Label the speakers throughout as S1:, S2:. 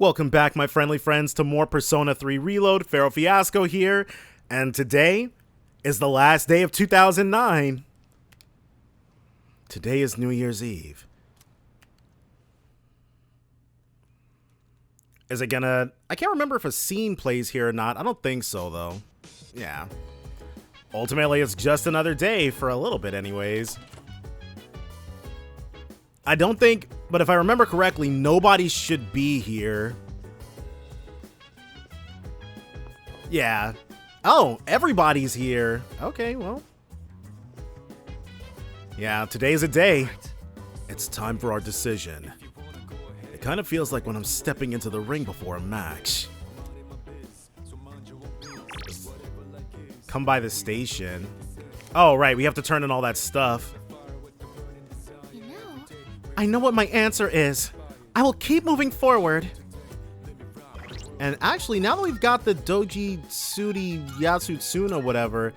S1: Welcome back, my friendly friends, to more Persona 3 Reload. Pharaoh Fiasco here, and today is the last day of 2009. Today is New Year's Eve. Is it gonna... I can't remember if a scene plays here or not. I don't think so, though. Yeah. Ultimately, it's just another day for a little bit anyways. I don't think... But if I remember correctly, nobody should be here. Yeah. Oh, everybody's here. Okay, well. Yeah, today's a day. It's time for our decision. It kind of feels like when I'm stepping into the ring before a match. Come by the station. Oh, right, we have to turn in all that stuff. I know what my answer is. I will keep moving forward. And actually, now that we've got the Doji Tsuri Yatsutsuna whatever,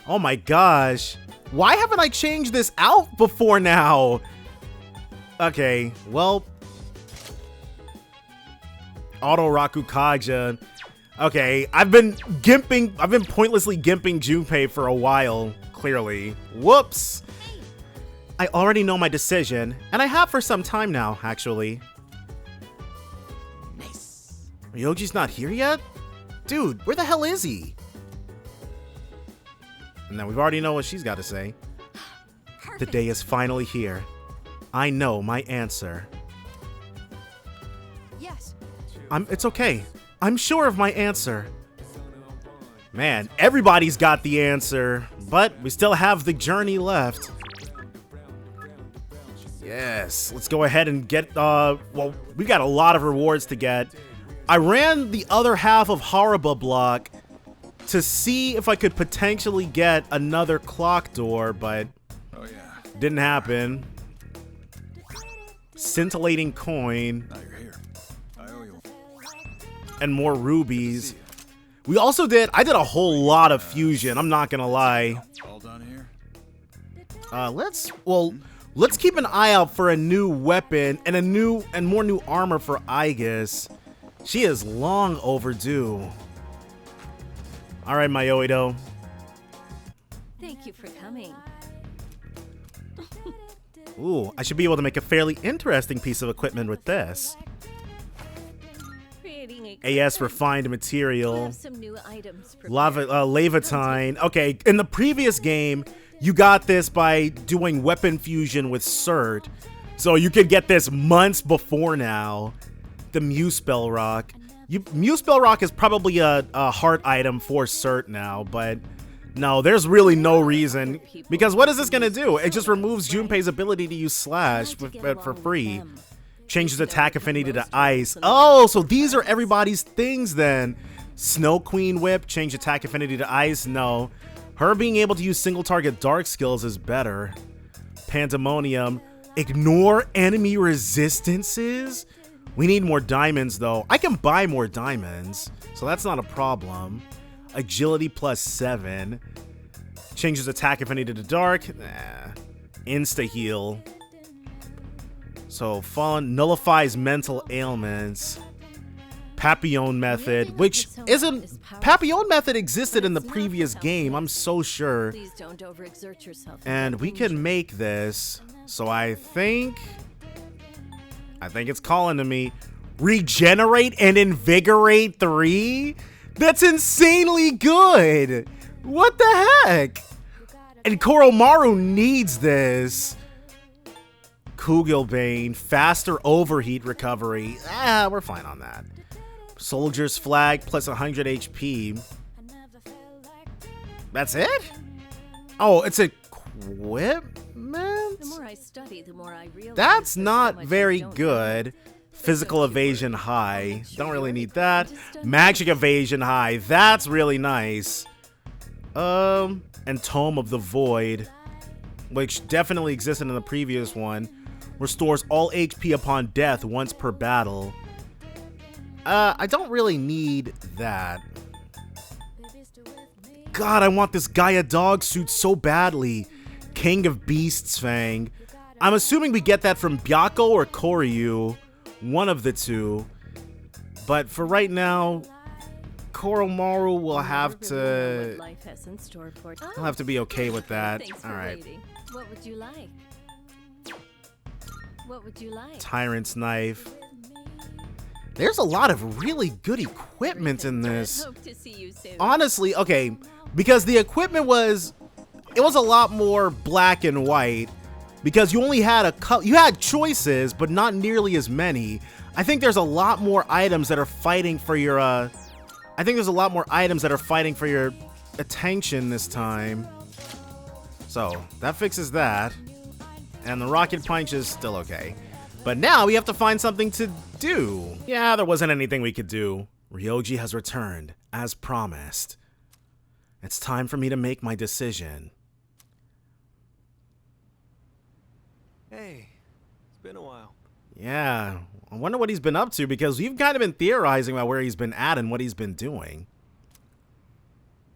S1: oh my gosh. Why haven't I changed this out before now? Okay, well. Auto Rakukaja. Okay, I've been pointlessly gimping Junpei for a while, clearly. Whoops. I already know my decision, and I have for some time now, actually. Nice. Ryoji's not here yet? Dude, where the hell is he? And then we've already know what she's got to say. Perfect. The day is finally here. I know my answer. Yes. It's okay. I'm sure of my answer. Man, everybody's got the answer, but we still have the journey left. Yes, let's go ahead and get, well, we got a lot of rewards to get. I ran the other half of Haraba block to see if I could potentially get another clock door, but didn't happen. Scintillating coin. Now you're here. I owe you. And more rubies. We also I did a whole lot of fusion, I'm not gonna lie. All done here? Let's keep an eye out for a new weapon and more new armor for Aigis. She is long overdue. All right, Mayoido.
S2: Thank you for coming.
S1: Ooh, I should be able to make a fairly interesting piece of equipment with this. AS refined material.
S2: Some new items
S1: Levatine. Okay, in the previous game, you got this by doing weapon fusion with Cert. So you could get this months before now. The Muspel Rock. Muspel Rock is probably a heart item for Cert now, but no, there's really no reason. Because what is this gonna do? It just removes Junpei's ability to use Slash for free. Changes attack affinity to ice. Oh, so these are everybody's things then. Snow Queen Whip, change attack affinity to ice. No. Her being able to use single target dark skills is better. Pandemonium. Ignore enemy resistances? We need more diamonds though. I can buy more diamonds, so that's not a problem. Agility +7. Changes attack affinity to dark. Nah. Insta heal. So Fallen nullifies mental ailments. Papillon method, which isn't... Papillon method existed in the previous game, I'm so sure. And we can make this. So I think it's calling to me. Regenerate and Invigorate 3? That's insanely good! What the heck? And Koromaru needs this. Kugelbane, faster overheat recovery. We're fine on that. Soldier's Flag plus 100 HP. That's it? Oh, it's equipment?
S2: The more I study, the more I realize
S1: that's not very good. Physical evasion high. Don't really need that. Magic evasion high. That's really nice. And Tome of the Void, which definitely existed in the previous one. Restores all HP upon death once per battle. I don't really need that. God, I want this Gaia dog suit so badly. King of Beasts Fang. I'm assuming we get that from Byakko or Koryu. One of the two. But for right now, Koromaru will have to...
S2: Life has in store for you.
S1: I'll have to be okay with that.
S2: Thanks for
S1: Alright.
S2: waiting. What would you like? What would you like?
S1: Tyrant's Knife. There's a lot of really good equipment in this.
S2: Hope to see you soon.
S1: Honestly, okay, because the equipment was... It was a lot more black and white. Because you only had you had choices, but not nearly as many. I think there's a lot more items that are fighting for your, I think there's a lot more items that are fighting for your attention this time. So, that fixes that. And the rocket punch is still okay. But now we have to find something to do. Yeah, there wasn't anything we could do. Ryoji has returned, as promised. It's time for me to make my decision.
S3: Hey, it's been a while.
S1: Yeah, I wonder what he's been up to, because we've kind of been theorizing about where he's been at and what he's been doing.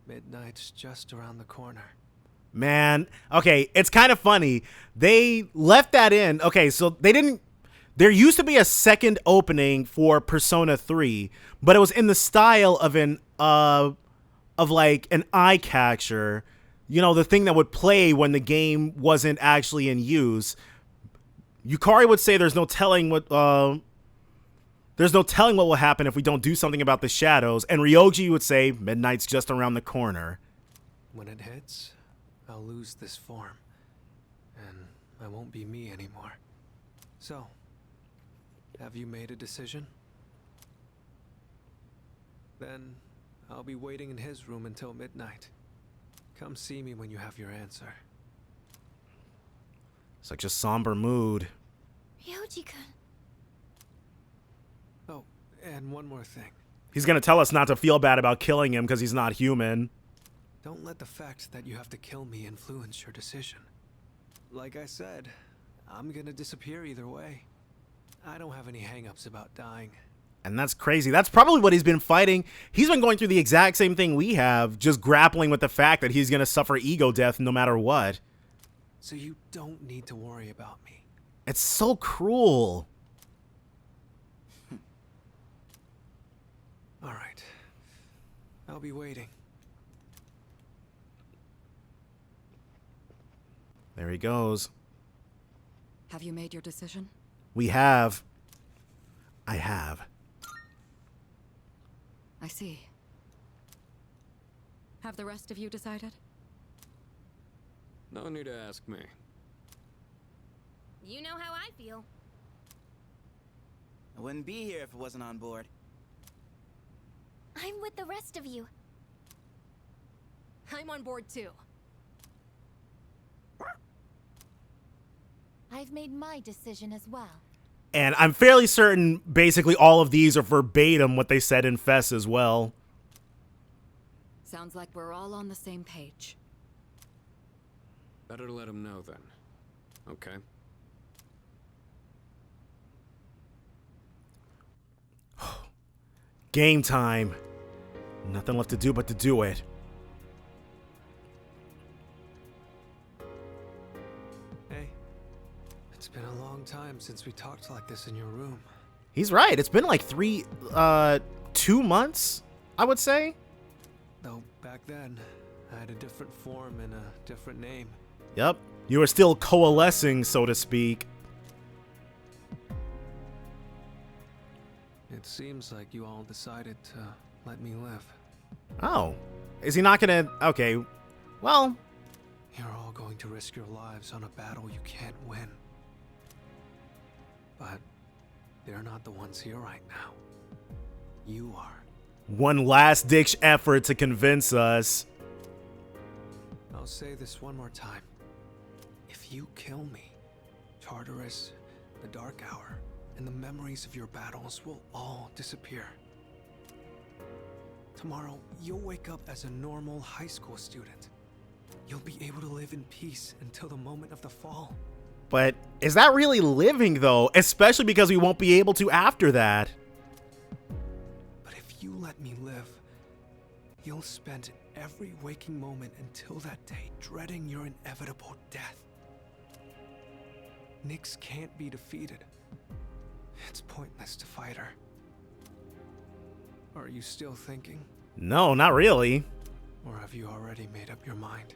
S3: Midnight's just around the corner.
S1: Man, okay, it's kind of funny. They left that in. Okay, so they didn't... There used to be a second opening for Persona 3, but it was in the style of like an eye catcher. You know, the thing that would play when the game wasn't actually in use. Yukari would say there's no telling what will happen if we don't do something about the shadows, and Ryoji would say midnight's just around the corner.
S3: When it hits, I'll lose this form, and I won't be me anymore. So, have you made a decision? Then I'll be waiting in his room until midnight. Come see me when you have your answer.
S1: Such a somber mood.
S2: Ryoji-kun.
S3: Oh, and one more thing.
S1: He's gonna tell us not to feel bad about killing him because he's not human.
S3: Don't let the fact that you have to kill me influence your decision. Like I said, I'm gonna disappear either way. I don't have any hang-ups about dying.
S1: And that's crazy. That's probably what he's been fighting. He's been going through the exact same thing we have, just grappling with the fact that he's gonna suffer ego death no matter what.
S3: So you don't need to worry about me.
S1: It's so cruel.
S3: All right. I'll be waiting.
S1: There he goes.
S4: Have you made your decision?
S1: We have. I have.
S4: I see. Have the rest of you decided?
S5: No need to ask me.
S6: You know how I feel.
S7: I wouldn't be here if it wasn't on board.
S6: I'm with the rest of you.
S2: I'm on board too.
S6: I've made my decision as well.
S1: And I'm fairly certain basically all of these are verbatim what they said in Fess as well.
S4: Sounds like we're all on the same page.
S5: Better let him know then. Okay?
S1: Game time. Nothing left to do but to do it.
S3: Hey, it's been a long time since we talked like this in your room.
S1: He's right. It's been like 2 months, I would say.
S3: Though back then, I had a different form and a different name.
S1: Yep. You were still coalescing, so to speak.
S3: It seems like you all decided to let me live.
S1: Oh. Is he not gonna... Okay. Well...
S3: You're all going to risk your lives on a battle you can't win. But they're not the ones here right now. You are.
S1: One last-ditch effort to convince us.
S3: I'll say this one more time. If you kill me, Tartarus, the Dark Hour, and the memories of your battles will all disappear. Tomorrow, you'll wake up as a normal high school student. You'll be able to live in peace until the moment of the fall.
S1: But is that really living, though? Especially because we won't be able to after that.
S3: But if you let me live, you'll spend every waking moment until that day dreading your inevitable death. Nyx can't be defeated. It's pointless to fight her. Are you still thinking?
S1: No, not really.
S3: Or have you already made up your mind?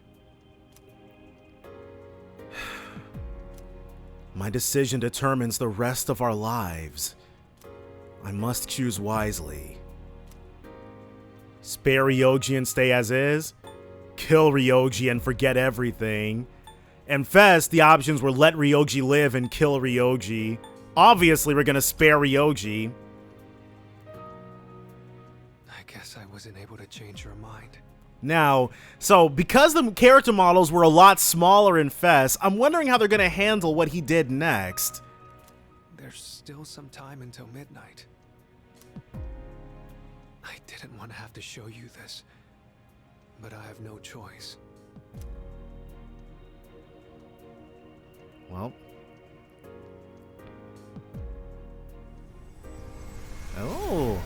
S1: My decision determines the rest of our lives. I must choose wisely. Spare Ryoji and stay as is? Kill Ryoji and forget everything? And Fest, the options were let Ryoji live and kill Ryoji. Obviously, we're gonna spare Ryoji.
S3: I guess I wasn't able to change your mind.
S1: Now, so because the character models were a lot smaller in Fest, I'm wondering how they're gonna handle what he did next.
S3: There's still some time until midnight. I didn't want to have to show you this, but I have no choice.
S1: Well. Oh.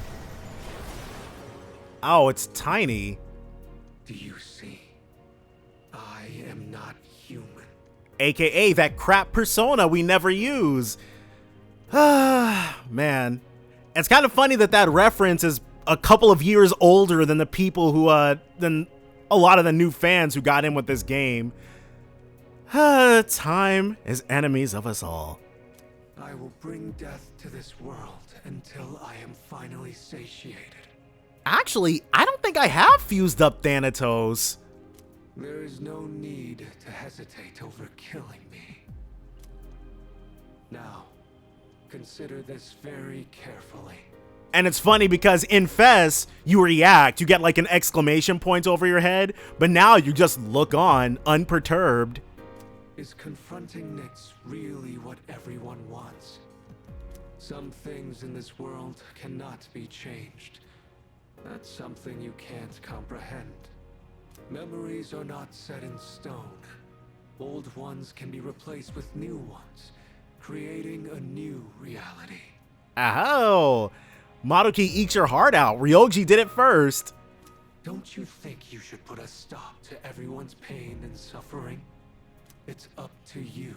S1: Oh, it's tiny.
S3: Do you see? I am not human.
S1: AKA that crap persona we never use. Ah, man. It's kind of funny that that reference is a couple of years older than the people who, than a lot of the new fans who got in with this game. Time is enemies of us all.
S3: I will bring death to this world until I am finally satiated.
S1: Actually, I don't think I have fused up Thanatos.
S3: There is no need to hesitate over killing me. Now, consider this very carefully.
S1: And it's funny because in Fest, you react, you get like an exclamation point over your head, but now you just look on, unperturbed.
S3: Is confronting Nyx really what everyone wants? Some things in this world cannot be changed. That's something you can't comprehend. Memories are not set in stone. Old ones can be replaced with new ones, creating a new reality.
S1: Oh, Maruki eats your heart out. Ryoji did it first.
S3: Don't you think you should put a stop to everyone's pain and suffering? It's up to you.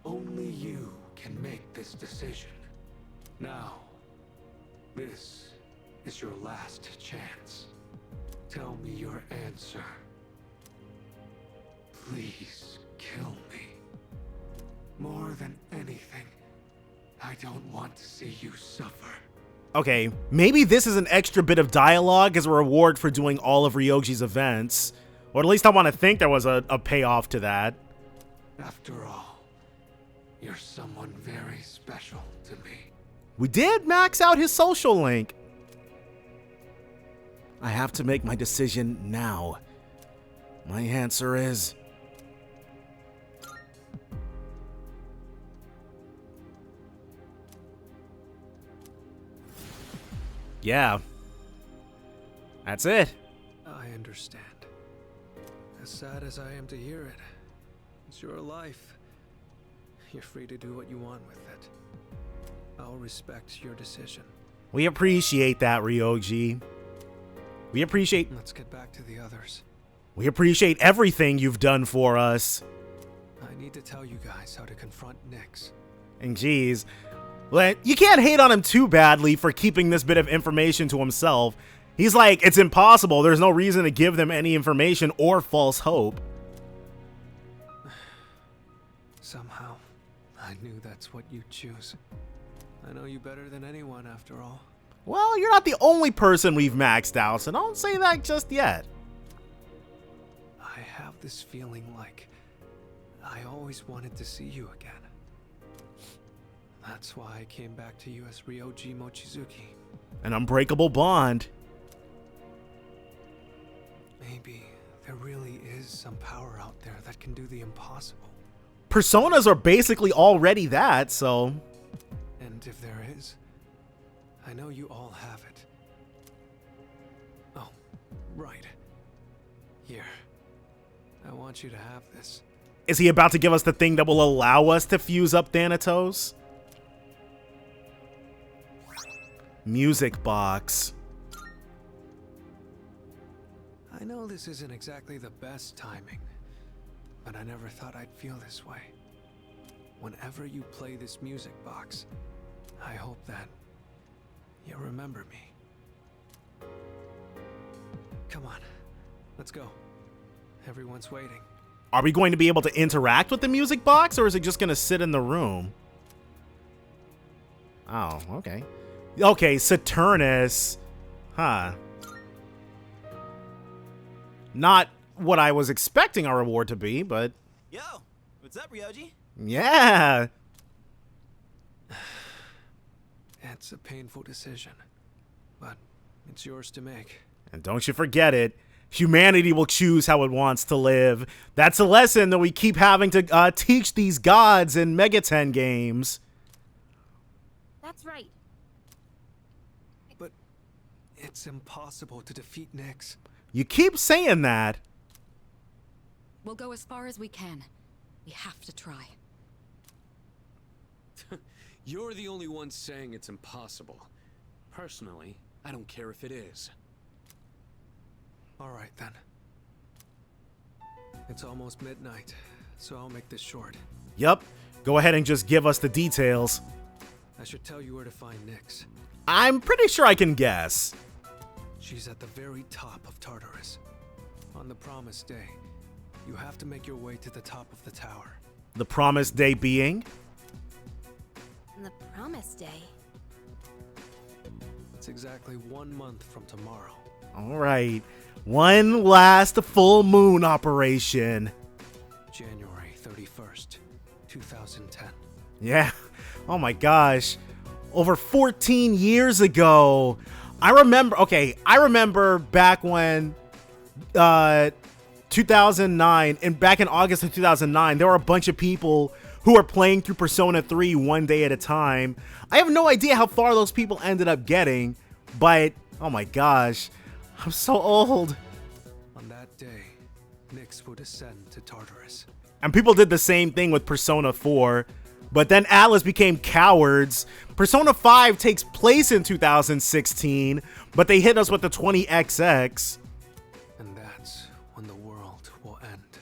S3: Only you can make this decision. Now, this is your last chance. Tell me your answer. Please kill me. More than anything, I don't want to see you suffer.
S1: Okay, maybe this is an extra bit of dialogue as a reward for doing all of Ryoji's events. Or at least I want to think there was a payoff to that.
S3: After all, you're someone very special to me.
S1: We did max out his social link. I have to make my decision now. My answer is... yeah. That's it.
S3: I understand. As sad as I am to hear it, it's your life. You're free to do what you want with it. I'll respect your decision.
S1: We appreciate that, Ryoji. We appreciate...
S3: Let's get back to the others.
S1: we appreciate everything you've done for us.
S3: I need to tell you guys how to confront Nyx.
S1: And geez, you can't hate on him too badly for keeping this bit of information to himself. He's like, it's impossible. There's no reason to give them any information or false hope.
S3: Somehow, I knew that's what you'd choose. I know you better than anyone, after all.
S1: Well, you're not the only person we've maxed out, so don't say that just yet.
S3: I have this feeling like I always wanted to see you again. That's why I came back to you as Ryoji Mochizuki.
S1: An unbreakable bond.
S3: Maybe there really is some power out there that can do the impossible.
S1: Personas are basically already that, so...
S3: And if there is, I know you all have it. Oh, right. Here. I want you to have this.
S1: Is he about to give us the thing that will allow us to fuse up Thanatos? Music box.
S3: I know this isn't exactly the best timing, but I never thought I'd feel this way. Whenever you play this music box, I hope that you remember me. Come on, let's go. Everyone's waiting.
S1: Are we going to be able to interact with the music box, or is it just going to sit in the room? Oh, okay. Okay, Saturnus. Huh. Not what I was expecting our reward to be, but...
S7: Yo, what's up, Ryoji?
S1: Yeah!
S3: It's a painful decision, but it's yours to make.
S1: And don't you forget it. Humanity will choose how it wants to live. That's a lesson that we keep having to teach these gods in Megaten games.
S6: That's right.
S3: But it's impossible to defeat Nyx.
S1: You keep saying that.
S4: We'll go as far as we can. We have to try.
S5: You're the only one saying it's impossible. Personally, I don't care if it is.
S3: All right, then. It's almost midnight, so I'll make this short.
S1: Yup. Go ahead and just give us the details.
S3: I should tell you where to find Nyx.
S1: I'm pretty sure I can guess.
S3: She's at the very top of Tartarus. On the promised day, you have to make your way to the top of the tower.
S1: The promised day being?
S6: The promised day.
S3: It's exactly 1 month from tomorrow.
S1: All right. One last full moon operation.
S3: January 31st, 2010.
S1: Yeah. Oh my gosh. Over 14 years ago. I remember back when 2009, and back in August of 2009, there were a bunch of people who were playing through Persona 3 one day at a time. I have no idea how far those people ended up getting, but oh my gosh, I'm so old.
S3: On that day, Nyx would ascend to Tartarus.
S1: And people did the same thing with Persona 4, but then Atlas became cowards. Persona 5 takes place in 2016, but they hit us with the 20XX.
S3: And that's when the world will end.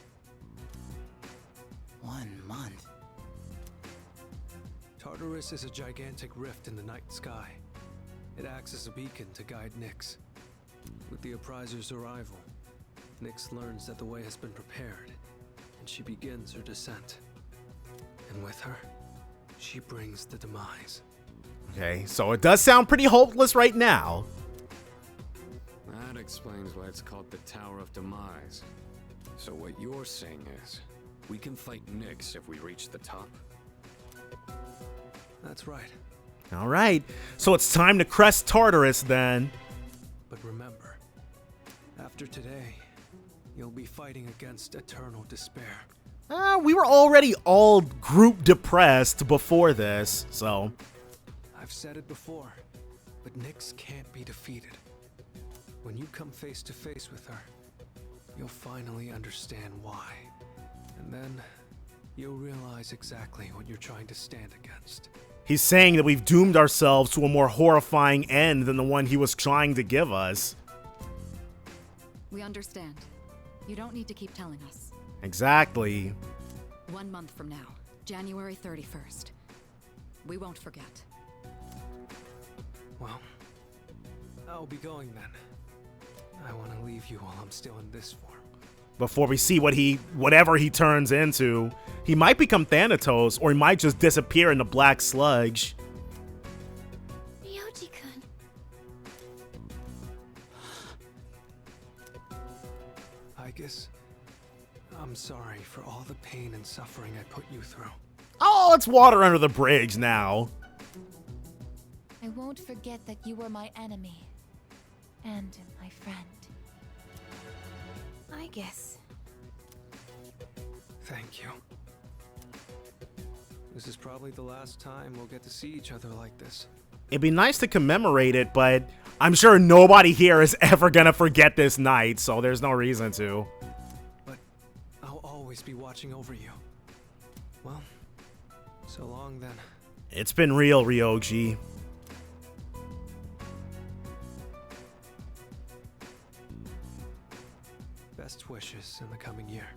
S7: 1 month.
S3: Tartarus is a gigantic rift in the night sky. It acts as a beacon to guide Nyx. With the Appriser's arrival, Nyx learns that the way has been prepared, and she begins her descent. And with her, she brings the demise.
S1: Okay, so it does sound pretty hopeless right now.
S5: That explains why it's called the Tower of Demise. So what you're saying is, we can fight Nyx if we reach the top?
S3: That's right.
S1: All right, so it's time to crest Tartarus then.
S3: But remember, after today, you'll be fighting against eternal despair.
S1: We were already all group depressed before this, so...
S3: I've said it before, but Nyx can't be defeated. When you come face to face with her, you'll finally understand why. And then, you'll realize exactly what you're trying to stand against.
S1: He's saying that we've doomed ourselves to a more horrifying end than the one he was trying to give us.
S4: We understand. You don't need to keep telling us.
S1: Exactly.
S4: 1 month from now, January 31st. We won't forget.
S3: Well, I'll be going then. I want to leave you while I'm still in this form.
S1: Before we see whatever he turns into. He might become Thanatos, or he might just disappear in the black sludge.
S6: Ryoji-kun.
S3: I guess I'm sorry for all the pain and suffering I put you through.
S1: Oh, it's water under the bridge now.
S6: I won't forget that you were my enemy. And my friend. I guess.
S3: Thank you. This is probably the last time we'll get to see each other like this.
S1: It'd be nice to commemorate it, but I'm sure nobody here is ever gonna forget this night, so there's no reason to.
S3: But I'll always be watching over you. Well, so long then.
S1: It's been real, Ryoji.
S3: Best wishes in the coming year.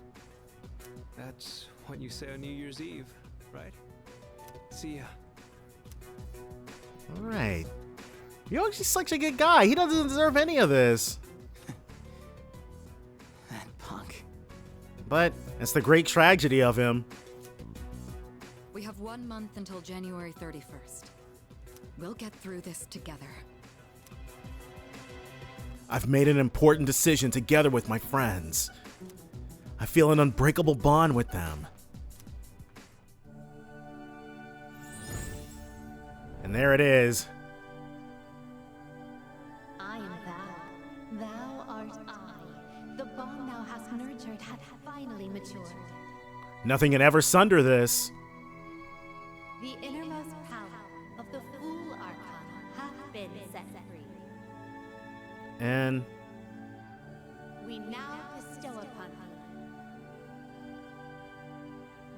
S3: That's what you say on New Year's Eve, right? See ya.
S1: All right. Ryoji's such a good guy. He doesn't deserve any of this.
S7: That punk.
S1: But it's the great tragedy of him.
S4: We have 1 month until January 31st. We'll get through this together.
S1: I've made an important decision together with my friends. I feel an unbreakable bond with them. And there it is.
S6: I am thou. Thou art I. The bond thou hast nurtured hath finally matured.
S1: Nothing can ever sunder this.
S6: The innermost power of the Fool Archon hath been set free.
S1: And
S6: We now bestow upon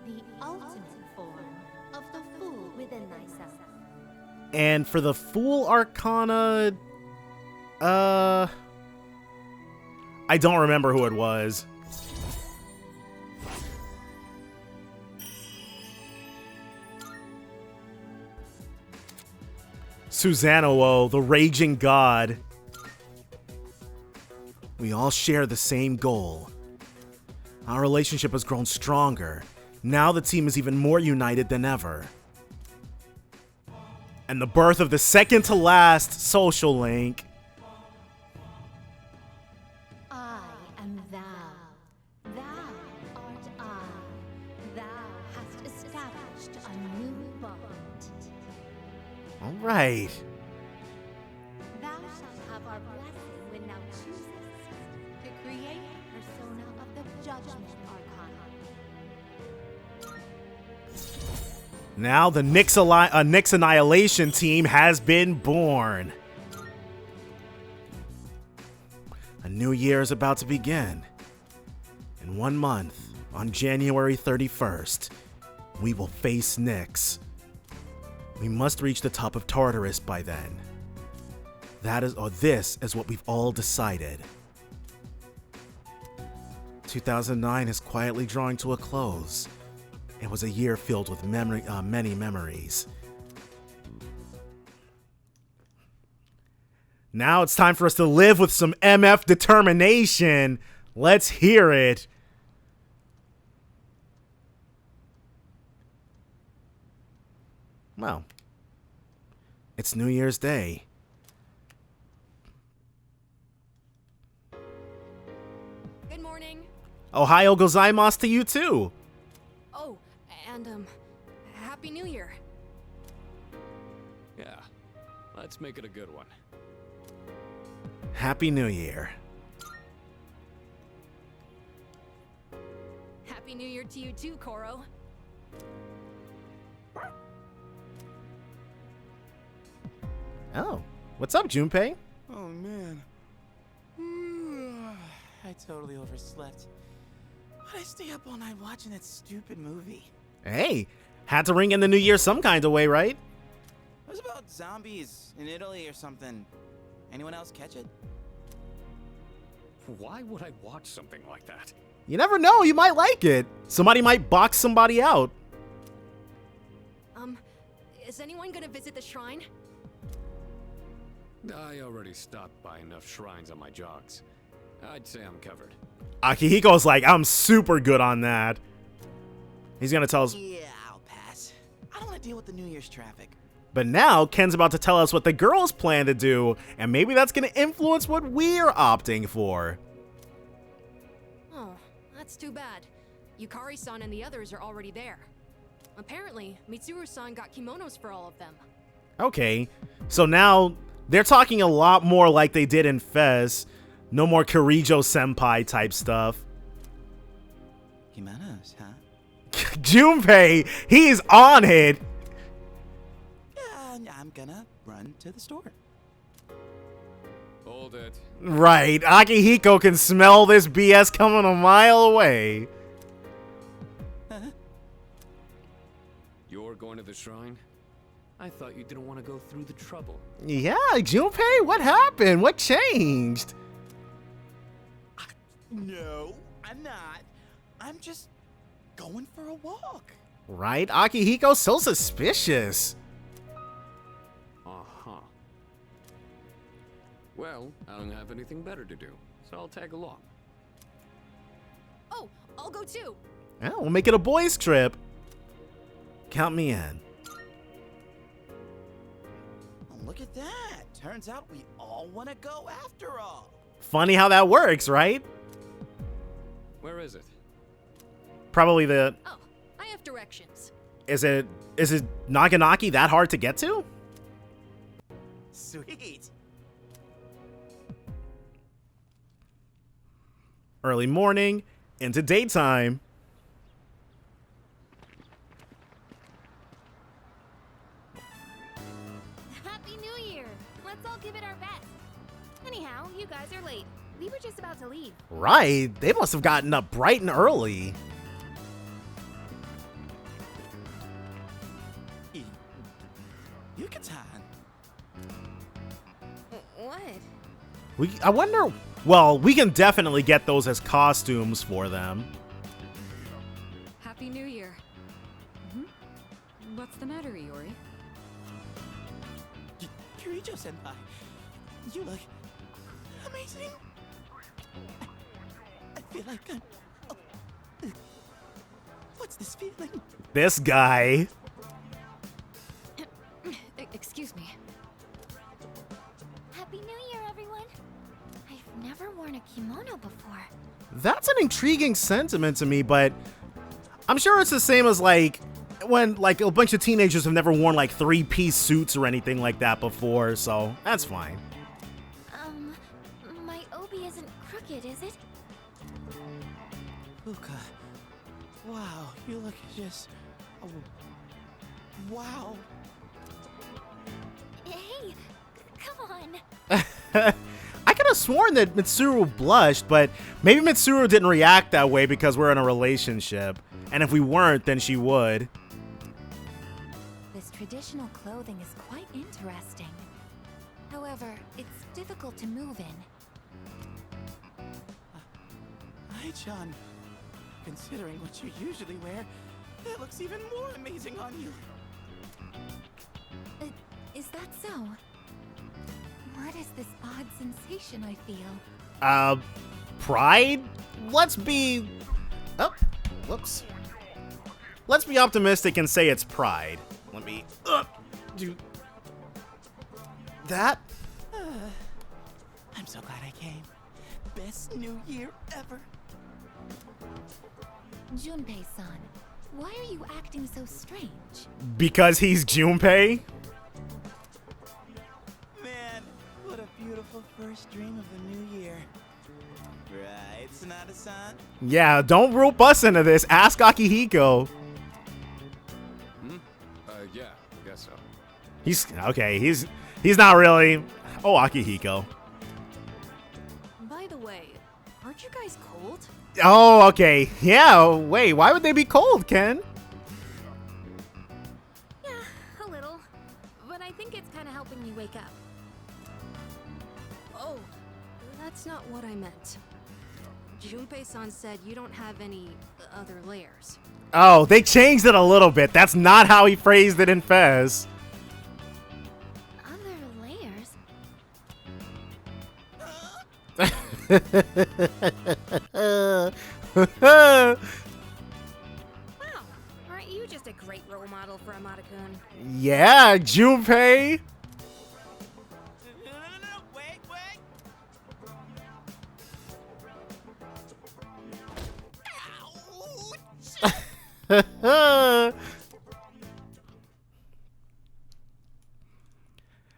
S6: thee the ultimate form of the Fool within thyself.
S1: for the Fool Arcana, I don't remember who it was. Susanoo, the Raging God. We all share the same goal. Our relationship has grown stronger. Now the team is even more united than ever. And the birth of the second to last social link.
S6: I am thou. Thou art I. Thou hast established a new bond.
S1: All right.
S6: Thou shalt have our blessing when thou choosest to create the persona of the Judgment Arcana.
S1: Now the Nyx Annihilation Team has been born. A new year is about to begin. In 1 month, on January 31st, we will face Nyx. We must reach the top of Tartarus by then. This is what we've all decided. 2009 is quietly drawing to a close. It was a year filled with many memories. Now it's time for us to live with some MF determination. Let's hear it. Well, it's New Year's Day.
S4: Good morning.
S1: Ohio gozaimasu to you too.
S4: Oh, and Happy New Year.
S5: Yeah, let's make it a good one.
S1: Happy New Year.
S4: Happy New Year to you too, Koro.
S1: Oh, what's up, Junpei?
S7: Oh man. I totally overslept. Why'd I stay up all night watching that stupid movie?
S1: Hey, had to ring in the new year some kind of way, right?
S7: It was about zombies in Italy or something. Anyone else catch it?
S5: Why would I watch something like that?
S1: You never know, you might like it. Somebody might box somebody out.
S4: Is anyone gonna visit the shrine?
S5: I already stopped by enough shrines on my jogs. I'd say I'm covered.
S1: Akihiko's like, I'm super good on that. He's gonna tell us.
S7: Yeah, I'll pass. I don't want to deal with the New Year's traffic.
S1: But now, Ken's about to tell us what the girls plan to do, and maybe that's gonna influence what we're opting for.
S4: Oh, that's too bad. Yukari-san and the others are already there. Apparently, Mitsuru-san got kimonos for all of them.
S1: Okay, so now they're talking a lot more like they did in Fez. No more Kirijo-senpai type stuff.
S7: Kimonos, huh?
S1: Junpei, he's on it.
S7: Yeah, I'm gonna run to the store.
S5: Hold it.
S1: Right, Akihiko can smell this BS coming a mile away.
S5: You're going to the shrine? I thought you didn't want to go through the trouble.
S1: Yeah, Junpei, what happened? What changed?
S7: No, I'm not. I'm just going for a walk.
S1: Right, Akihiko's so suspicious.
S5: Uh-huh. Well, I don't have anything better to do, so I'll tag along.
S4: Oh, I'll go too.
S1: Yeah, we'll make it a boys' trip. Count me in.
S7: Oh, look at that. Turns out we all want to go after all.
S1: Funny how that works, right?
S5: Where is it?
S1: Probably the...
S4: Oh, I have directions.
S1: Is it Naganaki that hard to get to?
S7: Sweet.
S1: Early morning into daytime.
S6: Happy New Year! Let's all give it our best. Anyhow, you guys are late. We were just about to leave.
S1: Right, they must have gotten up bright and early.
S7: Yucatan.
S4: What?
S1: I wonder... Well, we can definitely get those as costumes for them.
S2: Happy New Year. What's the matter, Iori?
S7: Kirijo-senpai, you look amazing. I feel like I'm... Oh. What's this feeling?
S1: This guy.
S4: Excuse me.
S6: Happy New Year, everyone. I've never worn a kimono before.
S1: That's an intriguing sentiment to me, but I'm sure it's the same as like when like a bunch of teenagers have never worn like 3-piece suits or anything like that before, so that's fine.
S6: My obi isn't crooked, is it?
S7: Luca, wow, you look just... Oh, wow.
S6: Hey, come on.
S1: I could have sworn that Mitsuru blushed, but maybe Mitsuru didn't react that way because we're in a relationship. And if we weren't, then she would.
S6: This traditional clothing is quite interesting. However, it's difficult to move in.
S7: Ai-chan, considering what you usually wear, that looks even more amazing on you.
S6: Is that so? What is this odd sensation I feel?
S1: Pride? Let's be... Oh, whoops. Let's be optimistic and say it's pride. Let me do that.
S7: I'm so glad I came. Best New Year ever.
S6: Junpei-san, why are you acting so strange?
S1: Because he's Junpei?
S7: Man, what a beautiful first dream of the new year. Right, Sonata-san?
S1: Yeah, don't rope us into this. Ask Akihiko.
S5: Yeah, I guess so.
S1: He's okay. He's not really. Oh, Akihiko.
S4: By the way, aren't you guys cold?
S1: Oh, okay. Yeah. Wait, why would they be cold, Ken?
S6: Yeah, a little. But I think it's kind of helping me wake up.
S4: Oh, that's not what I meant. Junpei-san said you don't have any other layers.
S1: Oh, they changed it a little bit. That's not how he phrased it in Fez.
S6: Other layers?
S4: Wow, aren't you just a great role model for Amada-kun?
S1: Yeah, Junpei.
S7: No, wait.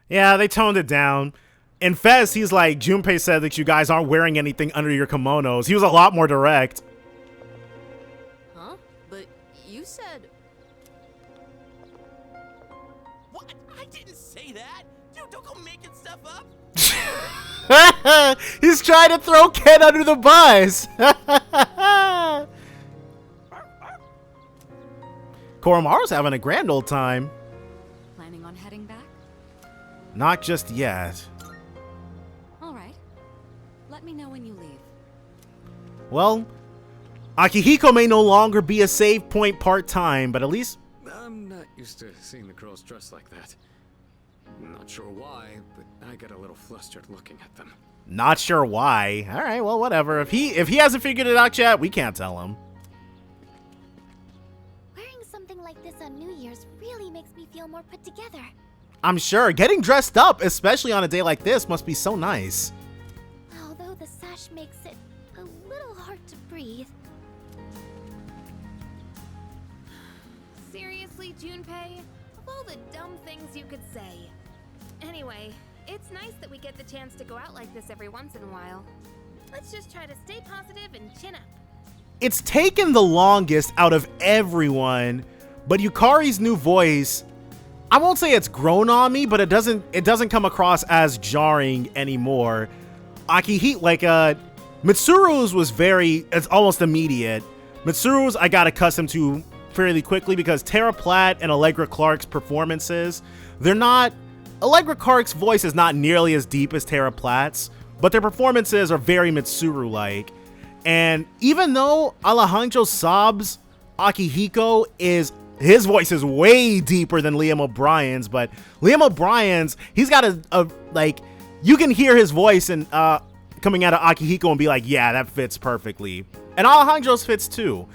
S1: Yeah, they toned it down. In Fez, he's like, Junpei said that you guys aren't wearing anything under your kimonos. He was a lot more direct.
S4: Huh? But you said...
S7: What? I didn't say that. Dude, don't go making stuff up.
S1: He's trying to throw Ken under the bus. Koromaru's having a grand old time.
S2: Planning on heading back?
S1: Not just yet.
S2: All right. Let me know when you leave.
S1: Well, Akihiko may no longer be a save point part-time, but at least...
S5: I'm not used to seeing the girls dressed like that. Not sure why, but I get a little flustered looking at them.
S1: Not sure why. All right, well, whatever. If he hasn't figured it out yet, we can't tell him.
S6: Wearing something like this on New Year's really makes me feel more put together.
S1: I'm sure getting dressed up, especially on a day like this, must be so nice.
S6: Although the sash makes it a little hard to breathe.
S8: Seriously, Junpei? Of all the dumb things you could say. Anyway, it's nice that we get the chance to go out like this every once in a while. Let's just try to stay positive and chin up.
S1: It's taken the longest out of everyone, but Yukari's new voice, I won't say it's grown on me, but it doesn't come across as jarring anymore. Mitsuru's was it's almost immediate. Mitsuru's I got accustomed to fairly quickly because Tara Platt and Allegra Clark's performances, Allegra Clark's voice is not nearly as deep as Tara Platt's, but their performances are very Mitsuru-like. And even though Alejandro Saab's Akihiko his voice is way deeper than Liam O'Brien's, but Liam O'Brien's, he's got you can hear his voice and coming out of Akihiko and be like, yeah, that fits perfectly. And Alejandro's fits too.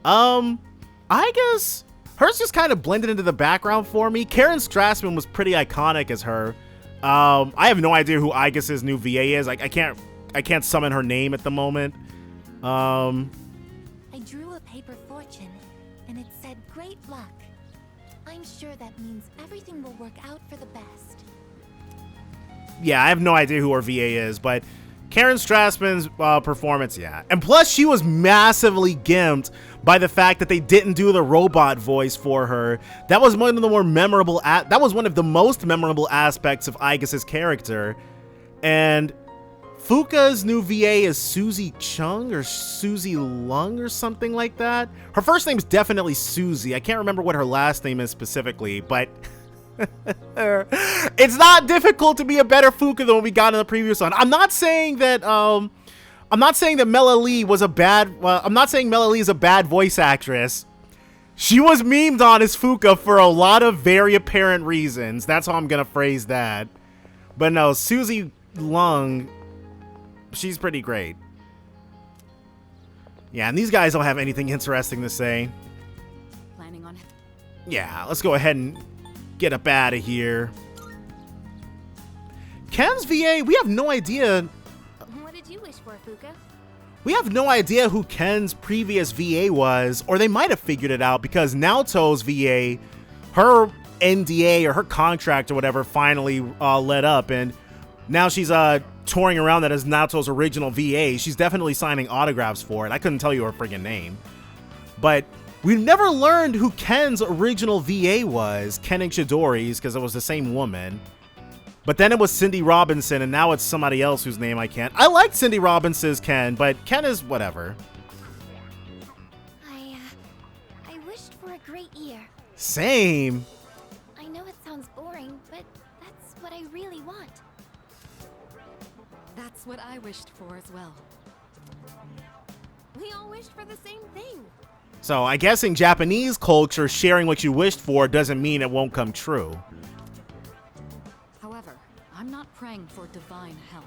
S1: I guess hers just kind of blended into the background for me. Karen Strassman was pretty iconic as her. I have no idea who Aigus's new VA is. I can't summon her name at the moment.
S6: I drew a paper fortune, and it said great luck. I'm sure that means everything will work out for the best.
S1: Yeah, I have no idea who her VA is, but Karen Strassman's performance, yeah. And plus, she was massively gimped by the fact that they didn't do the robot voice for her. That was one of the more memorable, that was one of the most memorable aspects of Aigus's character. And Fuka's new VA is Susie Chung or Susie Lung or something like that. Her first name's definitely Susie. I can't remember what her last name is specifically, but it's not difficult to be a better Fuka than what we got in the previous one. I'm not saying that Mela Lee was a bad I'm not saying Mela Lee is a bad voice actress. She was memed on as Fuka for a lot of very apparent reasons. That's how I'm gonna phrase that. But no, Susie Lung, she's pretty great. Yeah, and these guys don't have anything interesting to say.
S2: Planning on it.
S1: Yeah, let's go ahead and get up out of here. Ken's VA, we have no idea.
S8: What did you wish for, Fuka?
S1: We have no idea who Ken's previous VA was, or they might have figured it out because Naoto's VA, her NDA or her contract or whatever finally let up, and now she's touring around that as Naoto's original VA. She's definitely signing autographs for it. I couldn't tell you her friggin' name. But we've never learned who Ken's original VA was, Ken and Chidori's, because it was the same woman. But then it was Cindy Robinson, and now it's somebody else whose name I can't. I liked Cindy Robinson's Ken, but Ken is whatever.
S6: I wished for a great year.
S1: Same.
S6: I know it sounds boring, but that's what I really want.
S2: That's what I wished for as well.
S8: We all wished for the same thing.
S1: So I guess in Japanese culture, sharing what you wished for doesn't mean it won't come true.
S2: However, I'm not praying for divine help.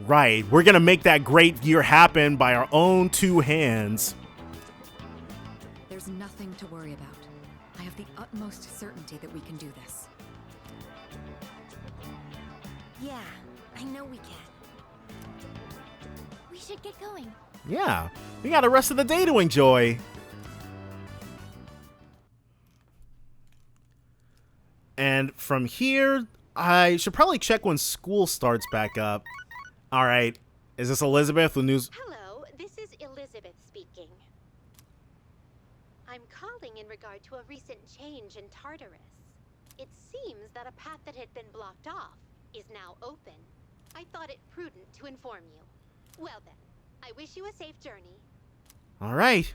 S1: Right, we're gonna make that great year happen by our own two hands.
S2: There's nothing to worry about. I have the utmost certainty that we can do this.
S6: Yeah, I know we can. We should get going.
S1: Yeah, we got the rest of the day to enjoy. And from here, I should probably check when school starts back up. All right, is this Elizabeth with news?
S9: Hello, this is Elizabeth speaking. I'm calling in regard to a recent change in Tartarus. It seems that a path that had been blocked off is now open. I thought it prudent to inform you. Well then, I wish you a safe journey.
S1: All right.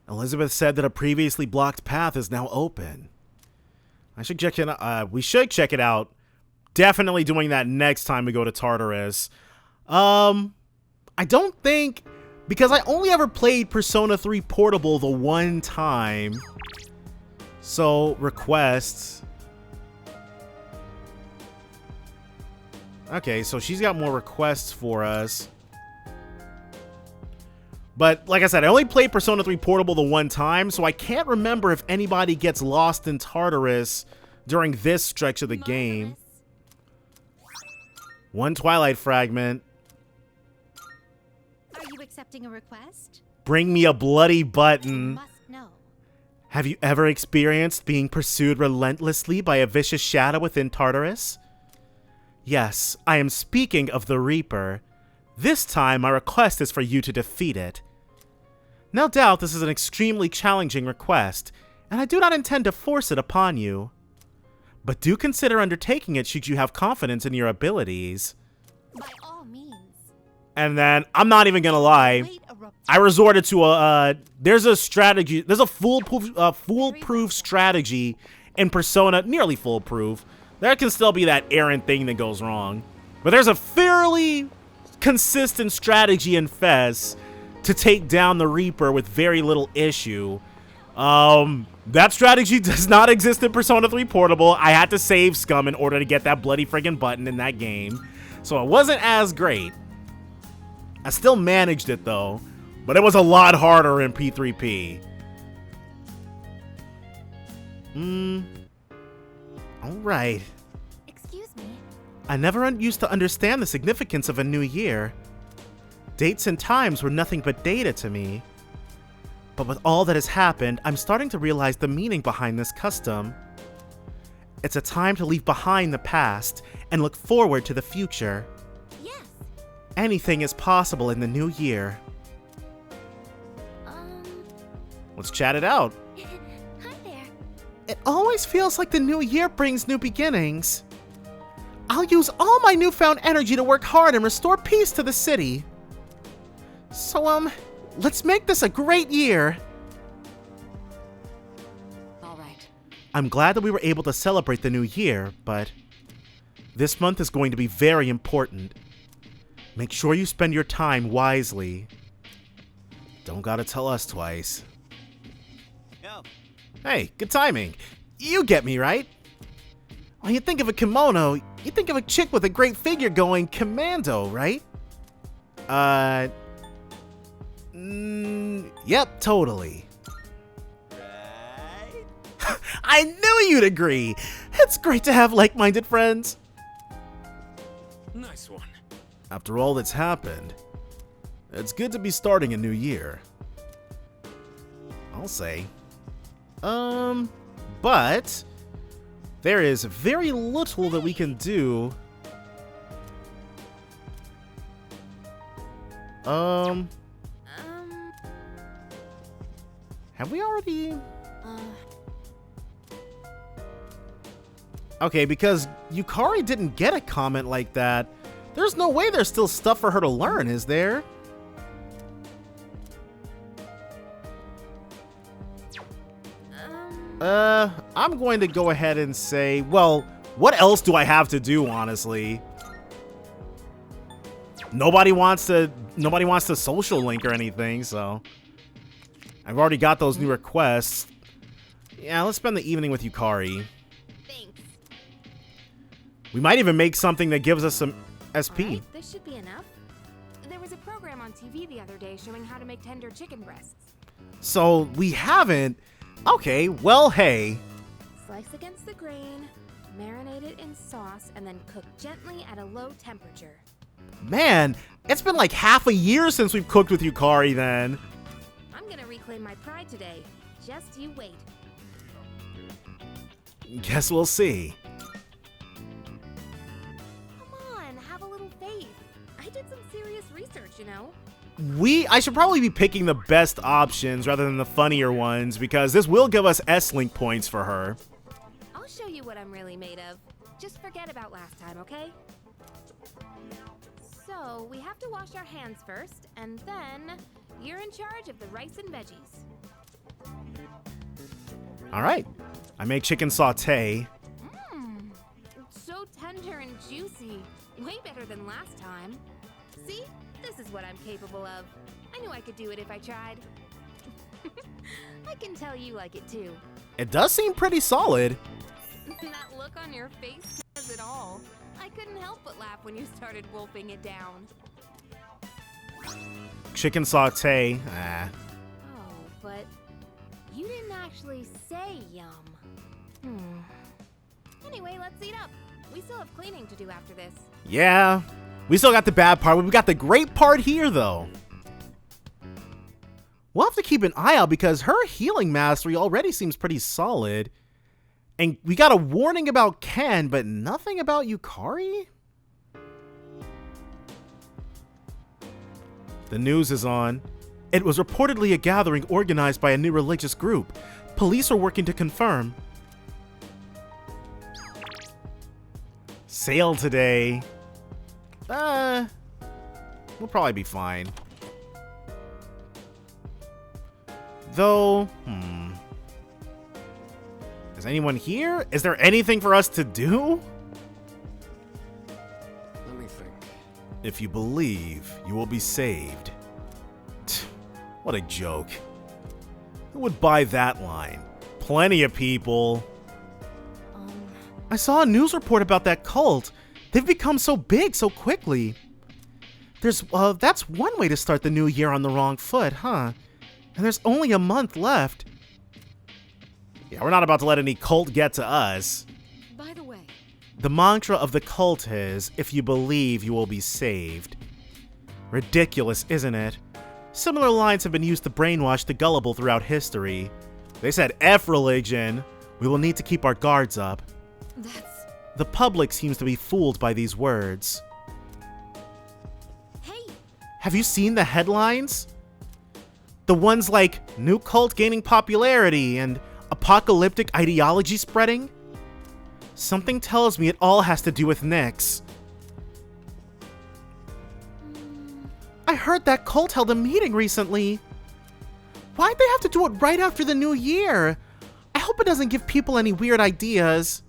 S1: Elizabeth said that a previously blocked path is now open. I should check it. We should check it out. Definitely doing that next time we go to Tartarus. I don't think, because I only ever played Persona 3 Portable the one time. So requests. Okay, so she's got more requests for us. But like I said, I only played Persona 3 Portable the one time, so I can't remember if anybody gets lost in Tartarus during this stretch of the game. One Twilight Fragment.
S6: Are you accepting a request?
S1: Bring me a bloody
S6: You
S1: button.
S6: must know.
S1: Have you ever experienced being pursued relentlessly by a vicious shadow within Tartarus? Yes, I am speaking of the Reaper. This time, my request is for you to defeat it. No doubt this is an extremely challenging request, and I do not intend to force it upon you. But do consider undertaking it should you have confidence in your abilities.
S6: By all means.
S1: And then, I'm not even gonna lie,
S6: Wait a rep-
S1: I resorted to there's a strategy, there's a foolproof strategy in Persona, nearly foolproof. There can still be that errant thing that goes wrong. But there's a fairly consistent strategy in Fez to take down the Reaper with very little issue. That strategy does not exist in Persona 3 Portable. I had to save Scum in order to get that bloody friggin' button in that game. So it wasn't as great. I still managed it though, but it was a lot harder in P3P. Alright.
S6: Excuse me.
S1: I never used to understand the significance of a new year. Dates and times were nothing but data to me. But with all that has happened, I'm starting to realize the meaning behind this custom. It's a time to leave behind the past and look forward to the future.
S6: Yes.
S1: Anything is possible in the new year. Let's chat it out.
S6: Hi there.
S1: It always feels like the new year brings new beginnings. I'll use all my newfound energy to work hard and restore peace to the city. So, let's make this a great year.
S2: All right.
S1: I'm glad that we were able to celebrate the new year, but this month is going to be very important. Make sure you spend your time wisely. Don't gotta tell us twice.
S7: Yo.
S1: Hey, good timing. You get me, right? When you think of a kimono, you think of a chick with a great figure going commando, right? Yep, totally.
S7: Right?
S1: I knew you'd agree. It's great to have like-minded friends.
S5: Nice one.
S1: After all that's happened, it's good to be starting a new year. I'll say. But there is very little that we can do. Have we already? Okay, because Yukari didn't get a comment like that. There's no way there's still stuff for her to learn, is there? I'm going to go ahead and say, well, what else do I have to do, honestly? Nobody wants to social link or anything, so I've already got those new requests. Yeah, let's spend the evening with Yukari.
S8: Thanks.
S1: We might even make something that gives us some SP.
S8: All right, this should be enough. There was a program on TV the other day showing how to make tender chicken breasts.
S1: So we haven't. Okay, well, hey.
S8: Slice against the grain, marinate it in sauce, and then cook gently at a low temperature.
S1: Man, it's been like half a year since we've cooked with Yukari then.
S8: I'm gonna reclaim my pride today. Just you wait.
S1: Guess we'll see.
S8: Come on, have a little faith. I did some serious research, you know.
S1: I should probably be picking the best options rather than the funnier ones, because this will give us S-Link points for her.
S8: I'll show you what I'm really made of. Just forget about last time, okay? So, we have to wash our hands first, and then you're in charge of the rice and veggies.
S1: Alright. I make chicken sauté.
S8: Mmm, so tender and juicy. Way better than last time. See? This is what I'm capable of. I knew I could do it if I tried. I can tell you like it too.
S1: It does seem pretty solid.
S8: That look on your face says jokes at all. I couldn't help but laugh when you started wolfing it down.
S1: Chicken saute.
S8: Oh, but you didn't actually say yum. Anyway, let's eat up. We still have cleaning to do after this.
S1: Yeah, we still got the bad part, but we got the great part here, though. We'll have to keep an eye out because her healing mastery already seems pretty solid. And we got a warning about Ken, but nothing about Yukari? The news is on. It was reportedly a gathering organized by a new religious group. Police are working to confirm. Sale today. We'll probably be fine. Though, is anyone here? Is there anything for us to do?
S5: Let me think.
S1: If you believe, you will be saved. What a joke. Who would buy that line? Plenty of people. I saw a news report about that cult. They've become so big so quickly. That's one way to start the new year on the wrong foot, huh? And there's only a month left. Yeah, we're not about to let any cult get to us.
S2: By the way,
S1: the mantra of the cult is, if you believe, you will be saved. Ridiculous, isn't it? Similar lines have been used to brainwash the gullible throughout history. They said, F religion. We will need to keep our guards up. The public seems to be fooled by these words.
S8: Hey!
S1: Have you seen the headlines? The ones like, new cult gaining popularity and apocalyptic ideology spreading? Something tells me it all has to do with Nyx. I heard that cult held a meeting recently. Why'd they have to do it right after the new year? I hope it doesn't give people any weird ideas.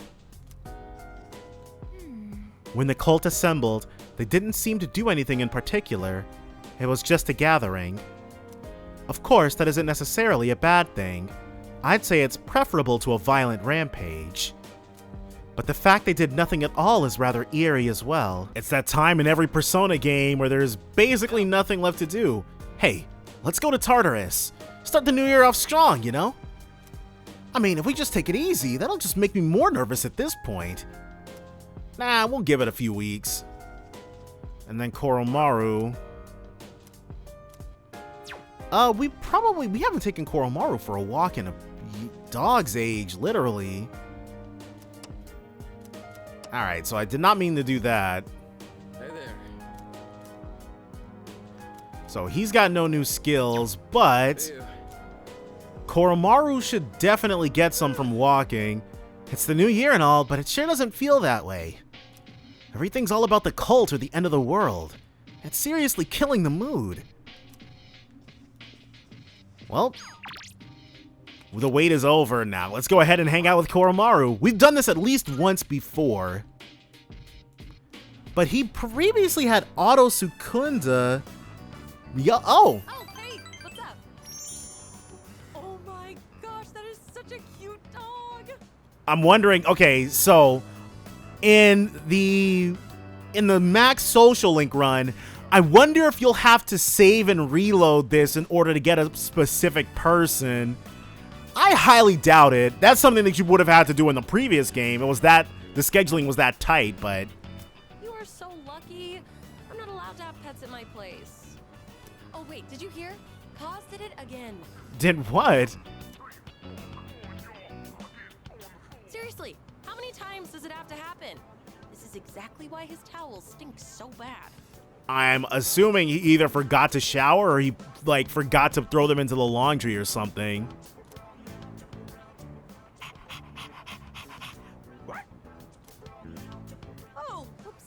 S1: When the cult assembled, they didn't seem to do anything in particular. It was just a gathering. Of course, that isn't necessarily a bad thing. I'd say it's preferable to a violent rampage. But the fact they did nothing at all is rather eerie as well. It's that time in every Persona game where there's basically nothing left to do. Hey, let's go to Tartarus. Start the new year off strong, you know? I mean, if we just take it easy, that'll just make me more nervous at this point. Nah, we'll give it a few weeks. And then Koromaru. We haven't taken Koromaru for a walk in a dog's age, literally. Alright, so I did not mean to do that.
S5: Hey there.
S1: So he's got no new skills, but Koromaru should definitely get some from walking. It's the new year and all, but it sure doesn't feel that way. Everything's all about the cult or the end of the world. It's seriously killing the mood. Well, the wait is over now. Let's go ahead and hang out with Koromaru. We've done this at least once before. But he previously had Auto Sukunda.
S4: Oh, hey, what's up? Oh my gosh, that is such a cute dog.
S1: I'm wondering, okay, so in the Max Social Link run, I wonder if you'll have to save and reload this in order to get a specific person. I highly doubt it. That's something that you would have had to do in the previous game. The scheduling was that tight, but...
S4: You are so lucky. I'm not allowed to have pets at my place. Oh wait, did you hear? Kaz did it again.
S1: Did what?
S4: Seriously, how many times does it have to happen? This is exactly why his towels stink so bad.
S1: I'm assuming he either forgot to shower or he, like, forgot to throw them into the laundry or something.
S4: Oh, oops.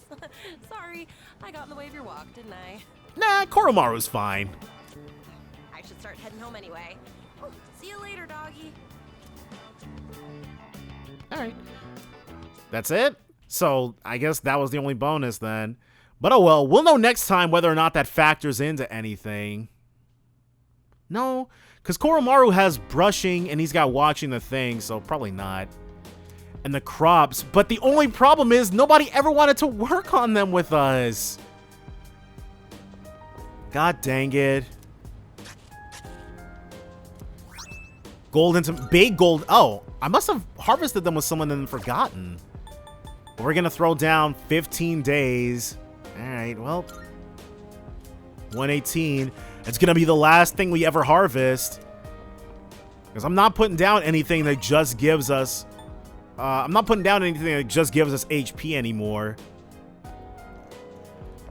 S4: Sorry, I got in the way of your walk, didn't I?
S1: Nah, Koromaru's fine.
S4: I should start heading home anyway. Oh, see you later, doggy.
S1: Alright. That's it? So, I guess that was the only bonus then. But oh well, we'll know next time whether or not that factors into anything. No, because Koromaru has brushing and he's got watching the thing, so probably not. and the crops, but the only problem is nobody ever wanted to work on them with us. God dang it. Gold and some big gold. Oh, I must have harvested them with someone and then forgotten. We're gonna throw down 15 days. All right, well, 118. It's gonna be the last thing we ever harvest. Because I'm not putting down anything that just gives us... I'm not putting down anything that just gives us HP anymore.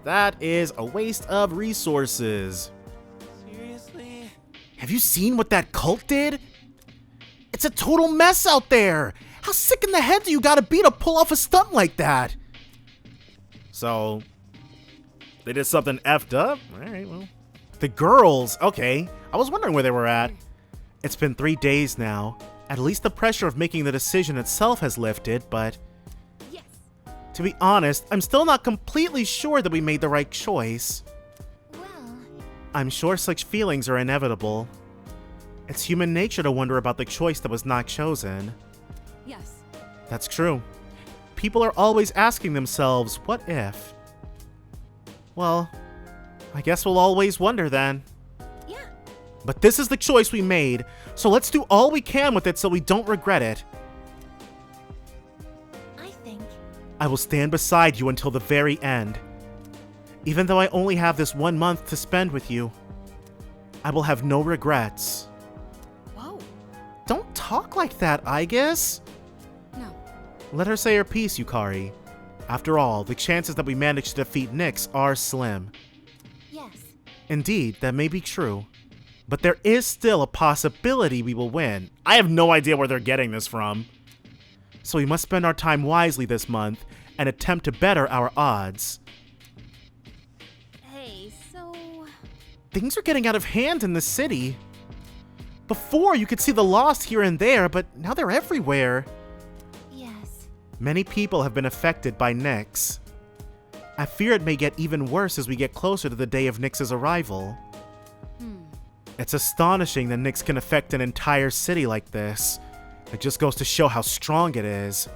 S1: That is a waste of resources.
S7: Seriously?
S1: Have you seen what that cult did? It's a total mess out there. How sick in the head do you gotta be to pull off a stunt like that? So, they did something effed up? Alright, well. The girls, okay. I was wondering where they were at. It's been 3 days now. At least the pressure of making the decision itself has lifted, but...
S8: Yes.
S1: To be honest, I'm still not completely sure that we made the right choice.
S6: Well,
S1: I'm sure such feelings are inevitable. It's human nature to wonder about the choice that was not chosen.
S2: Yes.
S1: That's true. People are always asking themselves, what if? Well, I guess we'll always wonder then.
S8: Yeah.
S1: But this is the choice we made, so let's do all we can with it so we don't regret it.
S6: I think
S1: I will stand beside you until the very end. Even though I only have this 1 month to spend with you, I will have no regrets.
S2: Whoa.
S1: Don't talk like that, Aegis.
S2: No.
S1: Let her say her piece, Yukari. After all, the chances that we manage to defeat Nyx are slim.
S6: yes.
S1: Indeed, that may be true. But there is still a possibility we will win. I have no idea where they're getting this from. So we must spend our time wisely this month and attempt to better our odds.
S8: Hey, so...
S1: Things are getting out of hand in the city. Before, you could see the lost here and there, but now they're everywhere.
S6: Yes.
S1: Many people have been affected by Nyx. I fear it may get even worse as we get closer to the day of Nyx's arrival. It's astonishing that Nyx can affect an entire city like this. It just goes to show how strong it is.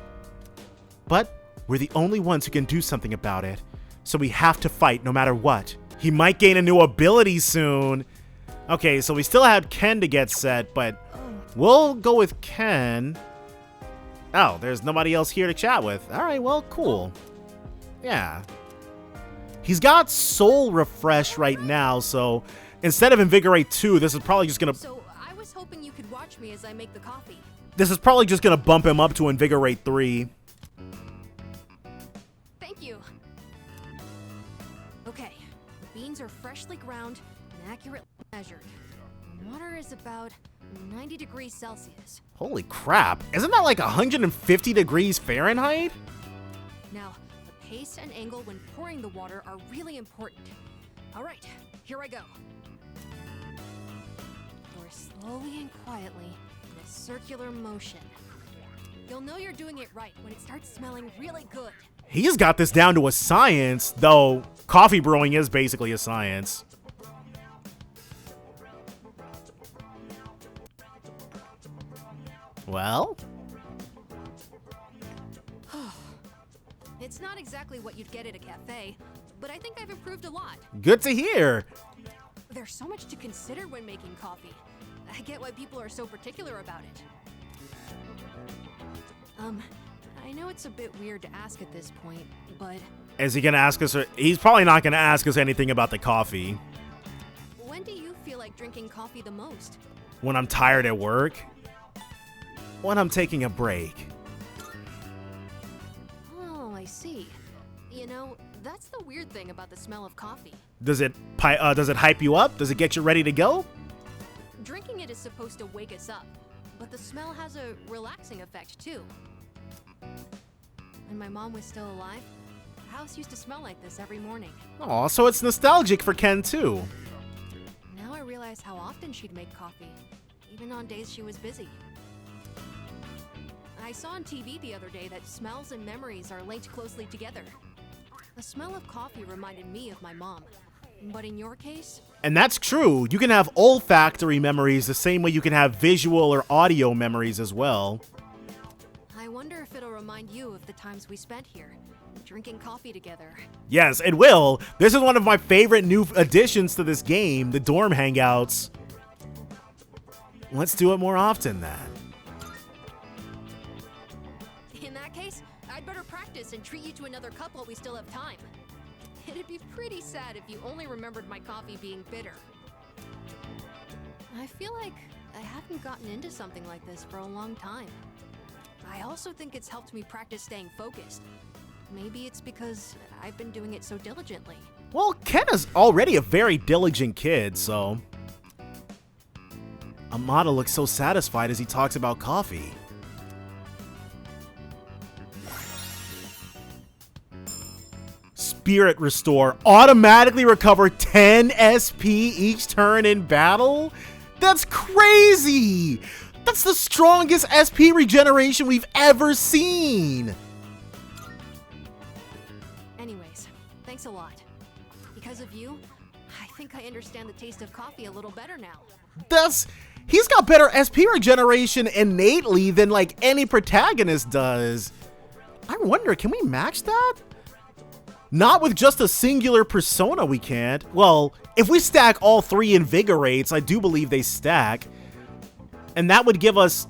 S1: But we're the only ones who can do something about it, so we have to fight no matter what. He might gain a new ability soon. Okay, so we still have Ken to get set, but we'll go with Ken. Oh, there's nobody else here to chat with. Alright, well, cool. Yeah. He's got Soul Refresh right now, so instead of Invigorate 2, this is probably just gonna...
S4: So, I was hoping you could watch me as I make the coffee.
S1: This is probably just gonna bump him up to Invigorate 3.
S4: Thank you. Okay, the beans are freshly ground and accurately measured. Water is about 90 degrees Celsius.
S1: Holy crap. Isn't that like 150 degrees Fahrenheit?
S4: Now, the pace and angle when pouring the water are really important. All right, here I go. Pour slowly and quietly in a circular motion. You'll know you're doing it right when it starts smelling really good.
S1: He's got this down to a science, though coffee brewing is basically a science. Well?
S4: It's not exactly what you'd get at a cafe, but I think I've improved a lot.
S1: Good to hear.
S4: There's so much to consider when making coffee. I get why people are so particular about it. I know it's a bit weird to ask at this point, but
S1: Is he gonna ask us? He's probably not gonna ask us anything about the coffee.
S4: when do you feel like drinking coffee the most?
S1: When I'm tired at work. When I'm taking a break.
S4: Oh, I see. You know, that's the weird thing about the smell of coffee.
S1: Does it hype you up? Does it get you ready to go?
S4: Drinking it is supposed to wake us up, but the smell has a relaxing effect too. When my mom was still alive, the house used to smell like this every morning.
S1: Aw, so it's nostalgic for Ken too.
S4: Now I realize how often she'd make coffee, even on days she was busy. I saw on TV the other day that smells and memories are linked closely together. The smell of coffee reminded me of my mom. But in your case?
S1: And that's true. You can have olfactory memories the same way you can have visual or audio memories as well.
S4: I I wonder if it'll remind you of the times we spent here, drinking coffee together.
S1: Yes, it will. This is one of my favorite new additions to this game, the dorm hangouts. Let's do it more often then.
S4: In that case, I'd better practice and treat you to another cup while we still have time. It'd be pretty sad if you only remembered my coffee being bitter. I feel like I haven't gotten into something like this for a long time. I also think it's helped me practice staying focused. Maybe it's because I've been doing it so diligently.
S1: Well, Ken is already a very diligent kid, so... Amada looks so satisfied as he talks about coffee. Spirit Restore. Automatically recover 10 SP each turn in battle? That's crazy! That's the strongest SP regeneration we've ever seen!
S4: Anyways, thanks a lot. Because of you, I think I understand the taste of coffee a little better now.
S1: He's got better SP regeneration innately than like any protagonist does. I wonder, can we match that? Not with just a singular persona we can't. Well, if we stack all 3 Invigorates, I do believe they stack. And that would give us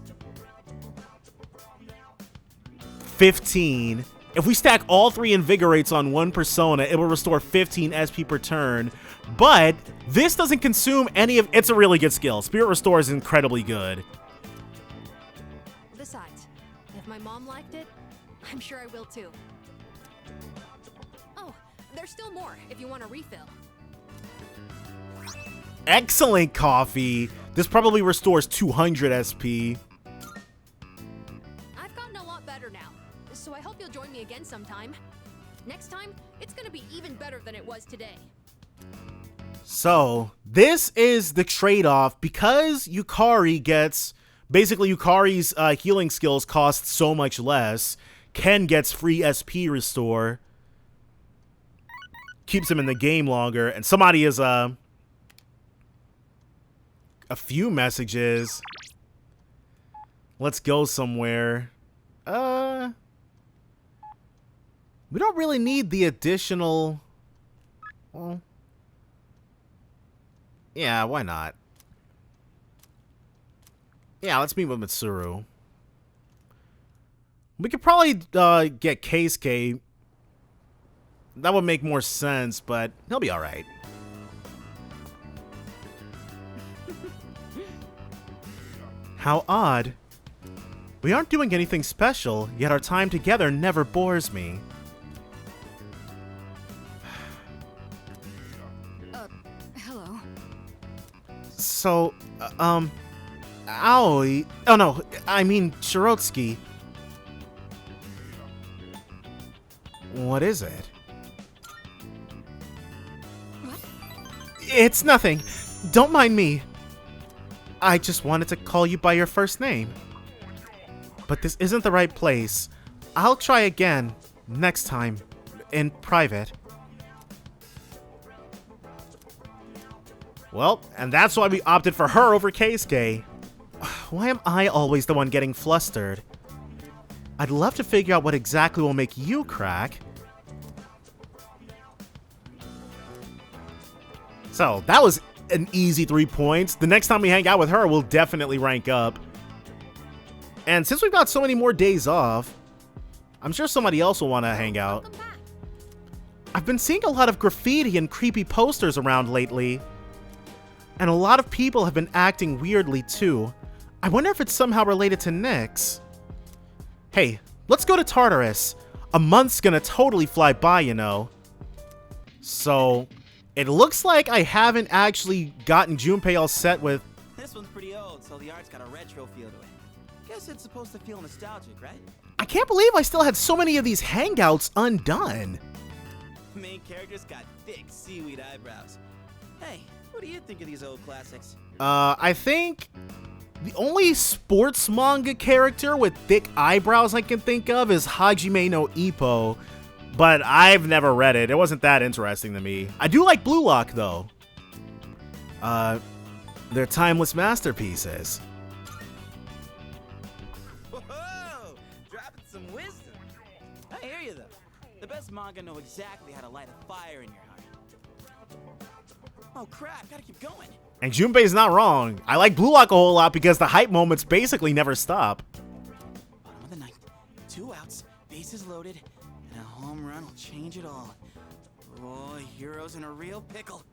S1: 15. If we stack all 3 Invigorates on one persona, it will restore 15 SP per turn. But this doesn't consume any of... It's a really good skill. Spirit Restore is incredibly good.
S4: Besides, if my mom liked it, I'm sure I will too. Oh, there's still more if you want a refill.
S1: Excellent coffee. This probably restores 200 SP.
S4: I've gotten a lot better now, so I hope you'll join me again sometime. Next time, it's gonna be even better than it was today.
S1: So, this is the trade-off. Because Yukari gets... Basically, Yukari's healing skills cost so much less. Ken gets free SP restore. Keeps him in the game longer. And somebody is... a few messages. Let's go somewhere. We don't really need the additional... Well... Yeah, why not? Yeah, let's meet with Mitsuru. We could probably get Keisuke. That would make more sense, but he'll be alright. How odd. We aren't doing anything special, yet our time together never bores me.
S2: Hello.
S1: So, Aoi... Oh no, I mean Shirotsuki. What is it?
S2: What?
S1: It's nothing. Don't mind me. I just wanted to call you by your first name. But this isn't the right place. I'll try again, next time, in private. Well, and that's why we opted for her over Keisuke. Why am I always the one getting flustered? I'd love to figure out what exactly will make you crack. So, that was an easy 3 points. The next time we hang out with her, we'll definitely rank up. And since we've got so many more days off, I'm sure somebody else will want to hang out. I've been seeing a lot of graffiti and creepy posters around lately. And a lot of people have been acting weirdly too. I wonder if it's somehow related to Nyx. Hey, let's go to Tartarus. A month's gonna totally fly by, you know. So, it looks like I haven't actually gotten Junpei all set with...
S7: This one's pretty old, so the art's got a retro feel to it. Guess it's supposed to feel nostalgic, right?
S1: I can't believe I still had so many of these hangouts undone.
S7: Main character's got thick seaweed eyebrows. Hey, what do you think of these old classics?
S1: I think the only sports manga character with thick eyebrows I can think of is Hajime no Ippo, but I've never read it. It wasn't that interesting to me. I do like Blue Lock, though. They're timeless masterpieces.
S7: Whoa! Drop three of them. The best manga know exactly how to light a fire in your heart. Oh crap, gotta keep going.
S1: And Junpei's not wrong. I like Blue Lock a whole lot because the hype moments basically never stop.
S7: Bottom of the ninth, 2 outs, bases loaded, and a home run will change it all. Oh, Hero's in a real pickle.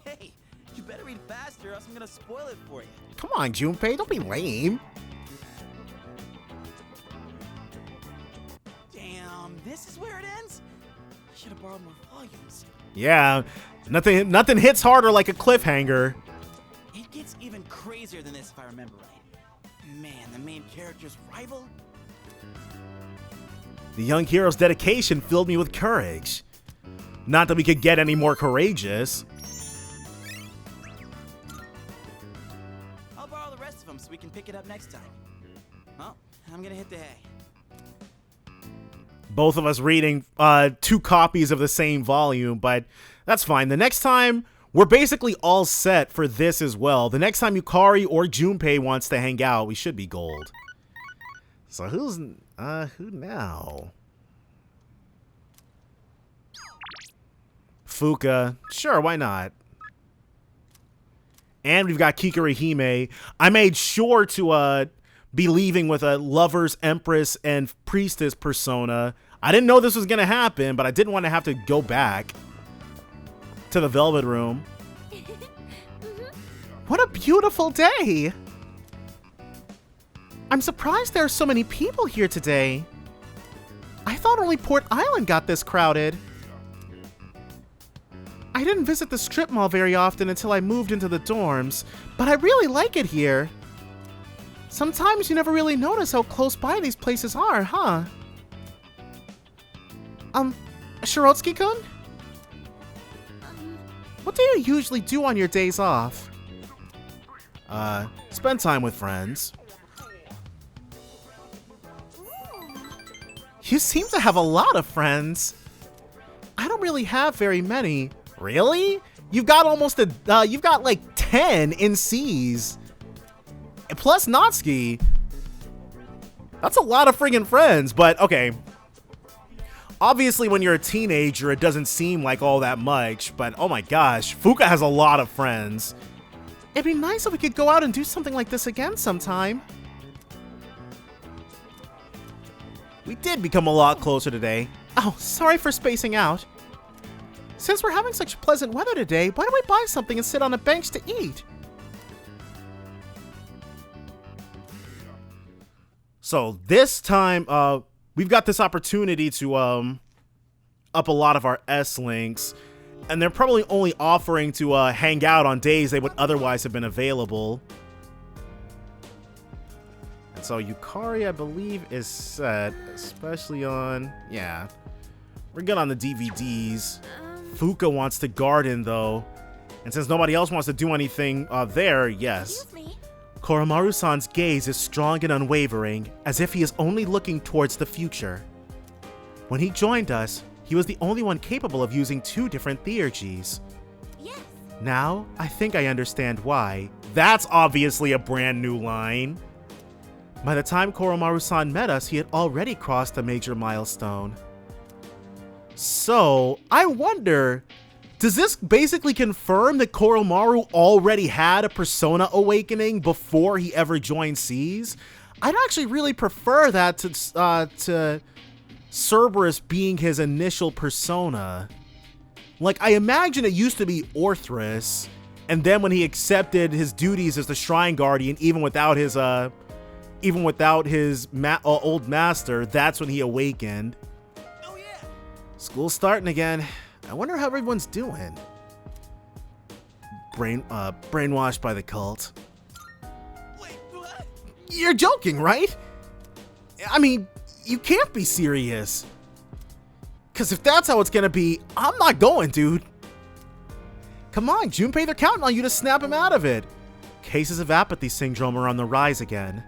S7: Hey, you better read faster or else I'm gonna spoil it for you.
S1: Come on, Junpei, don't be lame.
S7: Damn, this is where it ends? I should have borrowed more volumes.
S1: Yeah, nothing hits harder like a cliffhanger.
S7: It gets even crazier than this if I remember right. Man, the main character's rival?
S1: The young hero's dedication filled me with courage. Not that we could get any more courageous.
S7: I'll borrow the rest of them so we can pick it up next time. Well, I'm gonna hit the hay.
S1: Both of us reading 2 copies of the same volume, but that's fine. The next time, we're basically all set for this as well. The next time Yukari or Junpei wants to hang out, we should be gold. So who now? Fuka. Sure, why not? And we've got Kikurihime. I made sure to be leaving with a Lover's, Empress, and Priestess persona. I didn't know this was going to happen, but I didn't want to have to go back to the Velvet Room. What a beautiful day! I'm surprised there are so many people here today. I thought only Port Island got this crowded. I didn't visit the strip mall very often until I moved into the dorms, but I really like it here. Sometimes you never really notice how close by these places are, huh? Shirotsky-kun? What do you usually do on your days off? Spend time with friends. You seem to have a lot of friends. I don't really have very many. Really? You've got you've got like 10 in C's. Plus Natsuki. That's a lot of friggin' friends, but okay. Obviously, when you're a teenager, it doesn't seem like all that much, but oh my gosh, Fuka has a lot of friends. It'd be nice if we could go out and do something like this again sometime. We did become a lot closer today. Oh, sorry for spacing out. Since we're having such pleasant weather today, why don't we buy something and sit on a bench to eat? So this time, we've got this opportunity to up a lot of our S-links, and they're probably only offering to hang out on days they would otherwise have been available. And so Yukari, I believe, is set, especially on, yeah, we're good on the DVDs. Fuka wants to garden, though, and since nobody else wants to do anything there, yes. Koromaru-san's gaze is strong and unwavering, as if he is only looking towards the future. When he joined us, he was the only one capable of using 2 different theurgies.
S6: Yes.
S1: Now, I think I understand why. That's obviously a brand new line. By the time Koromaru-san met us, he had already crossed a major milestone. So, I wonder, does this basically confirm that Koromaru already had a persona awakening before he ever joined C's? I'd actually really prefer that to Cerberus being his initial persona. Like, I imagine it used to be Orthrus, and then when he accepted his duties as the Shrine Guardian, even without his old master, that's when he awakened.
S7: Oh yeah.
S1: School's starting again. I wonder how everyone's doing. Brainwashed by the cult.
S7: Wait, what?
S1: You're joking, right? I mean, you can't be serious. Because if that's how it's gonna be, I'm not going, dude. Come on, Junpei, they're counting on you to snap him out of it. Cases of apathy syndrome are on the rise again.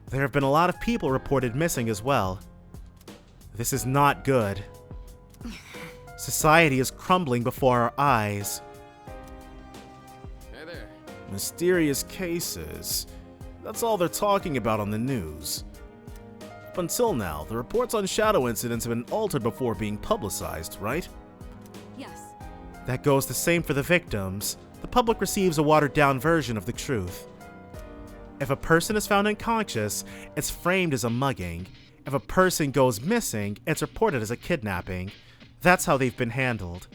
S1: There have been a lot of people reported missing as well. This is not good. Society is crumbling before our eyes.
S5: Hey there.
S1: Mysterious cases. That's all they're talking about on the news. Up until now, the reports on shadow incidents have been altered before being publicized, right?
S2: Yes.
S1: That goes the same for the victims. The public receives a watered-down version of the truth. If a person is found unconscious, it's framed as a mugging. If a person goes missing, it's reported as a kidnapping. That's how they've been handled.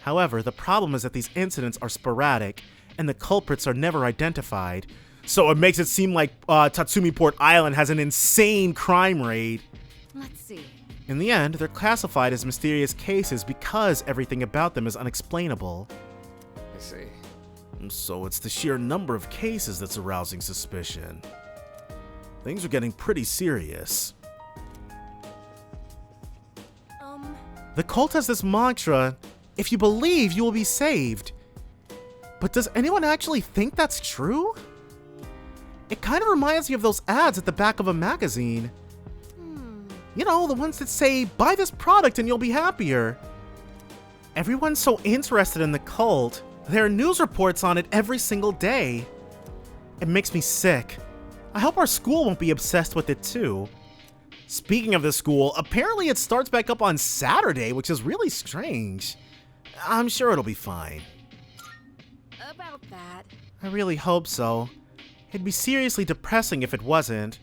S1: However, the problem is that these incidents are sporadic, and the culprits are never identified. So it makes it seem like Tatsumi Port Island has an insane crime rate.
S2: Let's see.
S1: In the end, they're classified as mysterious cases because everything about them is unexplainable.
S5: I see.
S1: So it's the sheer number of cases that's arousing suspicion. Things are getting pretty serious. The cult has this mantra, if you believe, you will be saved. But does anyone actually think that's true? It kind of reminds me of those ads at the back of a magazine. You know, the ones that say, buy this product and you'll be happier. Everyone's so interested in the cult. There are news reports on it every single day. It makes me sick. I hope our school won't be obsessed with it too. Speaking of the school, apparently it starts back up on Saturday, which is really strange. I'm sure it'll be fine.
S8: About that.
S1: I really hope so. It'd be seriously depressing if it wasn't.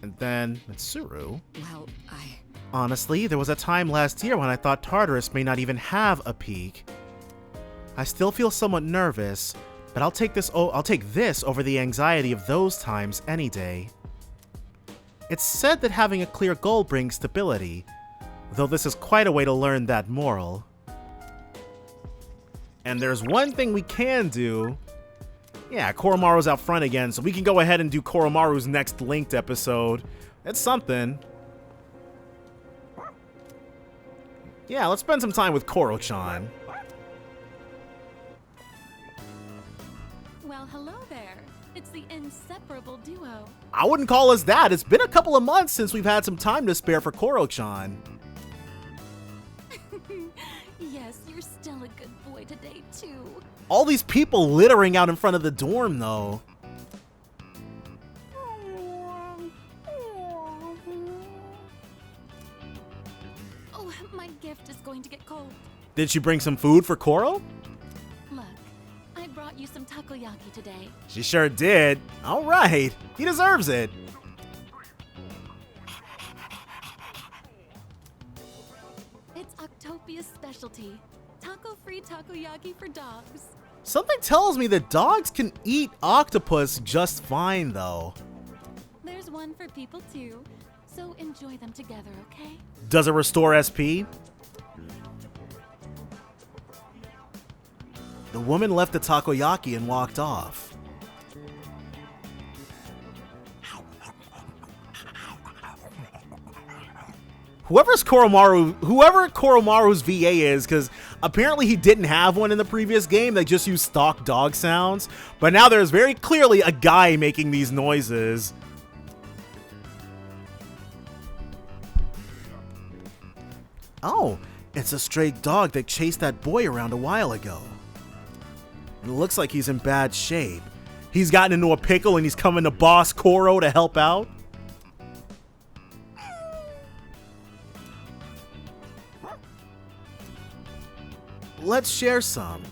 S1: And then, Mitsuru.
S2: Well,
S1: Honestly, there was a time last year when I thought Tartarus may not even have a peak. I still feel somewhat nervous, but I'll take this over the anxiety of those times any day. It's said that having a clear goal brings stability, though this is quite a way to learn that moral. And there's one thing we can do. Yeah, Koromaru's out front again, so we can go ahead and do Koromaru's next linked episode. It's something. Yeah, let's spend some time with Koro-chan.
S6: Well, hello there. It's the inseparable duo.
S1: I wouldn't call us that. It's been a couple of months since we've had some time to spare for Koro-chan.
S6: Yes, you're still a good boy today, too.
S1: All these people littering out in front of the dorm, though.
S6: Oh, my gift is going to get cold.
S1: Did she bring some food for Koro?
S6: Look, I brought you some takoyaki today.
S1: She sure did. All right. He deserves it.
S6: It's Octopia's specialty. Taco-free takoyaki for dogs.
S1: Something tells me that dogs can eat octopus just fine, though.
S6: There's one for people, too. So enjoy them together, okay?
S1: Does it restore SP? The woman left the takoyaki and walked off. Whoever Koromaru's VA is, because apparently he didn't have one in the previous game, they just used stock dog sounds, but now there's very clearly a guy making these noises. Oh, it's a stray dog that chased that boy around a while ago. It looks like he's in bad shape. He's gotten into a pickle and he's coming to Boss Koro to help out. Let's share some.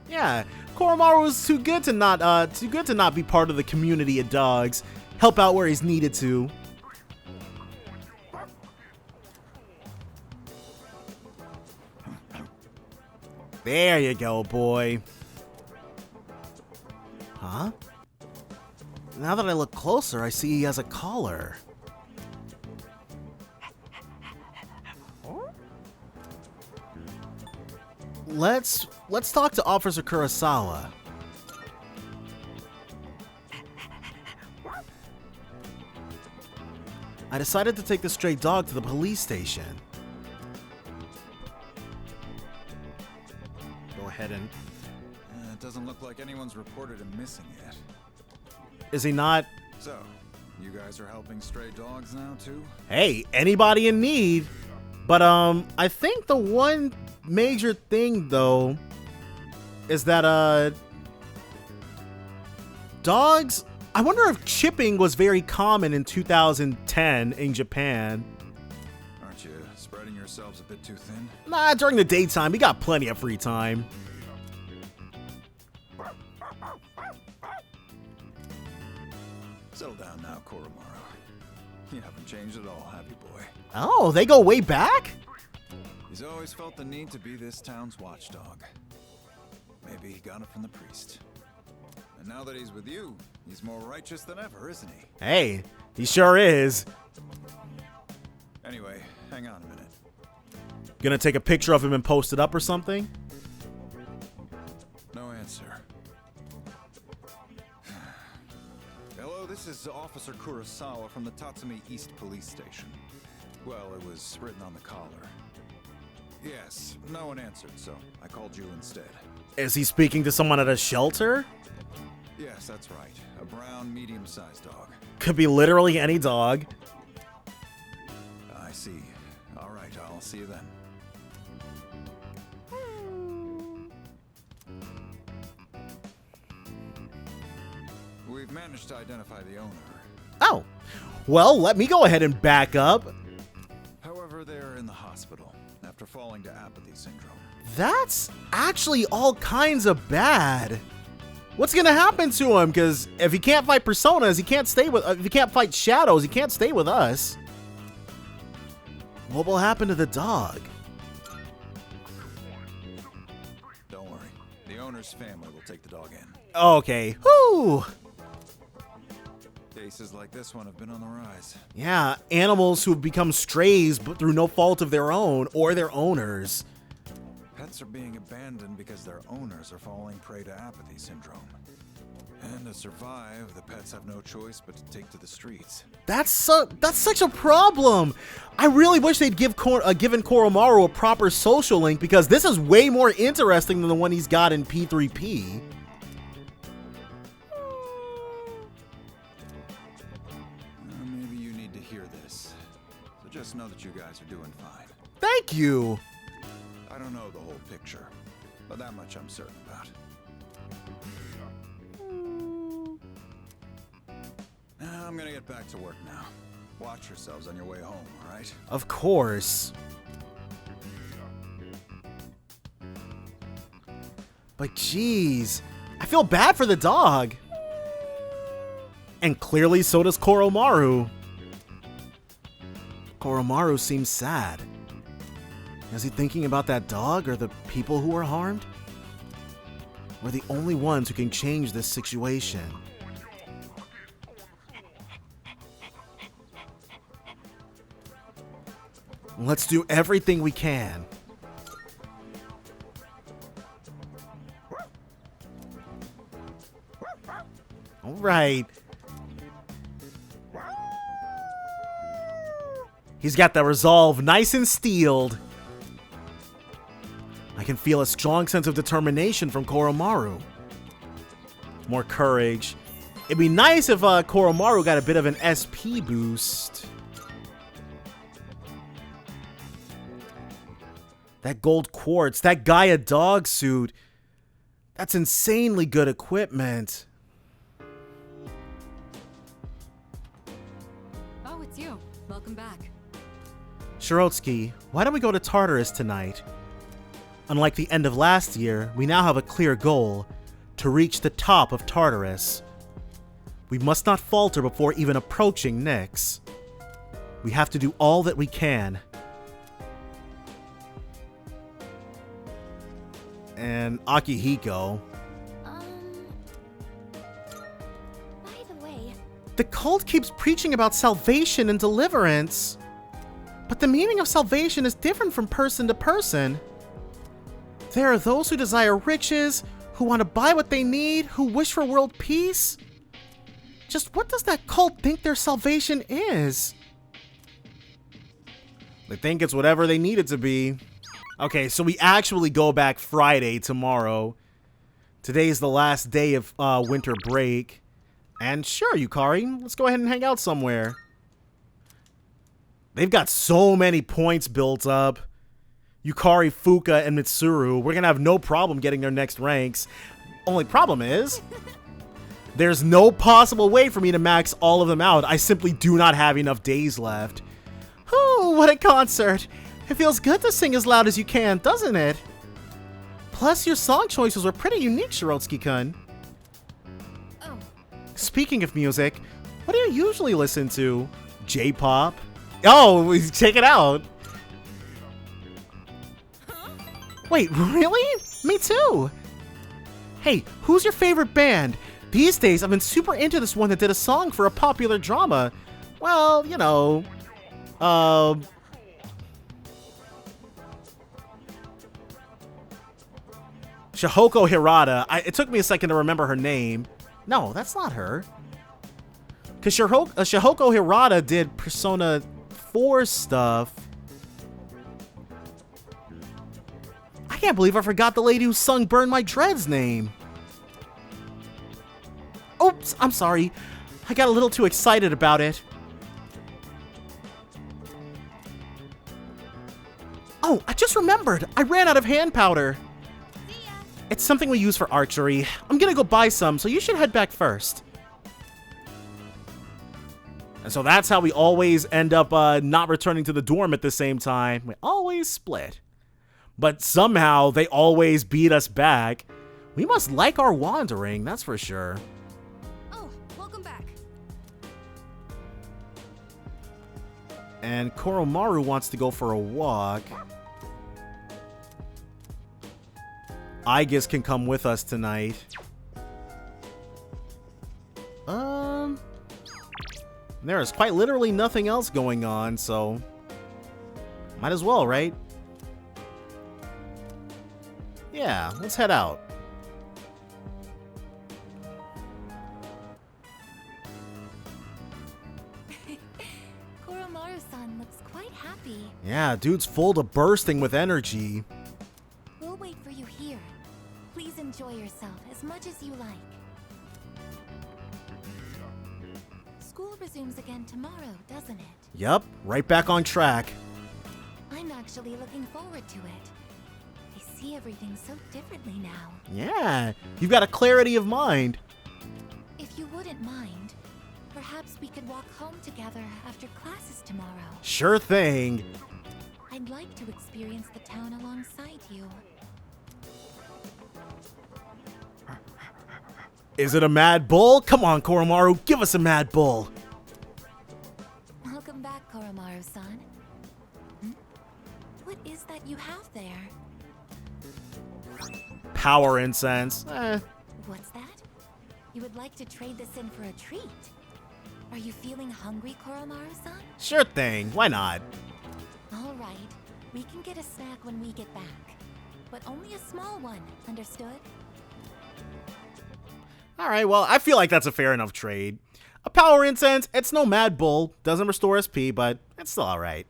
S1: Yeah, Koromaru's too good to not be part of the community of dogs. Help out where he's needed to. There you go, boy. Huh? Now that I look closer, I see he has a collar. Let's talk to Officer Kurosawa. I decided to take the stray dog to the police station. Go ahead and...
S10: It doesn't look like anyone's reported him missing yet.
S1: Is he not?
S10: So, you guys are helping stray dogs now too?
S1: Hey, anybody in need. But I think the one major thing though is that dogs... I wonder if chipping was very common in 2010 in Japan.
S10: Aren't you spreading yourselves a bit too thin?
S1: Nah, during the daytime, we got plenty of free time.
S10: Settle down now, Koromaru. You haven't changed at all, have you, boy?
S1: Oh, they go way back?
S10: He's always felt the need to be this town's watchdog. Maybe he got it from the priest. And now that he's with you, he's more righteous than ever, isn't he?
S1: Hey, he sure is.
S10: Anyway, hang on a minute.
S1: Gonna take a picture of him and post it up or something?
S10: No answer. Hello, this is Officer Kurosawa from the Tatsumi East Police Station. Well, it was written on the collar. Yes, no one answered, so I called you instead.
S1: Is he speaking to someone at a shelter?
S10: Yes, that's right. A brown, medium-sized dog.
S1: Could be literally any dog.
S10: I see. All right, I'll see you then. We've managed to identify the owner.
S1: Oh, well, let me go ahead and back up.
S10: However, they're in the hospital after falling to apathy syndrome.
S1: That's actually all kinds of bad. What's gonna happen to him? Because if he can't fight personas, he can't stay with. If he can't fight shadows, he can't stay with us. What will happen to the dog?
S10: Don't worry, the owner's family will take the dog in.
S1: Okay. Whew.
S10: Cases like this one have been on the rise.
S1: Yeah, animals who have become strays, but through no fault of their own or their owners.
S10: Pets are being abandoned because their owners are falling prey to apathy syndrome. And to survive, the pets have no choice but to take to the streets.
S1: That's such a problem. I really wish they'd given Koromaru a proper social link, because this is way more interesting than the one he's got in P3P.
S10: Maybe you need to hear this. So just know that you guys are doing fine.
S1: Thank you.
S10: I don't know the whole picture, but that much I'm certain about. I'm gonna get back to work now. Watch yourselves on your way home, all right?
S1: Of course. But geez, I feel bad for the dog. And clearly so does Koromaru. Koromaru seems sad. Is he thinking about that dog or the people who were harmed? We're the only ones who can change this situation. Let's do everything we can. All right. He's got the resolve nice and steeled. I can feel a strong sense of determination from Koromaru. More courage. It'd be nice if Koromaru got a bit of an SP boost. That gold quartz, that Gaia dog suit. That's insanely good equipment.
S2: Oh, it's you. Welcome back.
S1: Shirotsky, why don't we go to Tartarus tonight? Unlike the end of last year, we now have a clear goal: to reach the top of Tartarus. We must not falter before even approaching Nyx. We have to do all that we can. And Akihiko.
S6: By the way,
S1: The cult keeps preaching about salvation and deliverance. But the meaning of salvation is different from person to person. There are those who desire riches, who want to buy what they need, who wish for world peace. Just what does that cult think their salvation is? They think it's whatever they need it to be. Okay, so we actually go back Friday tomorrow. Today's the last day of winter break. And sure, Yukari, let's go ahead and hang out somewhere. They've got so many points built up. Yukari, Fuka, and Mitsuru, we're gonna have no problem getting their next ranks. Only problem is, There's no possible way for me to max all of them out. I simply do not have enough days left. Oh, what a concert. It feels good to sing as loud as you can, doesn't it? Plus, your song choices were pretty unique, Shirotsky-kun.
S8: Oh.
S1: Speaking of music, what do you usually listen to? J-pop? Oh, check it out.
S8: Huh?
S1: Wait, really? Me too. Hey, who's your favorite band? These days, I've been super into this one that did a song for a popular drama. Well, you know, Shihoko Hirata. It took me a second to remember her name. No, that's not her. Because Shihoko Hirata did Persona 4 stuff. I can't believe I forgot the lady who sung Burn My Dread's name. Oops, I'm sorry. I got a little too excited about it. Oh, I just remembered. I ran out of hand powder. It's something we use for archery. I'm gonna go buy some, so you should head back first. And so that's how we always end up not returning to the dorm at the same time. We always split. But somehow they always beat us back. We must like our wandering, that's for sure.
S4: Oh, welcome back.
S1: And Koromaru wants to go for a walk. Aegis can come with us tonight. There is quite literally nothing else going on, so might as well, right? Yeah, let's head out.
S6: Koromaru-san looks quite happy.
S1: Yeah, dude's full to bursting with energy.
S6: We'll wait for you here. Please enjoy yourself as much as you like. School resumes again tomorrow, doesn't it?
S1: Yup, right back on track.
S6: I'm actually looking forward to it. I see everything so differently now.
S1: Yeah, you've got a clarity of mind.
S6: If you wouldn't mind, perhaps we could walk home together after classes tomorrow.
S1: Sure thing.
S6: I'd like to experience the town alongside you.
S1: Is it a Mad Bull? Come on, Koromaru, give us a Mad Bull.
S6: Welcome back, Koromaru-san. What is that you have there?
S1: Power incense.
S6: What's that? You would like to trade this in for a treat? Are you feeling hungry, Koromaru-san?
S1: Sure thing, why not?
S6: All right, we can get a snack when we get back. But only a small one, understood?
S1: Alright, well, I feel like that's a fair enough trade. A power incense, it's no Mad Bull, doesn't restore SP, but it's still alright.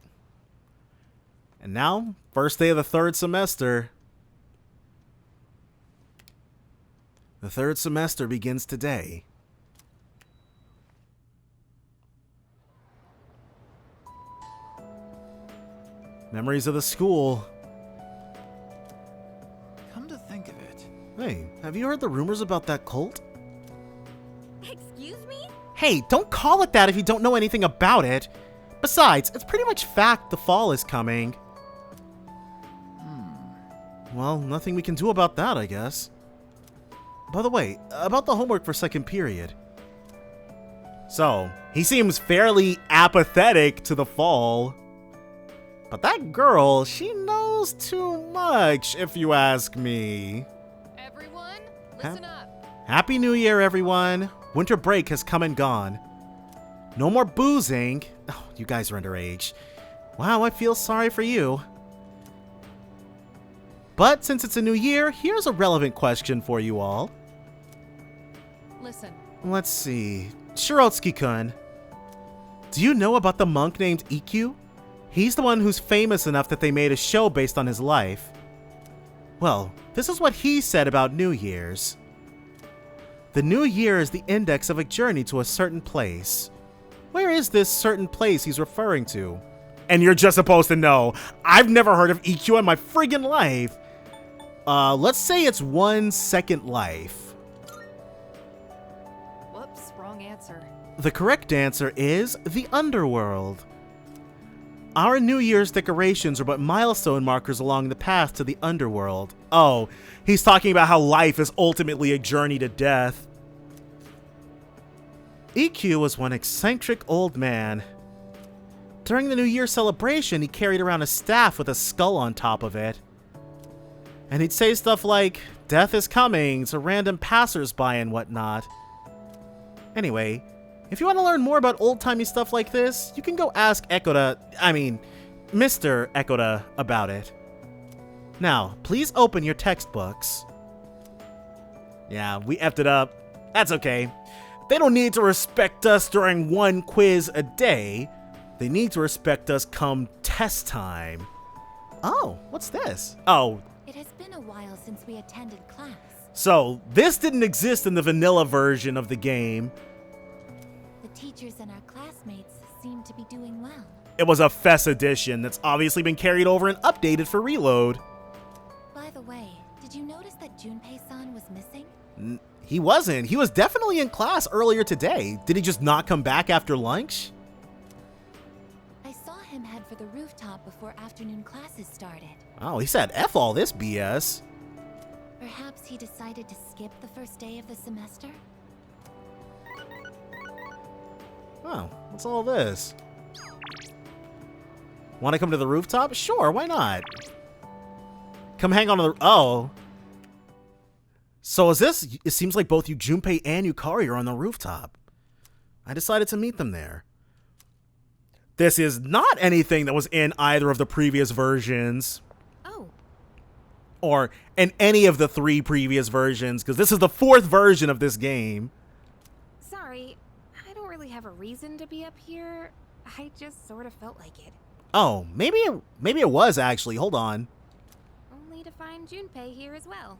S1: And now, first day of the third semester. The third semester begins today. Memories of the school.
S7: Come to think of it.
S1: Hey, have you heard the rumors about that cult?
S8: Excuse me?
S1: Hey, don't call it that if you don't know anything about it. Besides, it's pretty much fact the fall is coming. Well, nothing we can do about that, I guess. By the way, about the homework for second period. So, he seems fairly apathetic to the fall. But that girl, she knows too much, if you ask me.
S8: Everyone, listen up.
S1: Happy New Year, everyone. Winter break has come and gone. No more boozing. Oh, you guys are underage. Wow, I feel sorry for you. But since it's a new year, here's a relevant question for you all.
S8: Listen.
S1: Let's see. Shirotsky-kun, do you know about the monk named EQ? He's the one who's famous enough that they made a show based on his life. Well, this is what he said about New Year's. The new year is the index of a journey to a certain place. Where is this certain place he's referring to? And you're just supposed to know. I've never heard of EQ in my friggin' life. Let's say it's 1 Second Life. The correct answer is the underworld. Our New Year's decorations are but milestone markers along the path to the underworld. Oh, he's talking about how life is ultimately a journey to death. EQ was one eccentric old man. During the New Year celebration, he carried around a staff with a skull on top of it. And he'd say stuff like, "Death is coming," to random passersby and whatnot. Anyway, if you want to learn more about old-timey stuff like this, you can go ask Mr. Ekoda about it. Now, please open your textbooks. Yeah, we effed it up. That's okay. They don't need to respect us during one quiz a day. They need to respect us come test time. Oh, what's this? Oh.
S6: It has been a while since we attended class.
S1: So, this didn't exist in the vanilla version of the game.
S6: The teachers and our classmates seem to be doing well.
S1: It was a FES edition that's obviously been carried over and updated for Reload.
S6: By the way, did you notice that Junpei-san was missing?
S1: He wasn't. He was definitely in class earlier today. Did he just not come back after lunch?
S6: I saw him head for the rooftop before afternoon classes started.
S1: Oh, he said F all this BS.
S6: Perhaps he decided to skip the first day of the semester?
S1: Oh, what's all this? Want to come to the rooftop? Sure, why not? Come hang on to the... Oh. So is this... It seems like both you, Junpei and Yukari, are on the rooftop. I decided to meet them there. This is not anything that was in either of the previous versions.
S8: Oh.
S1: Or in any of the 3 previous versions, because this is the 4th version of this game.
S8: Sorry, I don't really have a reason to be up here. I just sort of felt like it.
S1: Oh, maybe it was actually. Hold on.
S8: Only to find Junpei here as well.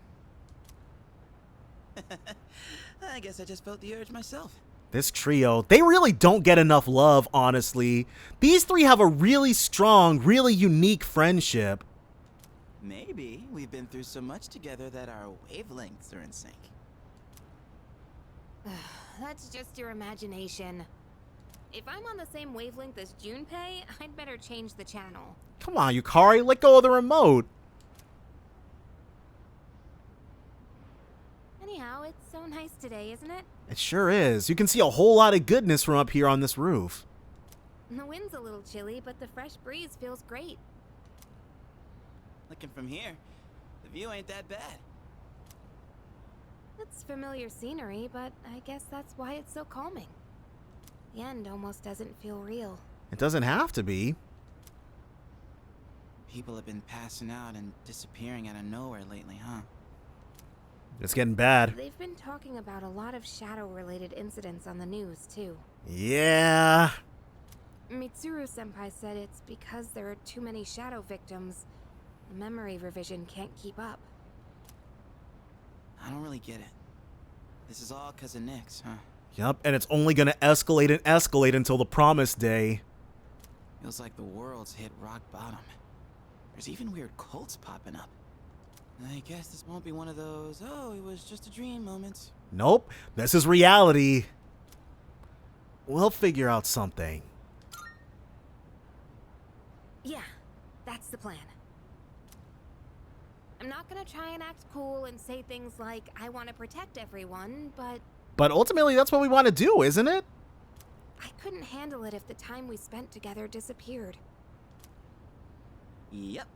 S7: I guess I just felt the urge myself.
S1: This trio, they really don't get enough love, honestly. These 3 have a really strong, really unique friendship.
S7: Maybe we've been through so much together that our wavelengths are in sync.
S8: That's just your imagination. If I'm on the same wavelength as Junpei, I'd better change the channel.
S1: Come on, Yukari, let go of the remote.
S8: Anyhow, it's so nice today, isn't it?
S1: It sure is. You can see a whole lot of goodness from up here on this roof.
S8: The wind's a little chilly, but the fresh breeze feels great.
S7: Looking from here, the view ain't that bad.
S8: It's familiar scenery, but I guess that's why it's so calming. The end almost doesn't feel real.
S1: It doesn't have to be.
S7: People have been passing out and disappearing out of nowhere lately, huh?
S1: It's getting bad.
S8: They've been talking about a lot of shadow-related incidents on the news, too.
S1: Yeah.
S8: Mitsuru-senpai said it's because there are too many shadow victims. The memory revision can't keep up.
S7: I don't really get it. This is all because of Nyx, huh?
S1: Yup, and it's only gonna escalate and escalate until the promised day.
S7: Feels like the world's hit rock bottom. There's even weird cults popping up. I guess this won't be one of those, oh, it was just a dream moments.
S1: Nope, this is reality. We'll figure out something.
S8: Yeah, that's the plan. I'm not gonna try and act cool and say things like, I want to protect everyone, but...
S1: But ultimately, that's what we want to do, isn't it?
S8: I couldn't handle it if the time we spent together disappeared.
S7: Yep.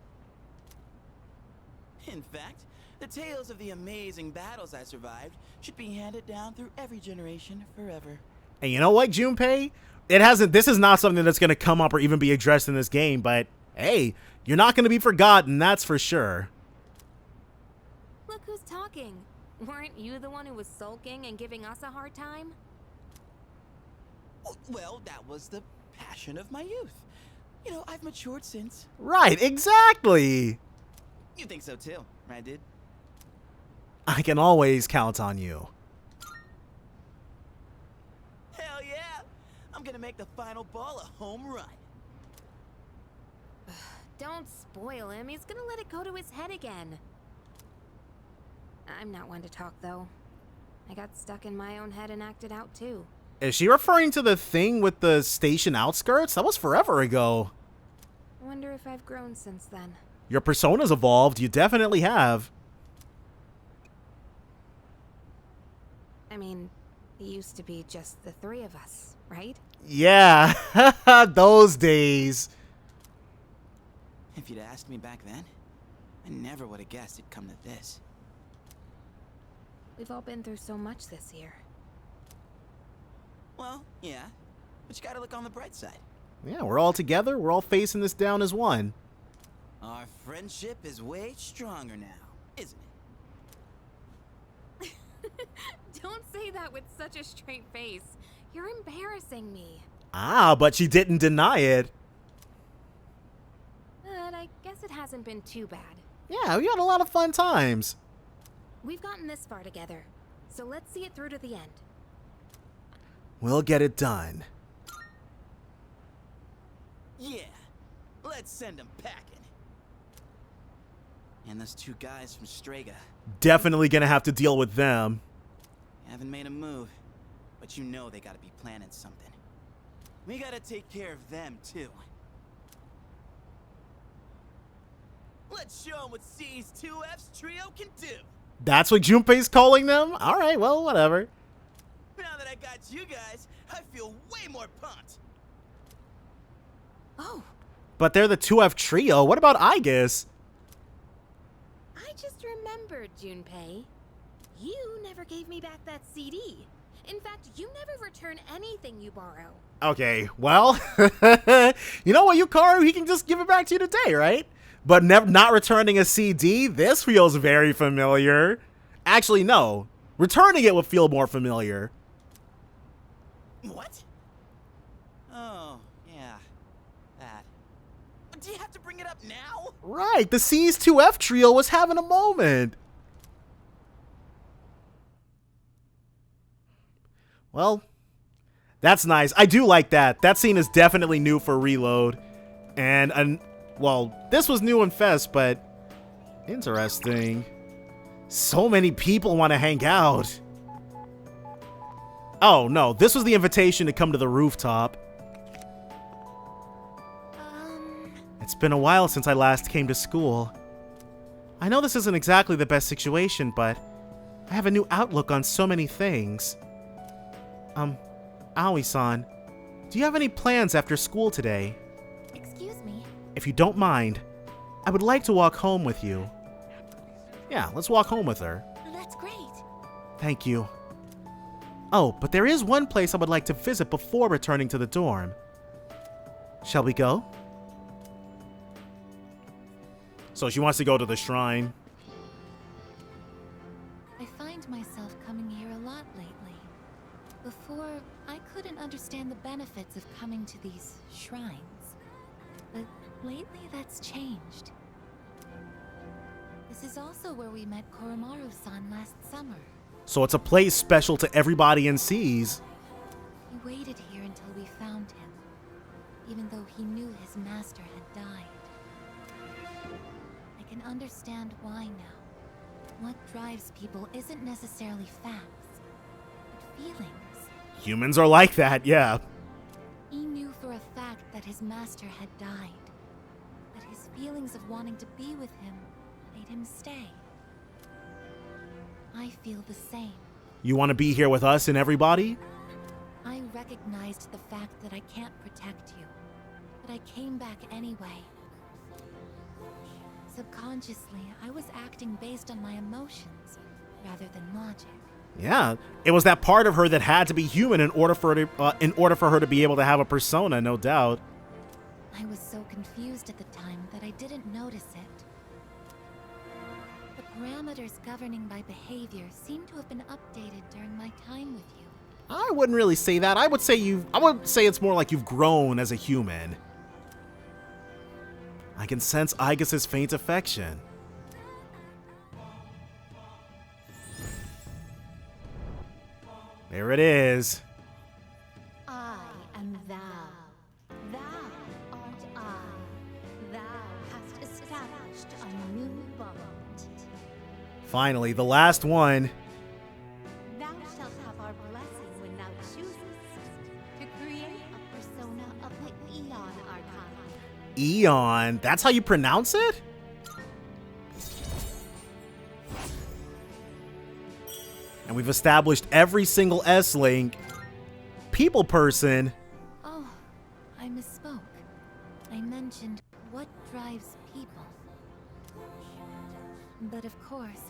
S7: In fact, the tales of the amazing battles I survived should be handed down through every generation forever.
S1: And you know what, Junpei? This is not something that's going to come up or even be addressed in this game, but hey, you're not going to be forgotten, that's for sure.
S8: Look who's talking. Weren't you the one who was sulking and giving us a hard time?
S7: Well, that was the passion of my youth. You know, I've matured since.
S1: Right, exactly.
S7: You think so too, right, dude?
S1: I can always count on you.
S7: Hell yeah! I'm gonna make the final ball a home run.
S8: Don't spoil him. He's gonna let it go to his head again. I'm not one to talk, though. I got stuck in my own head and acted out, too.
S1: Is she referring to the thing with the station outskirts? That was forever ago.
S8: I wonder if I've grown since then.
S1: Your persona's evolved. You definitely have.
S8: I mean, it used to be just the three of us, right?
S1: Yeah, those days.
S7: If you'd asked me back then, I never would have guessed it'd come to this.
S8: We've all been through so much this year.
S7: Well, yeah, but you gotta look on the bright side.
S1: Yeah, we're all together. We're all facing this down as one.
S7: Our friendship is way stronger now, isn't it?
S8: Don't say that with such a straight face. You're embarrassing me.
S1: Ah, but she didn't deny it.
S8: But I guess it hasn't been too bad.
S1: Yeah, we had a lot of fun times.
S8: We've gotten this far together, so let's see it through to the end.
S1: We'll get it done.
S7: Yeah, let's send them packing. And those two guys from Strega.
S1: Definitely gonna have to deal with them.
S7: Haven't made a move, but you know they gotta be planning something. We gotta take care of them, too. Let's show them what C's 2F's trio can do.
S1: That's what Junpei's calling them? Alright, well, whatever.
S7: Now that I got you guys, I feel way more pumped.
S8: Oh,
S1: But they're the 2F trio. What about Aegis?
S8: I just remembered, Junpei. You never gave me back that CD. In fact, you never return anything you borrow.
S1: Okay, well, you know what, Yukaru, he can just give it back to you today, right? But not returning a CD, this feels very familiar. Actually, no. Returning it would feel more familiar.
S7: What? Oh, yeah. That. Do you have to bring it up now?
S1: Right, the C's 2F trio was having a moment. Well, that's nice. I do like that. That scene is definitely new for Reload. And, well, this was new in Fest, but interesting. So many people want to hang out. Oh, no, this was the invitation to come to the rooftop. It's been a while since I last came to school. I know this isn't exactly the best situation, but I have a new outlook on so many things. Aoi-san, do you have any plans after school today?
S6: Excuse me.
S1: If you don't mind, I would like to walk home with you. Yeah, let's walk home with her.
S6: That's great.
S1: Thank you. Oh, but there is one place I would like to visit before returning to the dorm. Shall we go? So she wants to go to the shrine.
S6: I find myself coming here a lot lately. Before, I couldn't understand the benefits of coming to these shrines. But lately that's changed. This is also where we met Koromaru-san last summer.
S1: So it's a place special to everybody in Seas.
S6: He waited here until we found him, even though he knew his master had died. I can understand why now. What drives people isn't necessarily facts, but feelings.
S1: Humans are like that, yeah.
S6: He knew for a fact that his master had died, but his feelings of wanting to be with him made him stay. I feel the same.
S1: You want to be here with us and everybody?
S6: I recognized the fact that I can't protect you, but I came back anyway. Subconsciously, I was acting based on my emotions rather than logic.
S1: Yeah, it was that part of her that had to be human in order for her to be able to have a persona, no doubt.
S6: I was so confused at the time that I didn't notice it. The parameters governing my behavior seem to have been updated during my time with you.
S1: I wouldn't really say that. I would say it's more like you've grown as a human. I can sense Aegis' faint affection. There it is.
S9: I am thou. Thou art I. Thou hast established a new bond.
S1: Finally, the last one.
S9: Thou shalt have our blessing when thou choosest.
S1: Eon. That's how you pronounce it? And we've established every single S-Link. People person.
S6: Oh, I misspoke. I mentioned what drives people. But of course,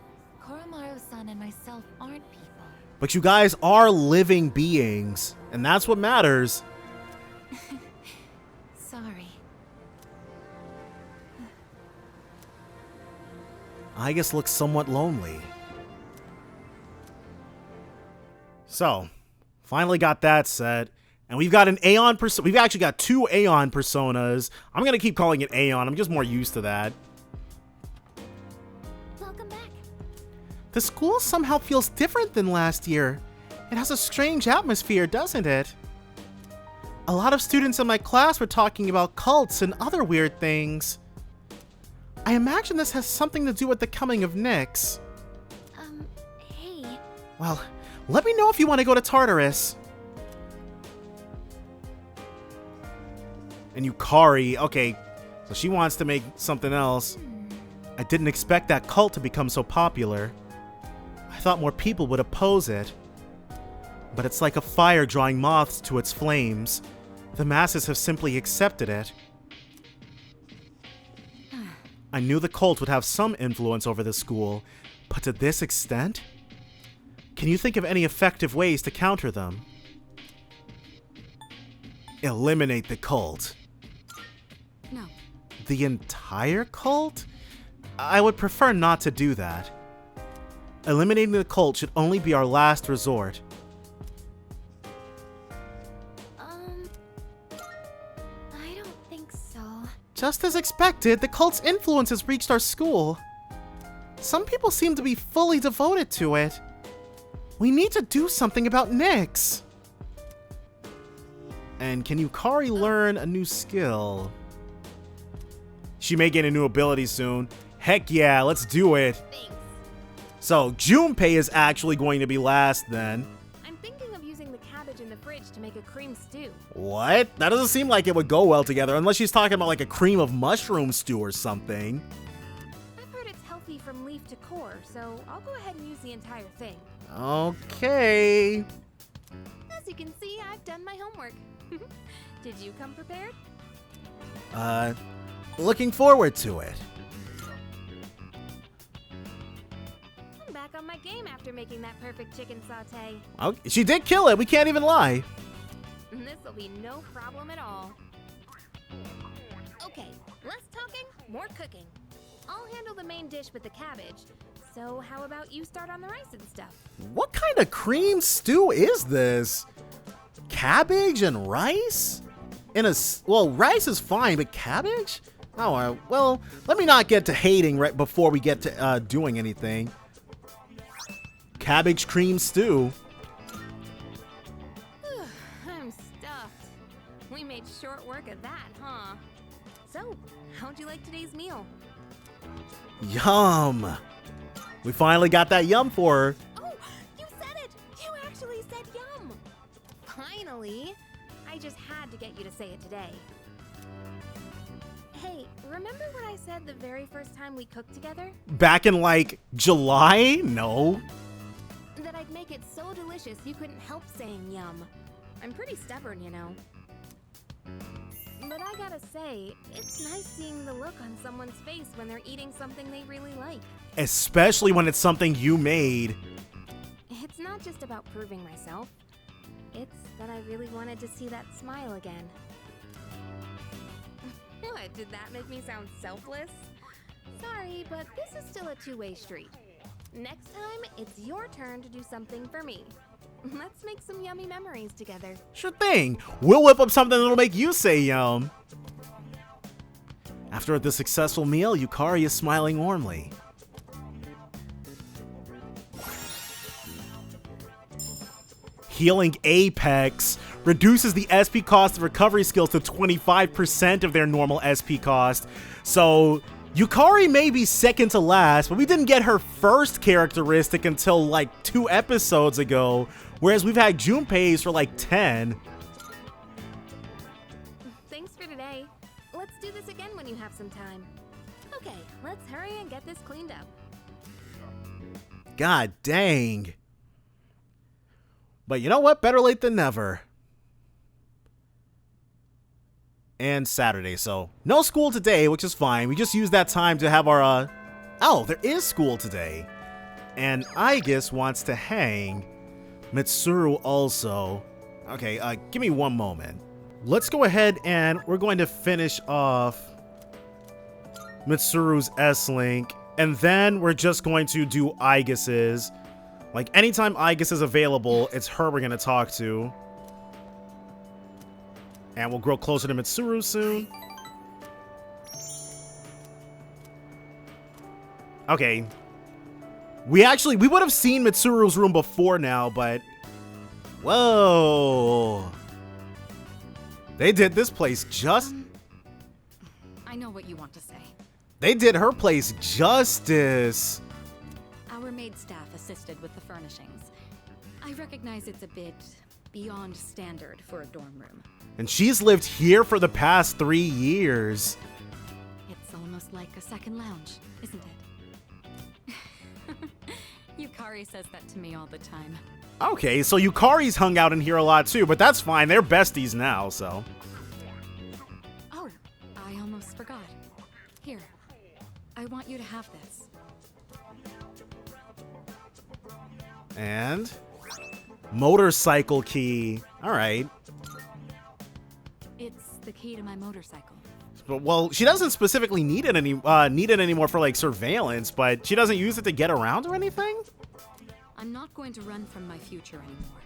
S6: Koromaru-san and myself aren't people.
S1: But you guys are living beings, and that's what matters.
S6: Sorry.
S1: Aigis looks somewhat lonely. So, finally got that set. And we've got an Aeon persona. We've actually got 2 Aeon personas. I'm going to keep calling it Aeon. I'm just more used to that.
S6: Welcome back.
S1: The school somehow feels different than last year. It has a strange atmosphere, doesn't it? A lot of students in my class were talking about cults and other weird things. I imagine this has something to do with the coming of Nyx.
S6: Hey.
S1: Well, let me know if you want to go to Tartarus. And Yukari, okay, so she wants to make something else. I didn't expect that cult to become so popular. I thought more people would oppose it. But it's like a fire drawing moths to its flames. The masses have simply accepted it. I knew the cult would have some influence over the school, but to this extent? Can you think of any effective ways to counter them? Eliminate the cult.
S2: No.
S1: The entire cult? I would prefer not to do that. Eliminating the cult should only be our last resort.
S6: I don't think so.
S1: Just as expected, the cult's influence has reached our school. Some people seem to be fully devoted to it. We need to do something about Nyx. And can Yukari learn a new skill? She may gain a new ability soon. Heck yeah, let's do it.
S8: Thanks.
S1: So, Junpei is actually going to be last then.
S8: I'm thinking of using the cabbage in the fridge to make a cream stew.
S1: What? That doesn't seem like it would go well together, unless she's talking about like a cream of mushroom stew or something.
S8: I've heard it's healthy from leaf to core, so I'll go ahead and use the entire thing.
S1: Okay.
S8: As you can see, I've done my homework. Did you come prepared?
S1: Looking forward to it.
S8: I'm back on my game after making that perfect chicken sauté.
S1: Okay. She did kill it, we can't even lie.
S8: This'll be no problem at all. Okay, less talking, more cooking. I'll handle the main dish with the cabbage. So how about you start on the rice and stuff?
S1: What kind of cream stew is this? Cabbage and rice? Well, rice is fine, but cabbage? Oh, well, let me not get to hating right before we get to doing anything. Cabbage cream stew.
S8: I'm stuffed. We made short work of that, huh? So, how'd you like today's meal?
S1: Yum. We finally got that yum for her.
S8: Oh, you said it! You actually said yum! Finally! I just had to get you to say it today. Hey, remember what I said the very first time we cooked together?
S1: Back in like July? No.
S8: That I'd make it so delicious you couldn't help saying yum. I'm pretty stubborn, you know. But I gotta say, it's nice seeing the look on someone's face when they're eating something they really like.
S1: Especially when it's something you made.
S8: It's not just about proving myself. It's that I really wanted to see that smile again. What, did that make me sound selfless? Sorry, but this is still a two-way street. Next time, it's your turn to do something for me. Let's make some yummy memories together.
S1: Sure thing. We'll whip up something that'll make you say yum. After the successful meal, Yukari is smiling warmly. Healing Apex reduces the SP cost of recovery skills to 25% of their normal SP cost. So Yukari may be second to last, but we didn't get her first characteristic until like 2 episodes ago, whereas we've had Junpei's for like 10.
S8: Thanks for today. let's do this again when you have some time. Okay, let's hurry and get this cleaned up.
S1: God dang. But you know what? Better late than never. And Saturday, so no school today, which is fine. We just used that time to have our, oh, there is school today. And Aegis wants to hang. Mitsuru also. Okay, give me one moment. Let's go ahead and we're going to finish off Mitsuru's S-Link. And then we're just going to do Aegis's. Like, anytime Aegis is available, it's her we're going to talk to. And we'll grow closer to Mitsuru soon. Okay. We would have seen Mitsuru's room before now, but... Whoa. They did this place just...
S2: I know what you want to say.
S1: They did her place justice.
S2: Our maid staff assisted with the furnishings. I recognize it's a bit beyond standard for a dorm room.
S1: And she's lived here for the past 3 years.
S2: It's almost like a second lounge, isn't it? Yukari says that to me all the time.
S1: Okay, so Yukari's hung out in here a lot too, but that's fine. They're besties now, so.
S2: Oh, I almost forgot. Here, I want you to have this.
S1: And motorcycle key. All right.
S2: It's the key to my motorcycle.
S1: But, well, she doesn't specifically need it anymore for like surveillance, but she doesn't use it to get around or anything.
S2: I'm not going to run from my future anymore.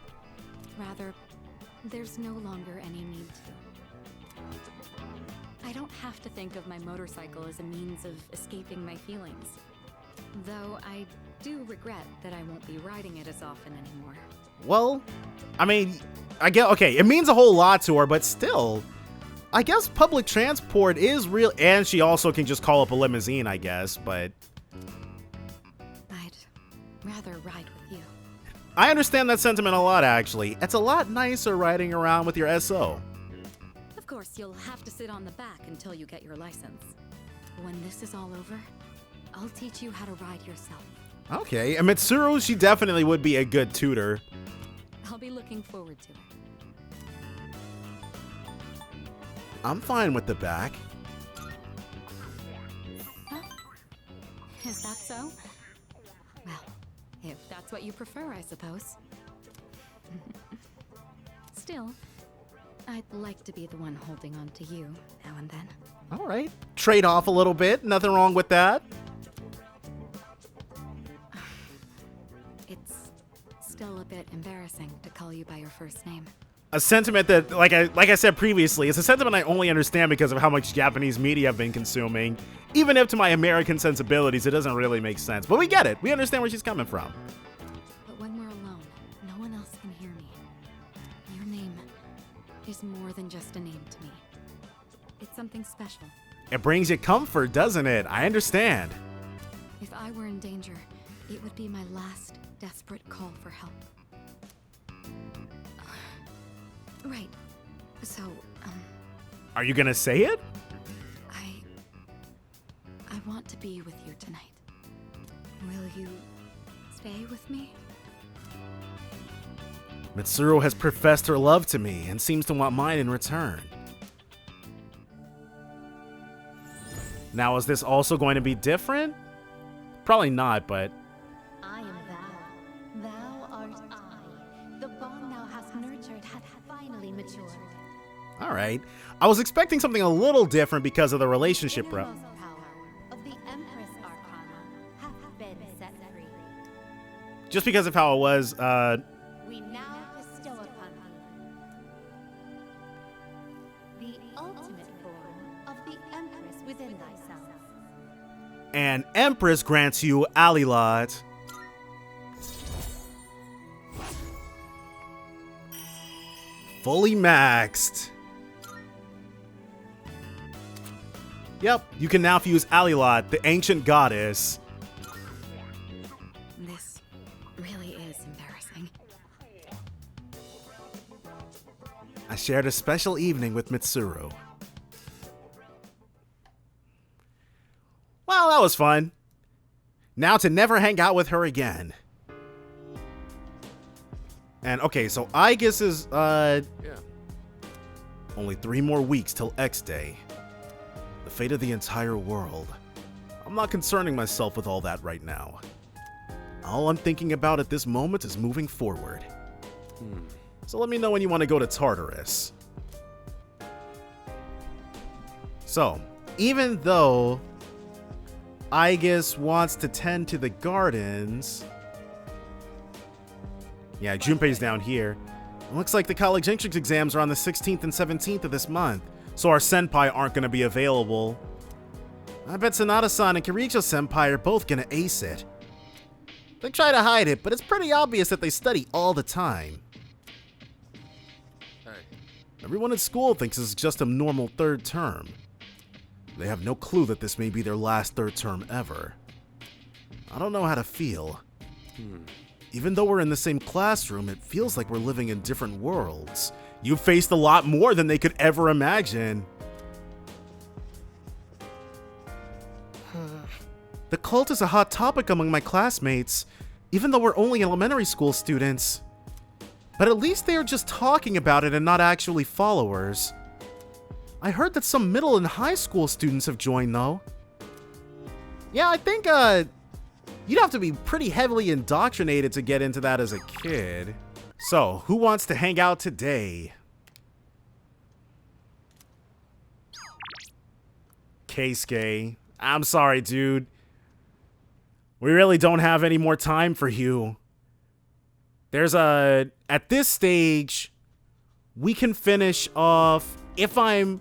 S2: Rather, there's no longer any need to. I don't have to think of my motorcycle as a means of escaping my feelings. Though I do regret that I won't be riding it as often anymore.
S1: Well, I mean, I get, okay, it means a whole lot to her, but still, I guess public transport is real, and she also can just call up a limousine, I guess, but...
S2: I'd rather ride with you.
S1: I understand that sentiment a lot, actually. It's a lot nicer riding around with your SO.
S2: Of course, you'll have to sit on the back until you get your license. When this is all over, I'll teach you how to ride yourself.
S1: Okay, and Mitsuru, she definitely would be a good tutor.
S2: I'll be looking forward to it.
S1: I'm fine with the back.
S2: Huh? Is that so? Well, if that's what you prefer, I suppose. Still, I'd like to be the one holding on to you now and then.
S1: All right. Trade off a little bit. Nothing wrong with that.
S2: It's still a bit embarrassing to call you by your first name.
S1: A sentiment that, like I said previously, it's a sentiment I only understand because of how much Japanese media I've been consuming. Even if to my American sensibilities, it doesn't really make sense. But we get it. We understand where she's coming from.
S2: But when we're alone, no one else can hear me. Your name is more than just a name to me. It's something special.
S1: It brings you comfort, doesn't it? I understand.
S2: If I were in danger, it would be my last desperate call for help. Right. So,
S1: Are you gonna say it?
S2: I want to be with you tonight. Will you stay with me?
S1: Mitsuru has professed her love to me and seems to want mine in return. Now, is this also going to be different? Probably not, but...
S6: I am thou. Thou art I. The bond thou hast nurtured hath finally matured.
S1: Alright. I was expecting something a little different because of the relationship, bro.
S6: Innermost power of the Empress Arcana hath been set free.
S1: Just because of how it was,
S6: We now bestow upon thee the ultimate form of the Empress within thyself.
S1: and Empress grants you Alilot. Fully maxed. Yep, you can now fuse Alilot, the ancient goddess.
S2: This really is embarrassing.
S1: I shared a special evening with Mitsuru. Well, that was fun. Now to never hang out with her again. And okay, so I guess is only 3 more weeks till X Day. The fate of the entire world. I'm not concerning myself with all that right now. All I'm thinking about at this moment is moving forward. So let me know when you want to go to Tartarus. So, even though Aigis wants to tend to the gardens... Yeah, Junpei's down here. It looks like the college entrance exams are on the 16th and 17th of this month, so our senpai aren't going to be available. I bet Sanada-san and Kirijo-senpai are both going to ace it. They try to hide it, but it's pretty obvious that they study all the time.
S5: Hey.
S1: Everyone at school thinks this is just a normal 3rd term. They have no clue that this may be their last 3rd term ever. I don't know how to feel. Even though we're in the same classroom, it feels like we're living in different worlds. You've faced a lot more than they could ever imagine. The cult is a hot topic among my classmates, even though we're only elementary school students. But at least they are just talking about it and not actually followers. I heard that some middle and high school students have joined, though. Yeah, I think, you'd have to be pretty heavily indoctrinated to get into that as a kid. So, who wants to hang out today? Keisuke. I'm sorry, dude. We really don't have any more time for you. At this stage, we can finish off, if I'm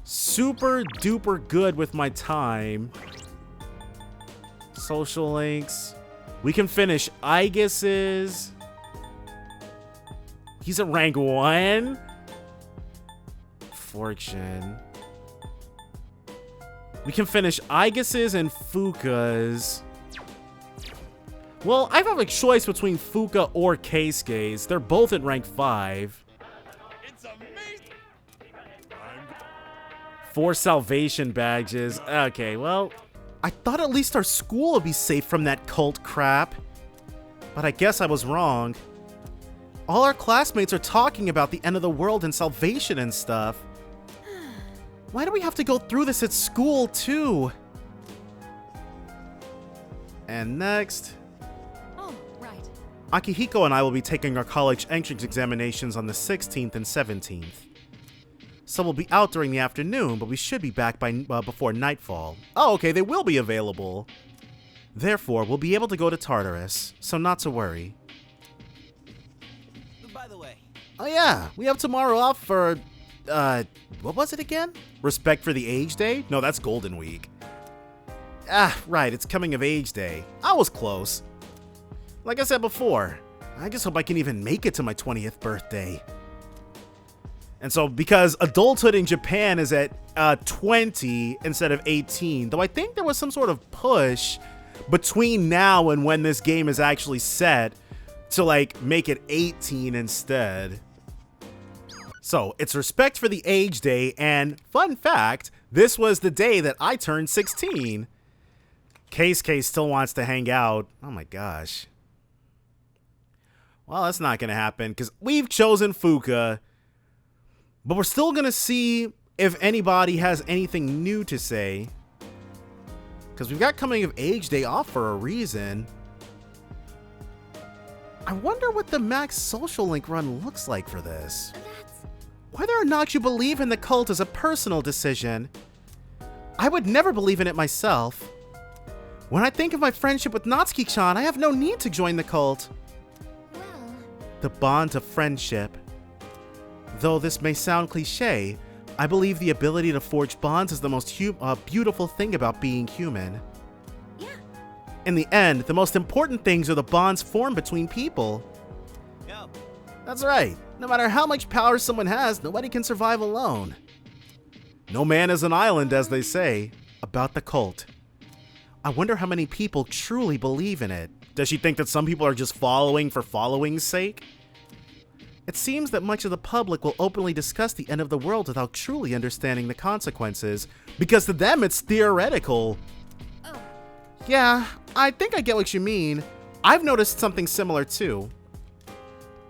S1: super duper good with my time, social links, we can finish Aigis's. He's at rank 1. Fortune. We can finish Aigis's and Fuka's. Well, I have a choice between Fuka or Keisuke's. They're both at rank 5.
S11: It's amazing.
S1: 4 salvation badges. Okay, well, I thought at least our school would be safe from that cult crap. But I guess I was wrong. All our classmates are talking about the end of the world and salvation and stuff. Why do we have to go through this at school, too? And next...
S6: Oh, right.
S1: Akihiko and I will be taking our college entrance examinations on the 16th and 17th. So we'll be out during the afternoon, but we should be back by before nightfall. Oh, okay, they will be available. Therefore, we'll be able to go to Tartarus, so not to worry.
S7: By the way...
S1: Oh yeah, we have tomorrow off for, what was it again? Respect for the Age Day? No, that's Golden Week. Ah, right, it's Coming of Age Day. I was close. Like I said before, I just hope I can even make it to my 20th birthday. And so, because adulthood in Japan is at 20 instead of 18, though I think there was some sort of push between now and when this game is actually set to, like, make it 18 instead. So, it's Respect for the Age Day, and fun fact, this was the day that I turned 16. Keisuke still wants to hang out. Oh my gosh. Well, that's not gonna happen, because we've chosen Fuka. But we're still gonna see if anybody has anything new to say. Because we've got Coming of Age Day off for a reason. I wonder what the max social link run looks like for this. Whether or not you believe in the cult is a personal decision. I would never believe in it myself. When I think of my friendship with Natsuki-chan, I have no need to join the cult.
S6: Well...
S1: The bond of friendship. Though this may sound cliche, I believe the ability to forge bonds is the most beautiful thing about being human.
S6: Yeah.
S1: In the end, the most important things are the bonds formed between people.
S7: Yo.
S1: That's right. No matter how much power someone has, nobody can survive alone. No man is an island, as they say, about the cult. I wonder how many people truly believe in it. Does she think that some people are just following for following's sake? It seems that much of the public will openly discuss the end of the world without truly understanding the consequences, because to them it's theoretical. Yeah, I think I get what you mean. I've noticed something similar too.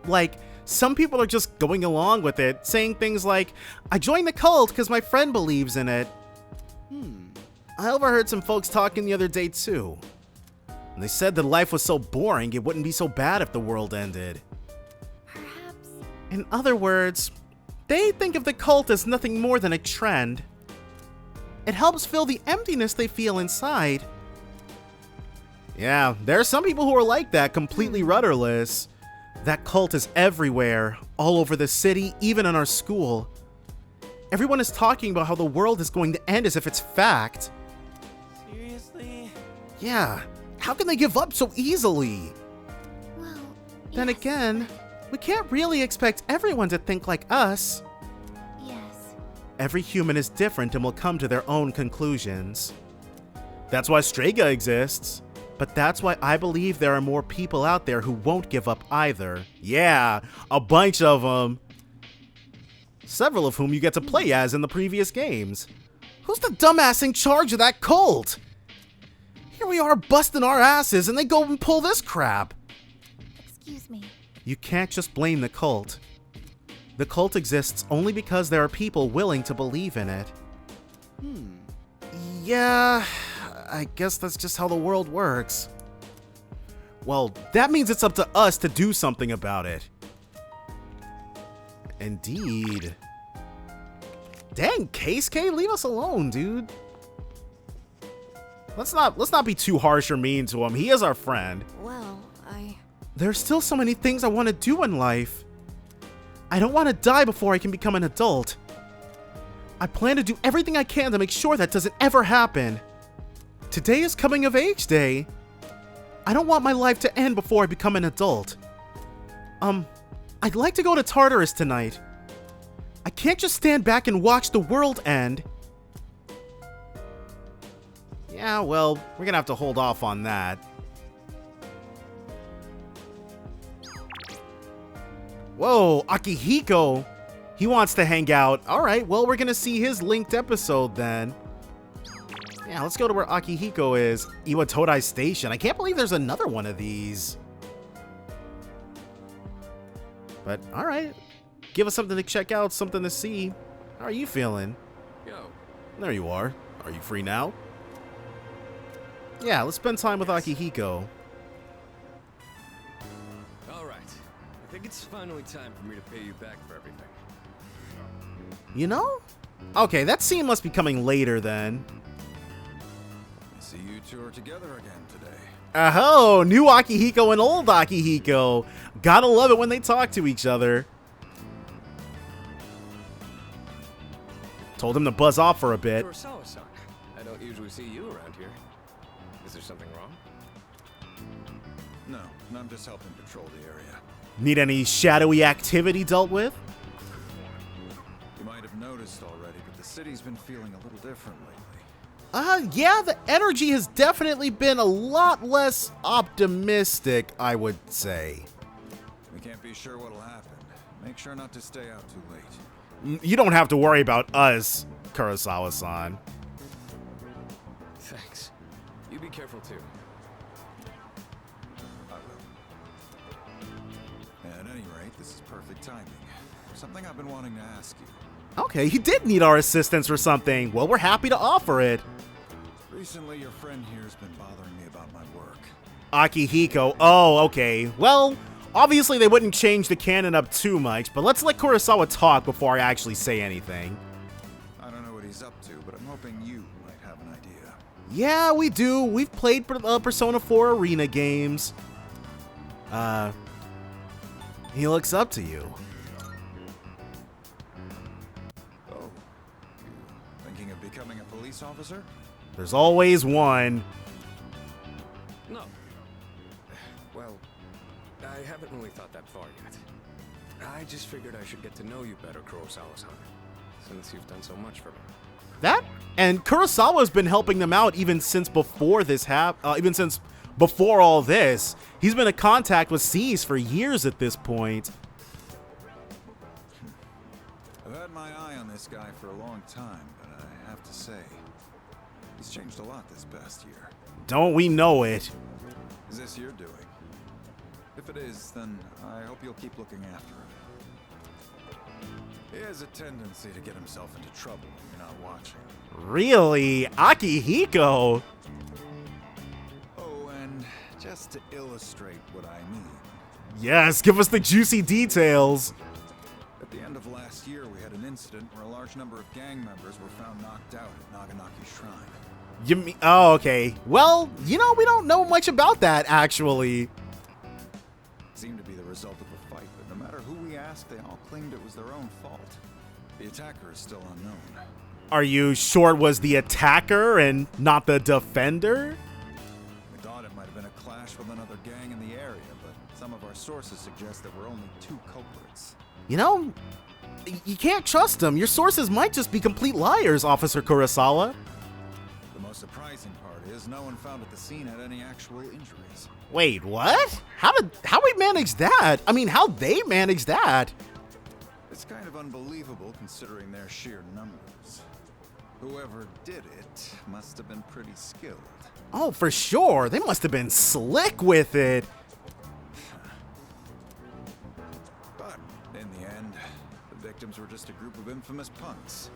S1: Like, some people are just going along with it, saying things like, I joined the cult because my friend believes in it. I overheard some folks talking the other day too. And they said that life was so boring it wouldn't be so bad if the world ended.
S6: Perhaps.
S1: In other words, they think of the cult as nothing more than a trend. It helps fill the emptiness they feel inside. Yeah, there are some people who are like that, completely rudderless. That cult is everywhere, all over the city, even in our school. Everyone is talking about how the world is going to end as if it's fact.
S7: Seriously?
S1: Yeah, how can they give up so easily?
S6: Well,
S1: Then
S6: yes,
S1: again, we can't really expect everyone to think like us.
S6: Yes.
S1: Every human is different and will come to their own conclusions. That's why Strega exists. But that's why I believe there are more people out there who won't give up either. Yeah, a bunch of them. Several of whom you get to play as in the previous games. Who's the dumbass in charge of that cult? Here we are busting our asses and they go and pull this crap.
S6: Excuse me.
S1: You can't just blame the cult. The cult exists only because there are people willing to believe in it. Yeah, I guess that's just how the world works. Well, that means it's up to us to do something about it. Indeed. Dang, Case K, leave us alone, dude. Let's not be too harsh or mean to him. He is our friend.
S4: Well,
S1: There's still so many things I want to do in life. I don't want to die before I can become an adult. I plan to do everything I can to make sure that doesn't ever happen. Today is coming of age day. I don't want my life to end before I become an adult. I'd like to go to Tartarus tonight. I can't just stand back and watch the world end. Yeah, well, we're gonna have to hold off on that. Whoa, Akihiko! He wants to hang out. Alright, well, we're gonna see his linked episode then. Yeah, let's go to where Akihiko is. Iwatodai Station. I can't believe there's another one of these. But, alright. Give us something to check out, something to see. How are you feeling?
S5: Yo.
S1: There you are. Are you free now? Yeah, let's spend time with Akihiko.
S5: Alright. I think it's finally time for me to pay you back for everything.
S1: You know? Okay, that scene must be coming later then.
S10: I see you two are together again today.
S1: Oh, new Akihiko and old Akihiko. Gotta love it when they talk to each other. Told him to buzz off for a bit.
S5: Kurosawa-san, I don't usually see you around here. Is there something wrong?
S10: No, I'm just helping patrol the area.
S1: Need any shadowy activity dealt with?
S10: You might have noticed already, but the city's been feeling a little different lately.
S1: Yeah, the energy has definitely been a lot less optimistic, I would say.
S10: We can't be sure what'll happen. Make sure not to stay out too late.
S1: You don't have to worry about us, Kurosawa-san.
S5: Thanks. You be careful too.
S10: I will. At any rate, this is perfect timing. Something I've been wanting to ask you.
S1: Okay, you did need our assistance for something. Well, we're happy to offer it.
S10: Recently, your friend here's been bothering me about my work.
S1: Akihiko. Oh, okay. Well, obviously they wouldn't change the canon up too much, but let's let Kurosawa talk before I actually say anything.
S10: I don't know what he's up to, but I'm hoping you might have an idea.
S1: Yeah, we do. We've played Persona 4 arena games. He looks up to you.
S10: Oh, you thinking of becoming a police officer?
S1: There's always one.
S5: No. Well, I haven't really thought that far yet. I just figured I should get to know you better, Kurosawa-san, since you've done so much for me.
S1: That and Kurosawa's been helping them out even since before this even since before all this. He's been in contact with Cease for years at this point.
S10: I've had my eye on this guy for a long time, but I have to say, He's changed a lot this past year.
S1: Don't we know it?
S10: Is this your doing? If it is, then I hope you'll keep looking after him. He has a tendency to get himself into trouble when you're not watching.
S1: Really? Akihiko?
S10: Oh, and just to illustrate what I mean.
S1: Yes, give us the juicy details.
S10: At the end of last year, we had an incident where a large number of gang members were found knocked out at Naganaki Shrine.
S1: You mean, oh, okay. Well, you know, we don't know much about that, actually.
S10: It seemed to be the result of a fight, but no matter who we asked, they all claimed it was their own fault. The attacker is still unknown.
S1: Are you sure it was the attacker and not the defender?
S10: We thought it might have been a clash with another gang in the area, but some of our sources suggest there were only 2 culprits.
S1: You know, you can't trust them. Your sources might just be complete liars, Officer Kurosawa.
S10: The most surprising part is no one found at the scene had any actual injuries.
S1: Wait, what? How we manage that? I mean, how they manage that?
S10: It's kind of unbelievable considering their sheer numbers. Whoever did it must have been pretty skilled.
S1: Oh, for sure. They must have been slick with it.
S10: But in the end, the victims were just a group of infamous punks.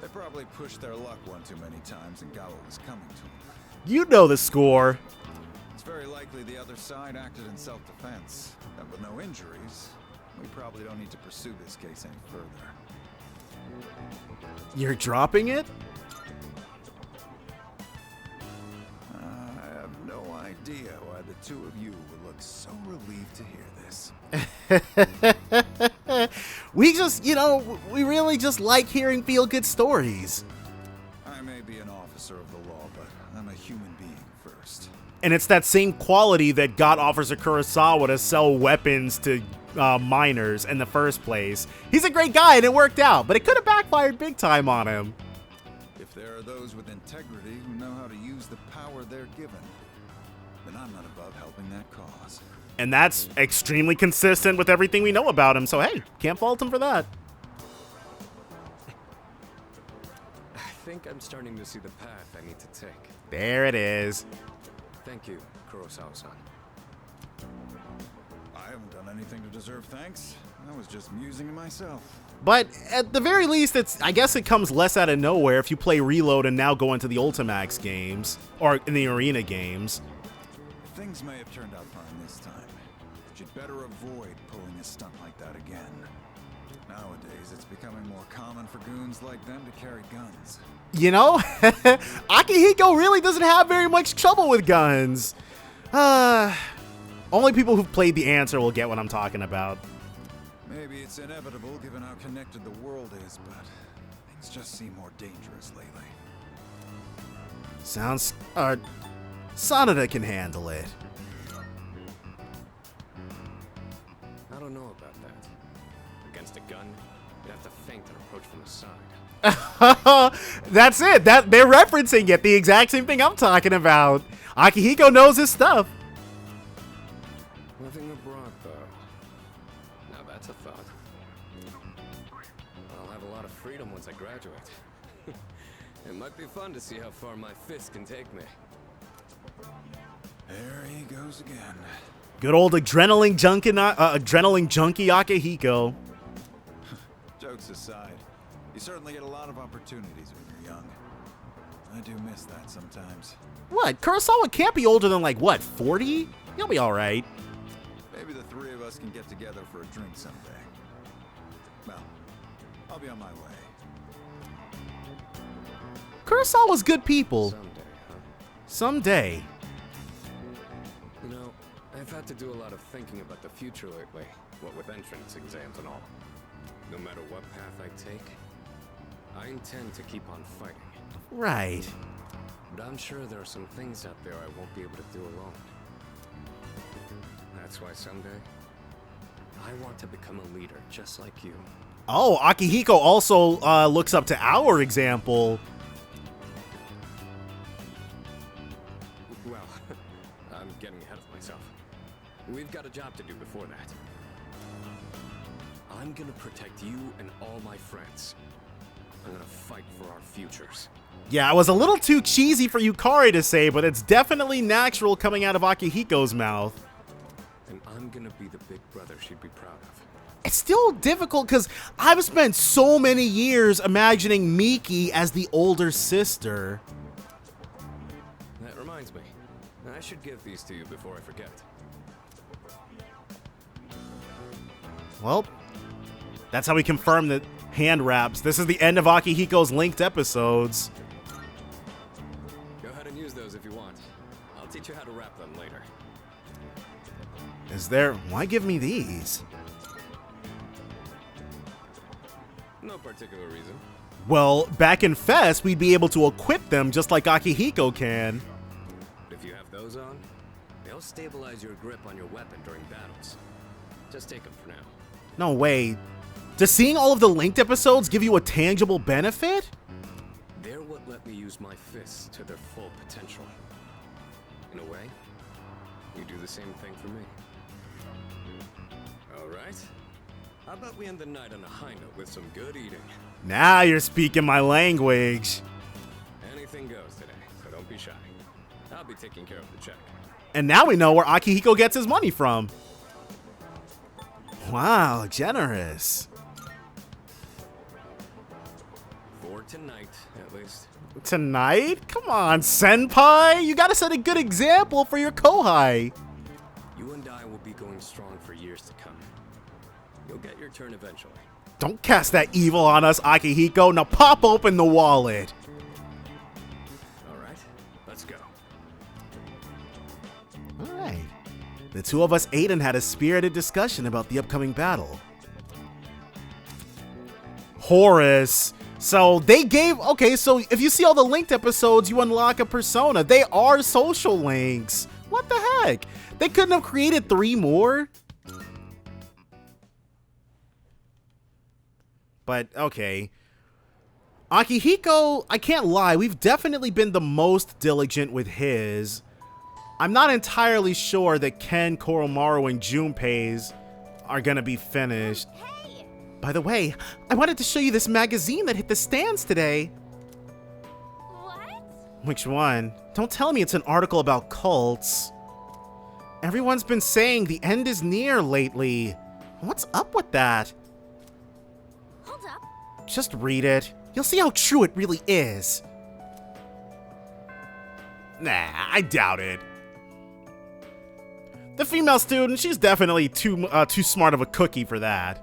S10: They probably pushed their luck one too many times and got what was coming to them.
S1: You know the score.
S10: It's very likely the other side acted in self-defense. And with no injuries, we probably don't need to pursue this case any further.
S1: You're dropping it?
S10: I have no idea why the 2 of you would look so relieved to hear this.
S1: We just, you know, we really just like hearing feel-good stories.
S10: I may be an officer of the law, but I'm a human being first.
S1: And it's that same quality that got Officer Kurosawa to sell weapons to minors in the first place. He's a great guy and it worked out, but it could have backfired big time on him.
S10: If there are those with integrity who know how to use the power they're given, then I'm not above helping that cause.
S1: And that's extremely consistent with everything we know about him, so hey, can't fault him for that.
S5: I think I'm starting to see the path I need to take.
S1: There it is.
S5: Thank you, Kurosawa-san.
S10: I haven't done anything to deserve thanks. I was just musing to myself.
S1: But at the very least, I guess it comes less out of nowhere if you play Reload and now go into the Ultimax games, or in the Arena games.
S10: Things may have turned out fine this time, but you'd better avoid pulling a stunt like that again. Nowadays, it's becoming more common for goons like them to carry guns.
S1: You know, Akihiko really doesn't have very much trouble with guns. Only people who've played The Answer will get what I'm talking about.
S10: Maybe it's inevitable given how connected the world is, but things just seem more dangerous lately.
S1: Sounds, Sanada can handle it.
S5: I don't know about that. Against a gun, you'd have to feint and approach from the side.
S1: That's it. They're referencing it. The exact same thing I'm talking about. Akihiko knows his stuff.
S5: Nothing abroad, though. Now that's a thought. I'll have a lot of freedom once I graduate. It might be fun to see how far my fist can take me.
S10: There he goes again.
S1: Good old adrenaline junkie Akihiko.
S10: Jokes aside, you certainly get a lot of opportunities when you're young. I do miss that sometimes.
S1: What? Kurosawa can't be older than, like, what, 40? He'll be alright.
S10: Maybe the 3 of us can get together for a drink someday. Well, I'll be on my way.
S1: Kurosawa's good people.
S5: Someday, huh?
S1: Someday.
S5: You know, I've had to do a lot of thinking about the future lately, what with entrance exams and all. No matter what path I take, I intend to keep on fighting.
S1: Right.
S5: But I'm sure there are some things out there I won't be able to do alone. That's why someday, I want to become a leader just like you.
S1: Oh, Akihiko also looks up to our example.
S5: Well, I'm getting ahead of myself. We've got a job to do before that. I'm gonna protect you and all my friends. I'm gonna fight for our futures.
S1: Yeah, it was a little too cheesy for Yukari to say, but it's definitely natural coming out of Akihiko's mouth.
S5: And I'm gonna be the big brother she'd be proud of.
S1: It's still difficult because I've spent so many years imagining Miki as the older sister.
S5: That reminds me. I should give these to you before I forget.
S1: Well, that's how we confirm the hand wraps. This is the end of Akihiko's linked episodes.
S5: Go ahead and use those if you want. I'll teach you how to wrap them later.
S1: Is there... Why give me these?
S5: No particular reason.
S1: Well, back in Fest, we'd be able to equip them just like Akihiko can.
S5: If you have those on, they'll stabilize your grip on your weapon during battles. Just take them for now.
S1: No way. Does seeing all of the linked episodes give you a tangible benefit?
S5: They're what let me use my fists to their full potential. In a way, you do the same thing for me. All right. How about we end the night on a high note with some good eating?
S1: Now you're speaking my language.
S5: Anything goes today, so don't be shy. I'll be taking care of the check.
S1: And now we know where Akihiko gets his money from. Wow, generous.
S5: For tonight, at least.
S1: Tonight? Come on, senpai. You gotta set a good example for your kohai.
S5: You and I will be going strong for years to come. You'll get your turn eventually.
S1: Don't cast that evil on us, Akihiko. Now pop open the wallet.
S5: All right, let's go.
S1: All right. The two of us ate and had a spirited discussion about the upcoming battle. Horus. So they gave... Okay, so if you see all the linked episodes, you unlock a persona. They are social links. What the heck? They couldn't have created 3 more? But, okay. Akihiko, I can't lie, we've definitely been the most diligent with his. I'm not entirely sure that Ken, Koromaru, and Junpei's are gonna be finished.
S8: Hey!
S1: By the way, I wanted to show you this magazine that hit the stands today.
S8: What?
S1: Which one? Don't tell me it's an article about cults. Everyone's been saying the end is near lately. What's up with that?
S8: Hold up.
S1: Just read it. You'll see how true it really is. Nah, I doubt it. The female student, she's definitely too smart of a cookie for that.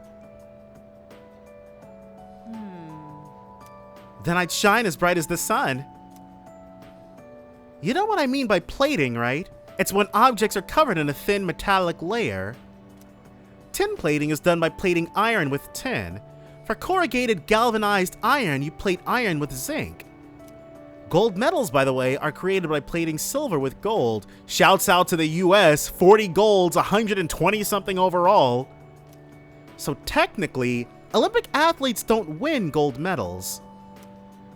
S1: Then I'd shine as bright as the sun. You know what I mean by plating, right? It's when objects are covered in a thin metallic layer. Tin plating is done by plating iron with tin. For corrugated galvanized iron, you plate iron with zinc. Gold medals, by the way, are created by plating silver with gold. Shouts out to the US, 40 golds, 120 something overall. So technically, Olympic athletes don't win gold medals.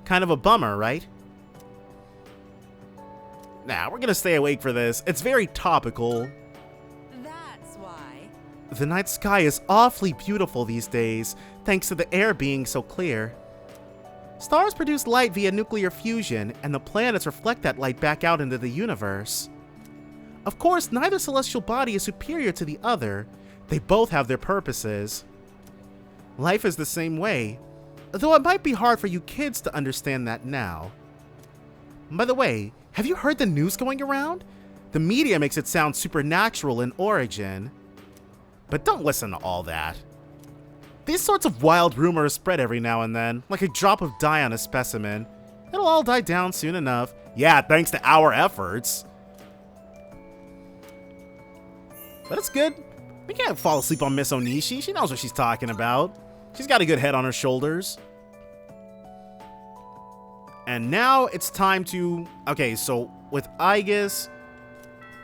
S1: Kind of a bummer, right? Nah, we're gonna stay awake for this. It's very topical.
S12: That's why.
S1: The night sky is awfully beautiful these days, thanks to the air being so clear. Stars produce light via nuclear fusion, and the planets reflect that light back out into the universe. Of course, neither celestial body is superior to the other. They both have their purposes. Life is the same way, though it might be hard for you kids to understand that now. By the way, have you heard the news going around? The media makes it sound supernatural in origin. But don't listen to all that. These sorts of wild rumors spread every now and then, like a drop of dye on a specimen. It'll all die down soon enough. Yeah, thanks to our efforts. But it's good. We can't fall asleep on Miss Onishi. She knows what she's talking about. She's got a good head on her shoulders. And now it's time to... Okay, so with Aegis,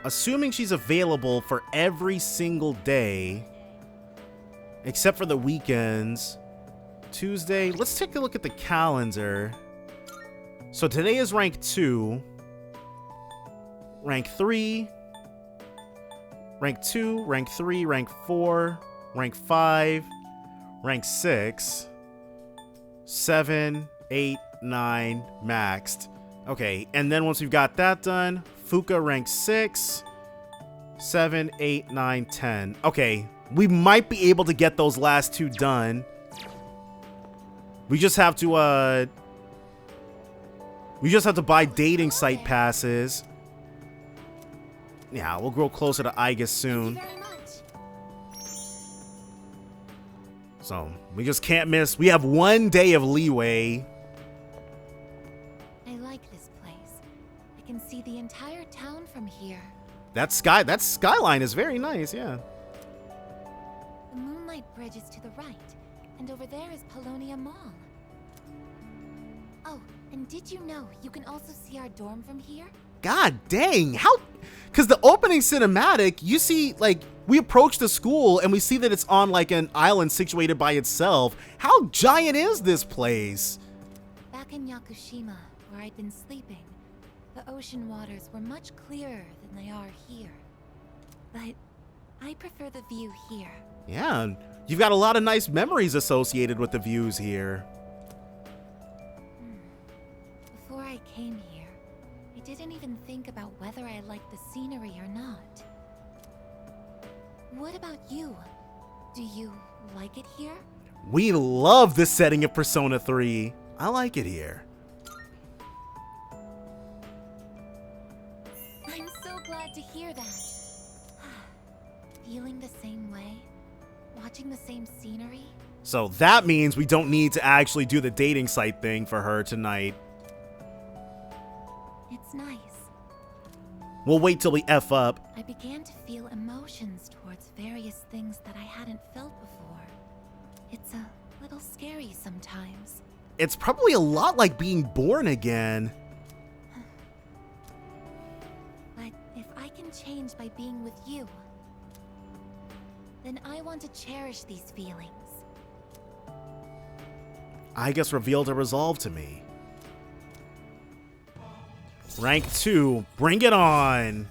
S1: assuming she's available for every single day, except for the weekends, Tuesday, let's take a look at the calendar. So today is rank 2, rank 3, rank 2, rank 3, rank 4, rank 5, rank 6, 7, 8, 9 maxed. Okay, and then once we've got that done, Fuka rank 6, 7, 8, 9, 10. Okay, we might be able to get those last 2 done. We just have to buy dating site passes. Yeah, we'll grow closer to Igus soon. So, we just can't miss. We have 1 day of leeway.
S6: I like this place. I can see the entire town from here.
S1: That skyline is very nice, yeah.
S6: The Moonlight Bridge is to the right, and over there is Polonia Mall. Oh, and did you know you can also see our dorm from here?
S1: God dang, how? Because the opening cinematic, you see, like, we approach the school and we see that it's on, like, an island situated by itself. How giant is this place?
S6: Back in Yakushima, where I'd been sleeping, the ocean waters were much clearer than they are here. But I prefer the view here.
S1: Yeah, you've got a lot of nice memories associated with the views here.
S6: Before I came here, I didn't even think about whether I liked the scenery or not. What about you? Do you like it here?
S1: We love the setting of Persona 3. I like it here.
S6: I'm so glad to hear that. Feeling the same way? Watching the same scenery?
S1: So that means we don't need to actually do the dating site thing for her tonight.
S6: It's nice.
S1: We'll wait till we F up.
S6: I began to feel emotions towards various things that I hadn't felt before. It's a little scary sometimes.
S1: It's probably a lot like being born again.
S6: But if I can change by being with you, then I want to cherish these feelings.
S1: Igus revealed a resolve to me. Rank 2, bring it on!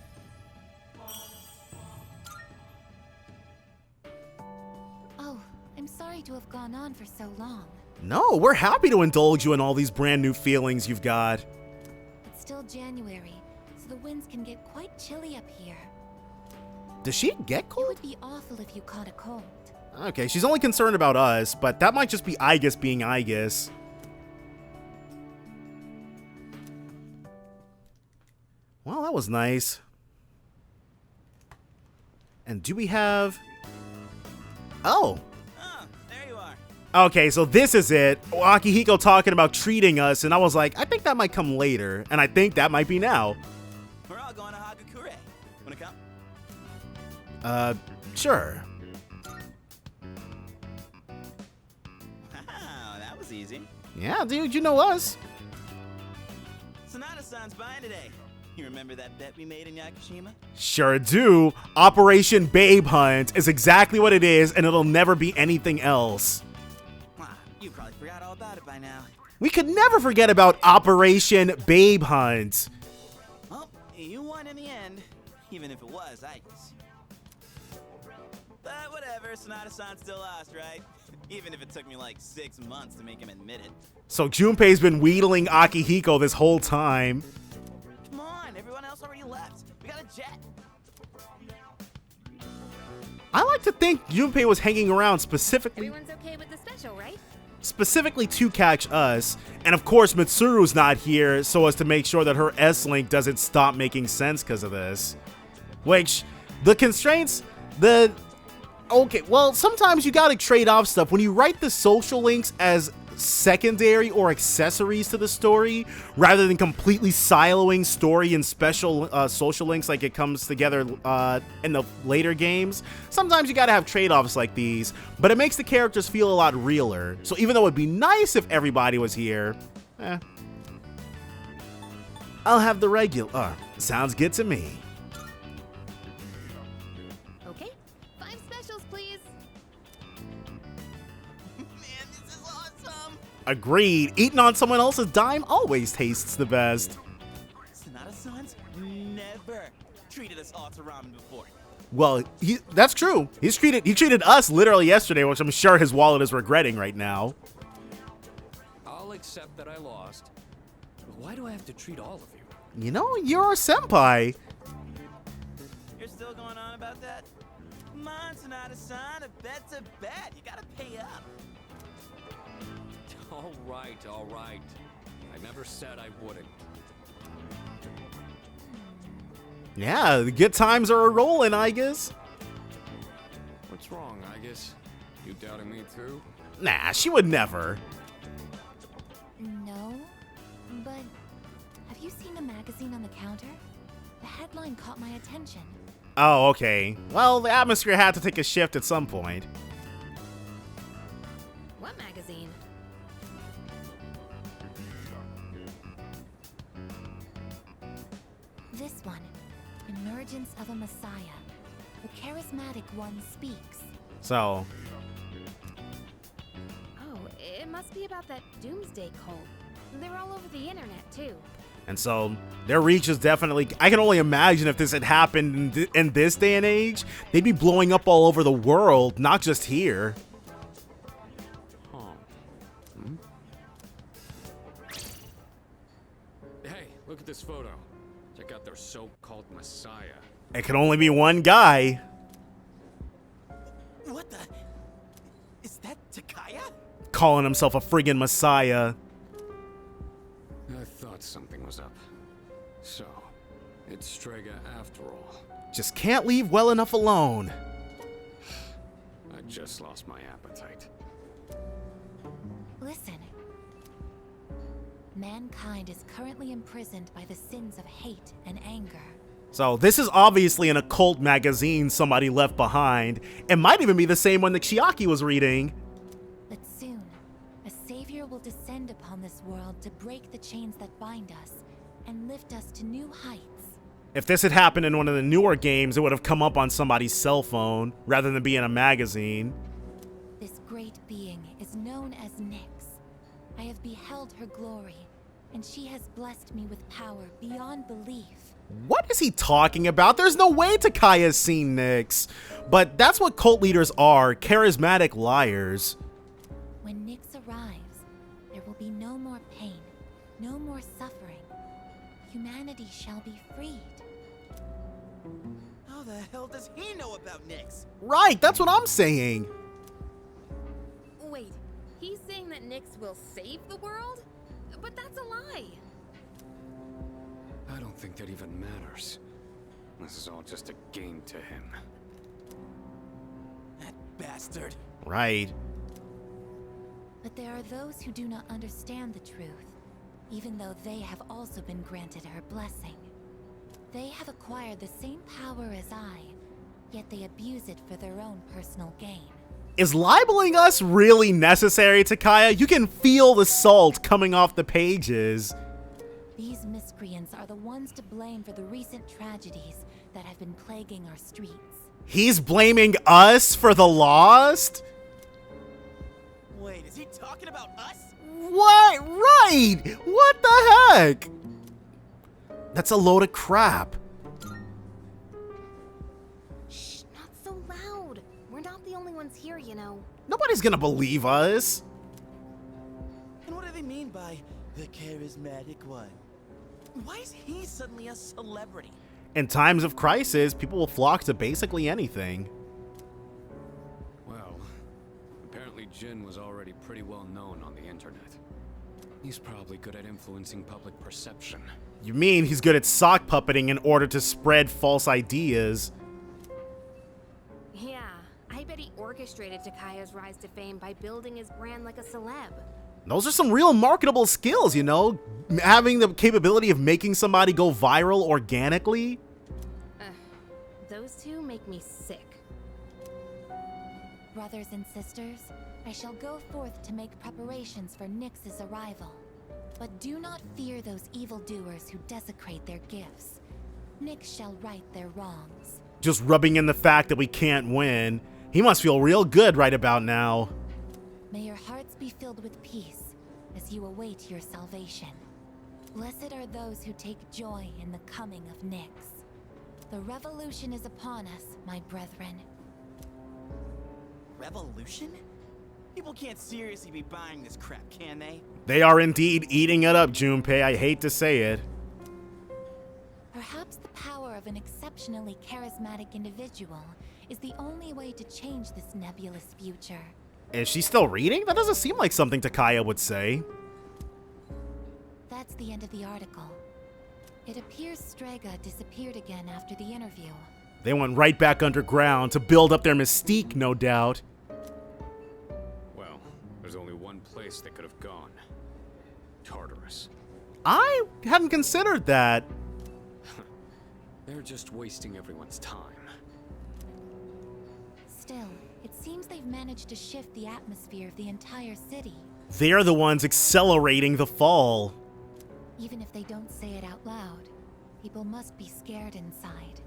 S6: Oh, I'm sorry to have gone on for so long.
S1: No, we're happy to indulge you in all these brand new feelings you've got.
S6: It's still January, so the winds can get quite chilly up here.
S1: Does she get
S6: It
S1: cold?
S6: would be awful if you caught a cold.
S1: Okay, she's only concerned about us, but that might just be Igus being Igus. Well, that was nice. And do we have... Oh!
S7: Oh, there you are.
S1: Okay, so this is it. Akihiko talking about treating us, and I was like, I think that might come later, and I think that might be now.
S7: We're all going to Hagakure. Wanna come?
S1: Sure.
S7: Wow, that was easy.
S1: Yeah, dude, you know us.
S7: Sonata-san's buying today. You remember that bet we made in Yakushima?
S1: Sure do. Operation Babe Hunt is exactly what it is, and it'll never be anything else.
S7: You probably forgot all about it by now.
S1: We could never forget about Operation Babe Hunt.
S7: Well, you won in the end, even if it was Igus. But whatever, Sonata-san still lost, right? Even if it took me like 6 months to make him admit it.
S1: So Junpei's been wheedling Akihiko this whole time.
S7: Come on, everyone else already left. We got a jet.
S1: I like to think Junpei was hanging around specifically
S8: Everyone's okay with the special, right?
S1: to catch us. And of course, Mitsuru's not here so as to make sure that her S-Link doesn't stop making sense because of this. Which, the constraints, okay, well, sometimes you gotta trade off stuff. When you write the social links as secondary or accessories to the story, rather than completely siloing story and special social links like it comes together in the later games, sometimes you gotta have trade-offs like these, but it makes the characters feel a lot realer. So even though it'd be nice if everybody was here, I'll have the regular. Sounds good to me.
S8: Okay, 5 specials, please.
S7: Man, this is awesome.
S1: Agreed. Eating on someone else's dime always tastes the best.
S7: Sonata-san's never treated us all to ramen before.
S1: Well, that's true. He treated us literally yesterday, which I'm sure his wallet is regretting right now.
S3: I'll
S5: accept that I lost. But why do I have to treat all of you?
S1: You know, you're a senpai.
S7: You're still going on about that? Come on, Sonata-san, a bet's a bet. You gotta pay up.
S5: All right, all right. I never said I wouldn't.
S1: Yeah, the good times are a-rolling, I guess.
S5: What's wrong, I guess? You doubting me too?
S1: Nah, she would never.
S6: No, but have you seen the magazine on the counter? The headline caught my attention.
S1: Oh, okay. Well, the atmosphere had to take a shift at some point.
S2: What magazine?
S6: This one, Emergence of a Messiah. The charismatic one speaks.
S1: So,
S2: Oh, it must be about that Doomsday cult. They're all over the internet, too.
S1: and so their reach is definitely. I can only imagine if this had happened in this day and age, they'd be blowing up all over the world, not just here.
S5: Huh. Hmm? Hey, look at this photo. Check out their so-called messiah.
S1: It can only be one guy.
S7: What the? Is that Takaya?
S1: Calling himself a friggin' messiah.
S5: I thought something was up. So, it's Strega after all.
S1: Just can't leave well enough alone.
S5: I just lost my appetite.
S6: Listen. Mankind is currently imprisoned by the sins of hate and anger.
S1: So this is obviously an occult magazine somebody left behind. It might even be the same one that Chiaki was reading.
S6: But soon, a savior will descend upon this world to break the chains that bind us and lift us to new heights.
S1: If this had happened in one of the newer games, it would have come up on somebody's cell phone rather than be in a magazine.
S6: This great being is known as Nyx. I have beheld her glory, and she has blessed me with power beyond belief.
S1: What is he talking about? There's no way Takaya's seen Nyx. But that's what cult leaders are, charismatic liars.
S6: When Nyx arrives, there will be no more pain, no more suffering. Humanity shall be freed.
S7: How the hell does he know about Nyx?
S1: Right, that's what I'm saying.
S2: Wait, he's saying that Nyx will save the world? But that's a lie.
S5: I don't think that even matters. This is all just a game to him.
S7: That bastard.
S1: Right.
S6: But there are those who do not understand the truth, even though they have also been granted her blessing. They have acquired the same power as I, yet they abuse it for their own personal gain.
S1: Is libeling us really necessary, Takaya? You can feel the salt coming off the pages.
S6: These miscreants are the ones to blame for the recent tragedies that have been plaguing our streets.
S1: He's blaming us for the lost?
S7: Wait, is he talking about us?
S1: What? Right! What the heck? That's a load of crap.
S2: Shh, not so loud. We're not the only ones here, you know.
S1: Nobody's gonna believe us.
S7: And what do they mean by the charismatic one? Why is he suddenly a celebrity?
S1: In times of crisis, people will flock to basically anything.
S5: Well, apparently Jin was already pretty well known on the internet. He's probably good at influencing public perception.
S1: You mean he's good at sock puppeting in order to spread false ideas?
S2: Yeah, I bet he orchestrated Takaya's rise to fame by building his brand like a celeb.
S1: Those are some real marketable skills, you know? Having the capability of making somebody go viral organically.
S2: Those two make me sick.
S6: Brothers and sisters, I shall go forth to make preparations for Nyx's arrival. But do not fear those evildoers who desecrate their gifts. Nyx shall right their wrongs.
S1: Just rubbing in the fact that we can't win. He must feel real good right about now.
S6: May your hearts be filled with peace as you await your salvation. Blessed are those who take joy in the coming of Nyx. The revolution is upon us, my brethren.
S7: Revolution? People can't seriously be buying this crap, can they?
S1: They are indeed eating it up, Junpei. I hate to say it.
S6: Perhaps the power of an exceptionally charismatic individual is the only way to change this nebulous future.
S1: Is she still reading? That doesn't seem like something Takaya would say.
S6: That's the end of the article. It appears Strega disappeared again after the interview.
S1: They went right back underground to build up their mystique, no doubt.
S5: Well, there's only one place they could have gone. Tartarus.
S1: I hadn't considered that.
S5: They're just wasting everyone's time.
S6: Still, it seems they've managed to shift the atmosphere of the entire city.
S1: They're the ones accelerating the fall.
S6: Even if they don't say it out loud, people must be scared inside.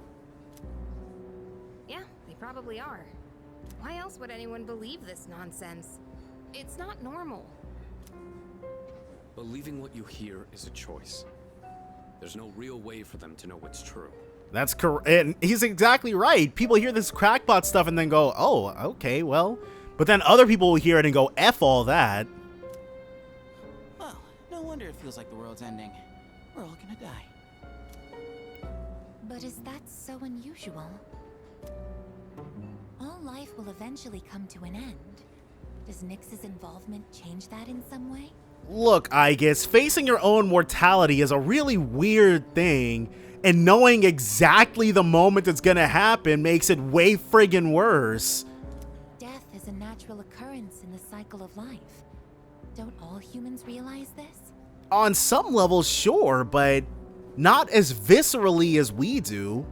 S8: Yeah, they probably are. Why else would anyone believe this nonsense? It's not normal.
S5: Believing what you hear is a choice. There's no real way for them to know what's true.
S1: That's correct. And he's exactly right. People hear this crackpot stuff and then go, oh, okay, well. But then other people will hear it and go, F all that.
S7: Well, no wonder it feels like the world's ending. We're all gonna die.
S6: But is that so unusual? All life will eventually come to an end. Does Nyx's involvement change that in some way?
S1: Look, I guess facing your own mortality is a really weird thing, and knowing exactly the moment it's gonna happen makes it way friggin' worse.
S6: Death is a natural occurrence in the cycle of life. Don't all humans realize this?
S1: On some level, sure, but not as viscerally as we do.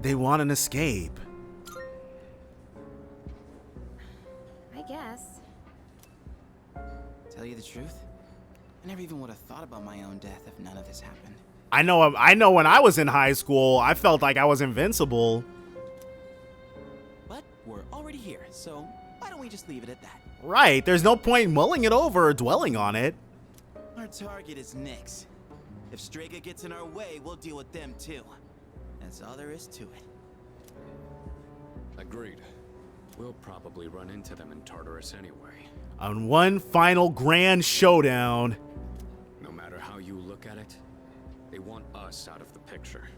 S1: They want an escape.
S8: I guess.
S7: Tell you the truth, I never even would have thought about my own death if none of this happened.
S1: I know when I was in high school, I felt like I was invincible.
S7: But we're already here, so why don't we just leave it at that?
S1: Right, there's no point mulling it over or dwelling on it.
S7: Our target is Nyx. If Strega gets in our way, we'll deal with them too. That's all there is to it.
S5: Agreed. We'll probably run into them in Tartarus anyway.
S1: On one final grand showdown.
S5: No matter how you look at it, they want us out of the picture.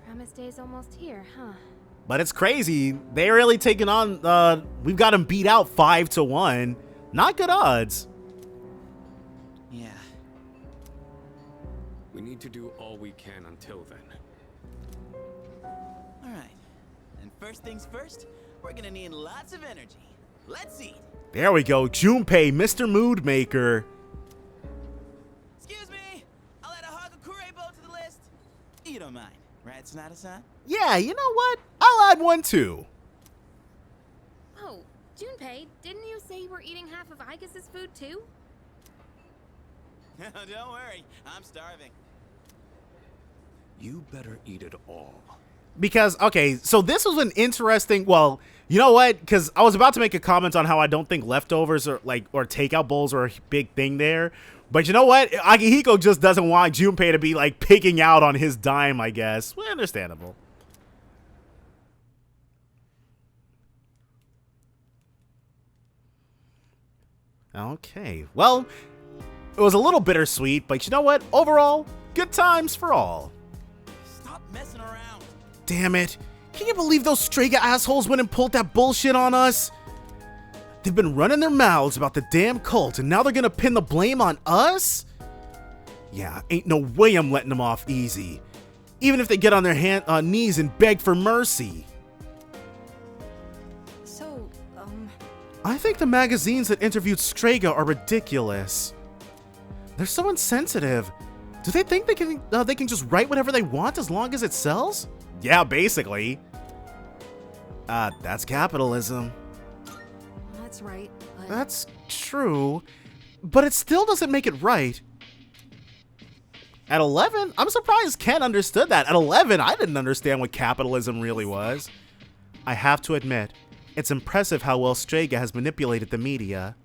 S8: Promise Day's almost here, huh?
S1: But it's crazy. They're really taking on, we've got them beat out 5-1. Not good odds.
S7: Yeah.
S5: We need to do all we can until then.
S7: Alright. And first things first, we're gonna need lots of energy. Let's eat.
S1: There we go. Junpei, Mr. Mood Maker.
S7: Excuse me! I'll add a Hagakure bow to the list. You don't mind, right, Sonata-san?
S1: Yeah, you know what? I'll add one too.
S8: Oh, Junpei, didn't you say you were eating half of Aigus's food too?
S7: Don't worry, I'm starving.
S5: You better eat it all.
S1: Because, okay, so this was an interesting, well, you know what? Because I was about to make a comment on how I don't think leftovers or takeout bowls are a big thing there. But you know what? Akihiko just doesn't want Junpei to be like picking out on his dime, I guess. Well, understandable. Okay, well, it was a little bittersweet, but you know what? Overall, good times for all.
S7: Stop messing around.
S1: Damn it. Can you believe those Strega assholes went and pulled that bullshit on us? They've been running their mouths about the damn cult, and now they're gonna pin the blame on us? Yeah, ain't no way I'm letting them off easy. Even if they get on their knees and beg for mercy.
S4: So,
S1: I think the magazines that interviewed Strega are ridiculous. They're so insensitive. Do they think they can just write whatever they want as long as it sells? Yeah, basically. That's capitalism.
S4: that's right, but...
S1: That's true, but it still doesn't make it right. At 11, I'm surprised Ken understood that. At 11, I didn't understand what capitalism really was. I have to admit, it's impressive how well Strega has manipulated the media.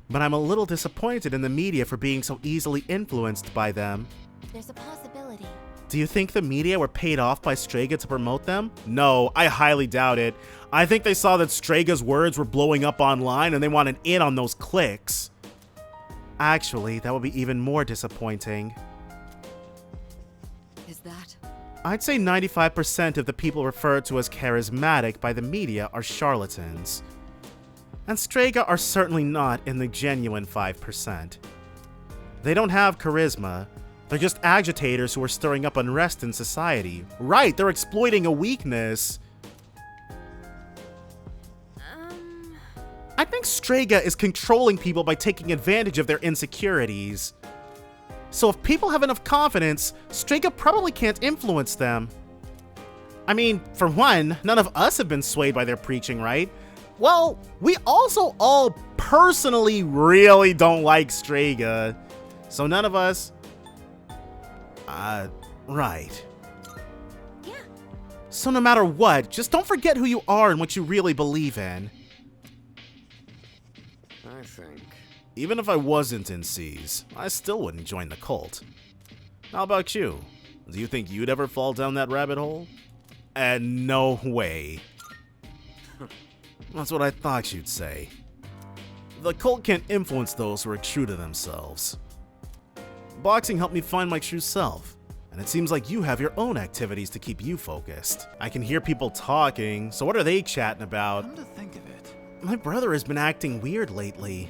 S1: But I'm a little disappointed in the media for being so easily influenced by them.
S6: There's a possibility,
S1: Do you think the media were paid off by Strega to promote them? No, I highly doubt it. I think they saw that Strega's words were blowing up online and they wanted in on those clicks. Actually, that would be even more disappointing.
S2: Is that?
S1: I'd say 95% of the people referred to as charismatic by the media are charlatans. And Strega are certainly not in the genuine 5%. They don't have charisma. They're just agitators who are stirring up unrest in society. Right, they're exploiting a weakness. I think Strega is controlling people by taking advantage of their insecurities. So if people have enough confidence, Strega probably can't influence them. I mean, for one, none of us have been swayed by their preaching, right? Well, we also all personally really don't like Strega. So none of us... right.
S6: Yeah.
S1: So no matter what, just don't forget who you are and what you really believe in.
S5: I think.
S1: Even if I wasn't in C's, I still wouldn't join the cult. How about you? Do you think you'd ever fall down that rabbit hole? And no way. That's what I thought you'd say. The cult can't influence those who are true to themselves. Boxing helped me find my true self, and it seems like you have your own activities to keep you focused. I can hear people talking, so what are they chatting about?
S7: Come to think of it.
S1: My brother has been acting weird lately.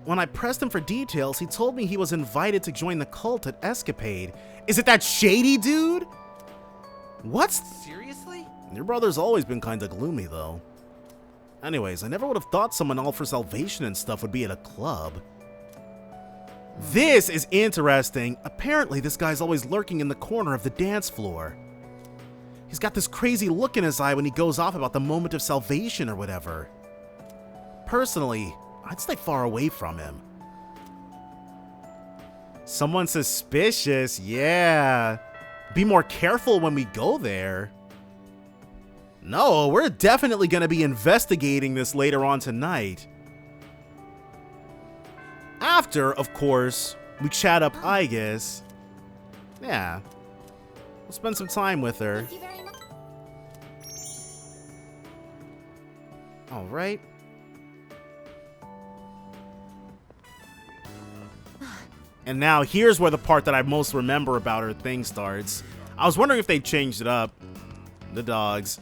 S1: When I pressed him for details, he told me he was invited to join the cult at Escapade. Is it that shady dude? What's...
S7: Seriously?
S1: Your brother's always been kinda gloomy, though. Anyways, I never would have thought someone all for salvation and stuff would be at a club. This is interesting. Apparently, this guy's always lurking in the corner of the dance floor. He's got this crazy look in his eye when he goes off about the moment of salvation or whatever. Personally, I'd stay far away from him. Someone suspicious, yeah. Be more careful when we go there. No, we're definitely gonna be investigating this later on tonight. After, of course, we chat up Aigis. Yeah. We'll spend some time with her.
S6: Thank you very much.
S1: Alright. And now here's where the part that I most remember about her thing starts. I was wondering if they changed it up. The dogs.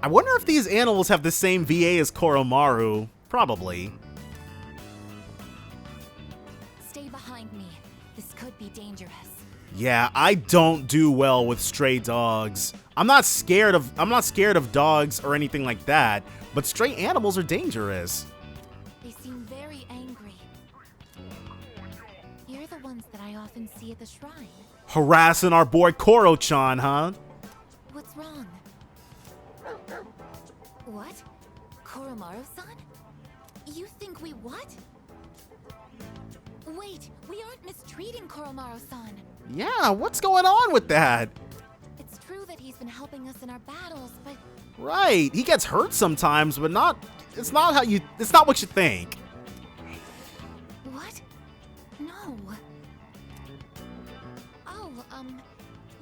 S1: I wonder if these animals have the same VA as Koromaru. Probably.
S6: Stay behind me. This could be dangerous.
S1: Yeah, I don't do well with stray dogs. I'm not scared of dogs or anything like that, but stray animals are dangerous.
S6: They seem very angry. You're the ones that I often see at the shrine.
S1: Harassing our boy Koro-chan, huh?
S6: What's wrong? What? Koromaru-san? You think we what? Wait, we aren't mistreating Koromaru-san.
S1: Yeah, what's going on with that?
S6: It's true that he's been helping us in our battles, but...
S1: Right, he gets hurt sometimes, but it's not what you think.
S6: What? No. Oh,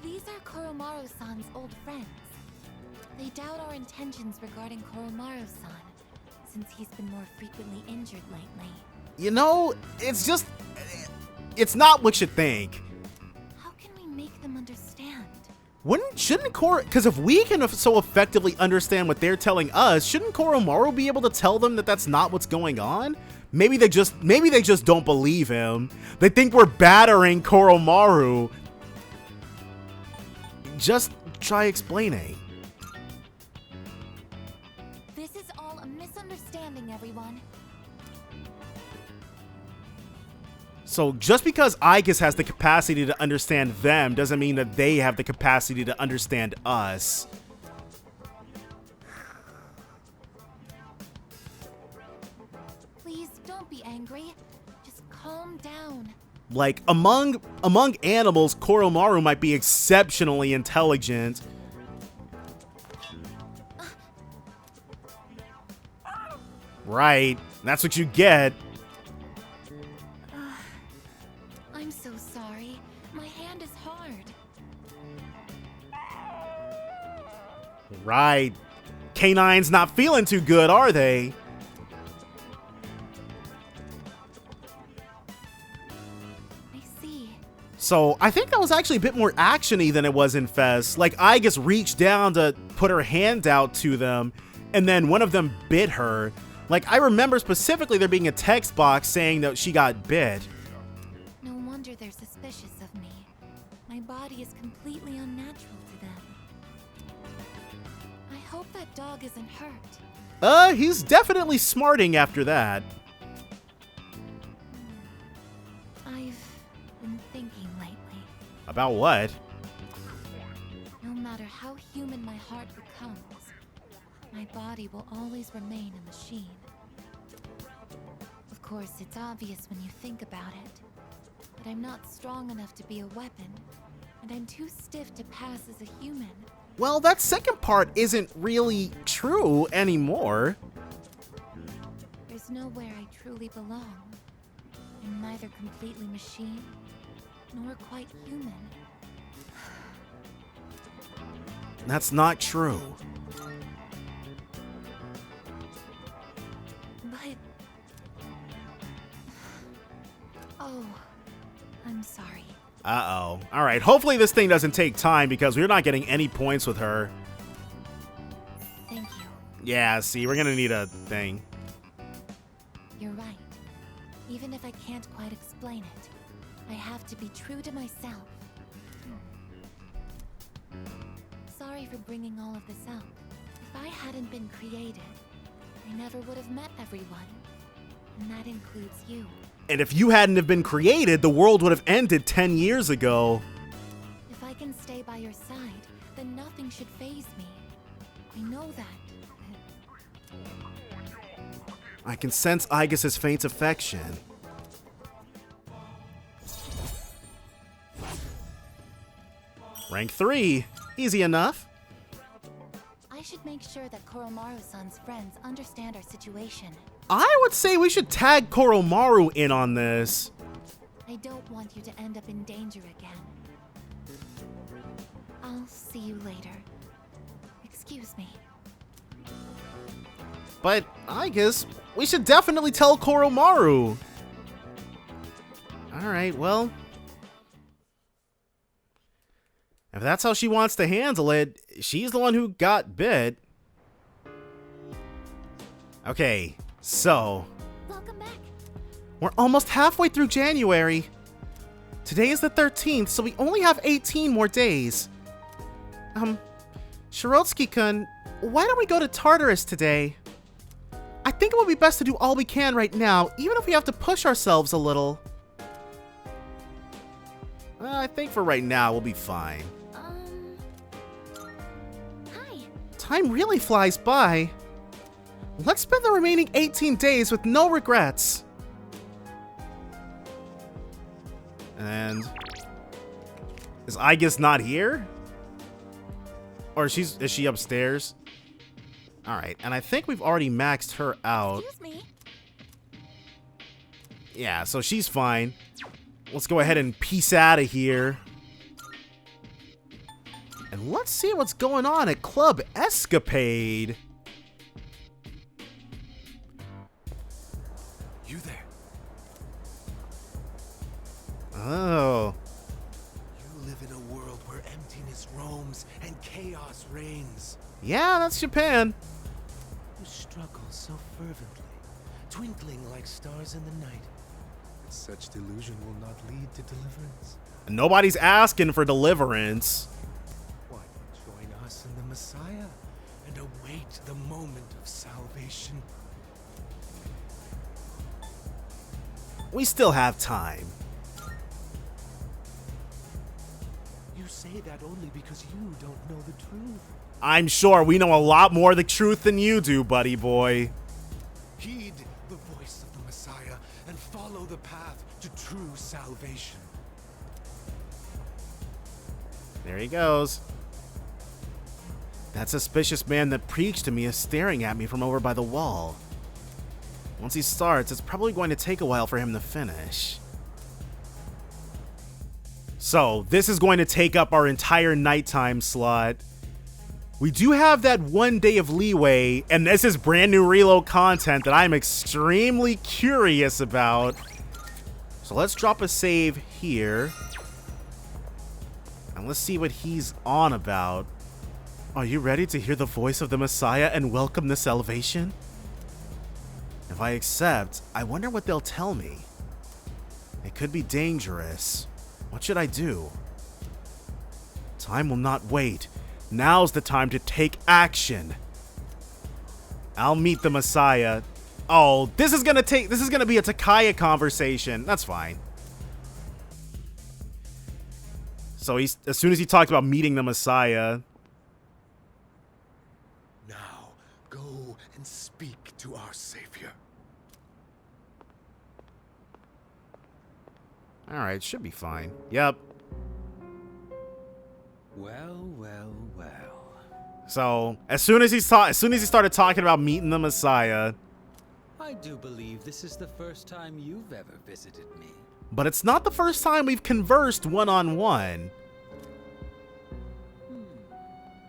S6: these are Koromaru-san's old friends. They doubt our intentions regarding Koromaru-san, since he's been more frequently injured lately.
S1: You know, it's not what you think.
S6: How can we make them understand?
S1: Shouldn't because if we can so effectively understand what they're telling us, shouldn't Koromaru be able to tell them that that's not what's going on? Maybe they just don't believe him. They think we're battering Koromaru. Just try explaining.
S6: This is all a misunderstanding, everyone.
S1: So just because Aigis has the capacity to understand them doesn't mean that they have the capacity to understand us.
S6: Please don't be angry. Just calm down.
S1: Like, among animals, Koromaru might be exceptionally intelligent. Right. That's what you get.
S6: I'm so sorry. My hand is hard.
S1: Right. K9's not feeling too good, are they?
S6: I see.
S1: So I think that was actually a bit more action-y than it was in Fest. Like, I just reached down to put her hand out to them, and then one of them bit her. Like, I remember specifically there being a text box saying that she got bit.
S6: No wonder they're suspicious of me. My body is completely unnatural to them. I hope that dog isn't hurt.
S1: He's definitely smarting after that.
S6: I've been thinking lately.
S1: About what?
S6: No matter how human my heart becomes, my body will always remain a machine. Of course, it's obvious when you think about it, but I'm not strong enough to be a weapon, and I'm too stiff to pass as a human.
S1: Well, that second part isn't really true anymore.
S6: There's nowhere I truly belong. I'm neither completely machine, nor quite human.
S1: That's not true.
S6: But... Oh, I'm sorry.
S1: Uh-oh. Alright, hopefully this thing doesn't take time because we're not getting any points with her.
S6: Thank you.
S1: Yeah, see, we're gonna need a thing.
S6: You're right. Even if I can't quite explain it, I have to be true to myself. Sorry for bringing all of this up. If I hadn't been created, I never would have met everyone. And that includes you.
S1: And if you hadn't have been created, the world would have ended 10 years ago.
S6: If I can stay by your side, then nothing should faze me. I know that.
S1: I can sense Aigis' faint affection. Rank 3. Easy enough.
S6: I should make sure that Koromaru-san's friends understand our situation.
S1: I would say we should tag Koromaru in on this.
S6: I don't want you to end up in danger again. I'll see you later. Excuse me.
S1: But I guess we should definitely tell Koromaru. Alright, well. If that's how she wants to handle it, she's the one who got bit. Okay, so.
S6: Welcome back.
S1: We're almost halfway through January. Today is the 13th, so we only have 18 more days. Shirotsky-kun, why don't we go to Tartarus today? I think it would be best to do all we can right now, even if we have to push ourselves a little. I think for right now, we'll be fine.
S6: Hi.
S1: Time really flies by. Let's spend the remaining 18 days with no regrets. And is Aigis not here? Or is she upstairs? All right, and I think we've already maxed her out.
S6: Excuse me.
S1: Yeah, so she's fine. Let's go ahead and peace out of here. And let's see what's going on at Club Escapade.
S5: You there?
S1: Oh.
S13: You live in a world where emptiness roams and chaos reigns.
S1: Yeah, that's Japan.
S13: You struggle so fervently, twinkling like stars in the night. Such delusion will not lead to deliverance.
S1: Nobody's asking for deliverance.
S13: Why not join us in the Messiah and await the moment of salvation?
S1: We still have time.
S13: You say that only because you don't know the truth.
S1: I'm sure we know a lot more of the truth than you do, buddy boy.
S13: Heed the voice of the Messiah and follow the path to true salvation.
S1: There he goes. That suspicious man that preached to me is staring at me from over by the wall. Once he starts, it's probably going to take a while for him to finish. So, this is going to take up our entire nighttime slot. We do have that 1 day of leeway, and this is brand new reload content that I'm extremely curious about. So let's drop a save here. And let's see what he's on about. Are you ready to hear the voice of the Messiah and welcome the salvation? If I accept, I wonder what they'll tell me. It could be dangerous. What should I do? Time will not wait. Now's the time to take action. I'll meet the Messiah. Oh, this is gonna be a Takaya conversation. That's fine. So as soon as he talked about meeting the Messiah.
S13: Now, go and speak to our Savior.
S1: Alright, should be fine. Yep.
S14: Well, well, well.
S1: So, as soon as he started talking about meeting the Messiah.
S14: I do believe this is the first time you've ever visited me.
S1: But it's not the first time we've conversed one-on-one.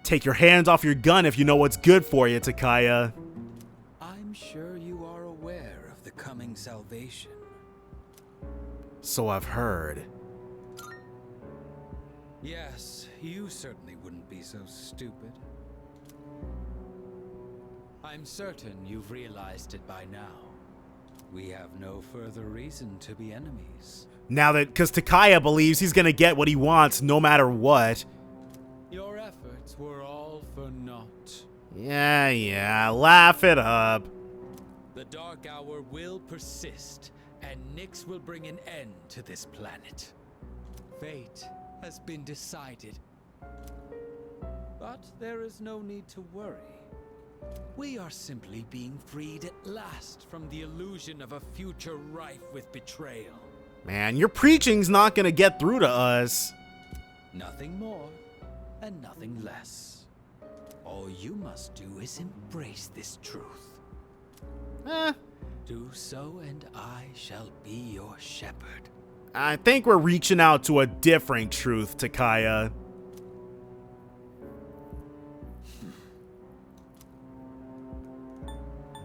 S1: Take your hands off your gun if you know what's good for you, Takaya.
S14: I'm sure you are aware of the coming salvation.
S1: So I've heard.
S14: Yes, you certainly wouldn't be so stupid. I'm certain you've realized it by now. We have no further reason to be enemies.
S1: Now that, because Takaya believes he's gonna get what he wants no matter what.
S14: Your efforts were all for naught.
S1: Yeah, laugh it up.
S14: The Dark Hour will persist, and Nyx will bring an end to this planet. Fate has been decided. But there is no need to worry. We are simply being freed at last from the illusion of a future rife with betrayal.
S1: Man, your preaching's not gonna get through to us.
S14: Nothing more and nothing less. All you must do is embrace this truth. Do so and I shall be your shepherd.
S1: I think we're reaching out to a different truth, Takaya.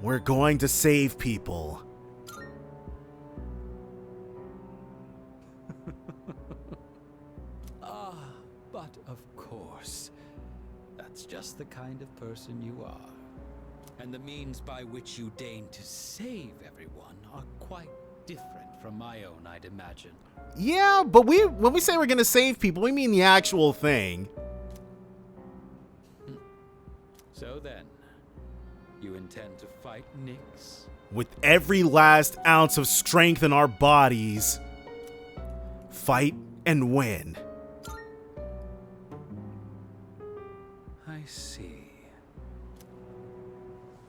S1: We're going to save people.
S14: But of course, that's just the kind of person you are. And the means by which you deign to save everyone are quite different from my own, I'd imagine.
S1: Yeah, but when we say we're gonna save people, we mean the actual thing.
S14: So then, you intend to fight Nyx?
S1: With every last ounce of strength in our bodies. Fight and win.
S14: I see.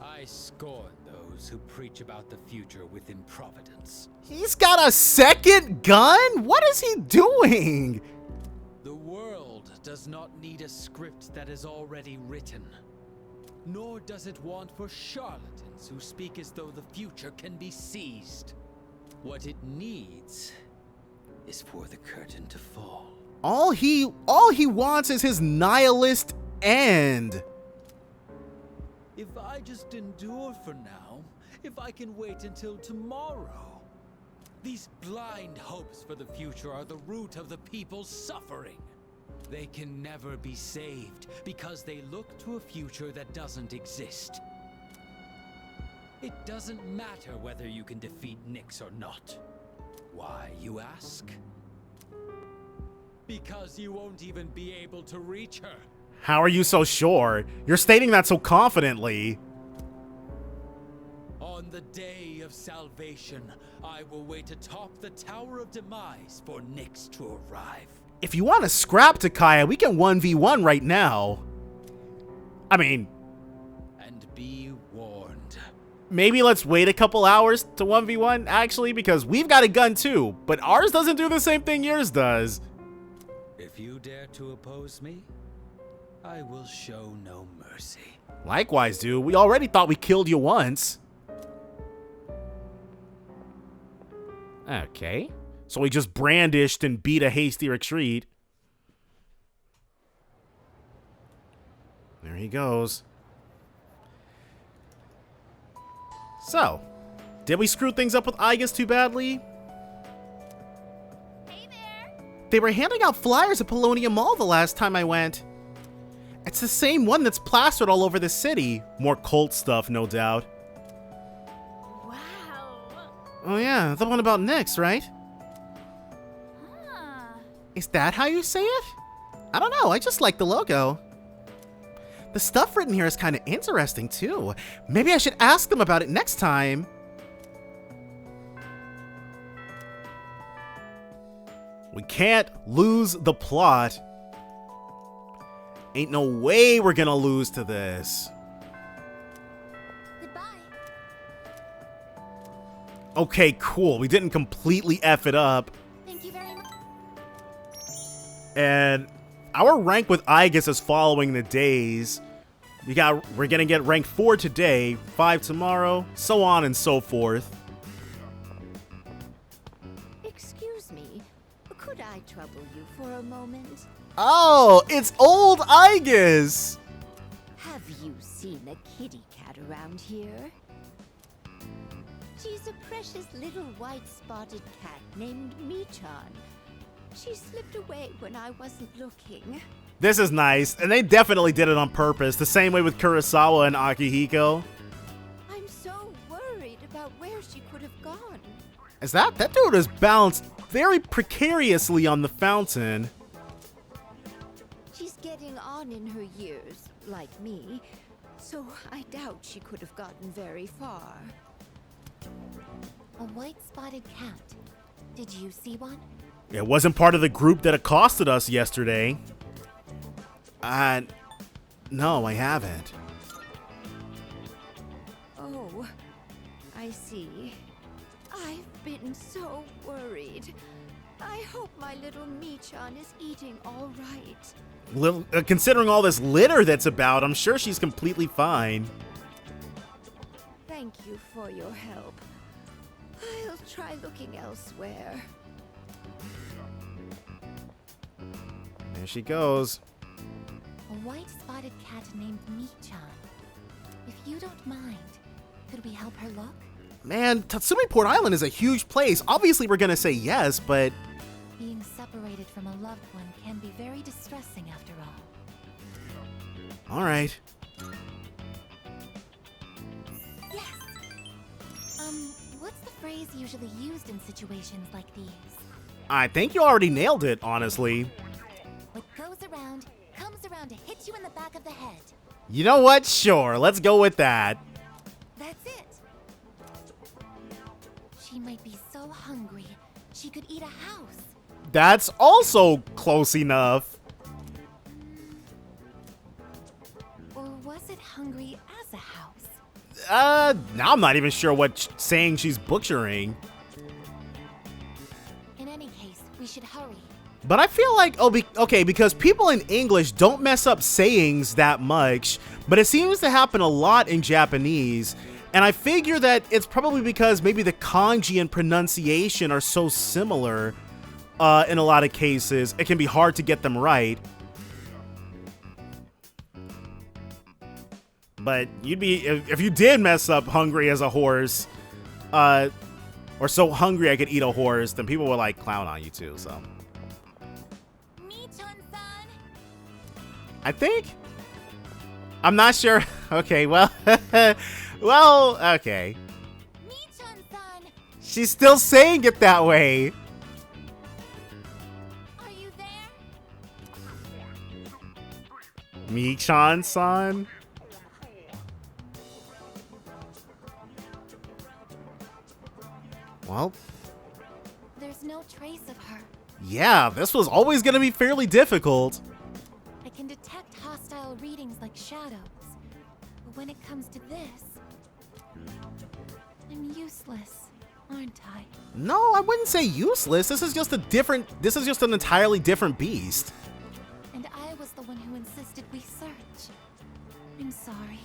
S14: I scorn those who preach about the future with improvidence.
S1: He's got a second gun? What is he doing?
S14: The world does not need a script that is already written. Nor does it want for charlatans who speak as though the future can be seized. What it needs is for the curtain to fall.
S1: All he wants is his nihilist end.
S14: If I just endure for now, if I can wait until tomorrow. These blind hopes for the future are the root of the people's suffering. They can never be saved because they look to a future that doesn't exist. It doesn't matter whether you can defeat Nyx or not. Why, you ask? Because you won't even be able to reach her.
S1: How are you so sure? You're stating that so confidently.
S14: On the day of salvation, I will wait atop the Tower of Demise for Nyx to arrive.
S1: If you want to scrap Takaya, we can 1v1 right now. I mean...
S14: And be warned.
S1: Maybe let's wait a couple hours to 1v1, actually, because we've got a gun too, but ours doesn't do the same thing yours does.
S14: If you dare to oppose me, I will show no mercy.
S1: Likewise, dude. We already thought we killed you once. Okay. So he just brandished and beat a hasty retreat. There he goes. So, did we screw things up with Igus too badly?
S6: Hey there!
S1: They were handing out flyers at Polonium Mall the last time I went. It's the same one that's plastered all over the city. More cult stuff, no doubt.
S6: Wow!
S1: Oh yeah, the one about Nyx, right?
S6: Huh.
S1: Is that how you say it? I don't know, I just like the logo. The stuff written here is kind of interesting too. Maybe I should ask them about it next time. We can't lose the plot. Ain't no way we're gonna lose to this.
S6: Goodbye.
S1: Okay, cool. We didn't completely F it up.
S6: Thank you very much.
S1: And our rank with Igus is following the days. We're gonna get rank 4 today, 5 tomorrow, so on and so forth.
S15: Excuse me, could I trouble you for a moment?
S1: Oh, it's old Igus!
S15: Have you seen a kitty cat around here? She's a precious little white spotted cat named Michan. She slipped away when I wasn't looking.
S1: This is nice, and they definitely did it on purpose, the same way with Kurosawa and Akihiko.
S15: I'm so worried about where she could have gone.
S1: Is that dude is balanced very precariously on the fountain.
S15: She's getting on in her years, like me, so I doubt she could have gotten very far.
S6: A white spotted cat. Did you see one?
S1: It wasn't part of the group that accosted us yesterday. No, I haven't.
S15: Oh, I see. I've been so worried. I hope my little Michan is eating all right.
S1: Considering all this litter that's about, I'm sure she's completely fine.
S15: Thank you for your help. I'll try looking elsewhere.
S1: There she goes.
S6: A white spotted cat named Michan. If you don't mind, could we help her look?
S1: Man, Tatsumi Port Island is a huge place. Obviously, we're gonna say yes, but...
S6: Being separated from a loved one can be very distressing after all.
S1: Alright.
S6: Yes! What's the phrase usually used in situations like these?
S1: I think you already nailed it, honestly.
S6: What goes around, comes around to hit you in the back of the head.
S1: You know what? Sure, let's go with that.
S6: That's it! She might be so hungry, she could eat a house.
S1: That's also close enough.
S6: Or was it hungry as a house?
S1: Now I'm not even sure what saying she's butchering.
S6: In any case, we should hurry.
S1: But I feel like, okay, because people in English don't mess up sayings that much, but it seems to happen a lot in Japanese. And I figure that it's probably because maybe the kanji and pronunciation are so similar in a lot of cases. It can be hard to get them right. But you'd be, if you did mess up hungry as a horse, or so hungry I could eat a horse, then people would like clown on you too, so. I think? I'm not sure. Okay, well, well, okay. She's still saying it that way.
S6: Are you there?
S1: Michan-san? Well,
S6: there's no trace of her.
S1: Yeah, this was always gonna be fairly difficult.
S6: I can detect hostile readings like shadows. But when it comes to this, I'm useless, aren't I?
S1: No, I wouldn't say useless. This is just an entirely different beast.
S6: And I was the one who insisted we search. I'm sorry.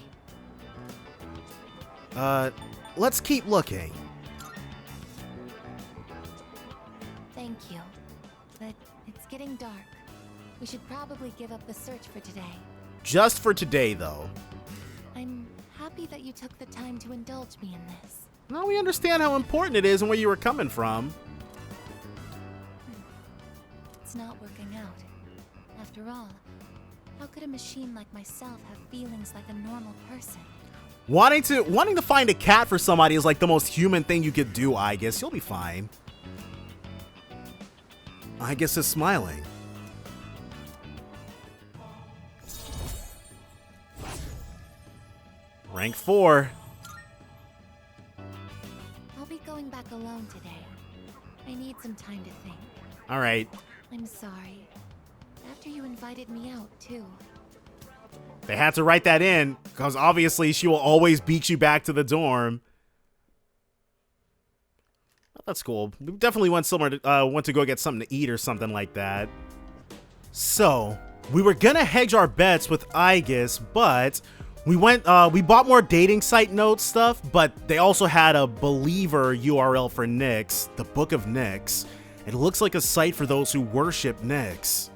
S1: Let's keep looking.
S6: you. But it's getting dark. We should probably give up the search for today.
S1: Just for today, though.
S6: I'm happy that you took the time to indulge me in this.
S1: No, we understand how important it is and where you were coming from.
S6: It's not working out. After all, how could a machine like myself have feelings like a normal person?
S1: Wanting to find a cat for somebody is like the most human thing you could do, I guess. You'll be fine. I guess is smiling. Rank 4.
S6: I'll be going back alone today. I need some time to think.
S1: All right.
S6: I'm sorry. After you invited me out, too.
S1: They had to write that in, because obviously she will always beat you back to the dorm. Oh, that's cool. We definitely want to go get something to eat or something like that. So, we were gonna hedge our bets with Aegis, but we bought more dating site note stuff, but they also had a believer URL for Nyx, the Book of Nyx. It looks like a site for those who worship Nyx.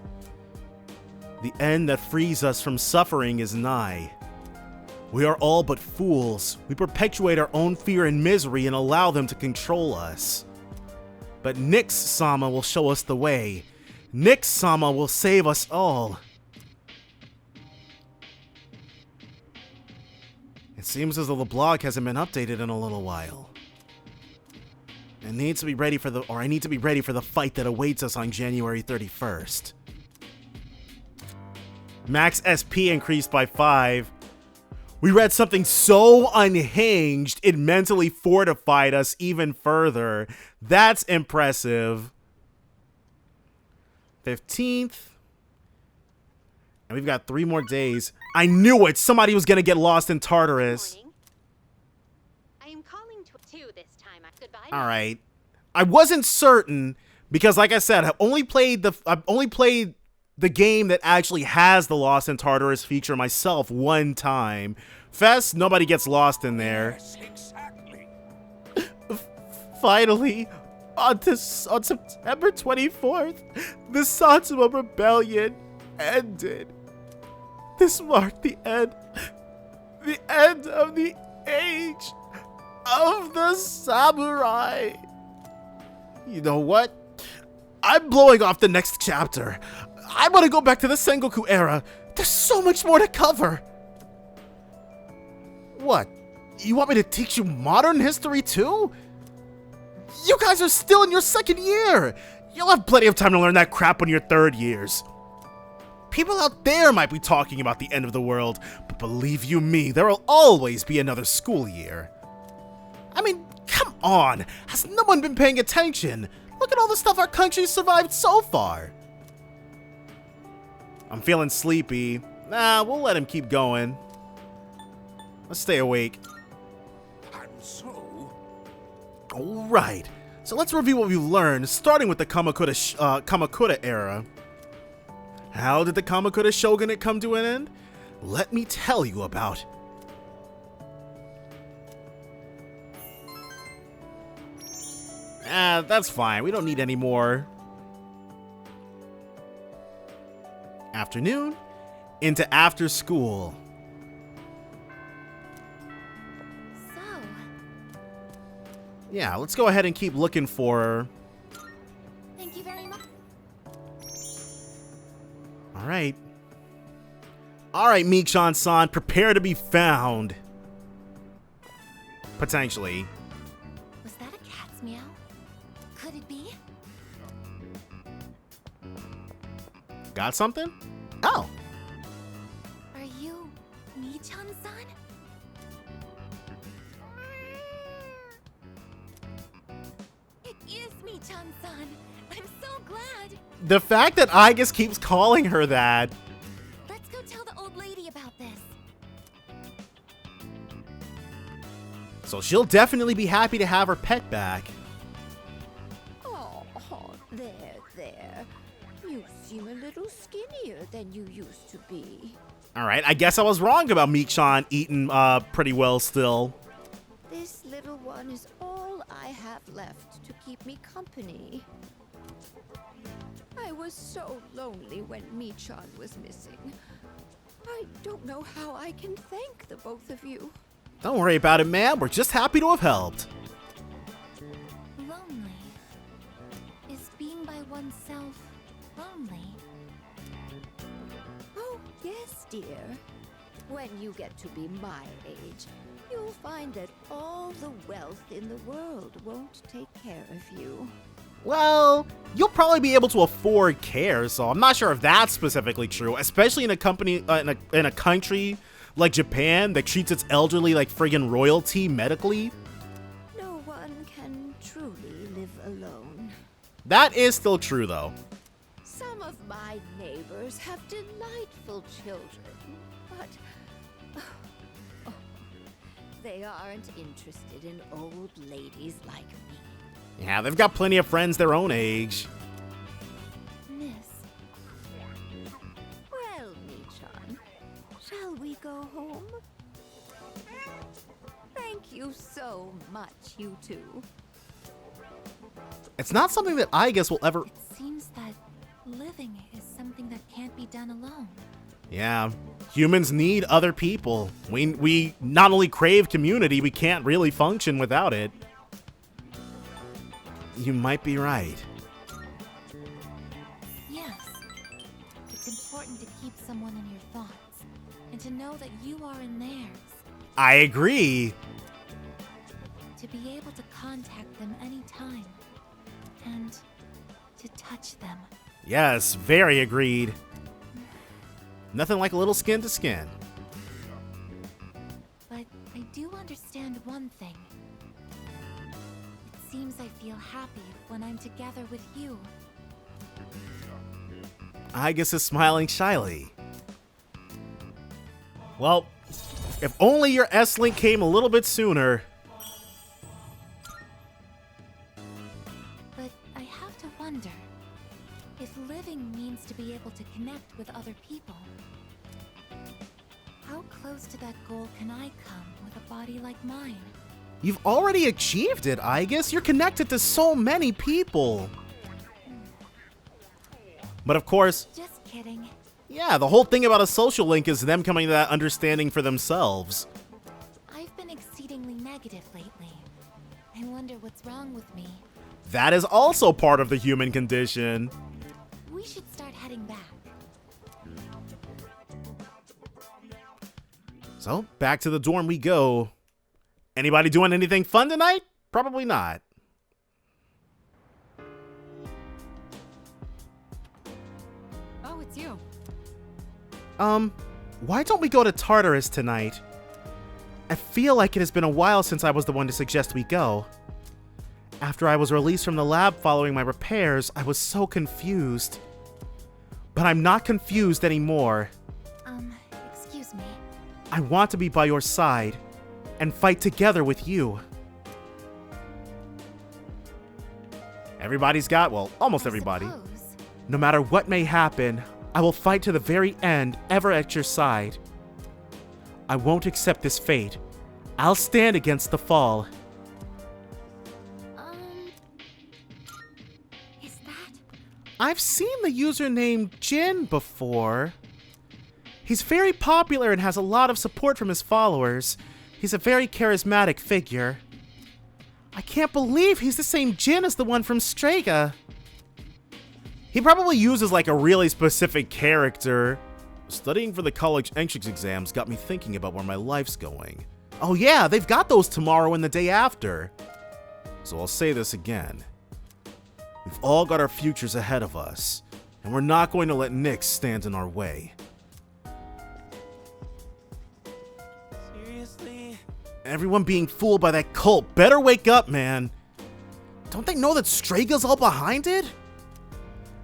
S1: The end that frees us from suffering is nigh. We are all but fools. We perpetuate our own fear and misery and allow them to control us. But Nyx-sama will show us the way. Nyx-sama will save us all. It seems as though the blog hasn't been updated in a little while. I need to be ready for the fight that awaits us on January 31st. Max SP increased by 5. We read something so unhinged, it mentally fortified us even further. That's impressive. 15th. And we've got 3 more days. I knew it! Somebody was gonna get lost in Tartarus.
S9: I am calling to this time. Goodbye.
S1: Alright. I wasn't certain, because like I said, I've only played the game that actually has the Lost in Tartarus feature myself one time. Fest, nobody gets lost in there.
S11: Yes, exactly.
S1: Finally, on September 24th, the Satsuma Rebellion ended. This marked the end of the age of the samurai. You know what? I'm blowing off the next chapter. I want to go back to the Sengoku era. There's so much more to cover. What? You want me to teach you modern history too? You guys are still in your 2nd year. You'll have plenty of time to learn that crap when you're 3rd years. People out there might be talking about the end of the world, but believe you me, there will always be another school year. I mean, come on. Has no one been paying attention? Look at all the stuff our country survived so far. I'm feeling sleepy. Nah, we'll let him keep going. Let's stay awake.
S11: I'm so...
S1: Alright, so let's review what we learned, starting with the Kamakura era. How did the Kamakura Shogunate come to an end? Let me tell you about. That's fine. We don't need any more. Afternoon into after school.
S6: So,
S1: yeah, let's go ahead and keep looking for her.
S6: thank you very much.
S1: All right. All right, Michan-san, prepare to be found. Potentially.
S6: Was that a cat's meow? Could it be?
S1: Got something? Oh.
S6: Are you Michan-san? It is Michan-san. I'm so glad.
S1: The fact that Aegis keeps calling her that.
S6: Let's go tell the old lady about this.
S1: So she'll definitely be happy to have her pet back.
S15: Oh, there. You seem a little skinnier than you used to be.
S1: Alright, I guess I was wrong about Michan eating pretty well still.
S15: This little one is all I have left to keep me company. I was so lonely when Michan was missing. I don't know how I can thank the both of you.
S1: Don't worry about it, ma'am. We're just happy to have helped.
S6: Lonely. Is being by oneself lonely?
S15: Oh, yes, dear. When you get to be my age, you'll find that all the wealth in the world won't take care of you.
S1: Well, you'll probably be able to afford care, so I'm not sure if that's specifically true, especially in a company in a country like Japan that treats its elderly like friggin' royalty medically.
S15: No one can truly live alone.
S1: That is still true, though.
S15: Some of my neighbors have delightful children, but they aren't interested in old ladies like me.
S1: Yeah, they've got plenty of friends their own age.
S15: Miss. Well, Michan, shall we go home? Thank you so much, you two.
S1: It's not something that I guess will ever...
S6: It seems that living is something that can't be done alone.
S1: Yeah, humans need other people. We not only crave community, we can't really function without it. You might be right.
S6: Yes. It's important to keep someone in your thoughts, and to know that you are in theirs.
S1: I agree.
S6: To be able to contact them anytime, and to touch them.
S1: Yes, very agreed. Nothing like a little skin to skin.
S6: But I do understand one thing. It seems I feel happy when I'm together with you.
S1: Aigis is smiling shyly. Well, if only your S-Link came a little bit sooner.
S6: But I have to wonder, if living means to be able to connect with other people, how close to that goal can I come with a body like mine?
S1: You've already achieved it, Aigis. You're connected to so many people. But of course...
S6: Just kidding.
S1: Yeah, the whole thing about a social link is them coming to that understanding for themselves.
S6: I've been exceedingly negative lately. I wonder what's wrong with me.
S1: That is also part of the human condition.
S6: We should start heading back.
S1: So, back to the dorm we go. Anybody doing anything fun tonight? Probably not.
S2: Oh, it's you.
S1: Why don't we go to Tartarus tonight? I feel like it has been a while since I was the one to suggest we go. After I was released from the lab following my repairs, I was so confused. But I'm not confused anymore.
S6: Excuse me.
S1: I want to be by your side and fight together with you. Everybody's got, well, almost everybody. No matter what may happen, I will fight to the very end, ever at your side. I won't accept this fate. I'll stand against the fall.
S6: Is that?
S1: I've seen the username Jin before. He's very popular and has a lot of support from his followers. He's a very charismatic figure. I can't believe he's the same Jin as the one from Strega. He probably uses like a really specific character. Studying for the college entrance exams got me thinking about where my life's going. Oh yeah, they've got those tomorrow and the day after. So I'll say this again. We've all got our futures ahead of us, and we're not going to let Nyx stand in our way.
S7: Seriously?
S1: Everyone being fooled by that cult better wake up, man. Don't they know that Strega's all behind it?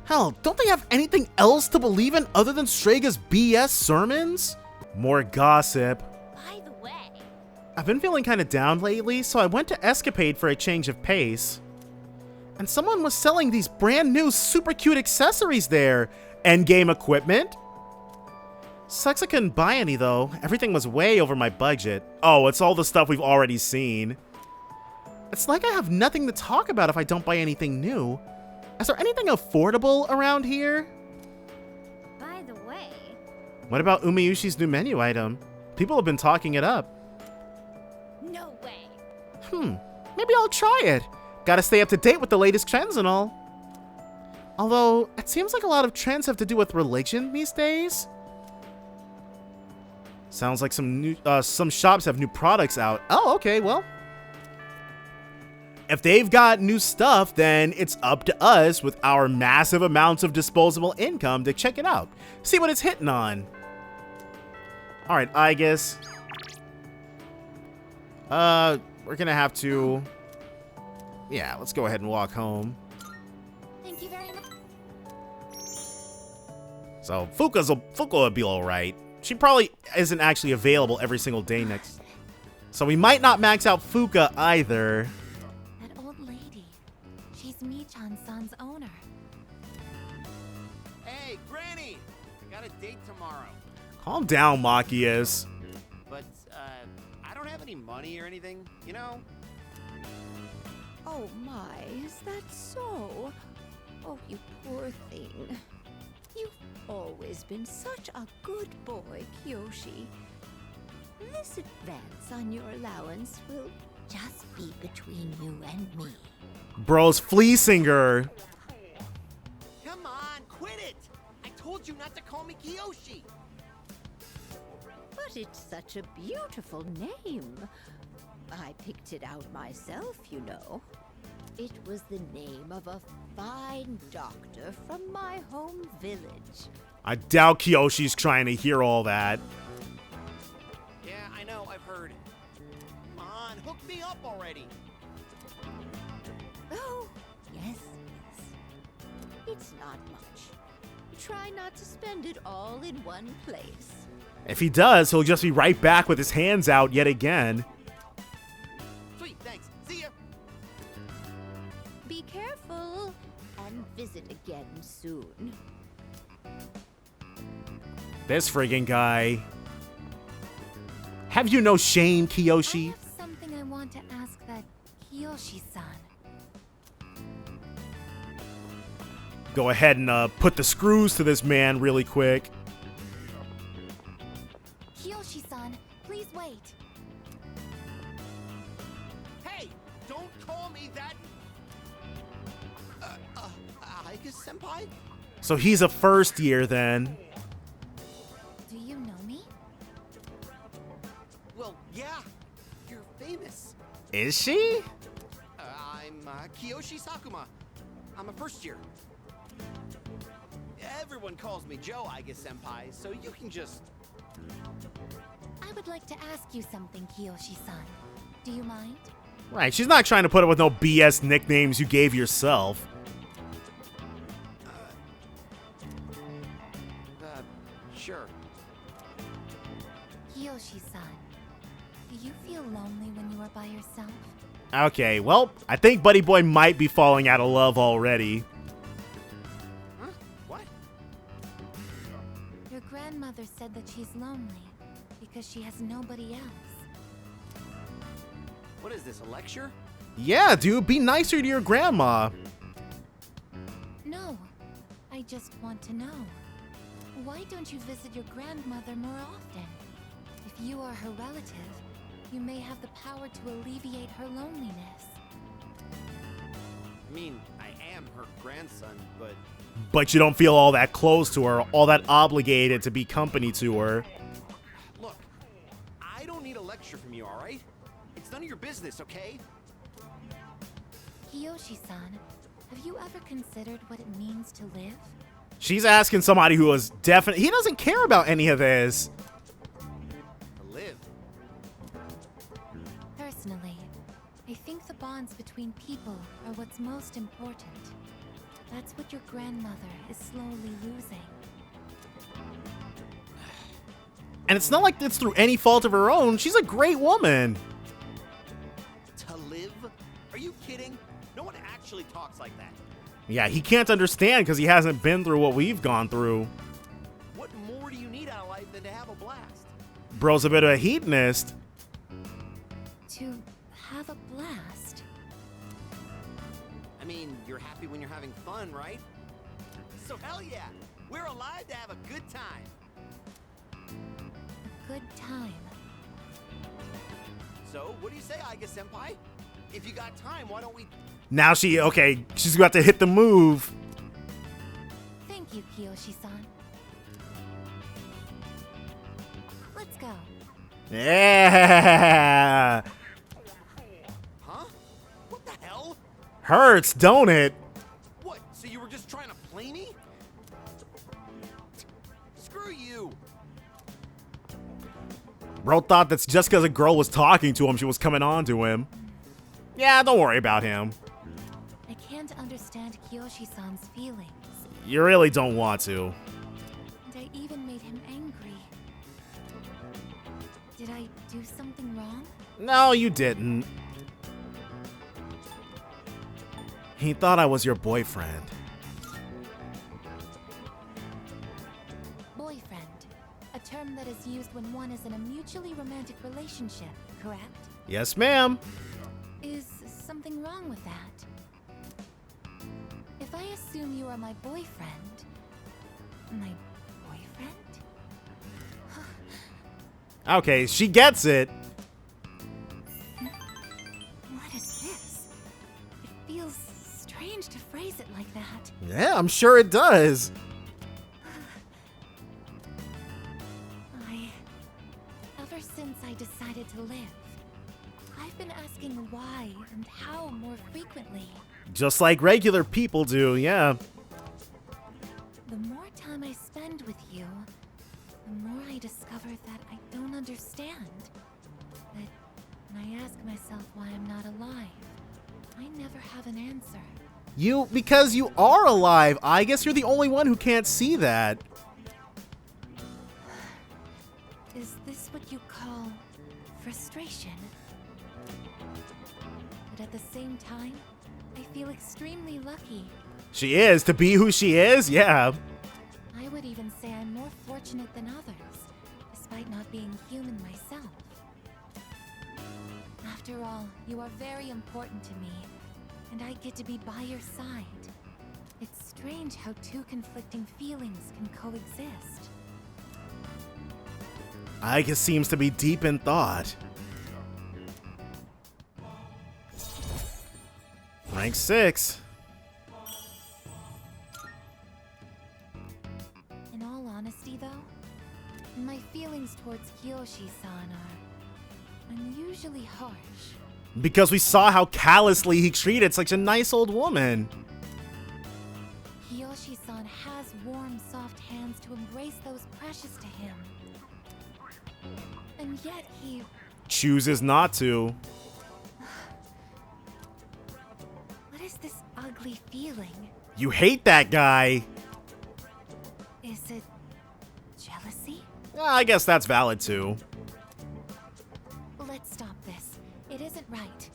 S1: Hell, don't they have anything else to believe in other than Strega's BS sermons? More gossip.
S15: By the way,
S1: I've been feeling kind of down lately, so I went to Escapade for a change of pace. And someone was selling these brand new super cute accessories there. Endgame equipment. Sucks I couldn't buy any though. Everything was way over my budget. Oh, it's all the stuff we've already seen. It's like I have nothing to talk about if I don't buy anything new. Is there anything affordable around here?
S15: By the way...
S1: What about Umiyushi's new menu item? People have been talking it up.
S15: No way.
S1: Maybe I'll try it. Gotta stay up to date with the latest trends and all. Although, it seems like a lot of trends have to do with religion these days. Sounds like some shops have new products out. Oh, okay, well. If they've got new stuff, then it's up to us with our massive amounts of disposable income to check it out. See what it's hitting on. Alright, I guess. We're gonna have to... Yeah, let's go ahead and walk home.
S6: Thank you very much.
S1: So, Fuka will be alright. She probably isn't actually available every single day next. So we might not max out Fuka either.
S6: That old lady. She's Michan-san's owner.
S7: Hey, Granny! Got a date tomorrow.
S1: Calm down, Machias.
S7: But, I don't have any money or anything, you know?
S15: Oh my, is that so? Oh, you poor thing. You've always been such a good boy, Kyoshi. This advance on your allowance will
S6: Just be between you and me.
S1: Bro's fleecing her.
S7: Come on, quit it! I told you not to call me Kiyoshi!
S15: But it's such a beautiful name. I picked it out myself, you know. It was the name of a fine doctor from my home village.
S1: I doubt Kyoshi's trying to hear all that.
S7: Yeah, I know, I've heard. Come on, hook me up already!
S15: Oh, yes. It's not much. Try not to spend it all in one place.
S1: If he does, he'll just be right back with his hands out yet again.
S7: Sweet, thanks. See ya!
S15: Be careful and visit again soon.
S1: This friggin' guy. Have you no shame, Kiyoshi?
S6: I have something I want to ask that Kiyoshi-san.
S1: Go ahead and put the screws to this man really quick.
S6: Kiyoshi-san, please wait.
S7: Hey! Don't call me that! Aika-senpai?
S1: So he's a first year then.
S6: Do you know me?
S7: Well, yeah. You're famous.
S1: Is she?
S7: I'm Kiyoshi Sakuma. I'm a first year. Everyone calls me Joe, Aiga-senpai, so you can just...
S6: I would like to ask you something, Kiyoshi-san. Do you mind?
S1: Right, she's not trying to put up with no BS nicknames you gave yourself.
S7: Sure.
S6: Kiyoshi-san, do you feel lonely when you are by yourself?
S1: Okay, well, I think Buddy Boy might be falling out of love already.
S7: Huh? What?
S6: Your grandmother said that she's lonely because she has nobody else.
S7: What is this, a lecture?
S1: Yeah, dude, be nicer to your grandma.
S6: No, I just want to know. Why don't you visit your grandmother more often? If you are her relative, you may have the power to alleviate her loneliness.
S7: I mean, I am her grandson, but...
S1: But you don't feel all that close to her, all that obligated to be company to her.
S7: Look, I don't need a lecture from you, alright? It's none of your business, okay?
S6: Kiyoshi-san, have you ever considered what it means to live?
S1: She's asking somebody who is definitely... He doesn't care about any of this.
S7: To live.
S6: Personally, I think the bonds between people are what's most important. That's what your grandmother is slowly losing.
S1: And it's not like it's through any fault of her own. She's a great woman.
S7: To live? Are you kidding? No one actually talks like that.
S1: Yeah, he can't understand because he hasn't been through what we've gone through.
S7: What more do you need out of life than to have a blast?
S1: Bro's a bit of a hedonist.
S6: To have a blast?
S7: I mean, you're happy when you're having fun, right? So hell yeah! We're alive to have a good time!
S6: Good time.
S7: So, what do you say, Aiga-senpai? If you got time, why don't we...
S1: Now she's about to hit the move.
S6: Thank you, Kiyoshi-san. Let's go.
S1: Yeah.
S7: Huh? What the hell?
S1: Hurts, don't it?
S7: What, so you were just trying to play me? Screw you!
S1: Bro thought that's just because a girl was talking to him, she was coming on to him. Yeah, don't worry about him.
S6: I can't understand Kiyoshi-san's feelings.
S1: You really don't want to.
S6: And I even made him angry. Did I do something wrong?
S1: No, you didn't. He thought I was your boyfriend.
S6: Boyfriend. A term that is used when one is in a mutually romantic relationship, correct?
S1: Yes, ma'am.
S6: Is something wrong with that? If I assume you are my boyfriend... My boyfriend?
S1: Okay, she gets it.
S6: What is this? It feels strange to phrase it like that.
S1: Yeah, I'm sure it does.
S6: Ever since I decided to live, I've been asking why and how more frequently.
S1: Just like regular people do, yeah.
S6: The more time I spend with you, the more I discover that I don't understand. That when I ask myself why I'm not alive, I never have an answer.
S1: Because you are alive. I guess you're the only one who can't see that.
S6: Is this what you call frustration? But at the same time, I feel extremely lucky.
S1: She is. To be who she is? Yeah.
S6: I would even say I'm more fortunate than others, despite not being human myself. After all, you are very important to me, and I get to be by your side. It's strange how two conflicting feelings can coexist.
S1: Aiga seems to be deep in thought. Rank 6.
S6: In all honesty, though, my feelings towards Kiyoshi-san are unusually harsh.
S1: Because we saw how callously he treated such a nice old woman.
S6: Kiyoshi-san has warm, soft hands to embrace those precious to him. And yet he
S1: chooses not to.
S6: What is this ugly feeling?
S1: You hate that guy.
S6: Is it jealousy?
S1: I guess that's valid too.
S6: Let's stop this. It isn't right.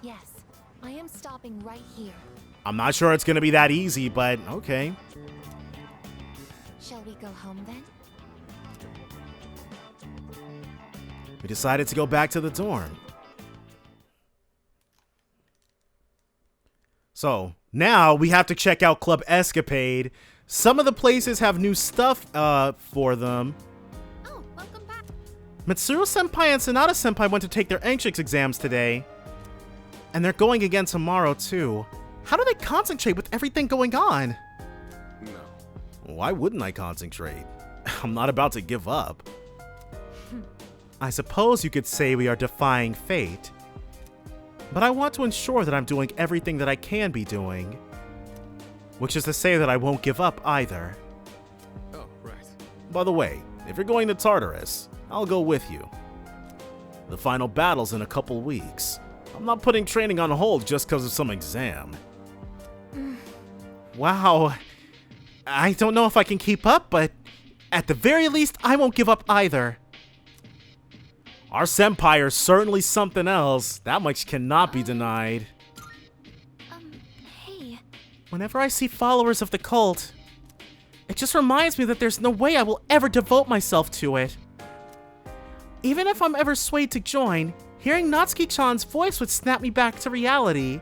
S6: Yes, I am stopping right here.
S1: I'm not sure it's gonna be that easy, but okay.
S6: Shall we go home then?
S1: We decided to go back to the dorm. So, now we have to check out Club Escapade. Some of the places have new stuff for them.
S8: Oh, welcome back.
S1: Mitsuru-senpai and Sanada-senpai went to take their Entrance exams today. And they're going again tomorrow, too. How do they concentrate with everything going on?
S5: No.
S1: Why wouldn't I concentrate? I'm not about to give up. I suppose you could say we are defying fate. But I want to ensure that I'm doing everything that I can be doing. Which is to say that I won't give up either.
S5: Oh, right.
S1: By the way, if you're going to Tartarus, I'll go with you. The final battle's in a couple weeks. I'm not putting training on hold just because of some exam. Wow. I don't know if I can keep up, but at the very least, I won't give up either. Our senpai are certainly something else. That much cannot be denied.
S6: Hey.
S1: Whenever I see followers of the cult, it just reminds me that there's no way I will ever devote myself to it. Even if I'm ever swayed to join, hearing Natsuki-chan's voice would snap me back to reality.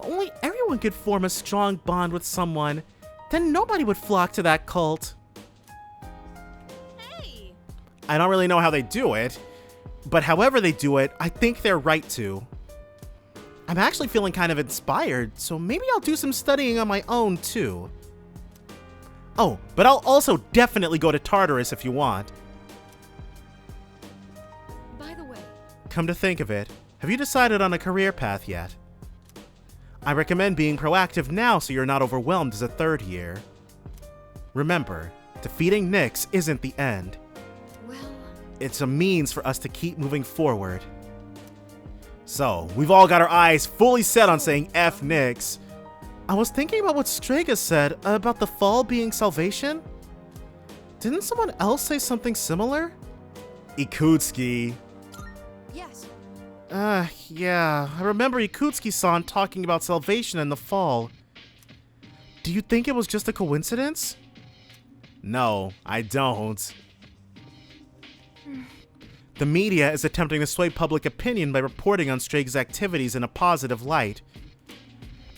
S1: only everyone could form a strong bond with someone, then nobody would flock to that cult.
S8: Hey!
S1: I don't really know how they do it, but however they do it, I think they're right to. I'm actually feeling kind of inspired, so maybe I'll do some studying on my own too. Oh, but I'll also definitely go to Tartarus if you want.
S2: By the way,
S1: Come to think of it, have you decided on a career path yet? I recommend being proactive now so you're not overwhelmed as a third year. Remember, defeating Nyx isn't the end.
S2: well,
S1: It's a means for us to keep moving forward. So, we've all got our eyes fully set on saying F Nyx. I was thinking about what Strega said about the fall being salvation. Didn't someone else say something similar? Ikutsuki.
S4: Yes.
S1: Yeah. I remember Ikutsuki-san talking about salvation in the fall. Do you think it was just a coincidence? No, I don't. The media is attempting to sway public opinion by reporting on Strega's activities in a positive light.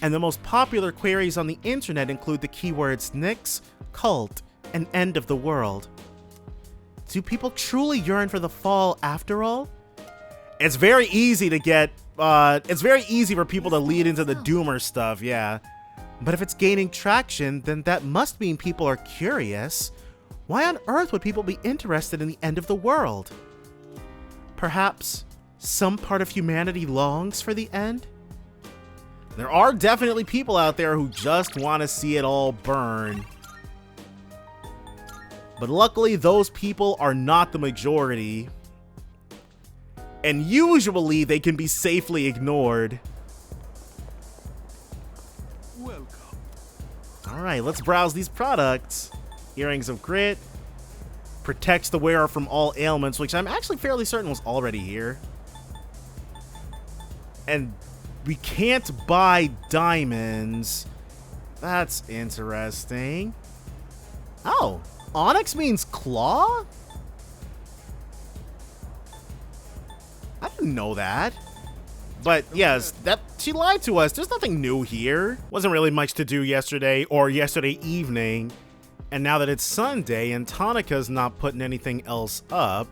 S1: And the most popular queries on the internet include the keywords Nyx, cult, and end of the world. Do people truly yearn for the fall after all? It's very easy to get, it's very easy for people to lead into the doomer stuff, yeah. But if it's gaining traction, then that must mean people are curious. Why on earth would people be interested in the end of the world? Perhaps some part of humanity longs for the end? There are definitely people out there who just want to see it all burn. But luckily, those people are not the majority. And usually, they can be safely ignored.
S13: Welcome.
S1: Alright, let's browse these products. Earrings of Grit. Protects the wearer from all ailments, which I'm actually fairly certain was already here. And we can't buy diamonds. That's interesting. Oh, onyx means claw? I didn't know that. But yes, that she lied to us. There's nothing new here. Wasn't really much to do yesterday or yesterday evening. And now that it's Sunday and Tanika's not putting anything else up,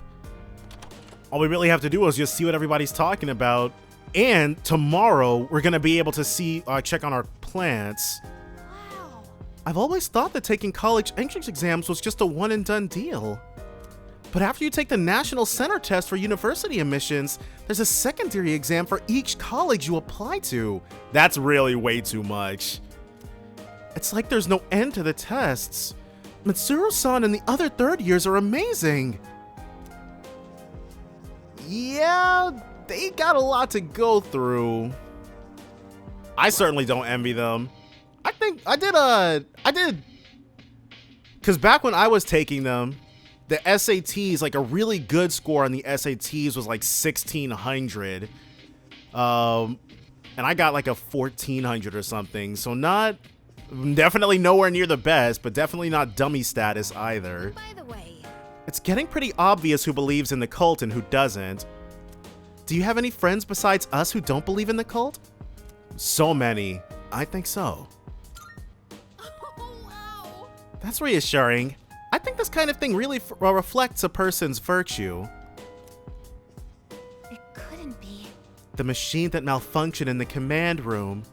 S1: all we really have to do is just see what everybody's talking about. And tomorrow, we're going to be able to see, check on our plants.
S4: Wow.
S1: I've always thought that taking college entrance exams was just a one and done deal. But after you take the National Center test for university admissions, there's a secondary exam for each college you apply to. That's really way too much. It's like there's no end to the tests. Mitsuru-san and the other third years are amazing. Yeah, they got a lot to go through. I certainly don't envy them. I think I did, because back when I was taking them, the SATs, like a really good score on the SATs was like 1600. And I got like a 1400 or something. So definitely nowhere near the best, but definitely not dummy status either.
S4: By the way,
S1: It's getting pretty obvious who believes in the cult and who doesn't. Do you have any friends besides us who don't believe in the cult? So many. I think so.
S8: Oh, wow!
S1: That's reassuring. I think this kind of thing really reflects a person's virtue.
S6: It couldn't be.
S1: The machine that malfunctioned in the command room.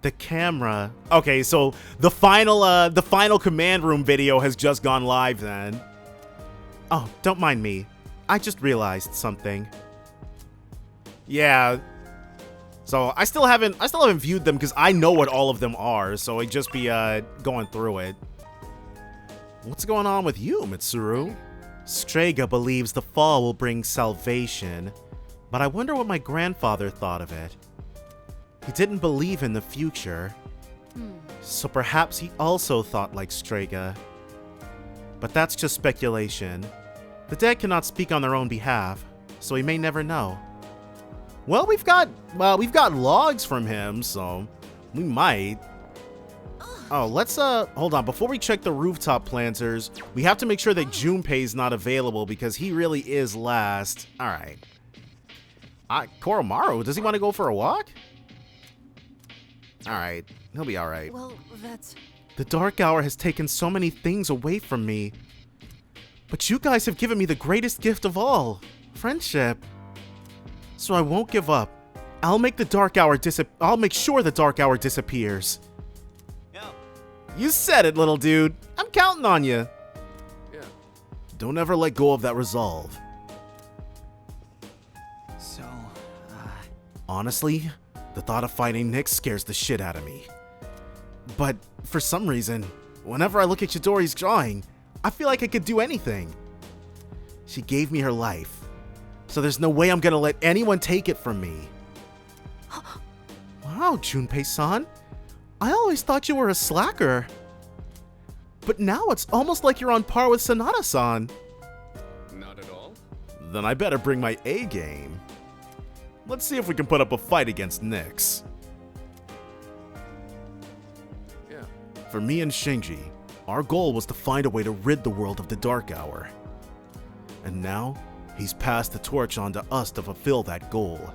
S1: The camera. Okay, so the final command room video has just gone live then. Oh, don't mind me. I just realized something. Yeah. So I still haven't viewed them because I know what all of them are, so I'd just be going through it. What's going on with you, Mitsuru? Strega believes the fall will bring salvation, but I wonder what my grandfather thought of it. He didn't believe in the future, so perhaps he also thought like Strega. But that's just speculation. The dead cannot speak on their own behalf, so we may never know. Well, we've got logs from him, so we might. Oh, let's hold on. Before we check the rooftop planters, we have to make sure that Junpei's not available because he really is last. All right. Koromaru, does he want to go for a walk? Alright, he'll be alright.
S4: Well, that's...
S1: The Dark Hour has taken so many things away from me. But you guys have given me the greatest gift of all, friendship. So I won't give up. I'll make the Dark Hour I'll make sure the Dark Hour disappears.
S7: Yo.
S1: You said it, little dude. I'm counting on you.
S5: Yeah.
S1: Don't ever let go of that resolve.
S7: So,
S1: honestly, the thought of fighting Nyx scares the shit out of me. But for some reason, whenever I look at Chidori's drawing, I feel like I could do anything. She gave me her life, so there's no way I'm gonna let anyone take it from me. Wow, Junpei-san, I always thought you were a slacker. But now it's almost like you're on par with Sanada-san.
S5: Not at all.
S1: Then I better bring my A game. Let's see if we can put up a fight against Nyx.
S5: Yeah.
S1: For me and Shinji, our goal was to find a way to rid the world of the Dark Hour. And now, he's passed the torch on to us to fulfill that goal.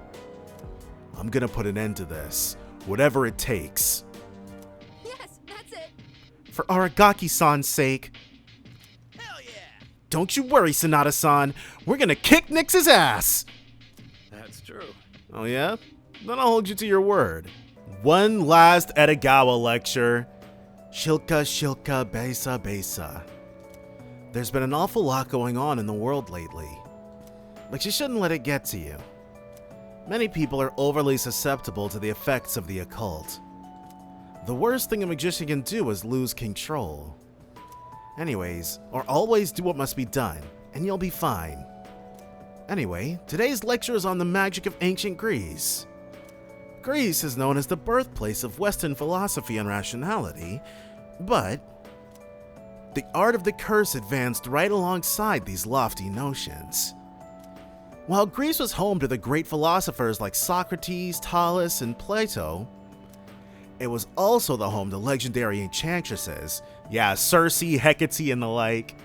S1: I'm gonna put an end to this, whatever it takes.
S4: Yes, that's it.
S1: For Aragaki-san's sake.
S7: hell yeah!
S1: Don't you worry, Sanada-san. We're gonna kick Nyx's ass!
S5: That's true.
S1: Oh yeah? Then I'll hold you to your word. One last Edogawa lecture. Shilka Shilka Besa Besa. There's been an awful lot going on in the world lately. But you shouldn't let it get to you. Many people are overly susceptible to the effects of the occult. The worst thing a magician can do is lose control. Anyways, or always do what must be done, and you'll be fine. Anyway, today's lecture is on the magic of ancient Greece. Greece is known as the birthplace of Western philosophy and rationality, but the art of the curse advanced right alongside these lofty notions. While Greece was home to the great philosophers like Socrates, Thales, and Plato, it was also the home to legendary enchantresses, Circe, Hecate, and the like.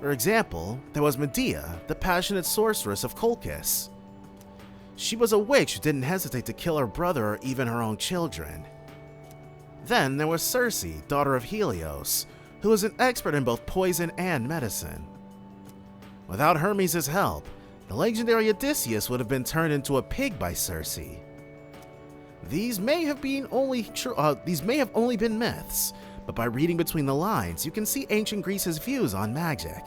S1: For example, there was Medea, the passionate sorceress of Colchis. She was a witch who didn't hesitate to kill her brother or even her own children. Then there was Circe, daughter of Helios, who was an expert in both poison and medicine. Without Hermes' help, the legendary Odysseus would have been turned into a pig by Circe. These may have only been myths, but by reading between the lines, you can see ancient Greece's views on magic.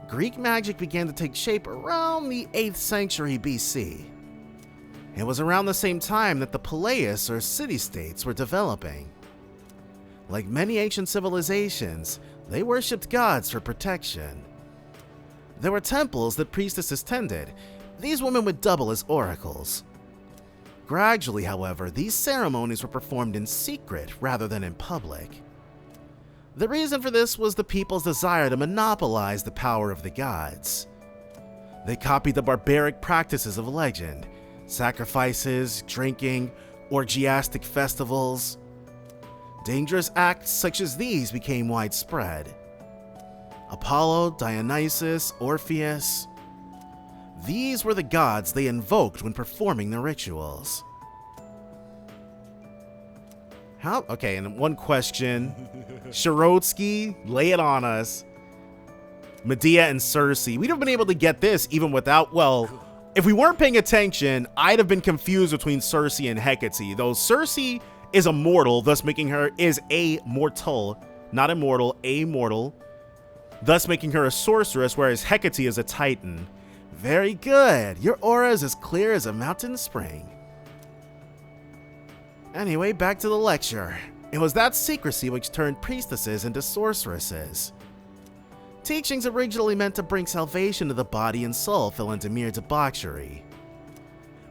S1: Greek magic began to take shape around the 8th century BC. It was around the same time that the Peleis or city-states were developing. Like many ancient civilizations, they worshipped gods for protection. There were temples that priestesses tended. These women would double as oracles. Gradually, however, these ceremonies were performed in secret rather than in public. The reason for this was the people's desire to monopolize the power of the gods. They copied the barbaric practices of legend, sacrifices, drinking, orgiastic festivals. Dangerous acts such as these became widespread. Apollo, Dionysus, Orpheus. These were the gods they invoked when performing the rituals. Okay, and one question. Shirotsky, lay it on us. Medea and Circe. We'd have been able to get this even without, well, if we weren't paying attention, I'd have been confused between Circe and Hecate, though Circe is a mortal, thus making her not immortal, amortal, thus making her a sorceress, whereas Hecate is a titan. Very good. Your aura is as clear as a mountain spring. Anyway, back to the lecture. It was that secrecy which turned priestesses into sorceresses. Teachings originally meant to bring salvation to the body and soul fell into mere debauchery,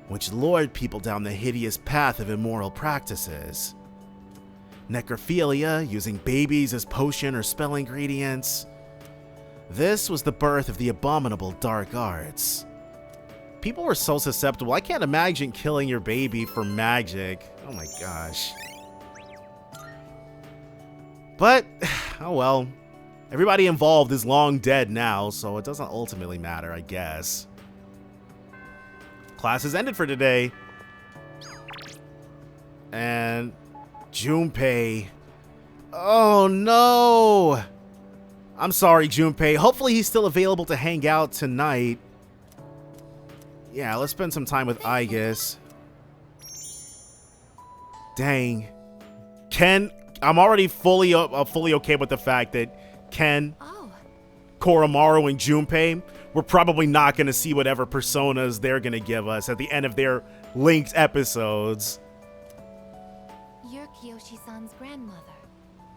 S1: which lured people down the hideous path of immoral practices. Necrophilia, using babies as potion or spell ingredients. This was the birth of the abominable dark arts. People were so susceptible. I can't imagine killing your baby for magic. Oh my gosh. But, oh well. Everybody involved is long dead now, so it doesn't ultimately matter, I guess. Class is ended for today. And Junpei. Oh no! I'm sorry, Junpei. Hopefully he's still available to hang out tonight. Yeah, let's spend some time with Aigis. Dang. Ken, I'm already fully okay with the fact that Ken, Koromaru, and Junpei, we're probably not going to see whatever personas they're going to give us at the end of their linked episodes.
S6: You're Kiyoshi-san's grandmother.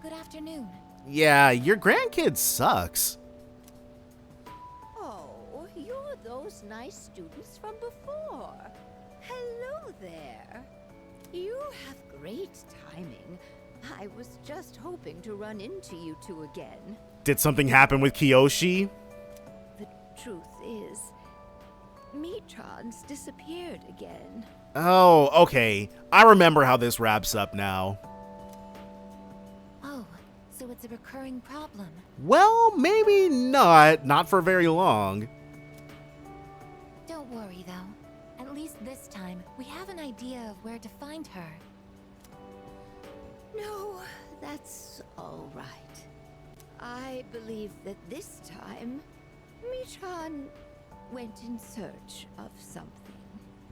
S6: Good afternoon.
S1: Yeah, your grandkid sucks.
S15: Oh, you're those nice students from before. Hello there. You have great timing. I was just hoping to run into you two again.
S1: Did something happen with Kiyoshi?
S15: The truth is, Michan's disappeared again.
S1: Oh, okay. I remember how this wraps up now.
S6: Oh, so it's a recurring problem.
S1: Well, maybe not. Not for very long.
S6: Don't worry, though. At least this time, we have an idea of where to find her.
S15: No, that's all right. I believe that this time, Michan went in search of something.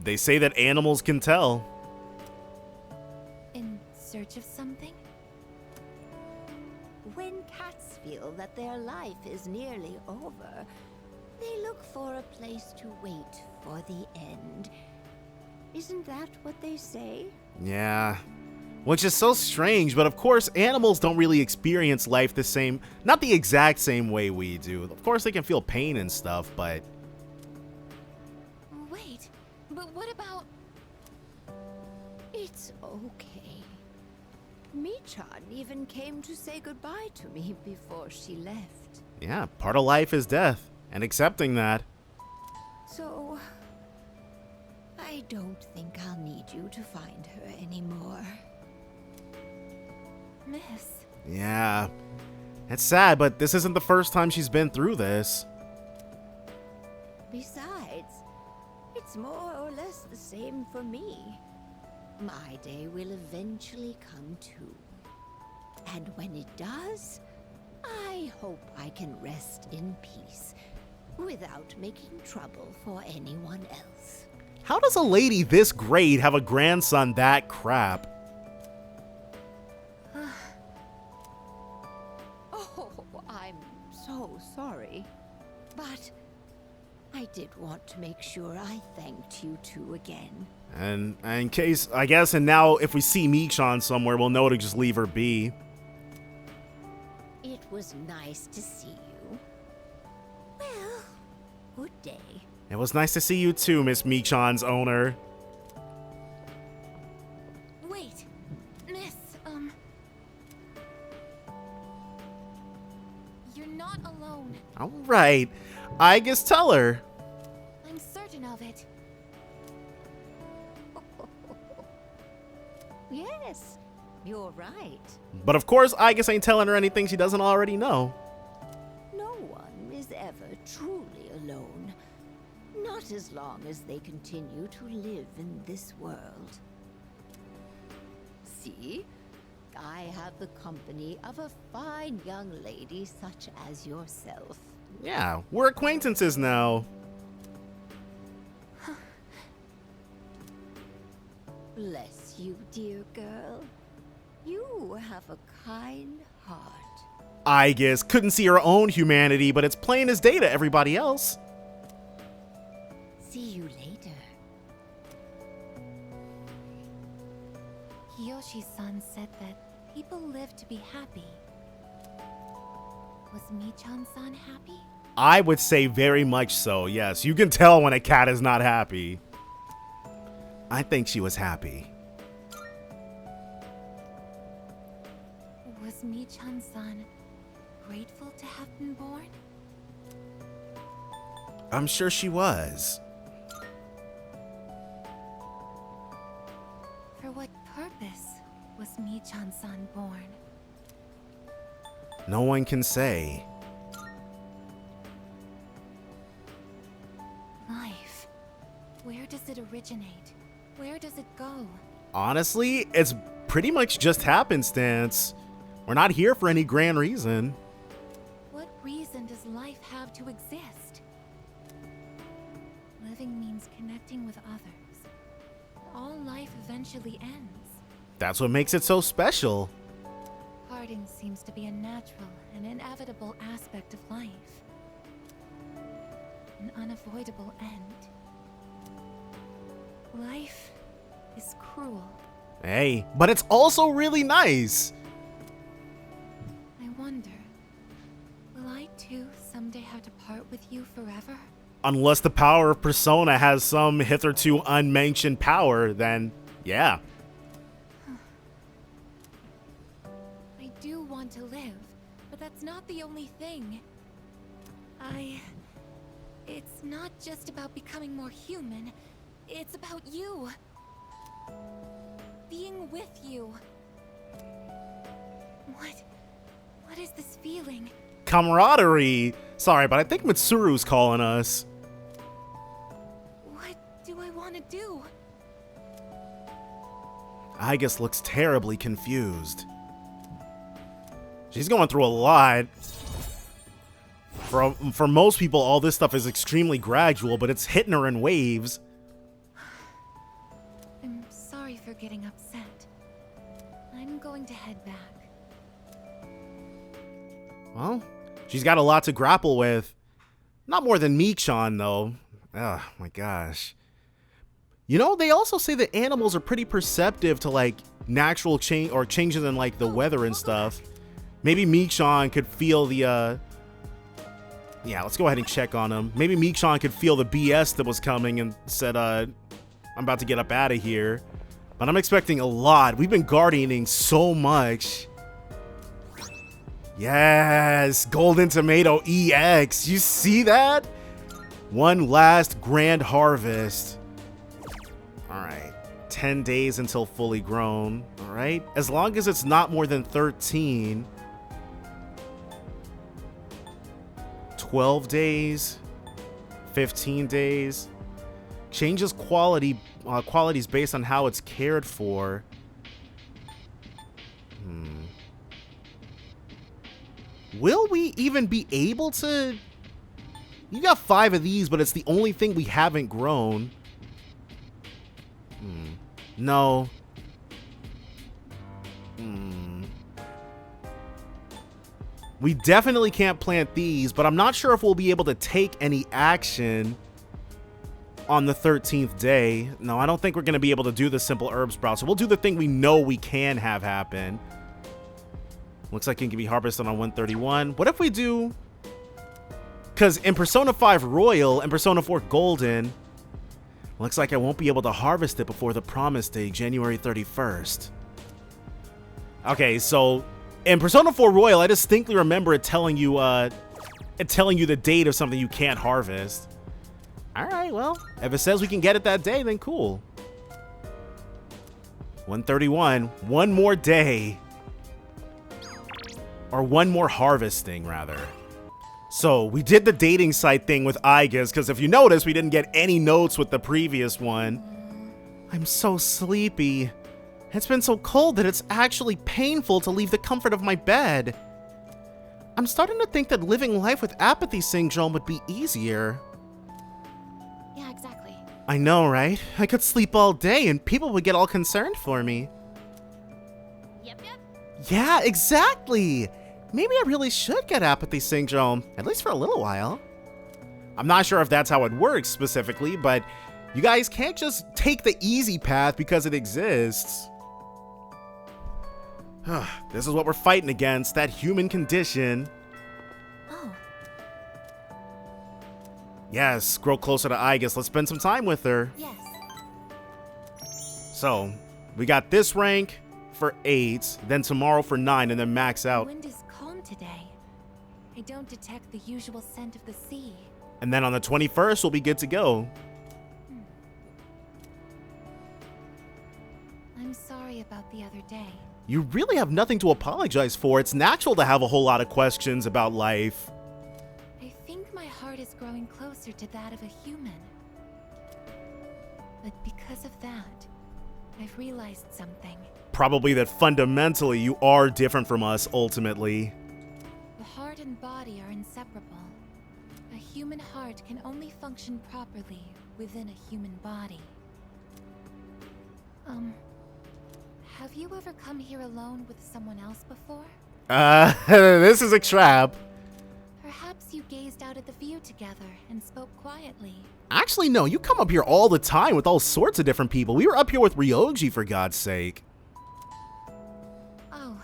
S1: They say that animals can tell.
S6: In search of something?
S15: When cats feel that their life is nearly over, they look for a place to wait for the end. Isn't that what they say?
S1: Yeah. Which is so strange, but of course animals don't really experience life the same, not the exact same way we do. Of course they can feel pain and stuff, but...
S6: Wait, but what about...
S15: It's okay. Michan even came to say goodbye to me before she left.
S1: Yeah, part of life is death, and accepting that.
S15: So, I don't think I'll need you to find her anymore.
S6: Miss.
S1: Yeah. It's sad, but this isn't the first time she's been through this.
S15: Besides, it's more or less the same for me. My day will eventually come too. And when it does, I hope I can rest in peace without making trouble for anyone else.
S1: How does a lady this great have a grandson that crap?
S15: Oh, I'm so sorry. But I did want to make sure I thanked you two again.
S1: And in case, I guess, and now if we see Michan somewhere, we'll know to just leave her be.
S15: It was nice to see you. Well, good day.
S1: It was nice to see you too, Miss Michan's owner.
S6: Wait, Miss, you're not alone.
S1: Alright, I guess tell her.
S6: I'm certain of it.
S15: Yes, you're right.
S1: But of course, I guess ain't telling her anything she doesn't already know.
S15: No one is ever truly alone. Not as long as they continue to live in this world. See? I have the company of a fine young lady such as yourself.
S1: Yeah, we're acquaintances now.
S15: Bless you, dear girl. You have a kind heart.
S1: I guess couldn't see her own humanity, but it's plain as day to everybody else.
S15: See you later.
S6: Kiyoshi-san said that people live to be happy. Was Michan-san happy?
S1: I would say very much so, yes. You can tell when a cat is not happy. I think she was happy.
S6: Was Michan-san grateful to have been born?
S1: I'm sure she was.
S6: For what purpose was Michan-san born?
S1: No one can say.
S6: Life. Where does it originate? Where does it go?
S1: Honestly, it's pretty much just happenstance. We're not here for any grand reason.
S6: What reason does life have to exist? Living means connecting with others. All life eventually ends.
S1: That's what makes it so special.
S6: Parting seems to be a natural and inevitable aspect of life. An unavoidable end. Life is cruel.
S1: Hey, but it's also really nice.
S6: I wonder, will I too someday have to part with you forever?
S1: Unless the power of Persona has some hitherto unmentioned power, then yeah.
S6: I do want to live, but that's not the only thing. It's not just about becoming more human. It's about you. Being with you. What is this feeling?
S1: Camaraderie. Sorry, but I think Mitsuru's calling us.
S6: What do I want to do?
S1: Aigis looks terribly confused. She's going through a lot. For most people, all this stuff is extremely gradual, but it's hitting her in waves.
S6: I'm sorry for getting upset. I'm going to head back.
S1: Well, she's got a lot to grapple with. Not more than Meek-chan, though. Oh, my gosh. You know, they also say that animals are pretty perceptive to, like, natural change or changes in, like, the weather and stuff. Maybe Meek-chan could feel the, yeah, let's go ahead and check on him. Maybe Meek-chan could feel the BS that was coming and said, I'm about to get up out of here. But I'm expecting a lot. We've been guardianing so much. Yes, Golden Tomato EX. You see that? One last grand harvest. All right, 10 days until fully grown. All right, as long as it's not more than 13. 12 days, 15 days. Changes qualities based on how it's cared for. Will we even be able to? You got 5 of these, but it's the only thing we haven't grown. No. We definitely can't plant these, but I'm not sure if we'll be able to take any action on the 13th day. No, I don't think we're going to be able to do the simple herb sprout, so we'll do the thing we know we can have happen. Looks like it can be harvested on 131. What if we do... Because in Persona 5 Royal and Persona 4 Golden, looks like I won't be able to harvest it before the promised day, January 31st. Okay, so... in Persona 4 Royal, I distinctly remember it telling you the date of something you can't harvest. Alright, well, if it says we can get it that day, then cool. 131. One more day. Or one more harvesting, rather. So, we did the dating site thing with Aigis, because if you notice, we didn't get any notes with the previous one. I'm so sleepy. It's been so cold that it's actually painful to leave the comfort of my bed. I'm starting to think that living life with apathy syndrome would be easier.
S6: Yeah, exactly.
S1: I know, right? I could sleep all day and people would get all concerned for me.
S8: Yep.
S1: Yeah, exactly. Maybe I really should get apathy syndrome, at least for a little while. I'm not sure if that's how it works specifically, but you guys can't just take the easy path because it exists. This is what we're fighting against, that human condition.
S6: Oh.
S1: Yes, grow closer to Aigis. Let's spend some time with her.
S6: Yes.
S1: So, we got this rank for 8, then tomorrow for 9, and then max out.
S6: The wind is calm today. I don't detect the usual scent of the sea.
S1: And then on the 21st, we'll be good to go.
S6: I'm sorry about the other day.
S1: You really have nothing to apologize for. It's natural to have a whole lot of questions about life.
S6: I think my heart is growing closer to that of a human. But because of that, I've realized something.
S1: Probably that fundamentally you are different from us, ultimately.
S6: The heart and body are inseparable. A human heart can only function properly within a human body. Have you ever come here alone with someone else before?
S1: This is a trap.
S6: Perhaps you gazed out at the view together and spoke quietly.
S1: Actually, no, you come up here all the time with all sorts of different people. We were up here with Ryoji, for God's sake.
S6: Oh,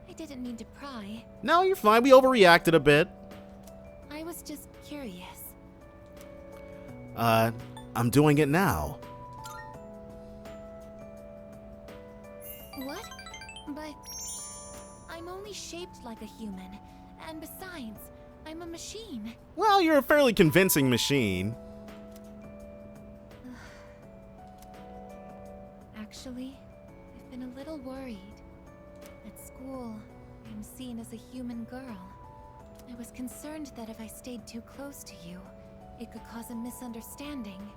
S6: I didn't mean to pry.
S1: No, you're fine. We overreacted a bit.
S6: I was just curious.
S1: I'm doing it now.
S6: What? But I'm only shaped like a human, and besides, I'm a machine.
S1: Well, you're a fairly convincing machine.
S6: Actually, I've been a little worried. At school, I'm seen as a human girl. I was concerned that if I stayed too close to you, it could cause a misunderstanding.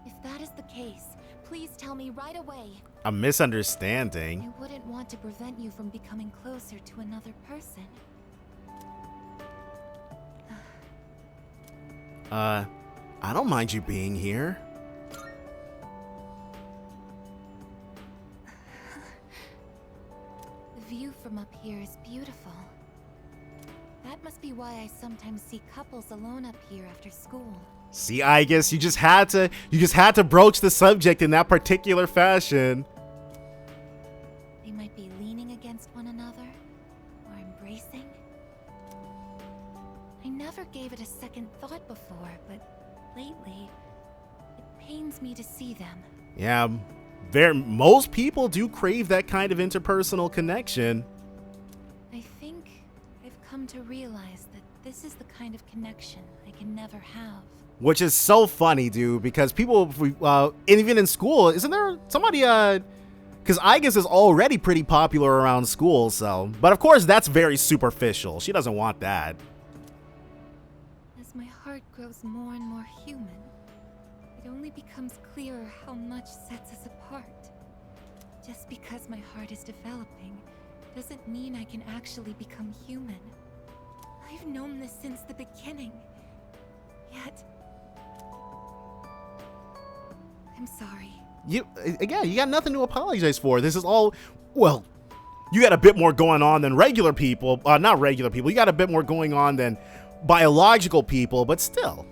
S6: If that is the case, please tell me right away.
S1: A misunderstanding?
S6: I wouldn't want to prevent you from becoming closer to another person.
S1: I don't mind you being here.
S6: The view from up here is beautiful. That must be why I sometimes see couples alone up here after school.
S1: See, I guess you just had to broach the subject in that particular fashion.
S6: They might be leaning against one another or embracing. I never gave it a second thought before, but lately it pains me to see them.
S1: Yeah, most people do crave that kind of interpersonal connection.
S6: I think I've come to realize that this is the kind of connection I can never have.
S1: Which is so funny, dude, because people, even in school, isn't there somebody, because Aigis is already pretty popular around school, so, but of course that's very superficial. She doesn't want that.
S6: As my heart grows more and more human, it only becomes clearer how much sets us apart. Just because my heart is developing doesn't mean I can actually become human. I've known this since the beginning. Yet, I'm sorry.
S1: You got nothing to apologize for. This is all, well, you got a bit more going on than regular people. Not regular people. You got a bit more going on than biological people, but still.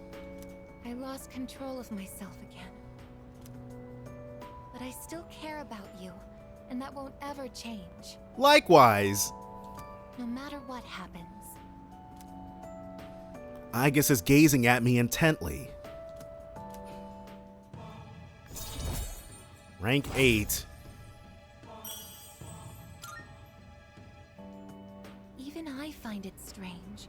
S6: I lost control of myself again. But I still care about you, and that won't ever change.
S1: Likewise.
S6: No matter what happens.
S1: Aigis is gazing at me intently. Rank 8.
S6: Even I find it strange.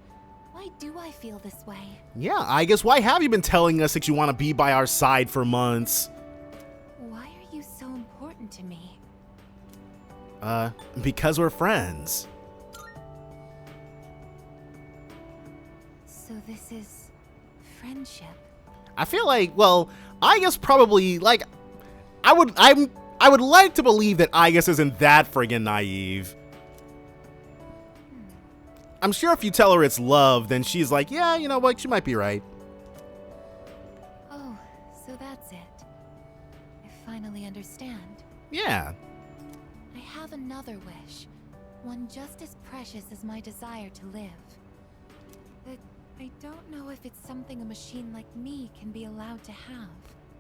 S6: Why do I feel this way?
S1: Yeah, Aigis, why have you been telling us that you want to be by our side for months?
S6: Why are you so important to me?
S1: Because we're friends.
S6: So this is friendship.
S1: I feel like, well, Aigis probably, like, I would like to believe that Aigis isn't that friggin' naive. I'm sure if you tell her it's love, then she's like, yeah, you know what, she might be right.
S6: Oh, so that's it. I finally understand.
S1: Yeah.
S6: I have another wish. One just as precious as my desire to live. But I don't know if it's something a machine like me can be allowed to have.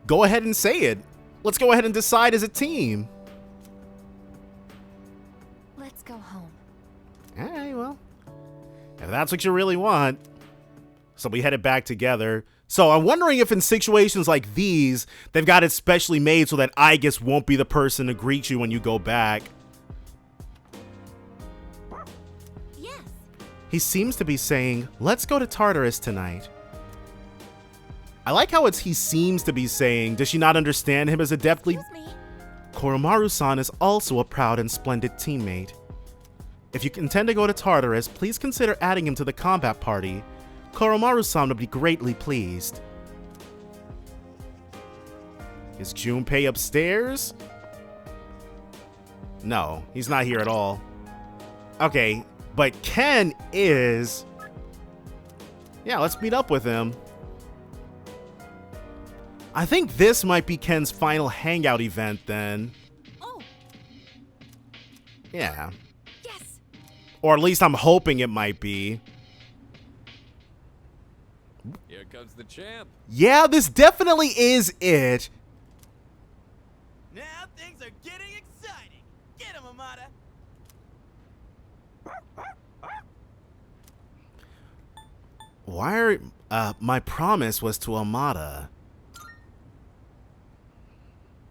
S1: Go ahead and say it. Let's go ahead and decide as a team.
S6: Let's go home.
S1: Alright, well, if that's what you really want. So we headed back together. So I'm wondering if in situations like these, they've got it specially made so that Aigis won't be the person to greet you when you go back.
S6: Yes.
S1: He seems to be saying, let's go to Tartarus tonight. I like how he seems to be saying. Does she not understand him as a deftly... Koromaru-san is also a proud and splendid teammate. If you intend to go to Tartarus, please consider adding him to the combat party. Koromaru-san would be greatly pleased. Is Junpei upstairs? No, he's not here at all. Okay, but Ken is... Yeah, let's meet up with him. I think this might be Ken's final hangout event then.
S4: Oh.
S1: Yeah.
S4: Yes.
S1: Or at least I'm hoping it might be.
S5: Here comes the champ.
S1: Yeah, this definitely is it.
S7: Now things are getting exciting. Get him, Amada.
S1: Why are... my promise was to Amada.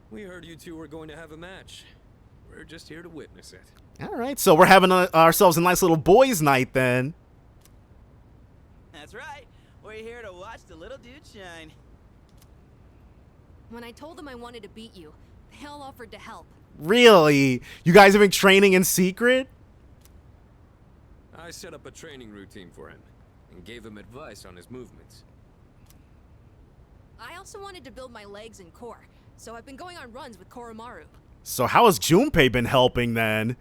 S5: We heard you two were going to have a match. We're just here to witness it.
S1: Alright, so we're having ourselves a nice little boys' night then.
S7: That's right. We're here to watch the little dude shine.
S4: When I told them I wanted to beat you, they all offered to help.
S1: Really? You guys have been training in secret?
S5: I set up a training routine for him and gave him advice on his movements.
S4: I also wanted to build my legs and core, so I've been going on runs with Koromaru.
S1: So how has Junpei been helping then?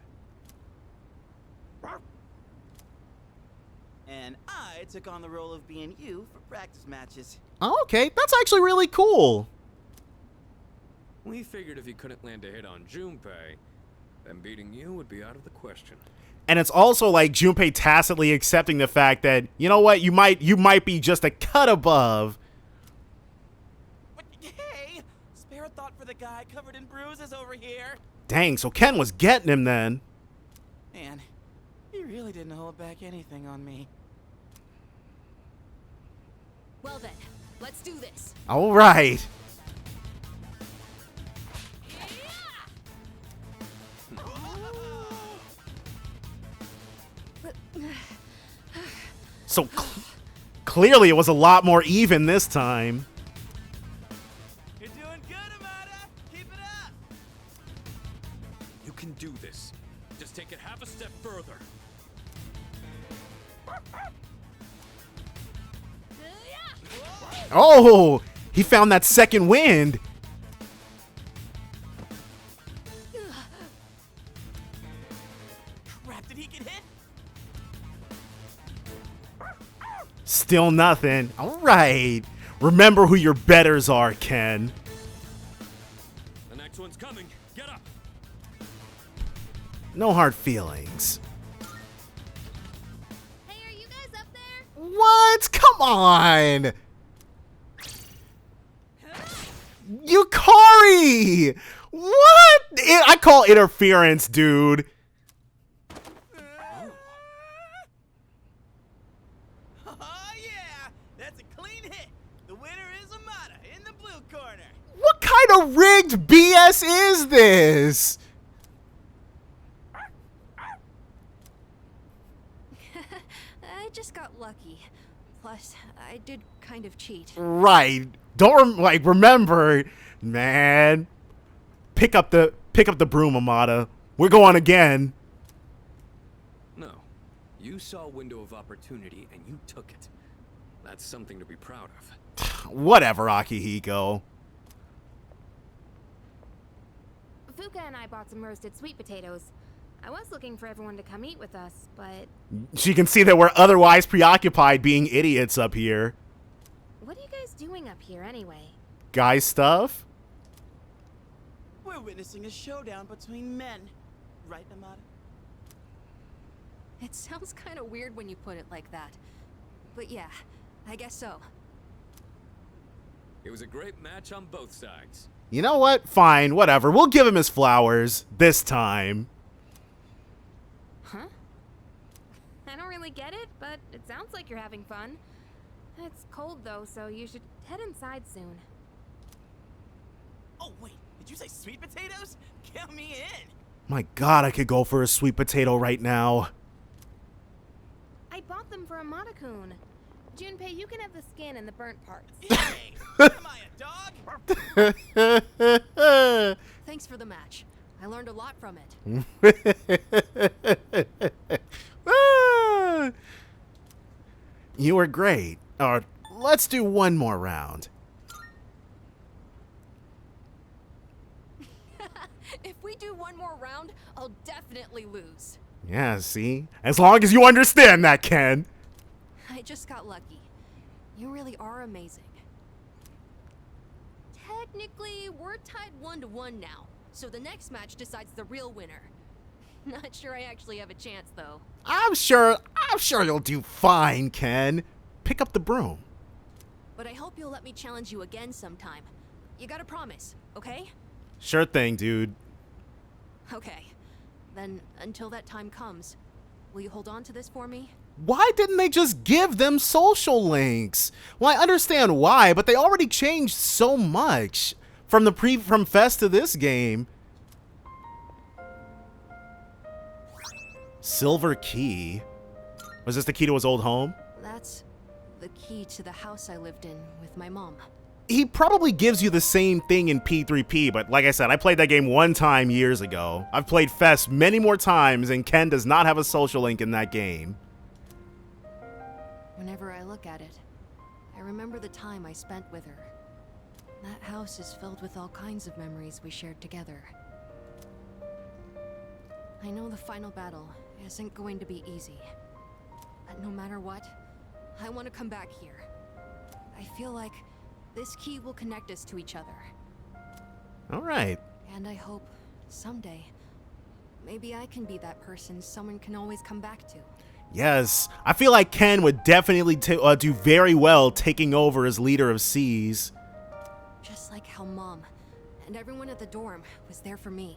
S7: And I took on the role of being you for practice matches.
S1: Oh, okay, that's actually really cool.
S5: We figured if he couldn't land a hit on Junpei, then beating you would be out of the question.
S1: And it's also like Junpei tacitly accepting the fact that, you know what, you might be just a cut above.
S7: Hey, spare a thought for the guy covered in bruises over here.
S1: Dang, so Ken was getting him then.
S7: Man, he really didn't hold back anything on me.
S4: Well then, let's do this.
S1: All right. So clearly it was a lot more even this time.
S7: You're doing good, Amada. Keep it up.
S5: You can do this. Just take it half a step further.
S1: Oh, he found that second wind.
S7: Crap, did he get hit?
S1: Still nothing. All right. Remember who your betters are, Ken.
S5: The next one's coming. Get up.
S1: No hard feelings.
S8: Hey, are you guys up there?
S1: What? Come on. Yukari! What? I call interference, dude.
S7: Oh yeah, that's a clean hit. The winner is Amada in the blue corner.
S1: What kind of rigged BS is this?
S4: I just got lucky. Plus, I did kind of cheat.
S1: Right. Don't remember, man. Pick up the broom, Amada. We're going again.
S5: No. You saw a window of opportunity and you took it. That's something to be proud of.
S1: Whatever, Akihiko.
S8: Fuka and I bought some roasted sweet potatoes. I was looking for everyone to come eat with us, but...
S1: She can see that we're otherwise preoccupied being idiots up here.
S8: What are you guys doing up here anyway?
S1: Guy stuff?
S7: We're witnessing a showdown between men. Right, Amada?
S4: It sounds kind of weird when you put it like that. But yeah, I guess so.
S5: It was a great match on both sides.
S1: You know what? Fine, whatever. We'll give him his flowers. This time.
S8: Huh? I don't really get it, but it sounds like you're having fun. It's cold though, so you should head inside soon.
S7: Oh wait, did you say sweet potatoes? Count me in.
S1: My god, I could go for a sweet potato right now.
S8: I bought them for Amada-kun. Junpei, you can have the skin and the burnt parts.
S7: Hey, am I a dog?
S4: Thanks for the match. I learned a lot from it.
S1: You were great. Let's do one more round.
S4: If we do one more round, I'll definitely lose.
S1: Yeah, see? As long as you understand that, Ken.
S4: I just got lucky. You really are amazing. Technically, we're tied 1-1 now, so the next match decides the real winner. Not sure I actually have a chance, though.
S1: I'm sure you'll do fine, Ken. Pick up the broom.
S4: But I hope you'll let me challenge you again sometime. You gotta promise, okay?
S1: Sure thing, dude.
S4: Okay. Then, until that time comes, will you hold on to this for me?
S1: Why didn't they just give them social links? Well, I understand why, but they already changed so much from Fest to this game. Silver key. Was this the key to his old home?
S4: That's the key to the house I lived in with my mom.
S1: He probably gives you the same thing in P3P, but like I said, I played that game one time years ago. I've played Fest many more times, and Ken does not have a social link in that game.
S4: Whenever I look at it, I remember the time I spent with her. That house is filled with all kinds of memories we shared together. I know the final battle isn't going to be easy, but no matter what, I want to come back here. I feel like this key will connect us to each other.
S1: All right.
S4: And I hope someday, maybe I can be that person someone can always come back to.
S1: Yes, I feel like Ken would definitely do very well taking over as leader of Seas.
S4: Just like how Mom and everyone at the dorm was there for me.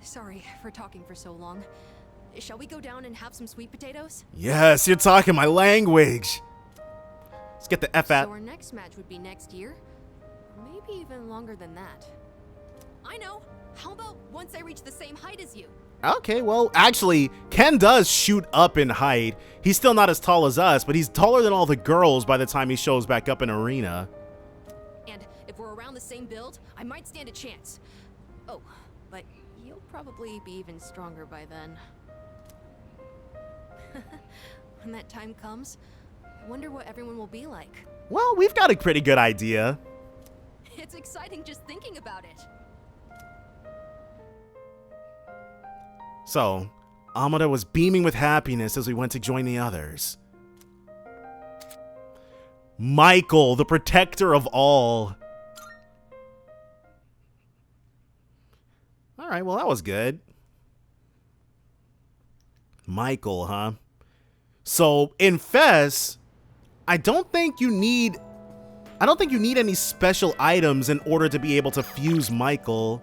S4: Sorry for talking for so long. Shall we go down and have some sweet potatoes?
S1: Yes, you're talking my language. Let's get the F out.
S4: So our next match would be next year? Or maybe even longer than that. I know! How about once I reach the same height as you?
S1: Okay, well, actually, Ken does shoot up in height. He's still not as tall as us, but he's taller than all the girls by the time he shows back up in Arena.
S4: And if we're around the same build, I might stand a chance. Oh, but you'll probably be even stronger by then. When that time comes, I wonder what everyone will be like.
S1: Well, we've got a pretty good idea.
S4: It's exciting just thinking about it.
S1: So, Amada was beaming with happiness as we went to join the others. Michael, the protector of all. All right, well, that was good. Michael, huh? So, in Fest, I don't think you need any special items in order to be able to fuse Michael.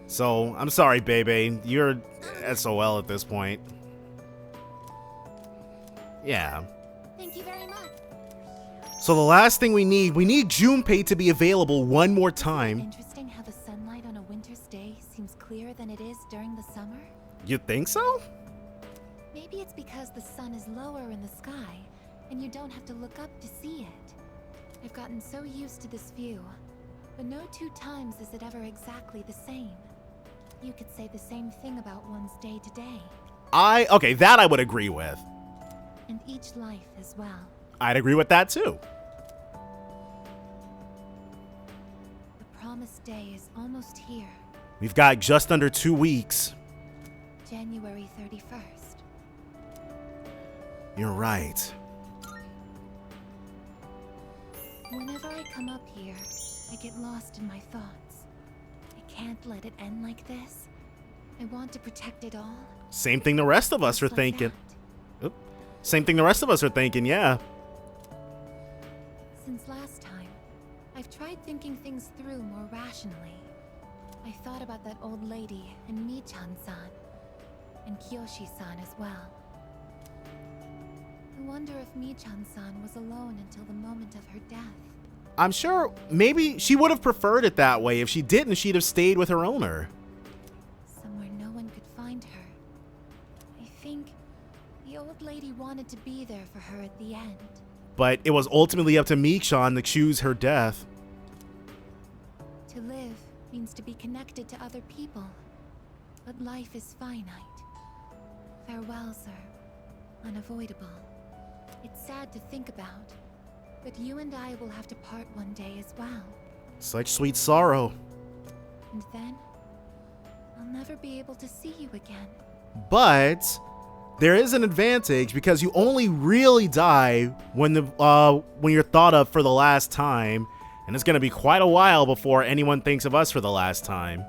S1: So, I'm sorry, baby. You're SOL at this point. Yeah.
S6: Thank you very much.
S1: So the last thing we need Junpei to be available one more time.
S6: Interesting how the sunlight on a winter's day seems clearer than it is during the summer.
S1: You think so?
S6: Maybe it's because the sun is lower in the sky, and you don't have to look up to see it. I've gotten so used to this view, but no two times is it ever exactly the same. You could say the same thing about one's day to day.
S1: Okay, that I would agree with.
S6: And each life as well.
S1: I'd agree with that too.
S6: The promised day is almost here.
S1: We've got just under 2 weeks.
S6: January 31st.
S1: You're right.
S6: Whenever I come up here, I get lost in my thoughts. I can't let it end like this. I want to protect it all.
S1: Same thing the rest of us are thinking. Oop. Same thing the rest of us are thinking, yeah.
S6: Since last time, I've tried thinking things through more rationally. I thought about that old lady and Michan-san, and Kyoshi-san as well. I wonder if Michan-san was alone until the moment of her death.
S1: I'm sure maybe she would have preferred it that way. If she didn't, she'd have stayed with her owner.
S6: Somewhere no one could find her. I think the old lady wanted to be there for her at the end.
S1: But it was ultimately up to Michan to choose her death.
S6: To live means to be connected to other people. But life is finite. Farewells are unavoidable. It's sad to think about, but you and I will have to part one day as well.
S1: Such sweet sorrow.
S6: And then, I'll never be able to see you again.
S1: But there is an advantage because you only really die when you're thought of for the last time, and it's gonna be quite a while before anyone thinks of us for the last time.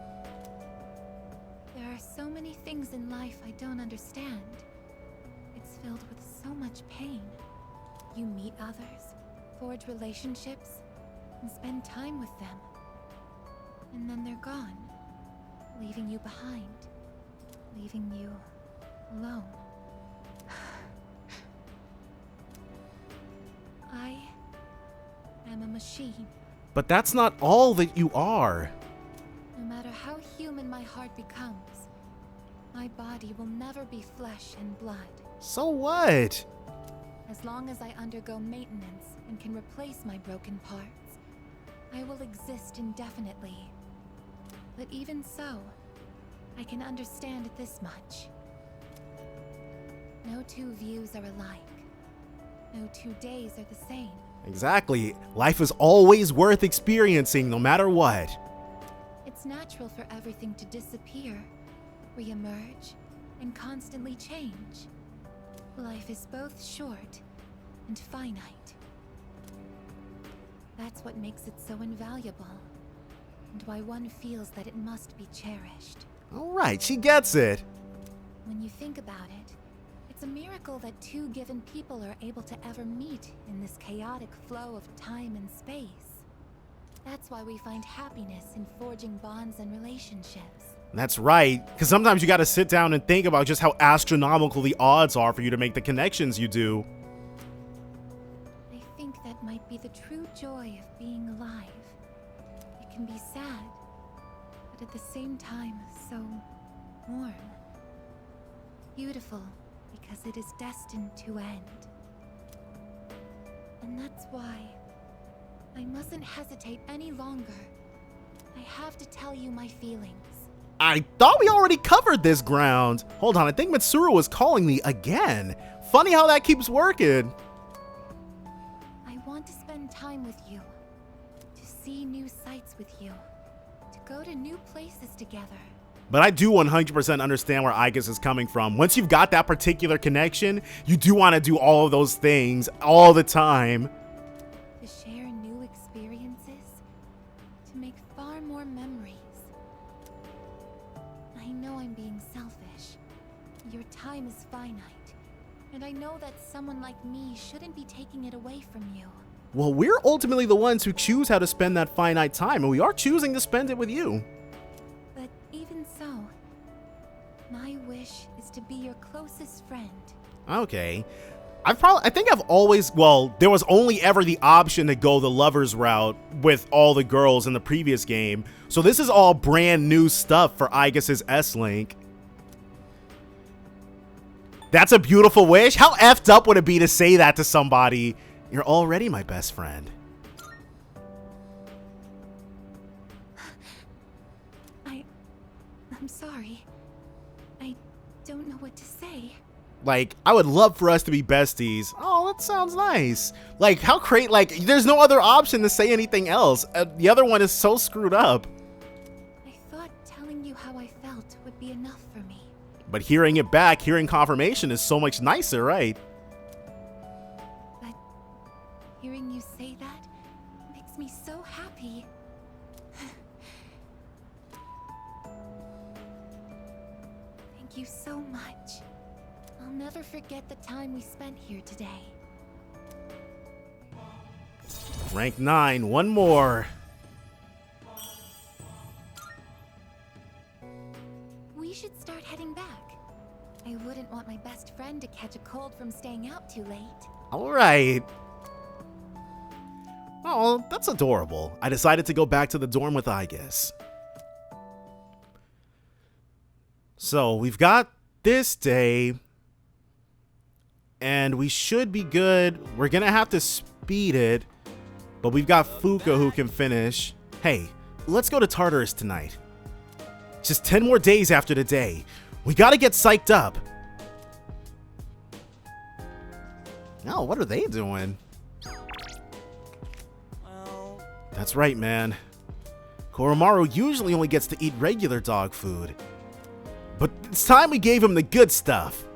S6: There are so many things in life I don't understand. It's filled with so much pain. You meet others, forge relationships, and spend time with them. And then they're gone, leaving you behind, leaving you alone. I am a machine.
S1: But that's not all that you are.
S6: No matter how human my heart becomes, my body will never be flesh and blood.
S1: So what?
S6: As long as I undergo maintenance and can replace my broken parts, I will exist indefinitely. But even so, I can understand this much. No two views are alike. No 2 days are the same.
S1: Exactly. Life is always worth experiencing, no matter what.
S6: It's natural for everything to disappear, re-emerge, and constantly change. Life is both short and finite. That's what makes it so invaluable, and why one feels that it must be cherished.
S1: Alright, she gets it.
S6: When you think about it, it's a miracle that two given people are able to ever meet in this chaotic flow of time and space. That's why we find happiness in forging bonds and relationships.
S1: That's right, because sometimes you gotta sit down and think about just how astronomical the odds are for you to make the connections you do.
S6: I think that might be the true joy of being alive. It can be sad, but at the same time, so warm. Beautiful, because it is destined to end. And that's why I mustn't hesitate any longer. I have to tell you my feelings.
S1: I thought we already covered this ground. Hold on, I think Mitsuru was calling me again. Funny how that keeps working.
S6: I want to spend time with you, to see new sights with you, to go to new places together.
S1: But I do 100% understand where Aigis is coming from. Once you've got that particular connection, you do want to do all of those things all the time.
S6: To share new experiences, to make far more memories. I know I'm being selfish. Your time is finite, and I know that someone like me shouldn't be taking it away from you.
S1: Well, we're ultimately the ones who choose how to spend that finite time, and we are choosing to spend it with you.
S6: But even so, my wish is to be your closest friend.
S1: Okay. I think I've always, well, there was only ever the option to go the lover's route with all the girls in the previous game. So this is all brand new stuff for Aigis' S-Link. That's a beautiful wish. How effed up would it be to say that to somebody? You're already my best friend.
S6: I'm sorry. I don't know what to say.
S1: Like, I would love for us to be besties. Oh, that sounds nice. Like, how great, like, there's no other option to say anything else. The other one is so screwed up.
S6: I thought telling you how I felt would be enough for me.
S1: But hearing it back, hearing confirmation is so much nicer, right?
S6: But hearing you say that makes me so happy. Thank you so much. I'll never forget the time we spent here today.
S1: Rank 9, one more.
S6: We should start heading back. I wouldn't want my best friend to catch a cold from staying out too late.
S1: All right. Oh, that's adorable. I decided to go back to the dorm with Aigis. So we've got this day. And we should be good. We're gonna have to speed it. But we've got Fuka who can finish. Hey, let's go to Tartarus tonight. Just 10 more days after today. We gotta get psyched up. Oh, what are they doing?
S7: Well...
S1: That's right, man. Koromaru usually only gets to eat regular dog food. But it's time we gave him the good stuff.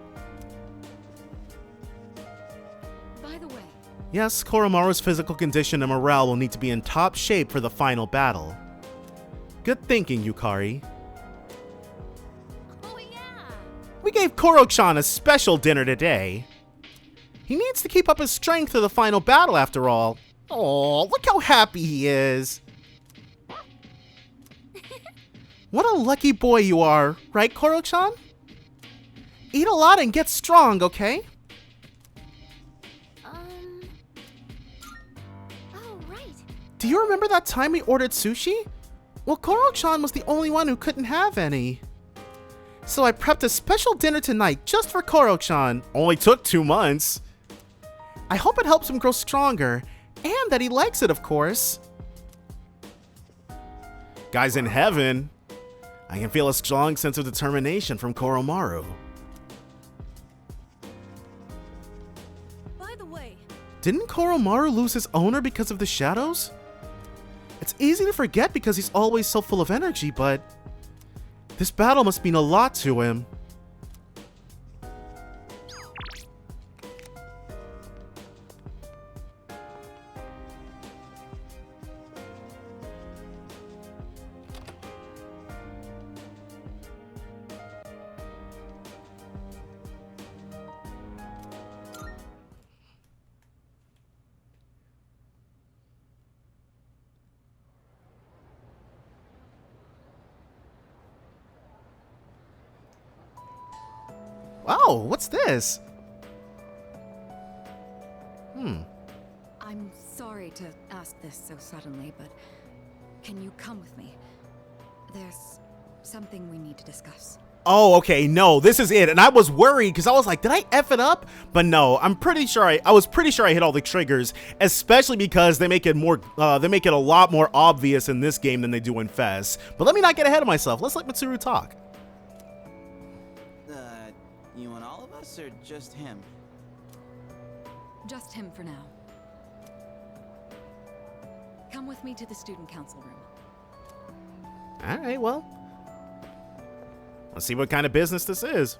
S2: By the way,
S1: Yes, Koromaru's physical condition and morale will need to be in top shape for the final battle. Good thinking, Yukari.
S8: Oh yeah!
S1: We gave Koro-chan a special dinner today. He needs to keep up his strength for the final battle after all. Oh, look how happy he is. What a lucky boy you are, right, Koro-chan? Eat a lot and get strong, okay?
S8: Oh, right.
S1: Do you remember that time we ordered sushi? Well, Koro-chan was the only one who couldn't have any. So I prepped a special dinner tonight just for Koro-chan. Only took 2 months. I hope it helps him grow stronger, and that he likes it, of course. Guy's in heaven. I can feel a strong sense of determination from Koromaru.
S12: By the way,
S1: Didn't Koromaru lose his owner because of the shadows? It's easy to forget because he's always so full of energy, but this battle must mean a lot to him. Oh, what's this?
S2: I'm sorry to ask this so suddenly, but can you come with me? There's something we need to discuss.
S1: Oh, okay, no, this is it. And I was worried because I was like, did I F it up? But no, I'm pretty sure I was pretty sure I hit all the triggers, especially because they make it a lot more obvious in this game than they do in Fez. But let me not get ahead of myself. Let's let Mitsuru talk.
S7: You want all of us or just him?
S2: Just him for now. Come with me to the student council room.
S1: Alright, well. Let's see what kind of business this is.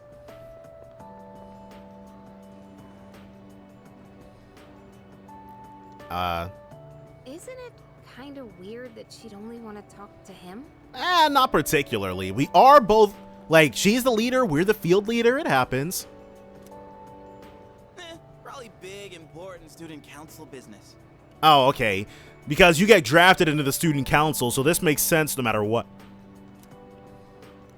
S8: Isn't it kind of weird that she'd only want to talk to him?
S1: Not particularly. We are both, like, she's the leader, we're the field leader, it happens.
S7: Probably big, important student council business.
S1: Oh, okay. Because you get drafted into the student council, so this makes sense no matter what.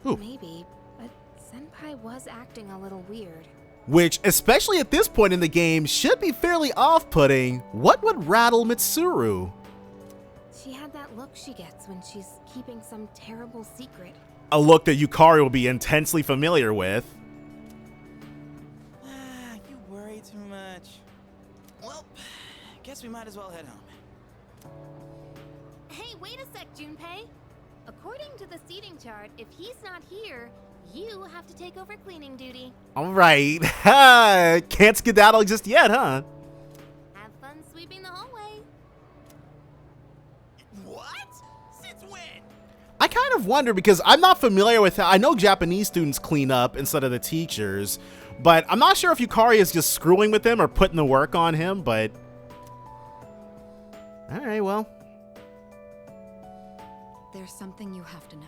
S1: Ooh.
S8: Maybe, but Senpai was acting a little weird.
S1: Which, especially at this point in the game, should be fairly off-putting. What would rattle Mitsuru?
S8: She had that look she gets when she's keeping some terrible secret.
S1: A look that Yukari will be intensely familiar with.
S7: You worry too much. Well, guess we might as well head home.
S8: Hey, wait a sec, Junpei. According to the seating chart, if he's not here, you have to take over cleaning duty.
S1: Alright. Can't skedaddle just yet, huh?
S8: Have fun sweeping the hallway.
S7: What? Since when?
S1: I kind of wonder because I'm not familiar with I know Japanese students clean up instead of the teachers, but I'm not sure if Yukari is just screwing with him or putting the work on him, but alright, well.
S2: There's something you have to know.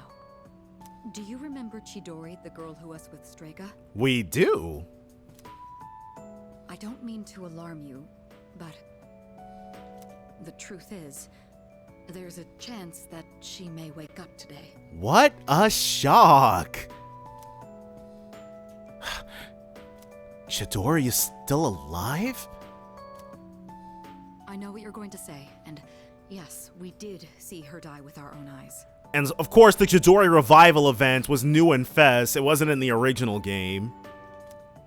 S2: Do you remember Chidori, the girl who was with Strega?
S1: We do.
S2: I don't mean to alarm you, but the truth is, there's a chance that she may wake up today.
S1: What a shock. Chidori is still alive?
S2: I know what you're going to say, and yes, we did see her die with our own eyes.
S1: And of course, the Chidori revival event was new in Fez. It wasn't in the original game.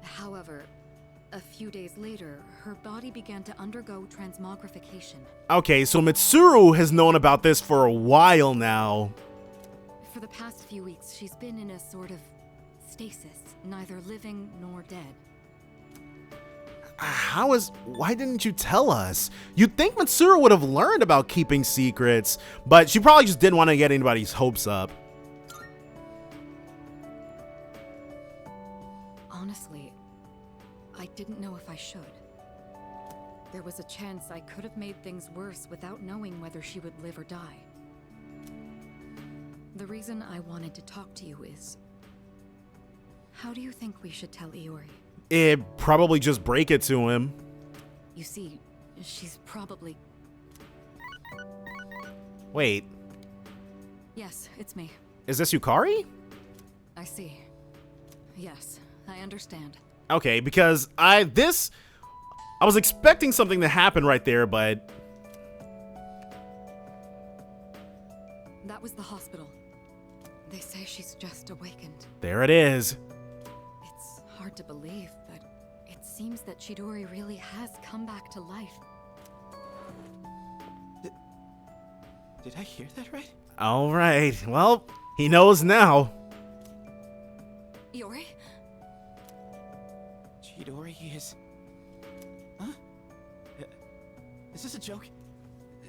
S2: However, a few days later, her body began to undergo transmogrification.
S1: Okay, so Mitsuru has known about this for a while now.
S2: For the past few weeks, she's been in a sort of stasis, neither living nor dead.
S1: Why didn't you tell us? You'd think Mitsuru would have learned about keeping secrets, but she probably just didn't want to get anybody's hopes up.
S2: Honestly, I didn't know if I should. There was a chance I could have made things worse without knowing whether she would live or die. The reason I wanted to talk to you is... How do you think we should tell Iori?
S1: Probably just break it to him.
S2: You see, she's probably...
S1: Wait.
S2: Yes, it's me.
S1: Is this Yukari?
S2: I see. Yes, I understand.
S1: Okay, because I was expecting something to happen right there, but...
S2: That was the hospital. They say she's just awakened.
S1: There it is.
S2: It's hard to believe, but it seems that Chidori really has come back to life.
S7: Did I hear that right?
S1: All right. Well, he knows now.
S2: Iori?
S7: Chidori is... Huh? Is this a joke?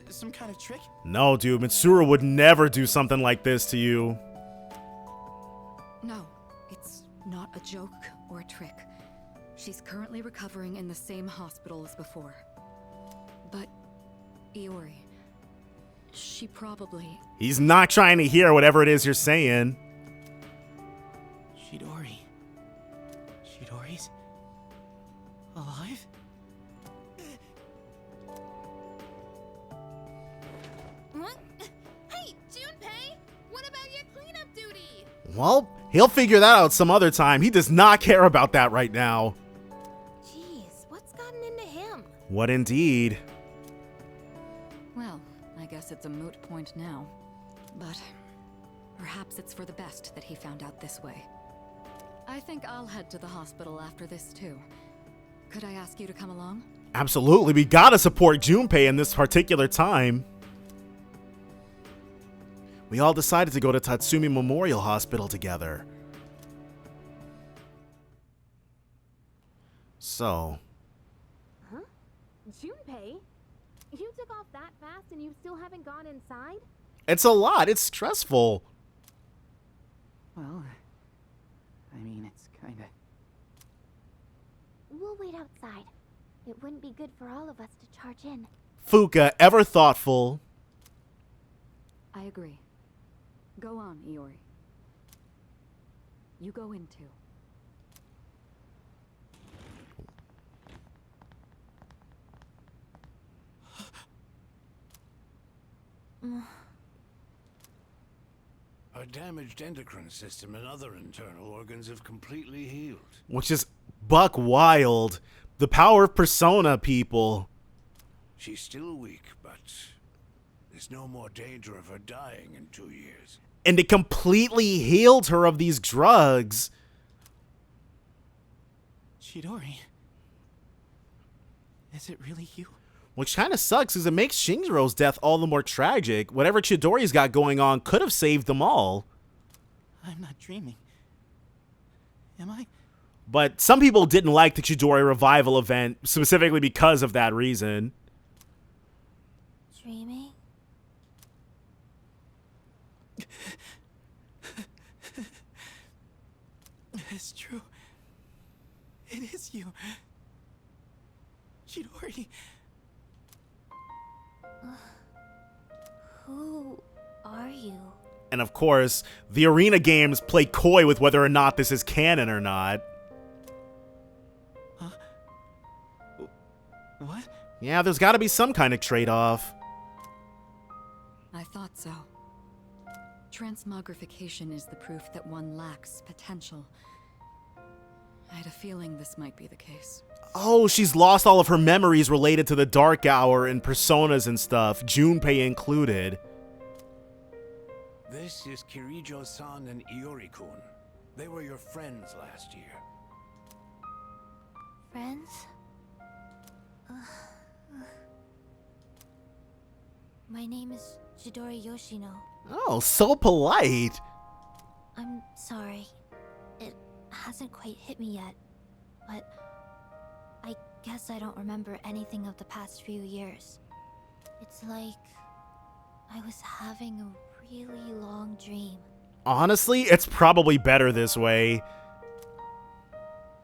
S7: Some kind of trick?
S1: No, dude. Mitsuru would never do something like this to you.
S2: No, it's not a joke or a trick. She's currently recovering in the same hospital as before. But, Iori, she probably...
S1: He's not trying to hear whatever it is you're saying.
S7: Chidori. Chidori's alive?
S8: What? Hey, Junpei! What about your cleanup duty?
S1: Well, he'll figure that out some other time. He does not care about that right now.
S8: Jeez, what's gotten into him?
S1: What indeed?
S2: Well, I guess it's a moot point now. But perhaps it's for the best that he found out this way. I think I'll head to the hospital after this too. Could I ask you to come along?
S1: Absolutely. We gotta support Junpei in this particular time. We all decided to go to Tatsumi Memorial Hospital together. So...
S8: Huh? Junpei? You took off that fast and you still haven't gone inside?
S1: It's a lot. It's stressful.
S7: Well, I mean, it's kinda...
S9: We'll wait outside. It wouldn't be good for all of us to charge in.
S1: Fuka, ever thoughtful.
S2: I agree. Go on, Iori. You go in too.
S11: Her damaged endocrine system and other internal organs have completely healed.
S1: Which is buck wild. The power of Persona, people.
S11: She's still weak, but there's no more danger of her dying in 2 years.
S1: And it completely healed her of these drugs.
S7: Chidori? Is it really you?
S1: Which kind of sucks, because it makes Shinjiro's death all the more tragic. Whatever Chidori's got going on could have saved them all.
S7: I'm not dreaming. Am I?
S1: But some people didn't like the Chidori revival event, specifically because of that reason.
S9: Dreaming?
S7: It's true. It is you. Chidori.
S9: Who are you?
S1: And of course, the arena games play coy with whether or not this is canon or not.
S7: Huh? What?
S1: Yeah, there's got to be some kind of trade-off.
S2: I thought so. Transmogrification is the proof that one lacks potential. I had a feeling this might be the case.
S1: Oh, she's lost all of her memories related to the Dark Hour and Personas and stuff, Junpei included.
S11: This is Kirijo-san and Iori-kun. They were your friends last year.
S9: Friends? My name is Chidori Yoshino.
S1: Oh, so polite.
S9: I'm sorry. It hasn't quite hit me yet. But I
S6: guess I don't remember anything of the past few years. It's like I was having a really long dream.
S1: Honestly, it's probably better this way.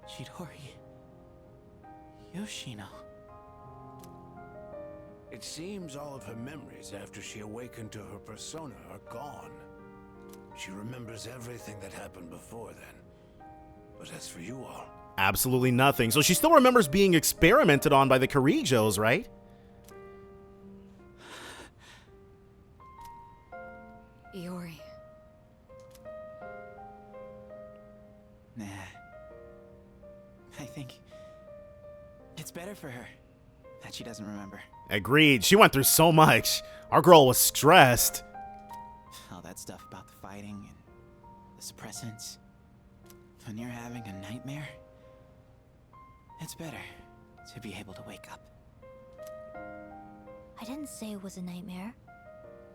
S7: Chidori. Yoshino.
S11: It seems all of her memories after she awakened to her persona are gone. She remembers everything that happened before then. But as for you all...
S1: Absolutely nothing. So she still remembers being experimented on by the Corrijos, right?
S2: Iori.
S7: Nah. I think it's better for her that she doesn't remember.
S1: Agreed. She went through so much. Our girl was stressed.
S7: All that stuff about the fighting and the suppressants. When you're having a nightmare, it's better to be able to wake up.
S6: I didn't say it was a nightmare.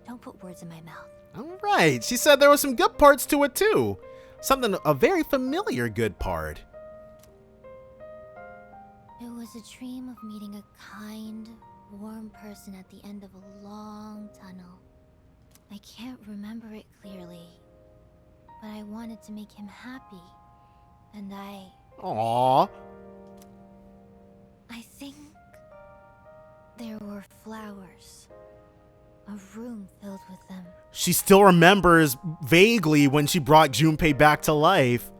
S6: Don't put words in my mouth.
S1: All right. She said there were some good parts to it, too. A very familiar good part.
S6: It was a dream of meeting a kind, warm person at the end of a long tunnel. I can't remember it clearly, but I wanted to make him happy, and
S1: Aww.
S6: I think there were flowers. A room filled with them.
S1: She still remembers vaguely when she brought Junpei back to life.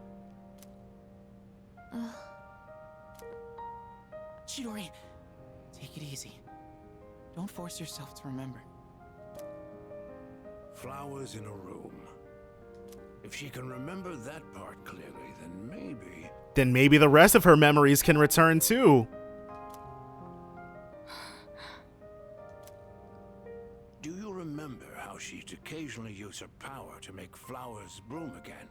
S7: Chidori, take it easy. Don't force yourself to remember.
S11: Flowers in a room. If she can remember that part clearly,
S1: then maybe the rest of her memories can return too.
S11: Do you remember how she'd occasionally use her power to make flowers bloom again?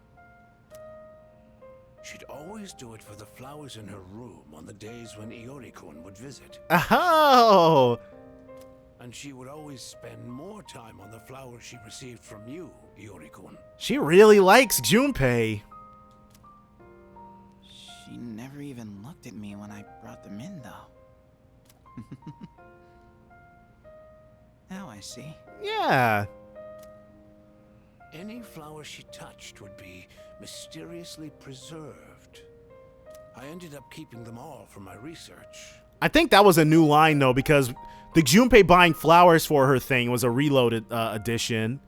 S11: She'd always do it for the flowers in her room on the days when Iori-kun would visit.
S1: Oh!
S11: And she would always spend more time on the flowers she received from you, Iori-kun.
S1: She really likes Junpei.
S7: She never even looked at me when I brought them in, though. Now I see.
S1: Yeah.
S11: Any flower she touched would be mysteriously preserved. I ended up keeping them all for my research.
S1: I think that was a new line, though, because the Junpei buying flowers for her thing was a reloaded edition.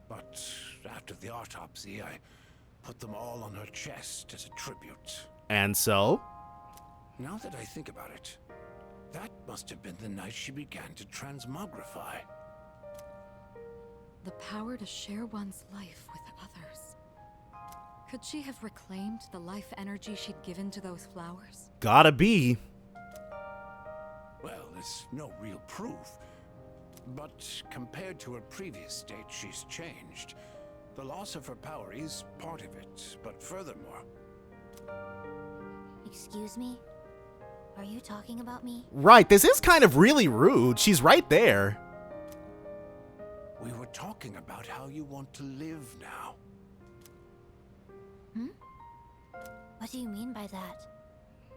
S11: But after the autopsy, I put them all on her chest as a tribute.
S1: And so?
S11: Now that I think about it, that must have been the night she began to transmogrify.
S2: The power to share one's life with others. Could she have reclaimed the life energy she'd given to those flowers?
S1: Gotta be.
S11: Well, there's no real proof. But compared to her previous state, she's changed. The loss of her power is part of it, but furthermore...
S6: Excuse me? Are you talking about me?
S1: Right, this is kind of really rude. She's right there.
S11: We were talking about how you want to live now.
S6: What do you mean by that?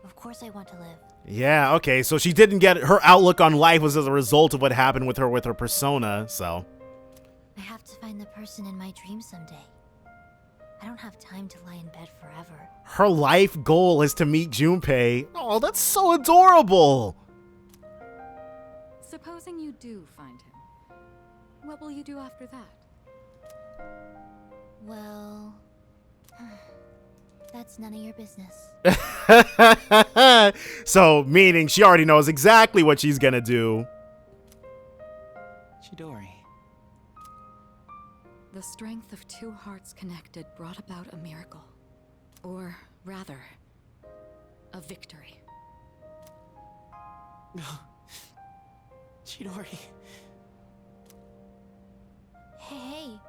S6: Of course I want to live.
S1: Yeah, okay, so she didn't get her outlook on life was as a result of what happened with her persona, so.
S6: I have to find the person in my dream someday. I don't have time to lie in bed forever.
S1: Her life goal is to meet Junpei. Oh, that's so adorable.
S2: Supposing you do find him, what will you do after that?
S6: Well, that's none of your business.
S1: So, meaning she already knows exactly what she's gonna do.
S7: Chidori.
S2: The strength of two hearts connected brought about a miracle. Or, rather, a victory.
S7: Chidori.
S6: Hey.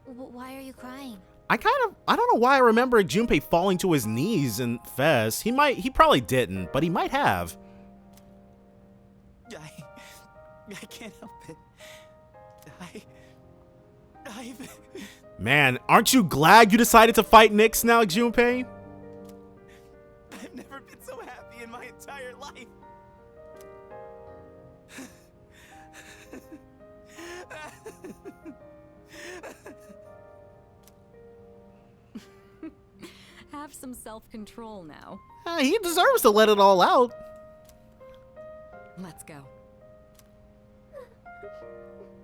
S6: Why are you crying?
S1: I don't know why I remember Junpei falling to his knees in Fest. He probably didn't, but he might have.
S7: I can't help it.
S1: Man, aren't you glad you decided to fight Nyx now, Junpei?
S7: I've never been so happy in my
S2: have some self-control now.
S1: He deserves to let it all out.
S2: Let's go.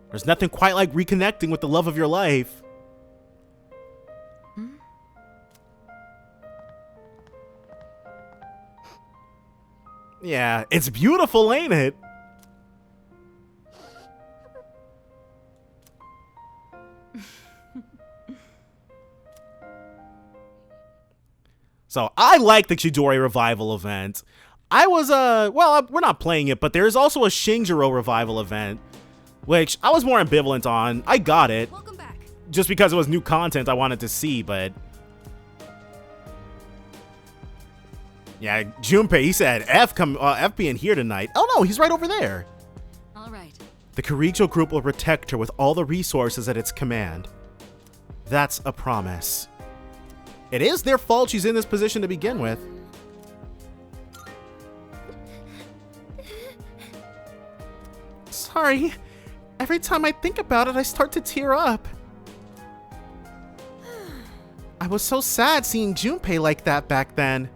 S1: There's nothing quite like reconnecting with the love of your life. Yeah, it's beautiful, ain't it? So, I like the Chidori revival event. I was, well, we're not playing it, but there's also a Shinjiro revival event, which I was more ambivalent on. I got it.
S2: Welcome back.
S1: Just because it was new content I wanted to see, but... Yeah, Junpei, he said, F being here tonight. Oh no, he's right over there.
S2: All right.
S1: The Kiricho group will protect her with all the resources at its command. That's a promise. It is their fault she's in this position to begin with. Sorry. Every time I think about it, I start to tear up. I was so sad seeing Junpei like that back then.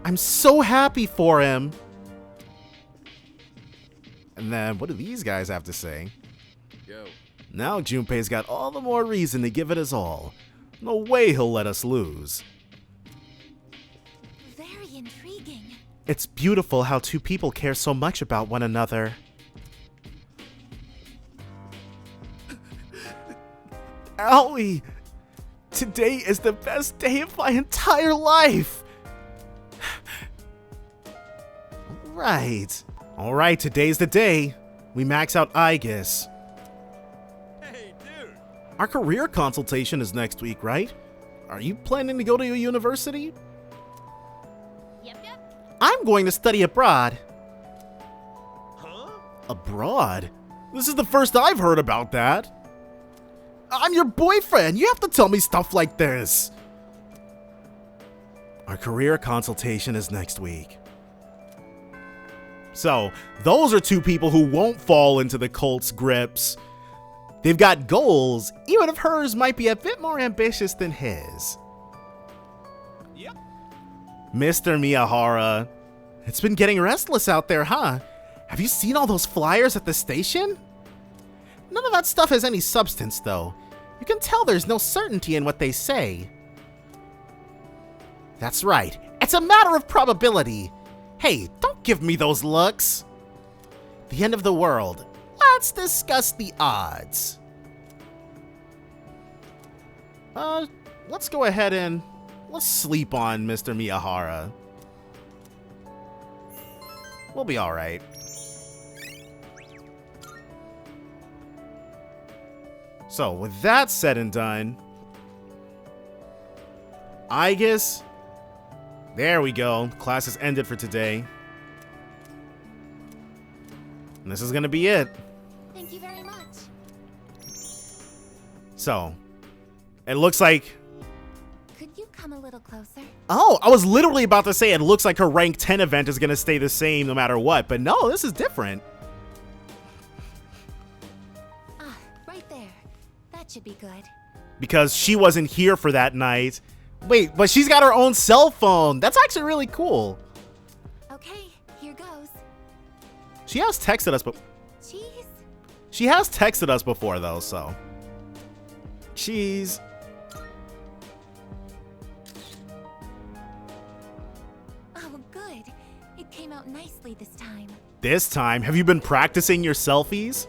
S1: I'm so happy for him. And then, what do these guys have to say?
S5: Yo.
S1: Now Junpei's got all the more reason to give it his all. No way he'll let us lose.
S6: Very intriguing.
S1: It's beautiful how two people care so much about one another. Aoi! Today is the best day of my entire life! Alright, today's the day. We max out Aegis.
S5: Hey, dude!
S1: Our career consultation is next week, right? Are you planning to go to a university?
S8: Yep.
S1: I'm going to study abroad.
S5: Huh?
S1: Abroad? This is the first I've heard about that. I'm your boyfriend. You have to tell me stuff like this. Our career consultation is next week. So, those are two people who won't fall into the cult's grips. They've got goals, even if hers might be a bit more ambitious than his.
S5: Yep.
S1: Mr. Miyahara, it's been getting restless out there, huh? Have you seen all those flyers at the station? None of that stuff has any substance, though. You can tell there's no certainty in what they say. That's right. It's a matter of probability. Hey, don't give me those looks. The end of the world. Let's discuss the odds. Let's go ahead and let's sleep on Mr. Miyahara. We'll be alright. So, with that said and done, Aegis, there we go. Class has ended for today. And this is gonna be it.
S6: Thank you very much.
S1: So, it looks like...
S6: Could you come a little closer?
S1: Oh, I was literally about to say it looks like her rank 10 event is gonna stay the same no matter what, but no, this is different.
S6: Ah, right there. That should be good.
S1: Because she wasn't here for that night. Wait, but she's got her own cell phone. That's actually really cool.
S6: Okay, here goes.
S1: She has texted us, but
S6: Cheese?
S1: she has texted us before though, so. Cheese.
S6: Oh, good. It came out nicely this time.
S1: This time, have you been practicing your selfies?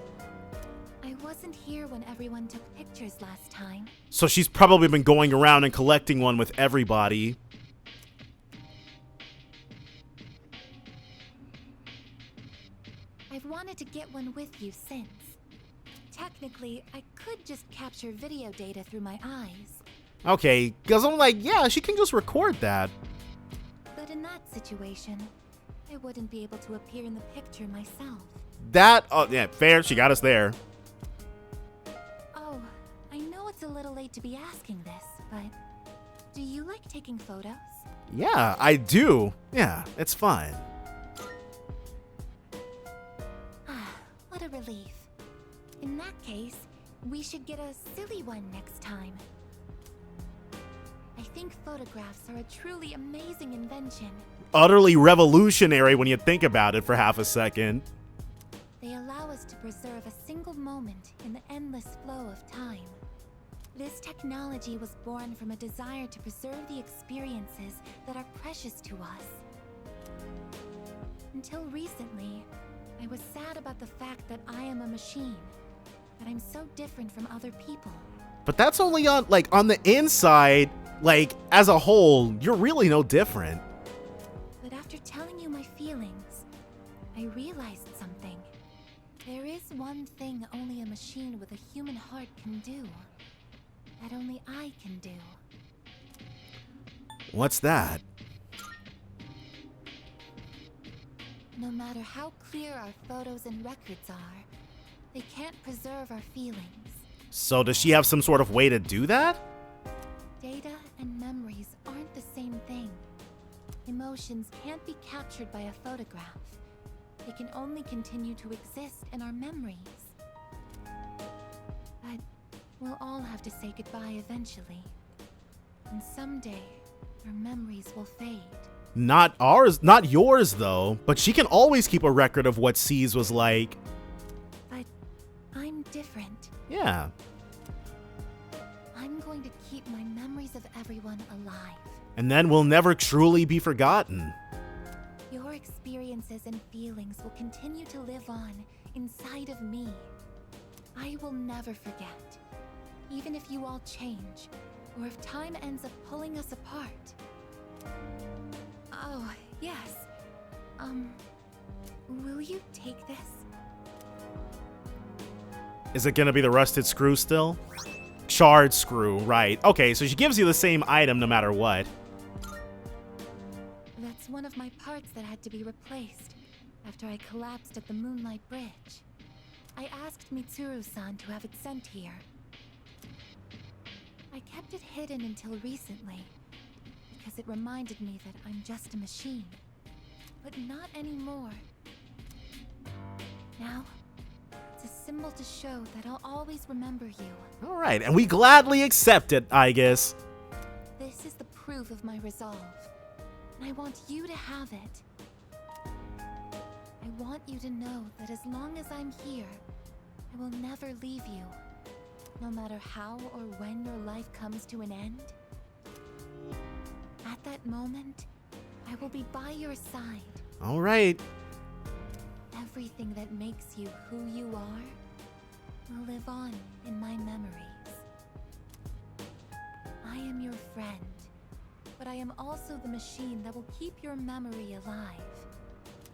S6: I wasn't here when everyone took pictures last time.
S1: So she's probably been going around and collecting one with everybody.
S6: I've wanted to get one with you since. Technically, I could just capture video data through my eyes.
S1: Okay, because I'm like, yeah, she can just record that.
S6: But in that situation, I wouldn't be able to appear in the picture myself.
S1: That, oh yeah, fair, she got us there.
S6: Oh, I know it's a little late to be asking this, but do you like taking photos?
S1: Yeah, I do. Yeah, it's fun.
S6: Ah, what a relief. In that case, we should get a silly one next time. I think photographs are a truly amazing invention.
S1: Utterly revolutionary when you think about it for half a second.
S6: They allow us to preserve a single moment in the endless flow of time. This technology was born from a desire to preserve the experiences that are precious to us. Until recently, I was sad about the fact that I am a machine, that I'm so different from other people.
S1: But that's only on, like, on the inside, like, as a whole, you're really no different.
S6: But after telling you my feelings, I realized something. There is one thing only a machine with a human heart can do, that only I can do.
S1: What's that?
S6: No matter how clear our photos and records are, they can't preserve our feelings.
S1: So does she have some sort of way to do that?
S6: Data and memories aren't the same thing. Emotions can't be captured by a photograph. They can only continue to exist in our memories. But we'll all have to say goodbye eventually. And someday, our memories will fade.
S1: Not ours, not yours though, but she can always keep a record of what C's was like.
S6: But I'm different.
S1: Yeah.
S6: I'm going to keep my memories of everyone alive.
S1: And then we'll never truly be forgotten.
S6: Your experiences and feelings will continue to live on inside of me. I will never forget, even if you all change, or if time ends up pulling us apart. Oh, yes. Will you take this?
S1: Is it gonna be the rusted screw still? Charred screw, right. Okay, so she gives you the same item no matter what.
S6: That's one of my parts that had to be replaced after I collapsed at the Moonlight Bridge. I asked Mitsuru-san to have it sent here. I kept it hidden until recently, because it reminded me that I'm just a machine. But not anymore. Now, it's a symbol to show that I'll always remember you.
S1: Alright, and we gladly accept it, I guess.
S6: This is the proof of my resolve, and I want you to have it. I want you to know that as long as I'm here, I will never leave you, no matter how or when your life comes to an end. At that moment, I will be by your side.
S1: Alright.
S6: Everything that makes you who you are will live on in my memories. I am your friend, but I am also the machine that will keep your memory alive.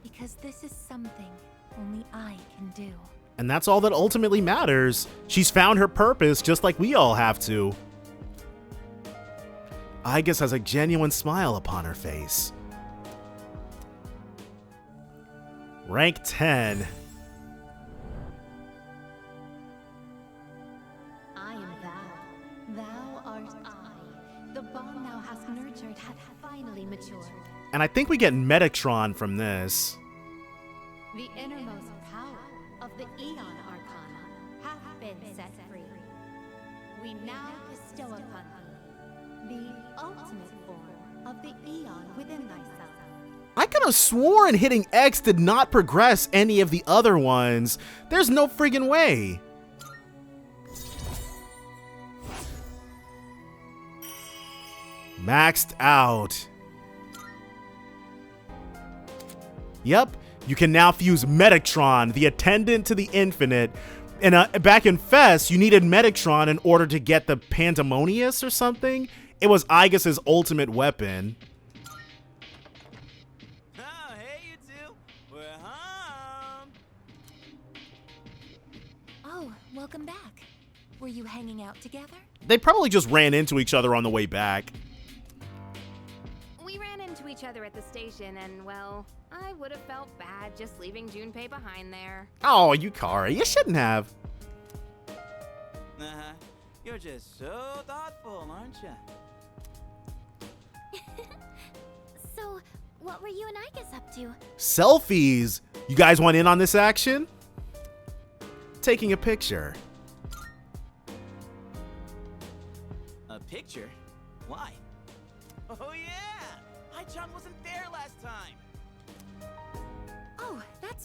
S6: Because this is something only I can do.
S1: And that's all that ultimately matters. She's found her purpose just like we all have to. Aigis has a genuine smile upon her face. Rank 10.
S9: I am thou. Thou art I. The bond thou hast nurtured hath finally matured.
S1: And I think we get Metatron from this.
S9: The innermost power of the Aeon Arcana hath been set free. We now bestow upon thee the ultimate form of the Aeon within thyself.
S1: I could have sworn hitting X did not progress any of the other ones. There's no friggin' way. Maxed out. Yep, you can now fuse Metatron, the attendant to the infinite. And back in Fest, you needed Metatron in order to get the Pandemonius or something. It was Aigis' ultimate weapon.
S7: Oh, hey you two. We're home.
S6: Oh, welcome back. Were you hanging out together?
S1: They probably just ran into each other on the way back.
S8: We ran into each other at the station, and well, I would have felt bad just leaving Junpei behind there.
S1: Oh, Yukari, you shouldn't have.
S7: Uh-huh. You're just so thoughtful, aren't you?
S6: So, what were you and Aigis up to?
S1: Selfies. You guys want in on this action? Taking a picture.
S7: A picture? Why?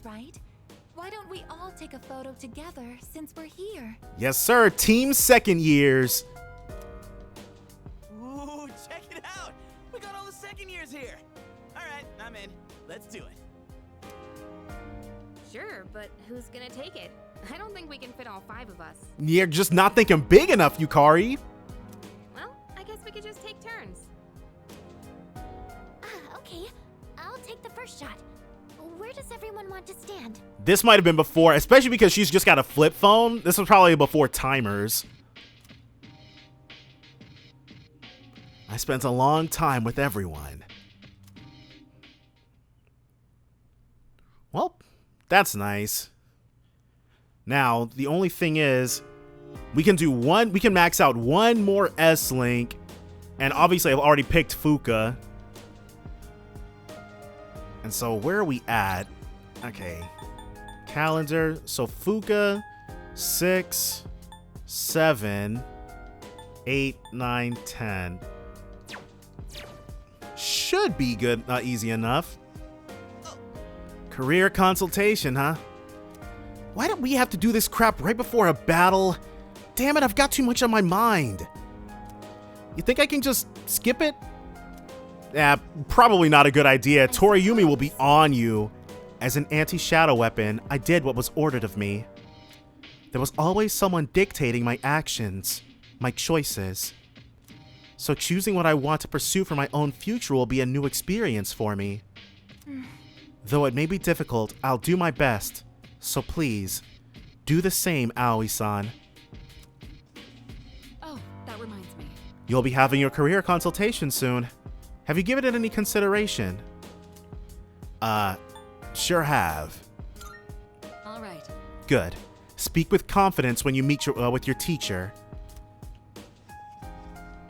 S6: right? Why don't we all take a photo together since we're here?
S1: Yes, sir. Team second years.
S7: Ooh, check it out! We got all the second years here! Alright, I'm in. Let's do it.
S8: Sure, but who's gonna take it? I don't think we can fit all 5 of us.
S1: You're just not thinking big enough, Yukari.
S8: Well, I guess we could just take turns.
S6: Okay. I'll take the first shot. Where does everyone want to stand?
S1: This might have been before, especially because she's just got a flip phone. This was probably before timers. I spent a long time with everyone. Well, that's nice. Now, the only thing is, we can max out one more S-Link, and obviously I've already picked Fuka. And so where are we at? Okay. Calendar. So Fuka, 6, 7, 8, 9, 10. Should be good, easy enough. Career consultation, huh? Why don't we have to do this crap right before a battle? Damn it, I've got too much on my mind. You think I can just skip it? Yeah, probably not a good idea. Toriyumi will be on you. As an anti-shadow weapon, I did what was ordered of me. There was always someone dictating my actions, my choices. So choosing what I want to pursue for my own future will be a new experience for me. Though it may be difficult, I'll do my best. So please, do the same, Aoi-san.
S2: Oh, that reminds me.
S1: You'll be having your career consultation soon. Have you given it any consideration? Sure have.
S2: All right.
S1: Good. Speak with confidence when you meet with your teacher.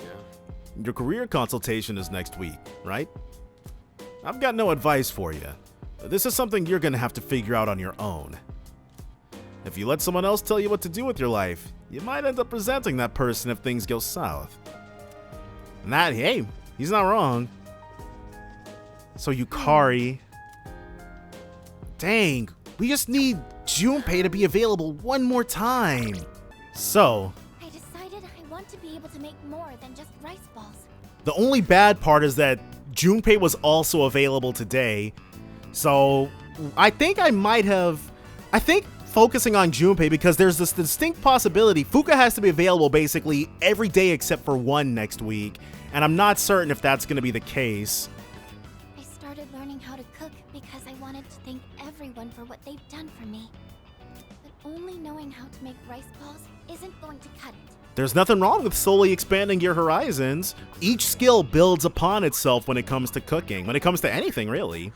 S5: Yeah.
S1: Your career consultation is next week, right? I've got no advice for you. This is something you're gonna have to figure out on your own. If you let someone else tell you what to do with your life, you might end up resenting that person if things go south. And that, hey, he's not wrong. So Yukari. Dang, we just need Junpei to be available one more time. So,
S6: I decided I want to be able to make more than just rice balls.
S1: the only bad part is that Junpei was also available today. So, I think focusing on Junpei, because there's this distinct possibility Fuka has to be available basically every day except for one next week. And I'm not certain if that's going to be the case.
S6: I started learning how to cook because I wanted to thank everyone for what they've done for me. But only knowing how to make rice balls isn't going to cut it.
S1: There's nothing wrong with solely expanding your horizons. Each skill builds upon itself when it comes to cooking, when it comes to anything, really.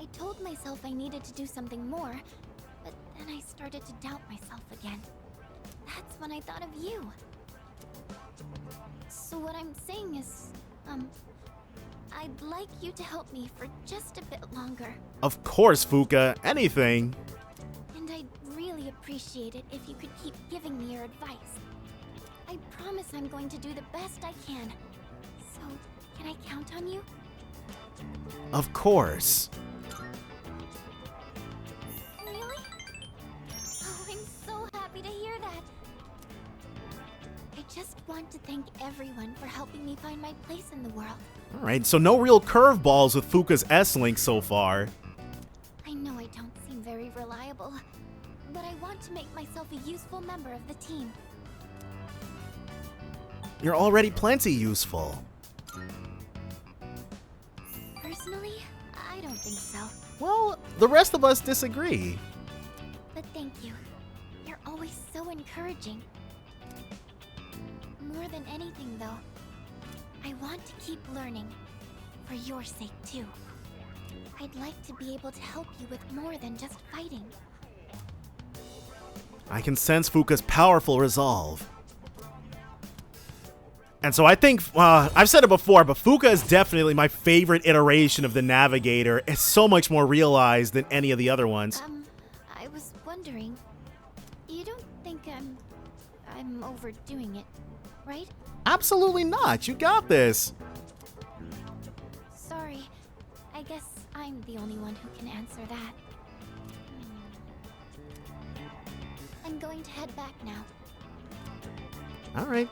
S6: I told myself I needed to do something more, but then I started to doubt myself again. That's when I thought of you. So what I'm saying is, I'd like you to help me for just a bit longer.
S1: Of course, Fuka, anything.
S6: And I'd really appreciate it if you could keep giving me your advice. I promise I'm going to do the best I can. So, can I count on you?
S1: Of course.
S6: Really? Oh, I'm so happy to hear that. I just want to thank everyone for helping me find my place in the world.
S1: Alright, so no real curveballs with Fuka's S-Link so far.
S6: I know I don't seem very reliable, but I want to make myself a useful member of the team.
S1: You're already plenty useful.
S6: Personally, I don't think so.
S1: Well, the rest of us disagree.
S6: But thank you. You're always so encouraging. More than anything, though, I want to keep learning. For your sake, too. I'd like to be able to help you with more than just fighting.
S1: I can sense Fuka's powerful resolve. And so I think, I've said it before, but Fuka is definitely my favorite iteration of the Navigator. It's so much more realized than any of the other ones.
S6: I was wondering, you don't think I'm overdoing it, right?
S1: Absolutely not. You got this.
S6: Sorry. I guess I'm the only one who can answer that. I'm going to head back now.
S1: All right.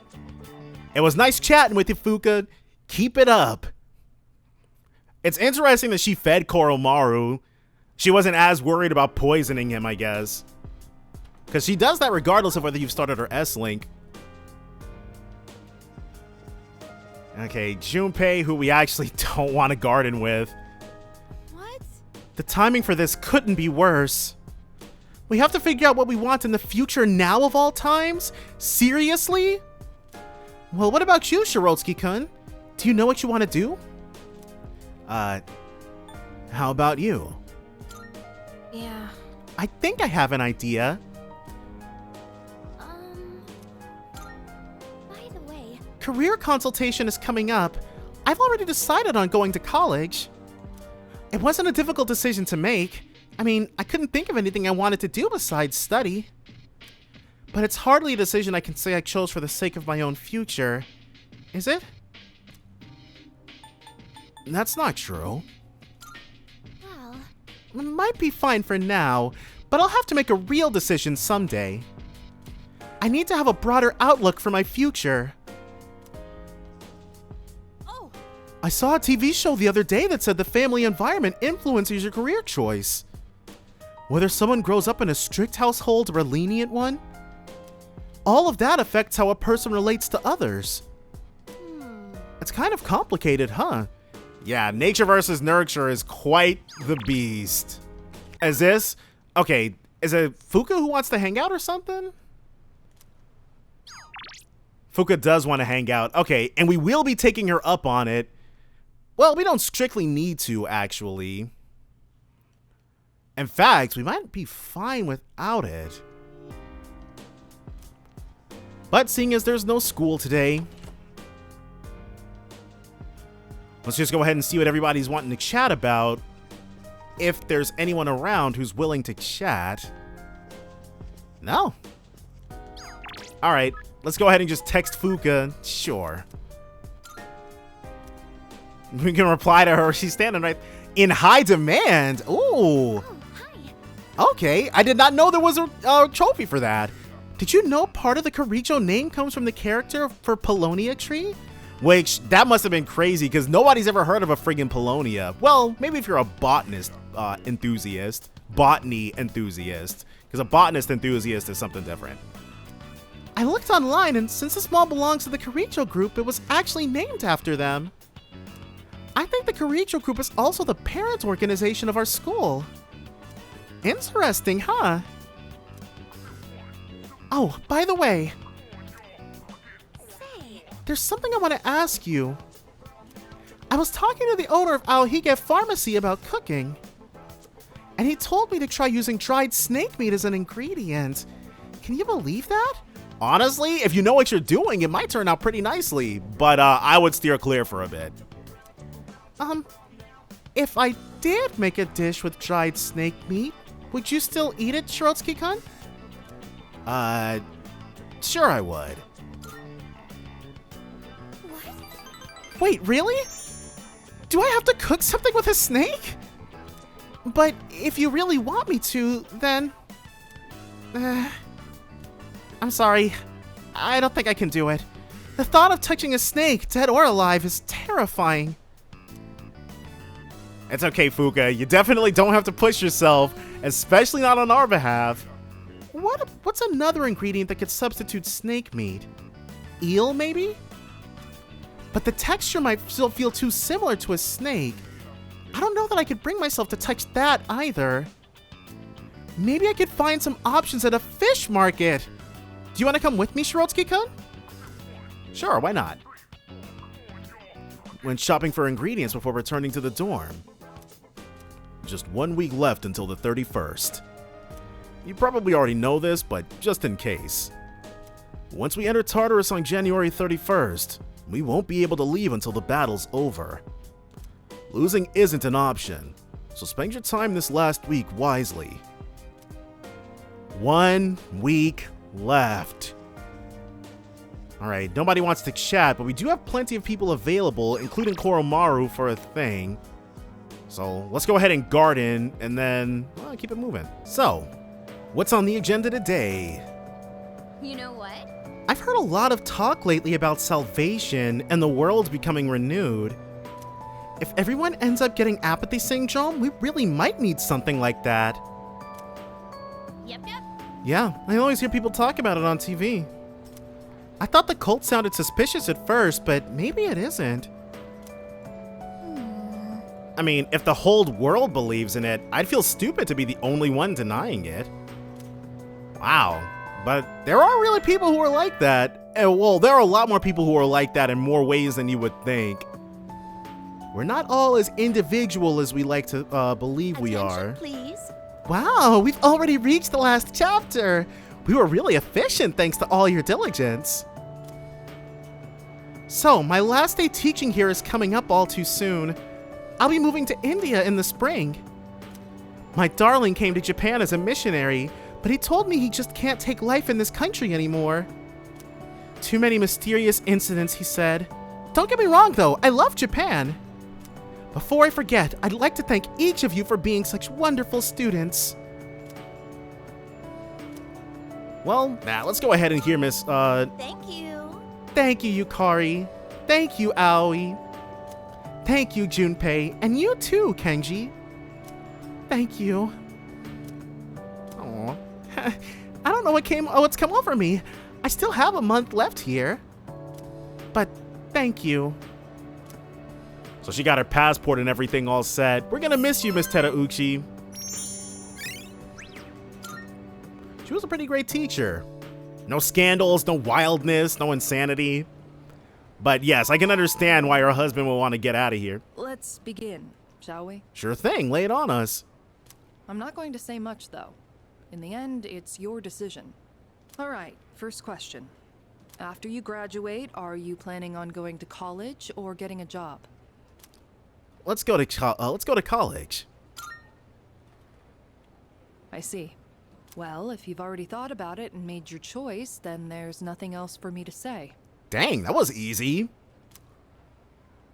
S1: It was nice chatting with you, Fuka. Keep it up. It's interesting that she fed Koromaru. She wasn't as worried about poisoning him, I guess. Because she does that regardless of whether you've started her S-Link. Okay, Junpei, who we actually don't want to garden with.
S15: What?
S1: The timing for this couldn't be worse. We have to figure out what we want in the future now of all times? Seriously? Well, what about you, Shirotsky-kun? Do you know what you want to do? How about you?
S15: Yeah.
S1: I think I have an idea.
S6: By the way,
S1: Career consultation is coming up. I've already decided on going to college. It wasn't a difficult decision to make. I mean, I couldn't think of anything I wanted to do besides study. But it's hardly a decision I can say I chose for the sake of my own future. Is it? That's not true.
S6: well,
S1: It might be fine for now, but I'll have to make a real decision someday. I need to have a broader outlook for my future.
S15: Oh,
S1: I saw a TV show the other day that said the family environment influences your career choice. Whether someone grows up in a strict household or a lenient one, all of that affects how a person relates to others. It's kind of complicated, huh? Yeah, nature versus nurture is quite the beast. Is this? Okay, is it Fuka who wants to hang out or something? Fuka does want to hang out. Okay, and we will be taking her up on it. Well, we don't strictly need to, actually. In fact, we might be fine without it. But seeing as there's no school today, let's just go ahead and see what everybody's wanting to chat about. If there's anyone around who's willing to chat. No. Alright, let's go ahead and just text Fuka. Sure. We can reply to her. She's standing right in high demand. Ooh.
S6: oh, hi.
S1: Okay, I did not know there was a trophy for that. Did you know part of the Karicho name comes from the character for Paulownia tree? Which, that must have been crazy because nobody's ever heard of a friggin' Paulownia. Well, maybe if you're a botanist enthusiast. Botany enthusiast. Because a botanist enthusiast is something different. I looked online and since this mall belongs to the Karicho group, it was actually named after them. I think the Karicho group is also the parent organization of our school. Interesting, huh? Oh, by the way,
S6: Say,
S1: there's something I want to ask you. I was talking to the owner of Aohige Pharmacy about cooking, and he told me to try using dried snake meat as an ingredient. Can you believe that? Honestly, if you know what you're doing, it might turn out pretty nicely, but I would steer clear for a bit. If I did make a dish with dried snake meat, would you still eat it, Shirotsky-kun? Sure I would.
S6: what?
S1: Wait, really? Do I have to cook something with a snake? But if you really want me to, then... I'm sorry. I don't think I can do it. The thought of touching a snake, dead or alive, is terrifying. It's okay, Fuka. You definitely don't have to push yourself, especially not on our behalf. What's another ingredient that could substitute snake meat? Eel, maybe? But the texture might still feel too similar to a snake. I don't know that I could bring myself to touch that either. Maybe I could find some options at a fish market. Do you want to come with me, Shirotsky-kun? Sure, why not? Went shopping for ingredients before returning to the dorm. Just 1 week left until the 31st. You probably already know this, but just in case. Once we enter Tartarus on January 31st, we won't be able to leave until the battle's over. Losing isn't an option, so spend your time this last week wisely. 1 week left. Alright, nobody wants to chat, but we do have plenty of people available, including Koromaru for a thing. So let's go ahead and garden, and then keep it moving. So, what's on the agenda today?
S8: You know what?
S1: I've heard a lot of talk lately about salvation and the world becoming renewed. If everyone ends up getting apathy syndrome, we really might need something like that.
S8: Yep.
S1: Yeah, I always hear people talk about it on TV. I thought the cult sounded suspicious at first, but maybe it isn't. I mean, if the whole world believes in it, I'd feel stupid to be the only one denying it. Wow. But there are really people who are like that. And, well, there are a lot more people who are like that in more ways than you would think. We're not all as individual as we like to believe we are.
S6: Please.
S1: Wow, we've already reached the last chapter. We were really efficient thanks to all your diligence. So, my last day teaching here is coming up all too soon. I'll be moving to India in the spring. My darling came to Japan as a missionary, but he told me he just can't take life in this country anymore. Too many mysterious incidents, he said. Don't get me wrong though, I love Japan. Before I forget, I'd like to thank each of you for being such wonderful students. Well, now let's go ahead and hear Miss,
S6: Thank you.
S1: Thank you, Yukari. Thank you, Aoi. Thank you, Junpei. And you too, Kenji. Thank you. Aw. I don't know what's come over me. I still have a month left here. But thank you. So she got her passport and everything all set. We're gonna miss you, Miss Terauchi. She was a pretty great teacher. No scandals, no wildness, no insanity. But yes, I can understand why her husband will want to get out of here.
S16: Let's begin, shall we?
S1: Sure thing, lay it on us.
S16: I'm not going to say much, though. In the end, it's your decision. All right, first question. After you graduate, are you planning on going to college or getting a job?
S1: Let's go to college.
S16: I see. Well, if you've already thought about it and made your choice, then there's nothing else for me to say.
S1: Dang, that was easy.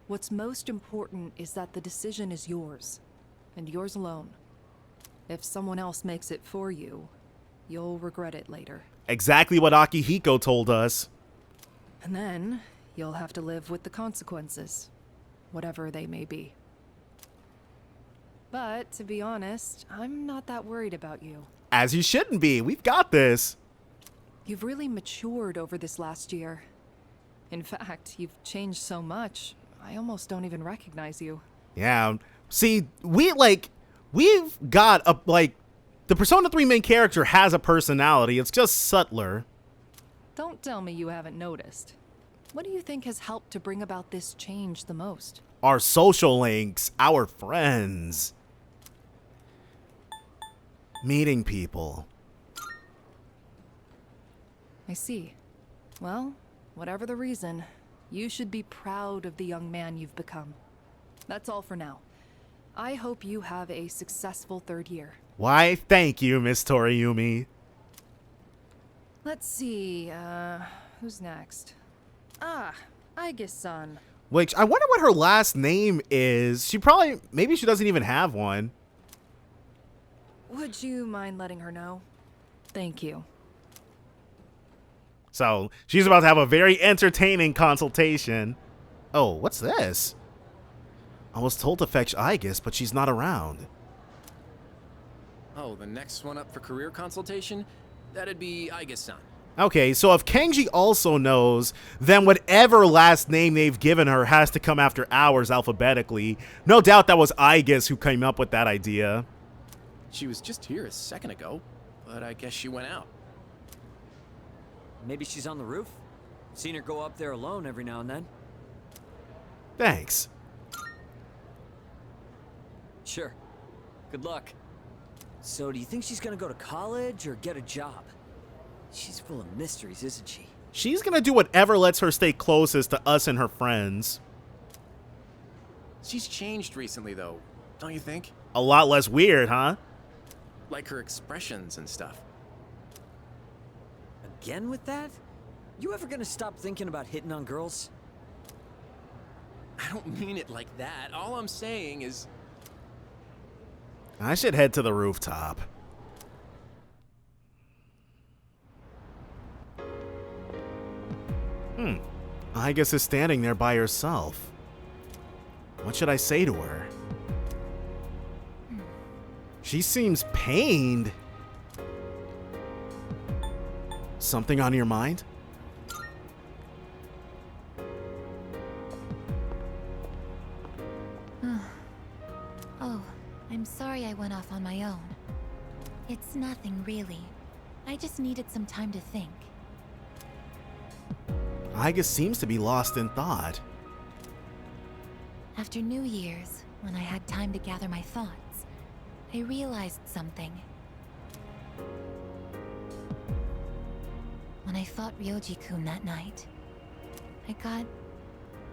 S16: What's most important is that the decision is yours, and yours alone. If someone else makes it for you, you'll regret it later.
S1: Exactly what Akihiko told us.
S16: And then, you'll have to live with the consequences, whatever they may be. But, to be honest, I'm not that worried about you.
S1: As you shouldn't be, we've got this.
S16: You've really matured over this last year. In fact, you've changed so much, I almost don't even recognize you.
S1: Yeah. See, we've got the Persona 3 main character has a personality. It's just subtler.
S16: Don't tell me you haven't noticed. What do you think has helped to bring about this change the most?
S1: Our social links, our friends. Meeting people.
S16: I see. Well, whatever the reason, you should be proud of the young man you've become. That's all for now. I hope you have a successful third year.
S1: Why, thank you, Miss Toriumi.
S16: Let's see, who's next? Ah, Aige-san.
S1: Which, I wonder what her last name is. Maybe she doesn't even have one.
S16: Would you mind letting her know? Thank you.
S1: So, she's about to have a very entertaining consultation. Oh, what's this? I was told to fetch Aigis, but she's not around.
S5: Oh, the next one up for career consultation? That'd be Aige-san.
S1: Okay, so if Kenji also knows, then whatever last name they've given her has to come after ours alphabetically. No doubt that was Aigis who came up with that idea.
S5: She was just here a second ago, but I guess she went out.
S17: Maybe she's on the roof? Seen her go up there alone every now and then.
S1: Thanks.
S17: Sure. Good luck. So, do you think she's gonna go to college or get a job? She's full of mysteries, isn't she?
S1: She's gonna do whatever lets her stay closest to us and her friends.
S5: She's changed recently, though, don't you think?
S1: A lot less weird, huh?
S5: Like her expressions and stuff.
S17: Again with that? You ever gonna stop thinking about hitting on girls?
S5: I don't mean it like that. All I'm saying is...
S1: I should head to the rooftop. Igus is standing there by herself. What should I say to her? She seems pained. Something on your mind?
S6: Oh, I'm sorry I went off on my own. It's nothing, really. I just needed some time to think.
S1: Igus seems to be lost in thought.
S6: After New Year's, when I had time to gather my thoughts, I realized something. When I fought Ryoji-kun that night, I got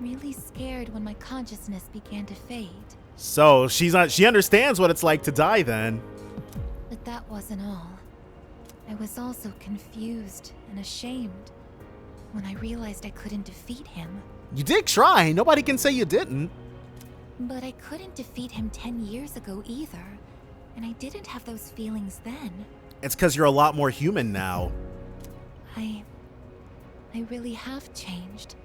S6: really scared when my consciousness began to fade.
S1: So she understands what it's like to die then.
S6: But that wasn't all. I was also confused and ashamed when I realized I couldn't defeat him.
S1: You did try. Nobody can say you didn't.
S6: But I couldn't defeat him 10 years ago either, and I didn't have those feelings then.
S1: It's because you're a lot more human now.
S6: I really have changed.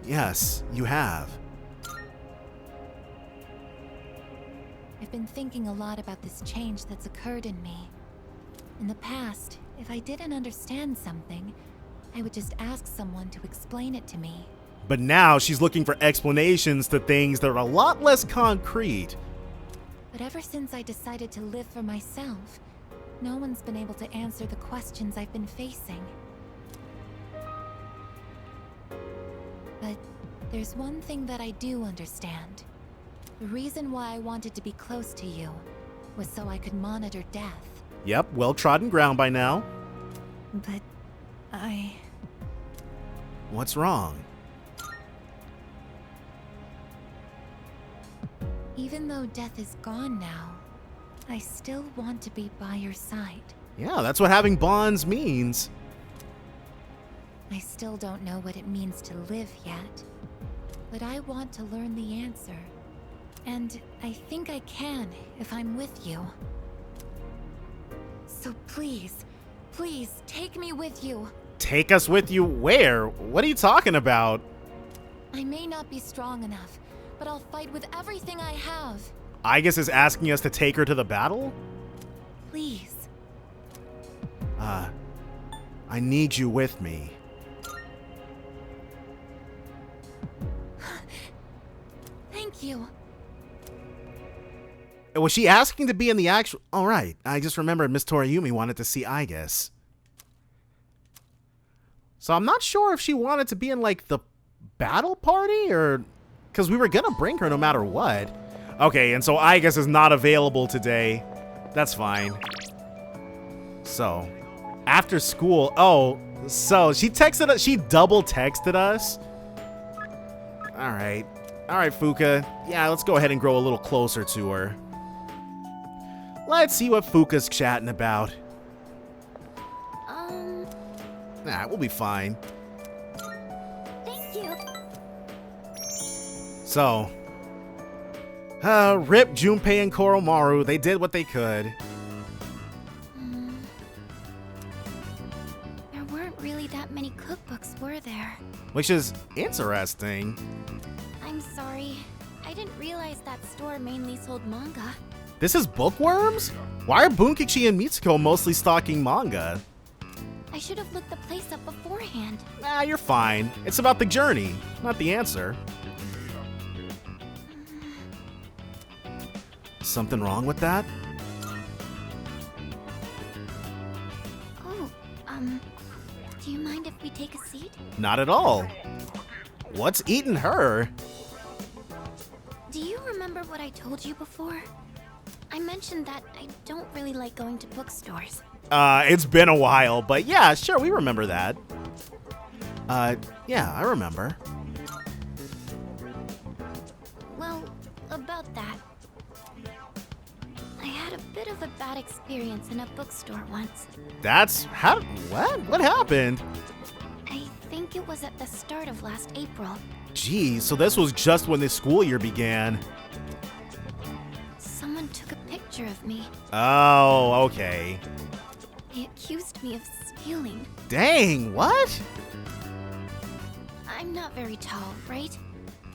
S1: Yes, you have.
S6: I've been thinking a lot about this change that's occurred in me. In the past, if I didn't understand something, I would just ask someone to explain it to me.
S1: But now she's looking for explanations to things that are a lot less concrete.
S6: But ever since I decided to live for myself, no one's been able to answer the questions I've been facing. But there's one thing that I do understand. The reason why I wanted to be close to you was so I could monitor death.
S1: Yep, well-trodden ground by now.
S6: But
S1: What's wrong?
S6: Even though death is gone now, I still want to be by your side.
S1: Yeah, that's what having bonds means.
S6: I still don't know what it means to live yet, but I want to learn the answer. And I think I can if I'm with you. So please, please take me with you.
S1: Take us with you where? What are you talking about?
S6: I may not be strong enough, but I'll fight with everything I have.
S1: Igus is asking us to take her to the battle?
S6: Please.
S1: I need you with me.
S6: Thank you.
S1: Was she asking to be in the actual... Oh, right. I just remembered Miss Toriyumi wanted to see Igus. So I'm not sure if she wanted to be in, like, the battle party or... Because we were going to bring her no matter what. Okay, and so Igus is not available today. That's fine. So, after school... Oh, so she texted us... She double texted us. Alright. Alright, Fuka. Yeah, let's go ahead and grow a little closer to her. Let's see what Fuka's chatting about. Nah, we'll be fine.
S6: Thank you.
S1: So, Rip, Junpei, and Koromaru, they did what they could.
S6: There weren't really that many cookbooks, were there?
S1: Which is interesting.
S6: I'm sorry. I didn't realize that store mainly sold manga.
S1: This is Bookworms? Why are Bunkichi and Mitsuko mostly stocking manga?
S6: I should have looked the place up beforehand.
S1: Nah, you're fine. It's about the journey, not the answer. Something wrong with that?
S6: Oh, do you mind if we take a seat?
S1: Not at all. What's eating her?
S6: Do you remember what I told you before? I mentioned that I don't really like going to bookstores.
S1: It's been a while, but yeah, sure, we remember that. Yeah, I remember.
S6: Well, about that. I had a bit of a bad experience in a bookstore once.
S1: What happened?
S6: I think it was at the start of last April.
S1: Geez, so this was just when the school year began.
S6: Someone took a picture of me.
S1: Oh, okay.
S6: They accused me of stealing.
S1: Dang, what?
S6: I'm not very tall, right?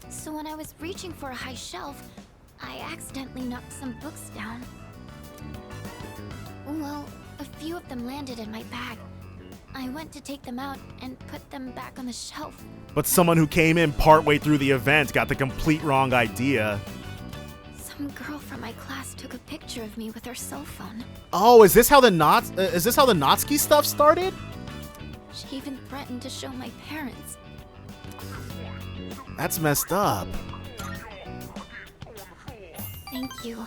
S6: So when I was reaching for a high shelf, I accidentally knocked some books down. Well, a few of them landed in my bag. I went to take them out and put them back on the shelf.
S1: But someone who came in partway through the event got the complete wrong idea.
S6: Some girl from my class took a picture of me with her cell phone.
S1: Oh, is this how the Natsuki stuff started?
S6: She even threatened to show my parents.
S1: That's messed up.
S6: Thank you.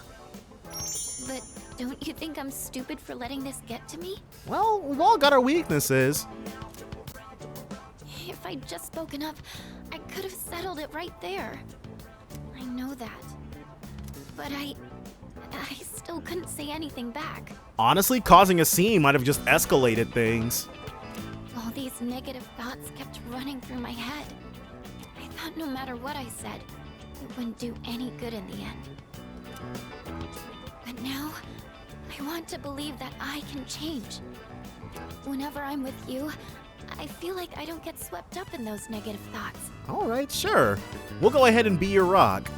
S6: But don't you think I'm stupid for letting this get to me?
S1: Well, we've all got our weaknesses.
S6: If I'd just spoken up, I could have settled it right there. I know that. But I still couldn't say anything back.
S1: Honestly, causing a scene might have just escalated things.
S6: All these negative thoughts kept running through my head. I thought no matter what I said, it wouldn't do any good in the end. But now, I want to believe that I can change. Whenever I'm with you, I feel like I don't get swept up in those negative thoughts.
S1: Alright, sure. We'll go ahead and be your rock.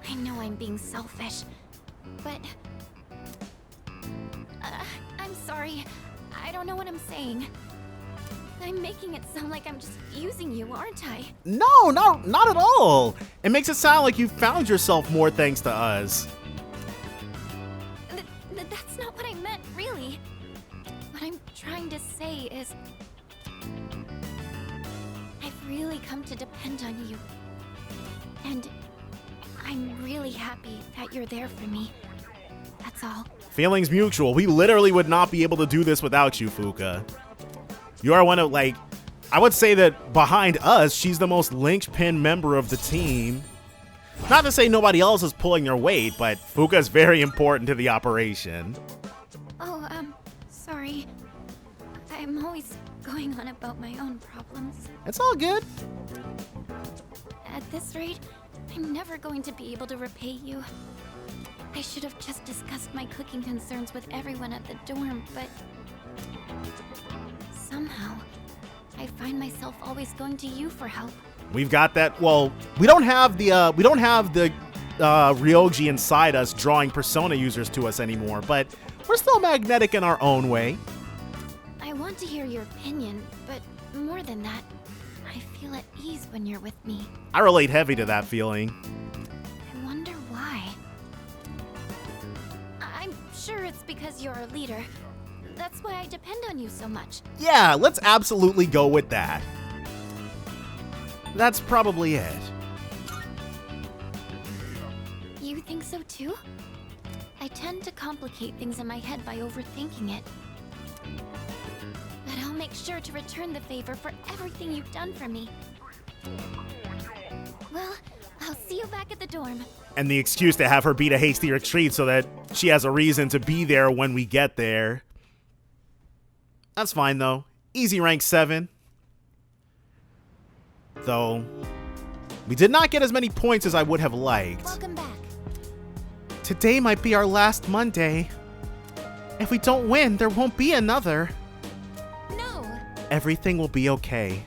S6: I know I'm being selfish, but... I'm sorry. I don't know what I'm saying. I'm making it sound like I'm just using you, aren't I?
S1: No, not at all. It makes it sound like you found yourself more thanks to us.
S6: That's not what I meant, really. What I'm trying to say is... I've really come to depend on you. And I'm really happy that you're there for me. That's all.
S1: Feelings mutual. We literally would not be able to do this without you, Fuka. You are one of, like, I would say that behind us, she's the most linchpin member of the team. Not to say nobody else is pulling their weight, but Fuka's very important to the operation.
S6: Oh, sorry. I'm always going on about my own problems.
S1: It's all good.
S6: At this rate, I'm never going to be able to repay you. I should have just discussed my cooking concerns with everyone at the dorm, but... somehow, I find myself always going to you for help.
S1: We've got that. Well, we don't have the Ryoji inside us drawing Persona users to us anymore, but we're still magnetic in our own way.
S6: I want to hear your opinion, but more than that, I feel at ease when you're with me.
S1: I relate heavy to that feeling.
S6: I wonder why. I'm sure it's because you're a leader. That's why I depend on you so much.
S1: Yeah, let's absolutely go with that. That's probably it.
S6: You think so too? I tend to complicate things in my head by overthinking it. But I'll make sure to return the favor for everything you've done for me. Well, I'll see you back at the dorm.
S1: And the excuse to have her beat a hasty retreat so that she has a reason to be there when we get there. That's fine, though. Easy rank 7. Though, we did not get as many points as I would have liked.
S6: Welcome back.
S1: Today might be our last Monday. If we don't win, there won't be another.
S6: No.
S1: Everything will be okay.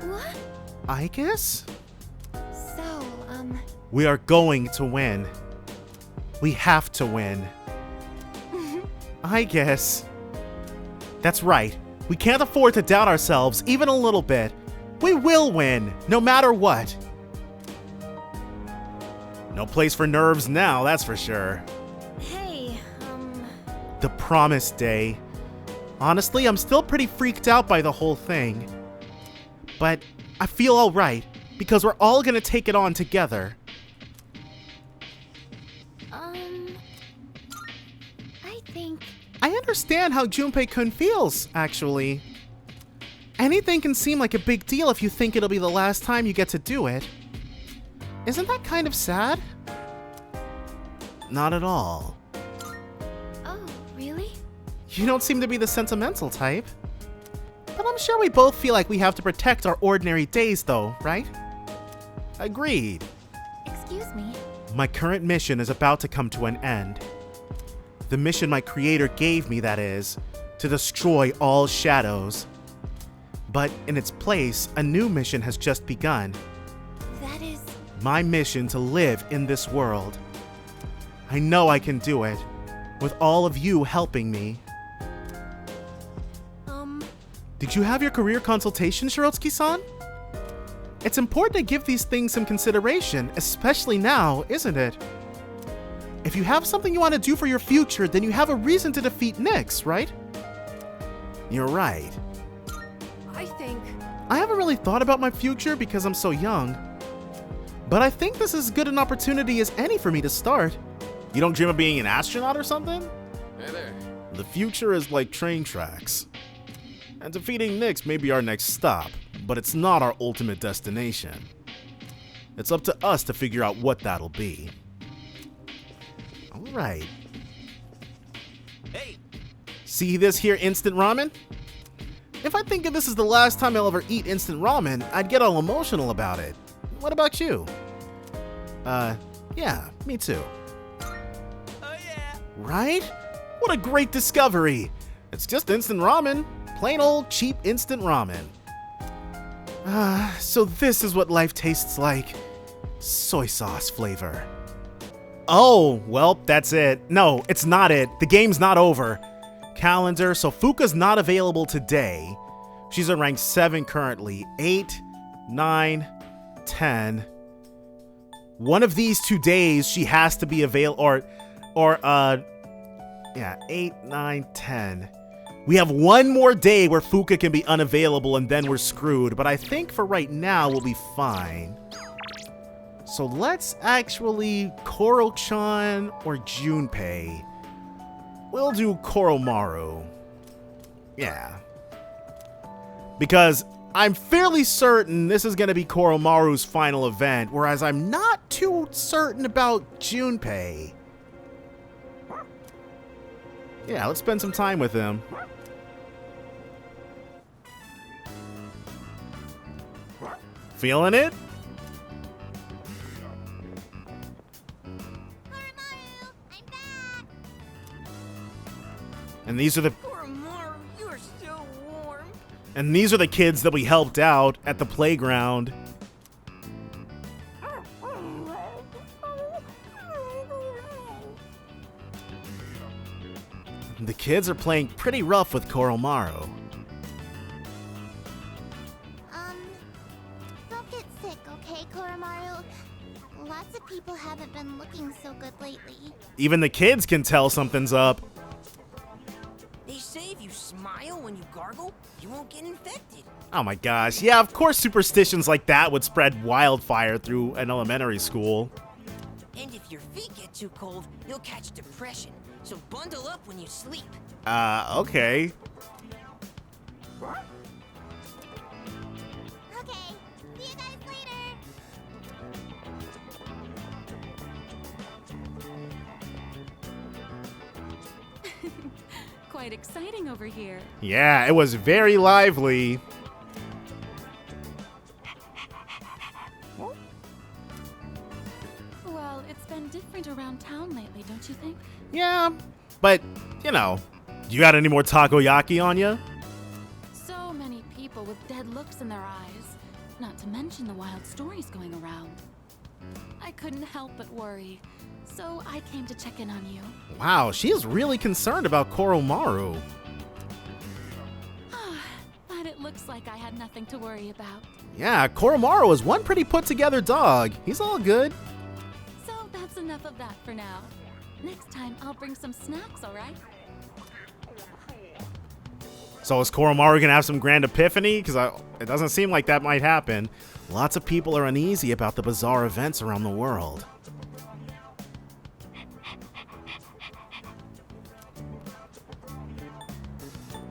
S6: What?
S1: I guess?
S6: So,
S1: We are going to win. We have to win. I guess. That's right. We can't afford to doubt ourselves even a little bit. We will win, no matter what. No place for nerves now, that's for sure.
S6: Hey,
S1: The promise day. Honestly, I'm still pretty freaked out by the whole thing. But I feel alright, because we're all gonna take it on together.
S6: I think...
S1: I understand how Junpei-kun feels, actually. Anything can seem like a big deal if you think it'll be the last time you get to do it. Isn't that kind of sad? Not at all.
S6: Oh, really?
S1: You don't seem to be the sentimental type. But I'm sure we both feel like we have to protect our ordinary days, though, right? Agreed.
S6: Excuse me?
S1: My current mission is about to come to an end. The mission my creator gave me, that is, to destroy all shadows. But in its place, a new mission has just begun.
S6: That is...
S1: My mission to live in this world. I know I can do it, with all of you helping me. Did you have your career consultation, Shirotsky-san? It's important to give these things some consideration, especially now, isn't it? If you have something you want to do for your future, then you have a reason to defeat Nyx, right? You're right.
S4: I think...
S1: I haven't really thought about my future because I'm so young. But I think this is as good an opportunity as any for me to start. You don't dream of being an astronaut or something?
S5: Hey there.
S1: The future is like train tracks. And defeating Nyx may be our next stop, but it's not our ultimate destination. It's up to us to figure out what that'll be. Alright.
S7: Hey!
S1: See this here instant ramen? If I think of this as the last time I'll ever eat instant ramen, I'd get all emotional about it. What about you? Yeah, me too.
S7: Oh yeah!
S1: Right? What a great discovery! It's just instant ramen. Plain old cheap instant ramen. So this is what life tastes like. Soy sauce flavor. Oh, well, that's it. No, it's not it. The game's not over. Calendar, so Fuka's not available today. She's at rank 7 currently. 8, 9, 10. One of these 2 days she has to be available, yeah, 8, 9, 10. We have one more day where Fuka can be unavailable and then we're screwed, but I think for right now we'll be fine. So let's actually Koro-chan or Junpei. We'll do Koromaru. Yeah. Because I'm fairly certain this is going to be Koromaru's final event, whereas I'm not too certain about Junpei. Yeah, let's spend some time with him. Feeling it? And these are the
S4: you're so warm.
S1: And these are the kids that we helped out at the playground. The kids are playing pretty rough with Koromaru.
S18: Don't get sick, okay, Koromaru? Lots of people haven't been looking so good lately.
S1: Even the kids can tell something's up.
S19: They say if you smile when you gargle, you won't get infected.
S1: Oh my gosh, yeah, of course superstitions like that would spread wildfire through an elementary school.
S19: And if your feet get too cold, you'll catch depression. So bundle up when you sleep.
S1: Okay.
S18: Okay, see you guys later.
S2: Quite exciting over here.
S1: Yeah, it was very lively.
S2: Well, it's been different around town lately, don't you think?
S1: Yeah, but, you know, you got any more takoyaki on you?
S2: So many people with dead looks in their eyes. Not to mention the wild stories going around. I couldn't help but worry. So I came to check in on you.
S1: Wow, she is really concerned about Koromaru.
S2: But it looks like I had nothing to worry about.
S1: Yeah, Koromaru is one pretty put-together dog. He's all good.
S2: So that's enough of that for now. Next time, I'll bring some snacks, alright?
S1: So is Koromaru gonna have some grand epiphany? Because it doesn't seem like that might happen. Lots of people are uneasy about the bizarre events around the world.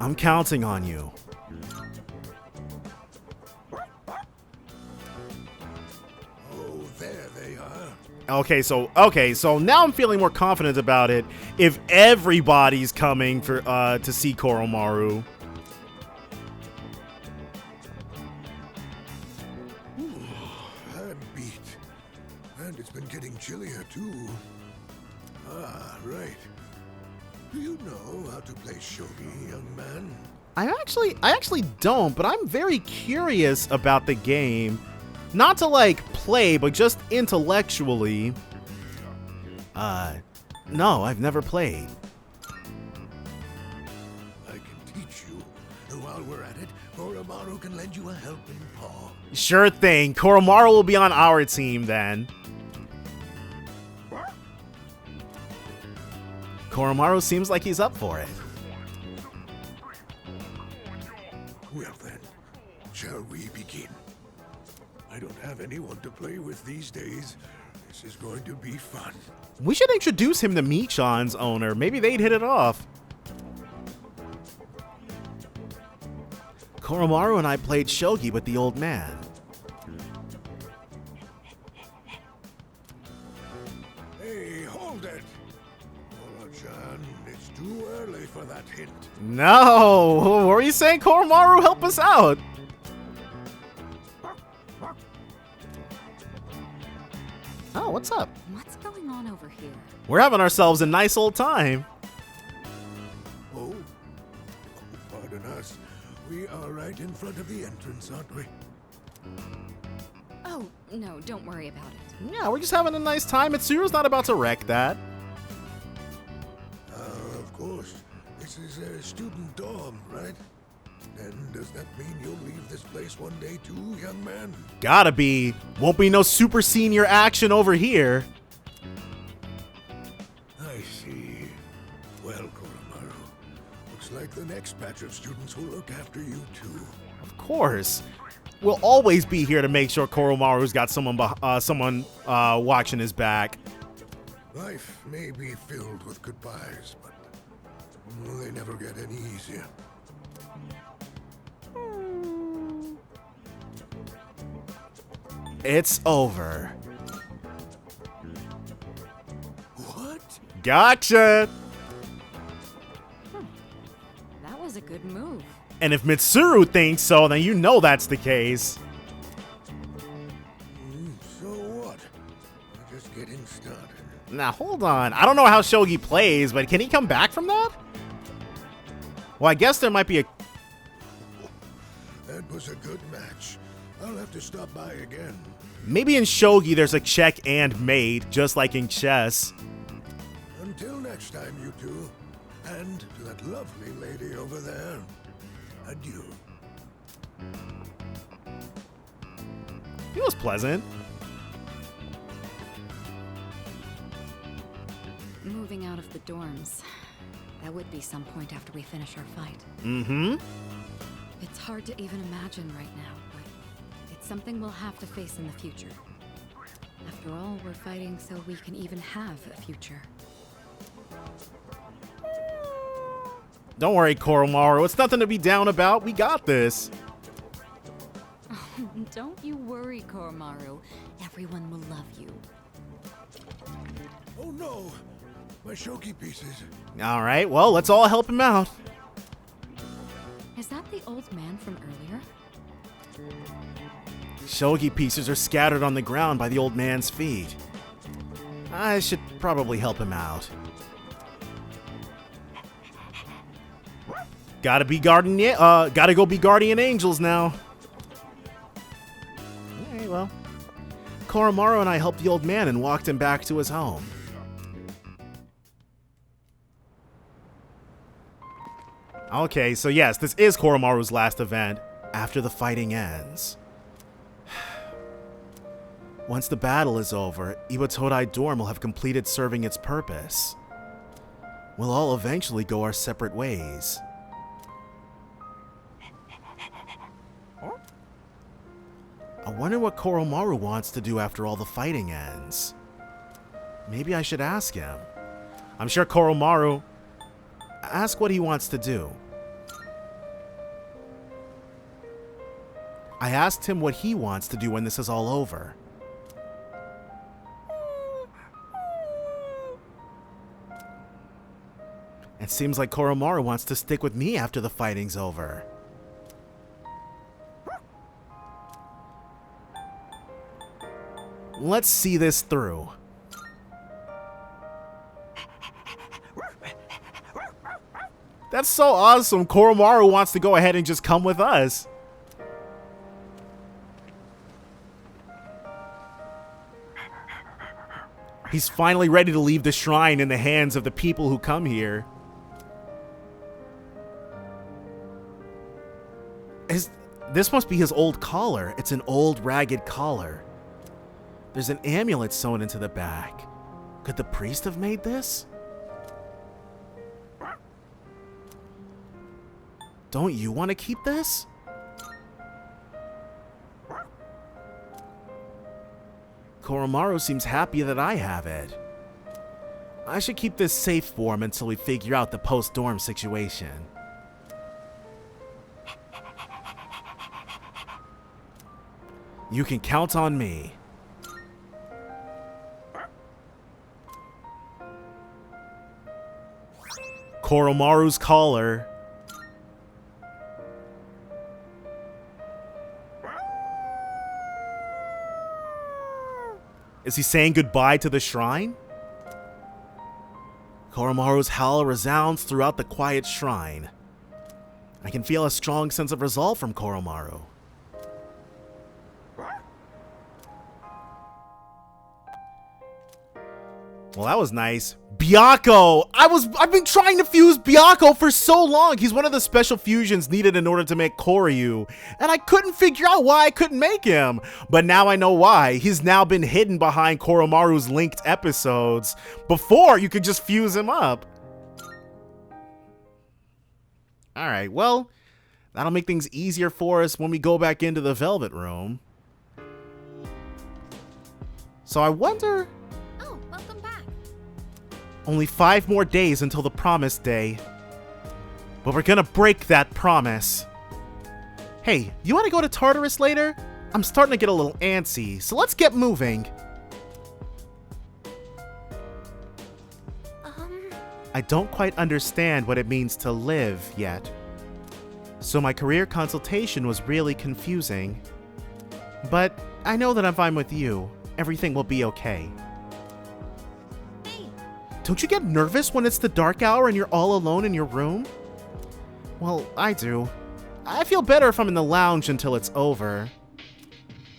S1: I'm counting on you.
S11: Oh, there they are.
S1: Okay, so now I'm feeling more confident about it if everybody's coming for to see Koromaru.
S11: I'm beat. And it's been getting chillier, too. Ah, right. Do you know how to play shogi, young man?
S1: I actually don't, but I'm very curious about the game. Not to like play, but just intellectually. No, I've never played.
S11: I can teach you. And while we're at it, Oromaru can lend you a helping paw.
S1: Sure thing. Koromaru will be on our team then. Koromaru seems like he's up for it.
S11: Well then, shall we begin? I don't have anyone to play with these days. This is going to be fun.
S1: We should introduce him to Michan's owner. Maybe they'd hit it off. Koromaru and I played shogi with the old man.
S11: Hey, hold it! Oro-chan, it's too early for that hint.
S1: No! What were you saying, Koromaru? Help us out! Oh, what's up?
S2: What's going on over here?
S1: We're having ourselves a nice old time.
S11: Oh, pardon us. We are right in front of the entrance, aren't we?
S2: Oh, no, don't worry about it.
S1: Yeah, we're just having a nice time. Mitsuru's not about to wreck that.
S11: Of course. This is a student dorm, right? Then does that mean you'll leave this place one day too, young man?
S1: Gotta be. Won't be no super senior action over here.
S11: I see. Well, Koromaru, looks like the next batch of students will look after you too.
S1: Of course. We'll always be here to make sure Koromaru's got someone watching his back.
S11: Life may be filled with goodbyes, but they never get any easier.
S1: It's over.
S11: What?
S1: Gotcha!
S2: That was a good move.
S1: And if Mitsuru thinks so, then you know that's the case.
S11: So what? We're just getting started.
S1: Now, hold on. I don't know how Shogi plays, but can he come back from that? Well, I guess there might be a...
S11: That was a good match. I'll have to stop by again.
S1: Maybe in Shogi there's a check and mate, just like in chess.
S11: Until next time, you two. And to that lovely lady over there, adieu.
S1: He was pleasant.
S2: Moving out of the dorms. That would be some point after we finish our fight.
S1: Mm-hmm.
S2: It's hard to even imagine right now, but it's something we'll have to face in the future. After all, we're fighting so we can even have a future.
S1: Don't worry, Koromaru. It's nothing to be down about. We got this.
S2: Don't you worry, Koromaru. Everyone will love you.
S11: Oh no! My shogi pieces.
S1: All right, well, let's all help him out.
S2: Is that the old man from earlier?
S1: Shogi pieces are scattered on the ground by the old man's feet. I should probably help him out. Gotta go be guardian angels now. Alright, well. Koromaru and I helped the old man and walked him back to his home. Okay, so yes, this is Koromaru's last event after the fighting ends. Once the battle is over, Iwatodai Dorm will have completed serving its purpose. We'll all eventually go our separate ways. I wonder what Koromaru wants to do after all the fighting ends. Maybe I should ask him. I'm sure Koromaru... Ask what he wants to do. I asked him what he wants to do when this is all over. It seems like Koromaru wants to stick with me after the fighting's over. Let's see this through. That's so awesome. Koromaru wants to go ahead and just come with us. He's finally ready to leave the shrine in the hands of the people who come here. This must be his old collar. It's an old ragged collar. There's an amulet sewn into the back. Could the priest have made this? Don't you want to keep this? Koromaru seems happy that I have it. I should keep this safe for him until we figure out the post-dorm situation. You can count on me. Koromaru's collar. Is he saying goodbye to the shrine? Koromaru's howl resounds throughout the quiet shrine. I can feel a strong sense of resolve from Koromaru. Well, that was nice. Byakko! I've been trying to fuse Byakko for so long. He's one of the special fusions needed in order to make Koryu. And I couldn't figure out why I couldn't make him. But now I know why. He's now been hidden behind Koromaru's linked episodes. Before, you could just fuse him up. Alright, well, that'll make things easier for us when we go back into the Velvet Room. So I wonder... Only 5 more days until the promised day. But we're gonna break that promise. Hey, you wanna go to Tartarus later? I'm starting to get a little antsy, so let's get moving. I don't quite understand what it means to live yet. So my career consultation was really confusing. But I know that if I'm with you, everything will be okay. Don't you get nervous when it's the dark hour and you're all alone in your room? Well, I do. I feel better if I'm in the lounge until it's over.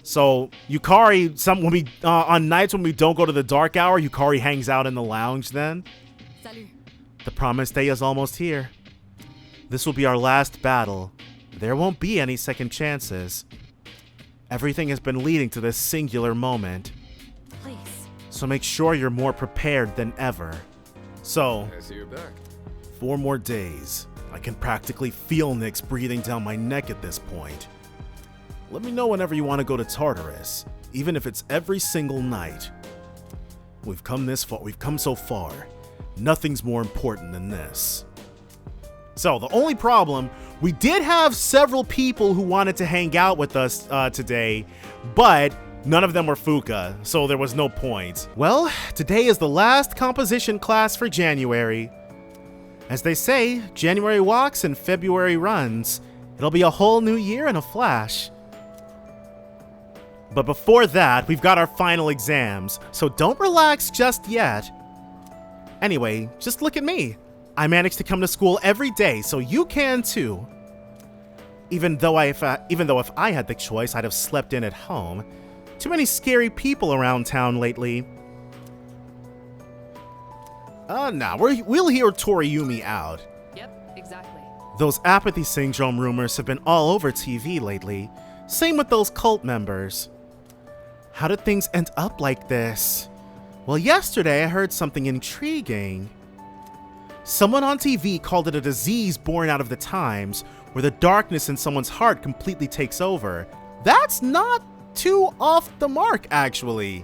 S1: So, Yukari, on nights when we don't go to the dark hour, Yukari hangs out in the lounge then?
S2: Salut.
S1: The promised day is almost here. This will be our last battle. There won't be any second chances. Everything has been leading to this singular moment.
S2: Please.
S1: So make sure you're more prepared than ever. So,
S5: I see you're back.
S1: 4 more days. I can practically feel Nyx breathing down my neck at this point. Let me know whenever you want to go to Tartarus, even if it's every single night. We've come this far. We've come so far. Nothing's more important than this. So, the only problem, we did have several people who wanted to hang out with us today, but none of them were Fuka, so there was no point. Well, today is the last composition class for January. As they say, January walks and February runs. It'll be a whole new year in a flash. But before that, we've got our final exams, so don't relax just yet. Anyway, just look at me. I managed to come to school every day, so you can too. Even though if I had the choice, I'd have slept in at home. Too many scary people around town lately. Nah, we'll hear Toriumi out.
S16: Yep, exactly.
S1: Those apathy syndrome rumors have been all over TV lately. Same with those cult members. How did things end up like this? Well, yesterday I heard something intriguing. Someone on TV called it a disease born out of the times, where the darkness in someone's heart completely takes over. That's not too off the mark, actually.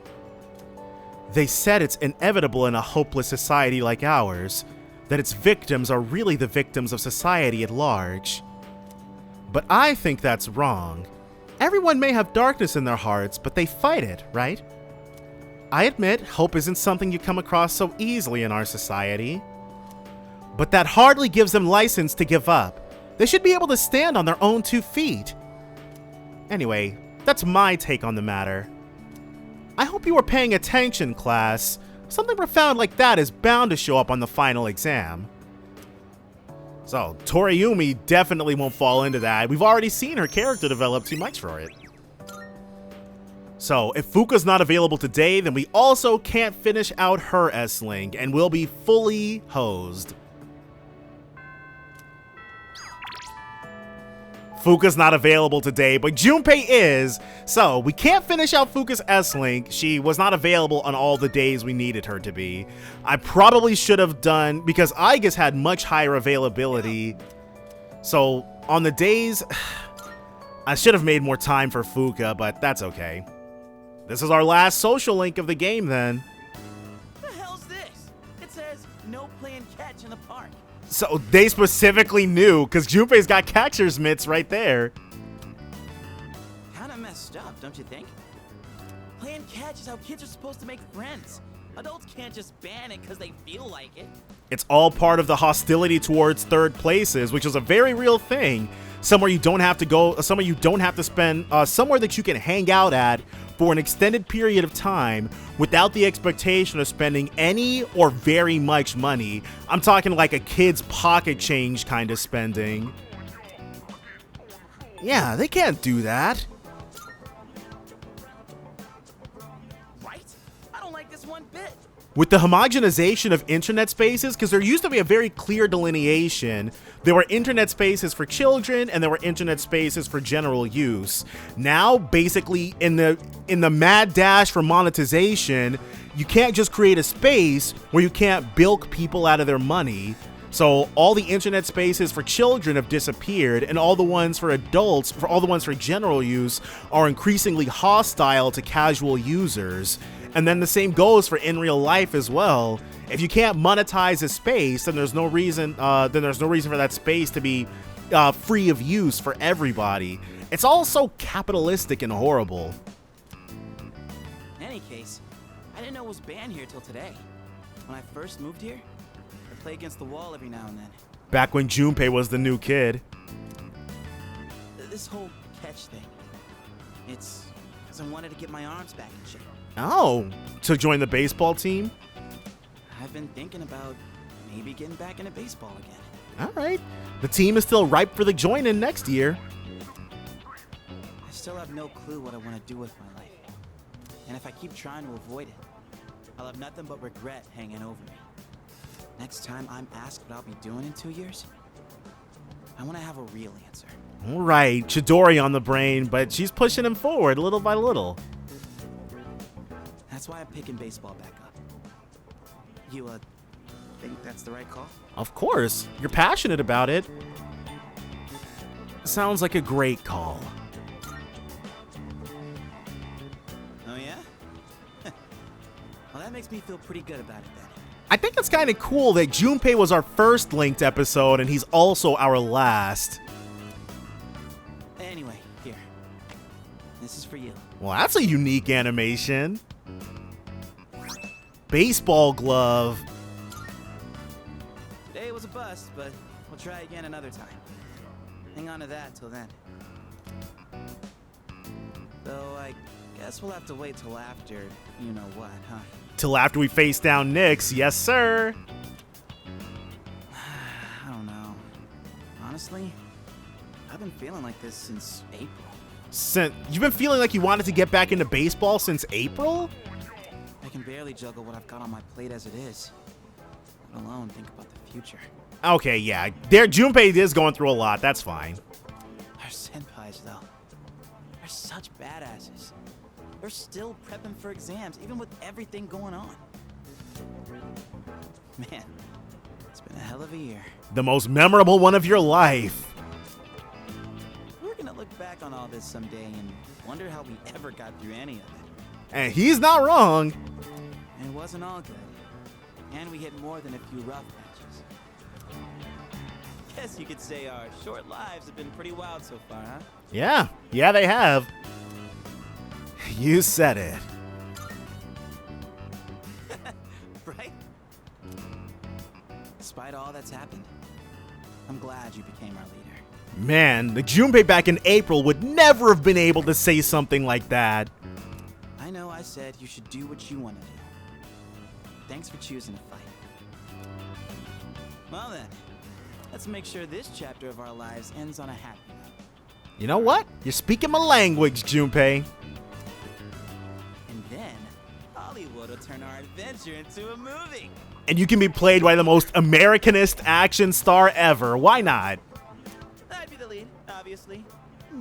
S1: They said it's inevitable in a hopeless society like ours, that its victims are really the victims of society at large. But I think that's wrong. Everyone may have darkness in their hearts, but they fight it, right? I admit, hope isn't something you come across so easily in our society. But that hardly gives them license to give up. They should be able to stand on their own 2 feet. Anyway, that's my take on the matter. I hope you were paying attention, class. Something profound like that is bound to show up on the final exam. So Toriumi definitely won't fall into that. We've already seen her character develop too much for it. So if Fuka's not available today, then we also can't finish out her S-Link and we'll be fully hosed. Fuka's not available today, but Junpei is, so we can't finish out Fuka's S-Link. She was not available on all the days we needed her to be. I probably should have done, because Aigis had much higher availability, so on the days, I should have made more time for Fuka, but that's okay. This is our last social link of the game then.
S7: What the hell's this? It says, no playing catch in the park.
S1: So they specifically knew, because Junpei's got catcher's mitts right there.
S7: Kinda messed up, don't you think? Playing catch is how kids are supposed to make friends. Adults can't just ban it because they feel like it.
S1: It's all part of the hostility towards third places, which is a very real thing. Somewhere you don't have to go, somewhere you don't have to spend, somewhere that you can hang out at for an extended period of time without the expectation of spending any or very much money. I'm talking like a kid's pocket change kind of spending. Yeah, they can't do that.
S7: Right? I don't like this one bit.
S1: With the homogenization of internet spaces, because there used to be a very clear delineation. There were internet spaces for children and there were internet spaces for general use. Now, basically, in the mad dash for monetization, you can't just create a space where you can't bilk people out of their money. So all the internet spaces for children have disappeared, and all the ones for adults, all the ones for general use, are increasingly hostile to casual users. And then the same goes for in real life as well. If you can't monetize a space, then there's no reason for that space to be free of use for everybody. It's all so capitalistic and horrible.
S7: In any case, I didn't know it was banned here till today. When I first moved here, I play against the wall every now and then.
S1: Back when Junpei was the new kid.
S7: This whole catch thing, it's because I wanted to get my arms back in shape.
S1: Oh, to join the baseball team?
S7: I've been thinking about maybe getting back into baseball again.
S1: All right. The team is still ripe for the join-in next year.
S7: I still have no clue what I want to do with my life. And if I keep trying to avoid it, I'll have nothing but regret hanging over me. Next time I'm asked what I'll be doing in 2 years, I want to have a real answer.
S1: All right, Chidori on the brain, but she's pushing him forward little by little.
S7: That's why I'm picking baseball back up. You, think that's the right call?
S1: Of course. You're passionate about it. Sounds like a great call.
S7: Oh, yeah? Well, that makes me feel pretty good about it then.
S1: I think it's kind of cool that Junpei was our first linked episode and he's also our last.
S7: Anyway, here. This is for you.
S1: Well, that's a unique animation. Baseball glove.
S7: Today was a bust, but we'll try again another time. Hang on to that till then. Though I guess we'll have to wait till after you know what, huh?
S1: Till after we face down Nyx, yes sir.
S7: I don't know. Honestly, I've been feeling like this since April.
S1: You've been feeling like you wanted to get back into baseball since April?
S7: I can barely juggle what I've got on my plate as it is. Let alone think about the future.
S1: Okay, yeah. Junpei is going through a lot. That's fine.
S7: Our senpais, though, they're such badasses. They're still prepping for exams, even with everything going on. Man, it's been a hell of a year.
S1: The most memorable one of your life.
S7: We're gonna look back on all this someday and wonder how we ever got through any of it.
S1: And he's not wrong.
S7: And it wasn't all good. And we hit more than a few rough patches. Guess you could say our short lives have been pretty wild so far, huh?
S1: Yeah, they have. You said it.
S7: Right? Despite all that's happened, I'm glad you became our leader.
S1: Man, the Junpei back in April would never have been able to say something like that.
S7: I know I said you should do what you want to do. Thanks for choosing to fight. Well then, Let's make sure this chapter of our lives ends on a happy note.
S1: You know what? You're speaking my language, Junpei.
S7: And then, Hollywood will turn our adventure into a movie.
S1: And you can be played by the most Americanist action star ever. Why not?
S7: I'd be the lead, obviously.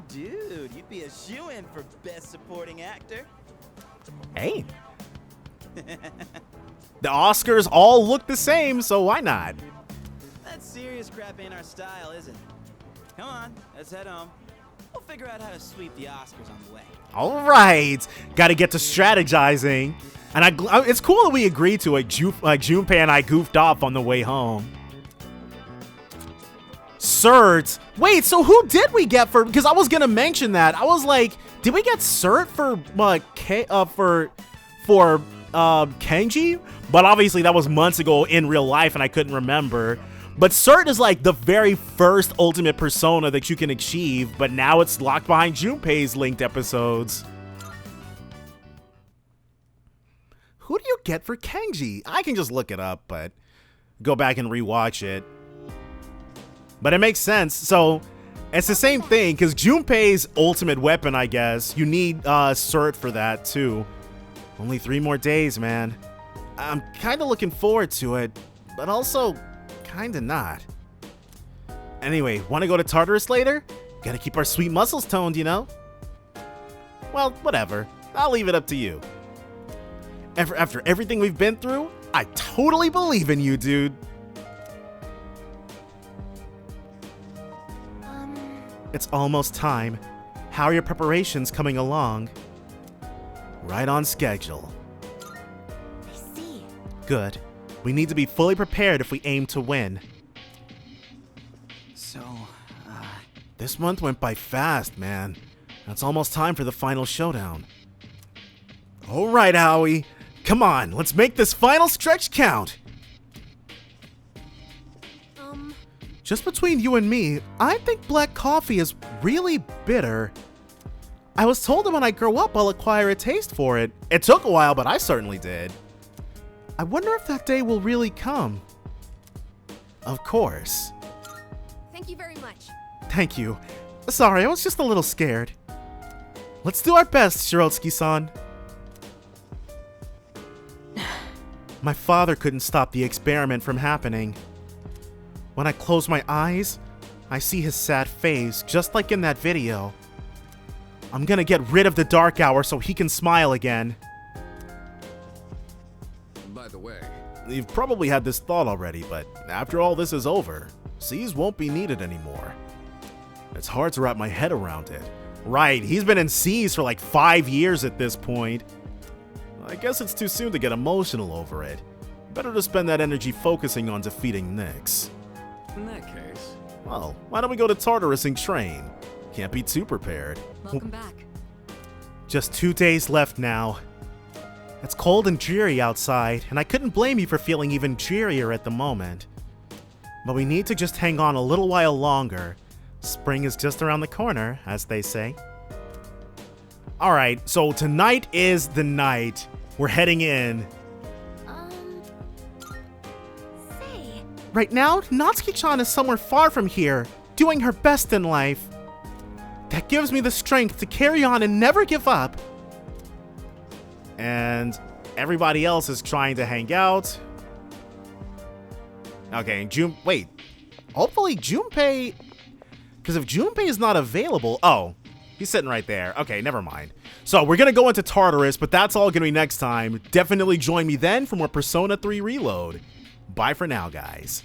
S7: Dude, you'd be a shoo-in for Best Supporting Actor.
S1: Hey. The Oscars all look the same, so why not?
S7: That serious crap ain't our style, is it? Come on, let's head home. We'll figure out how to sweep the Oscars on the way.
S1: All right. Got to get to strategizing. And it's cool that we agreed to it. Junpei and I goofed off on the way home. Cert. Wait, so who did we get for... Because I was going to mention that. I was like, did we get cert for Kenji? But obviously that was months ago in real life and I couldn't remember. But cert is like the very first ultimate persona that you can achieve. But now it's locked behind Junpei's linked episodes. Who do you get for Kenji? I can just look it up, but go back and rewatch it. But it makes sense. So it's the same thing because Junpei's ultimate weapon, I guess, you need cert for that too. Only 3 more days, man. I'm kind of looking forward to it, but also kind of not. Anyway, want to go to Tartarus later? Gotta keep our sweet muscles toned, you know? Well, whatever. I'll leave it up to you. After everything we've been through, I totally believe in you, dude. It's almost time. How are your preparations coming along? Right on schedule.
S6: I see.
S1: Good. We need to be fully prepared if we aim to win.
S7: So,
S1: This month went by fast, man. It's almost time for the final showdown. All right, Howie. Come on, let's make this final stretch count. Just between you and me, I think black coffee is really bitter. I was told that when I grow up, I'll acquire a taste for it. It took a while, but I certainly did. I wonder if that day will really come. Of course.
S8: Thank you very much.
S1: Thank you. Sorry, I was just a little scared. Let's do our best, Shirotsky-san. My father couldn't stop the experiment from happening. When I close my eyes, I see his sad face, just like in that video. I'm gonna get rid of the dark hour so he can smile again.
S5: By the way,
S1: You've probably had this thought already, but after all this is over, C's won't be needed anymore. It's hard to wrap my head around it. Right, he's been in C's for like 5 years at this point. I guess it's too soon to get emotional over it. Better to spend that energy focusing on defeating Nyx.
S5: in that case...
S1: Well, why don't we go to Tartarus and train? Can't be too prepared.
S2: Welcome back.
S1: Just 2 days left now. It's cold and dreary outside, and I couldn't blame you for feeling even drearier at the moment. But we need to just hang on a little while longer. Spring is just around the corner, as they say. Alright, so tonight is the night. We're heading in.
S6: Say.
S1: Right now, Natsuki-chan is somewhere far from here, doing her best in life. That gives me the strength to carry on and never give up. And everybody else is trying to hang out. Okay, wait. Hopefully Junpei... Because if Junpei is not available... Oh, he's sitting right there. Okay, never mind. So we're going to go into Tartarus, but that's all going to be next time. Definitely join me then for more Persona 3 Reload. Bye for now, guys.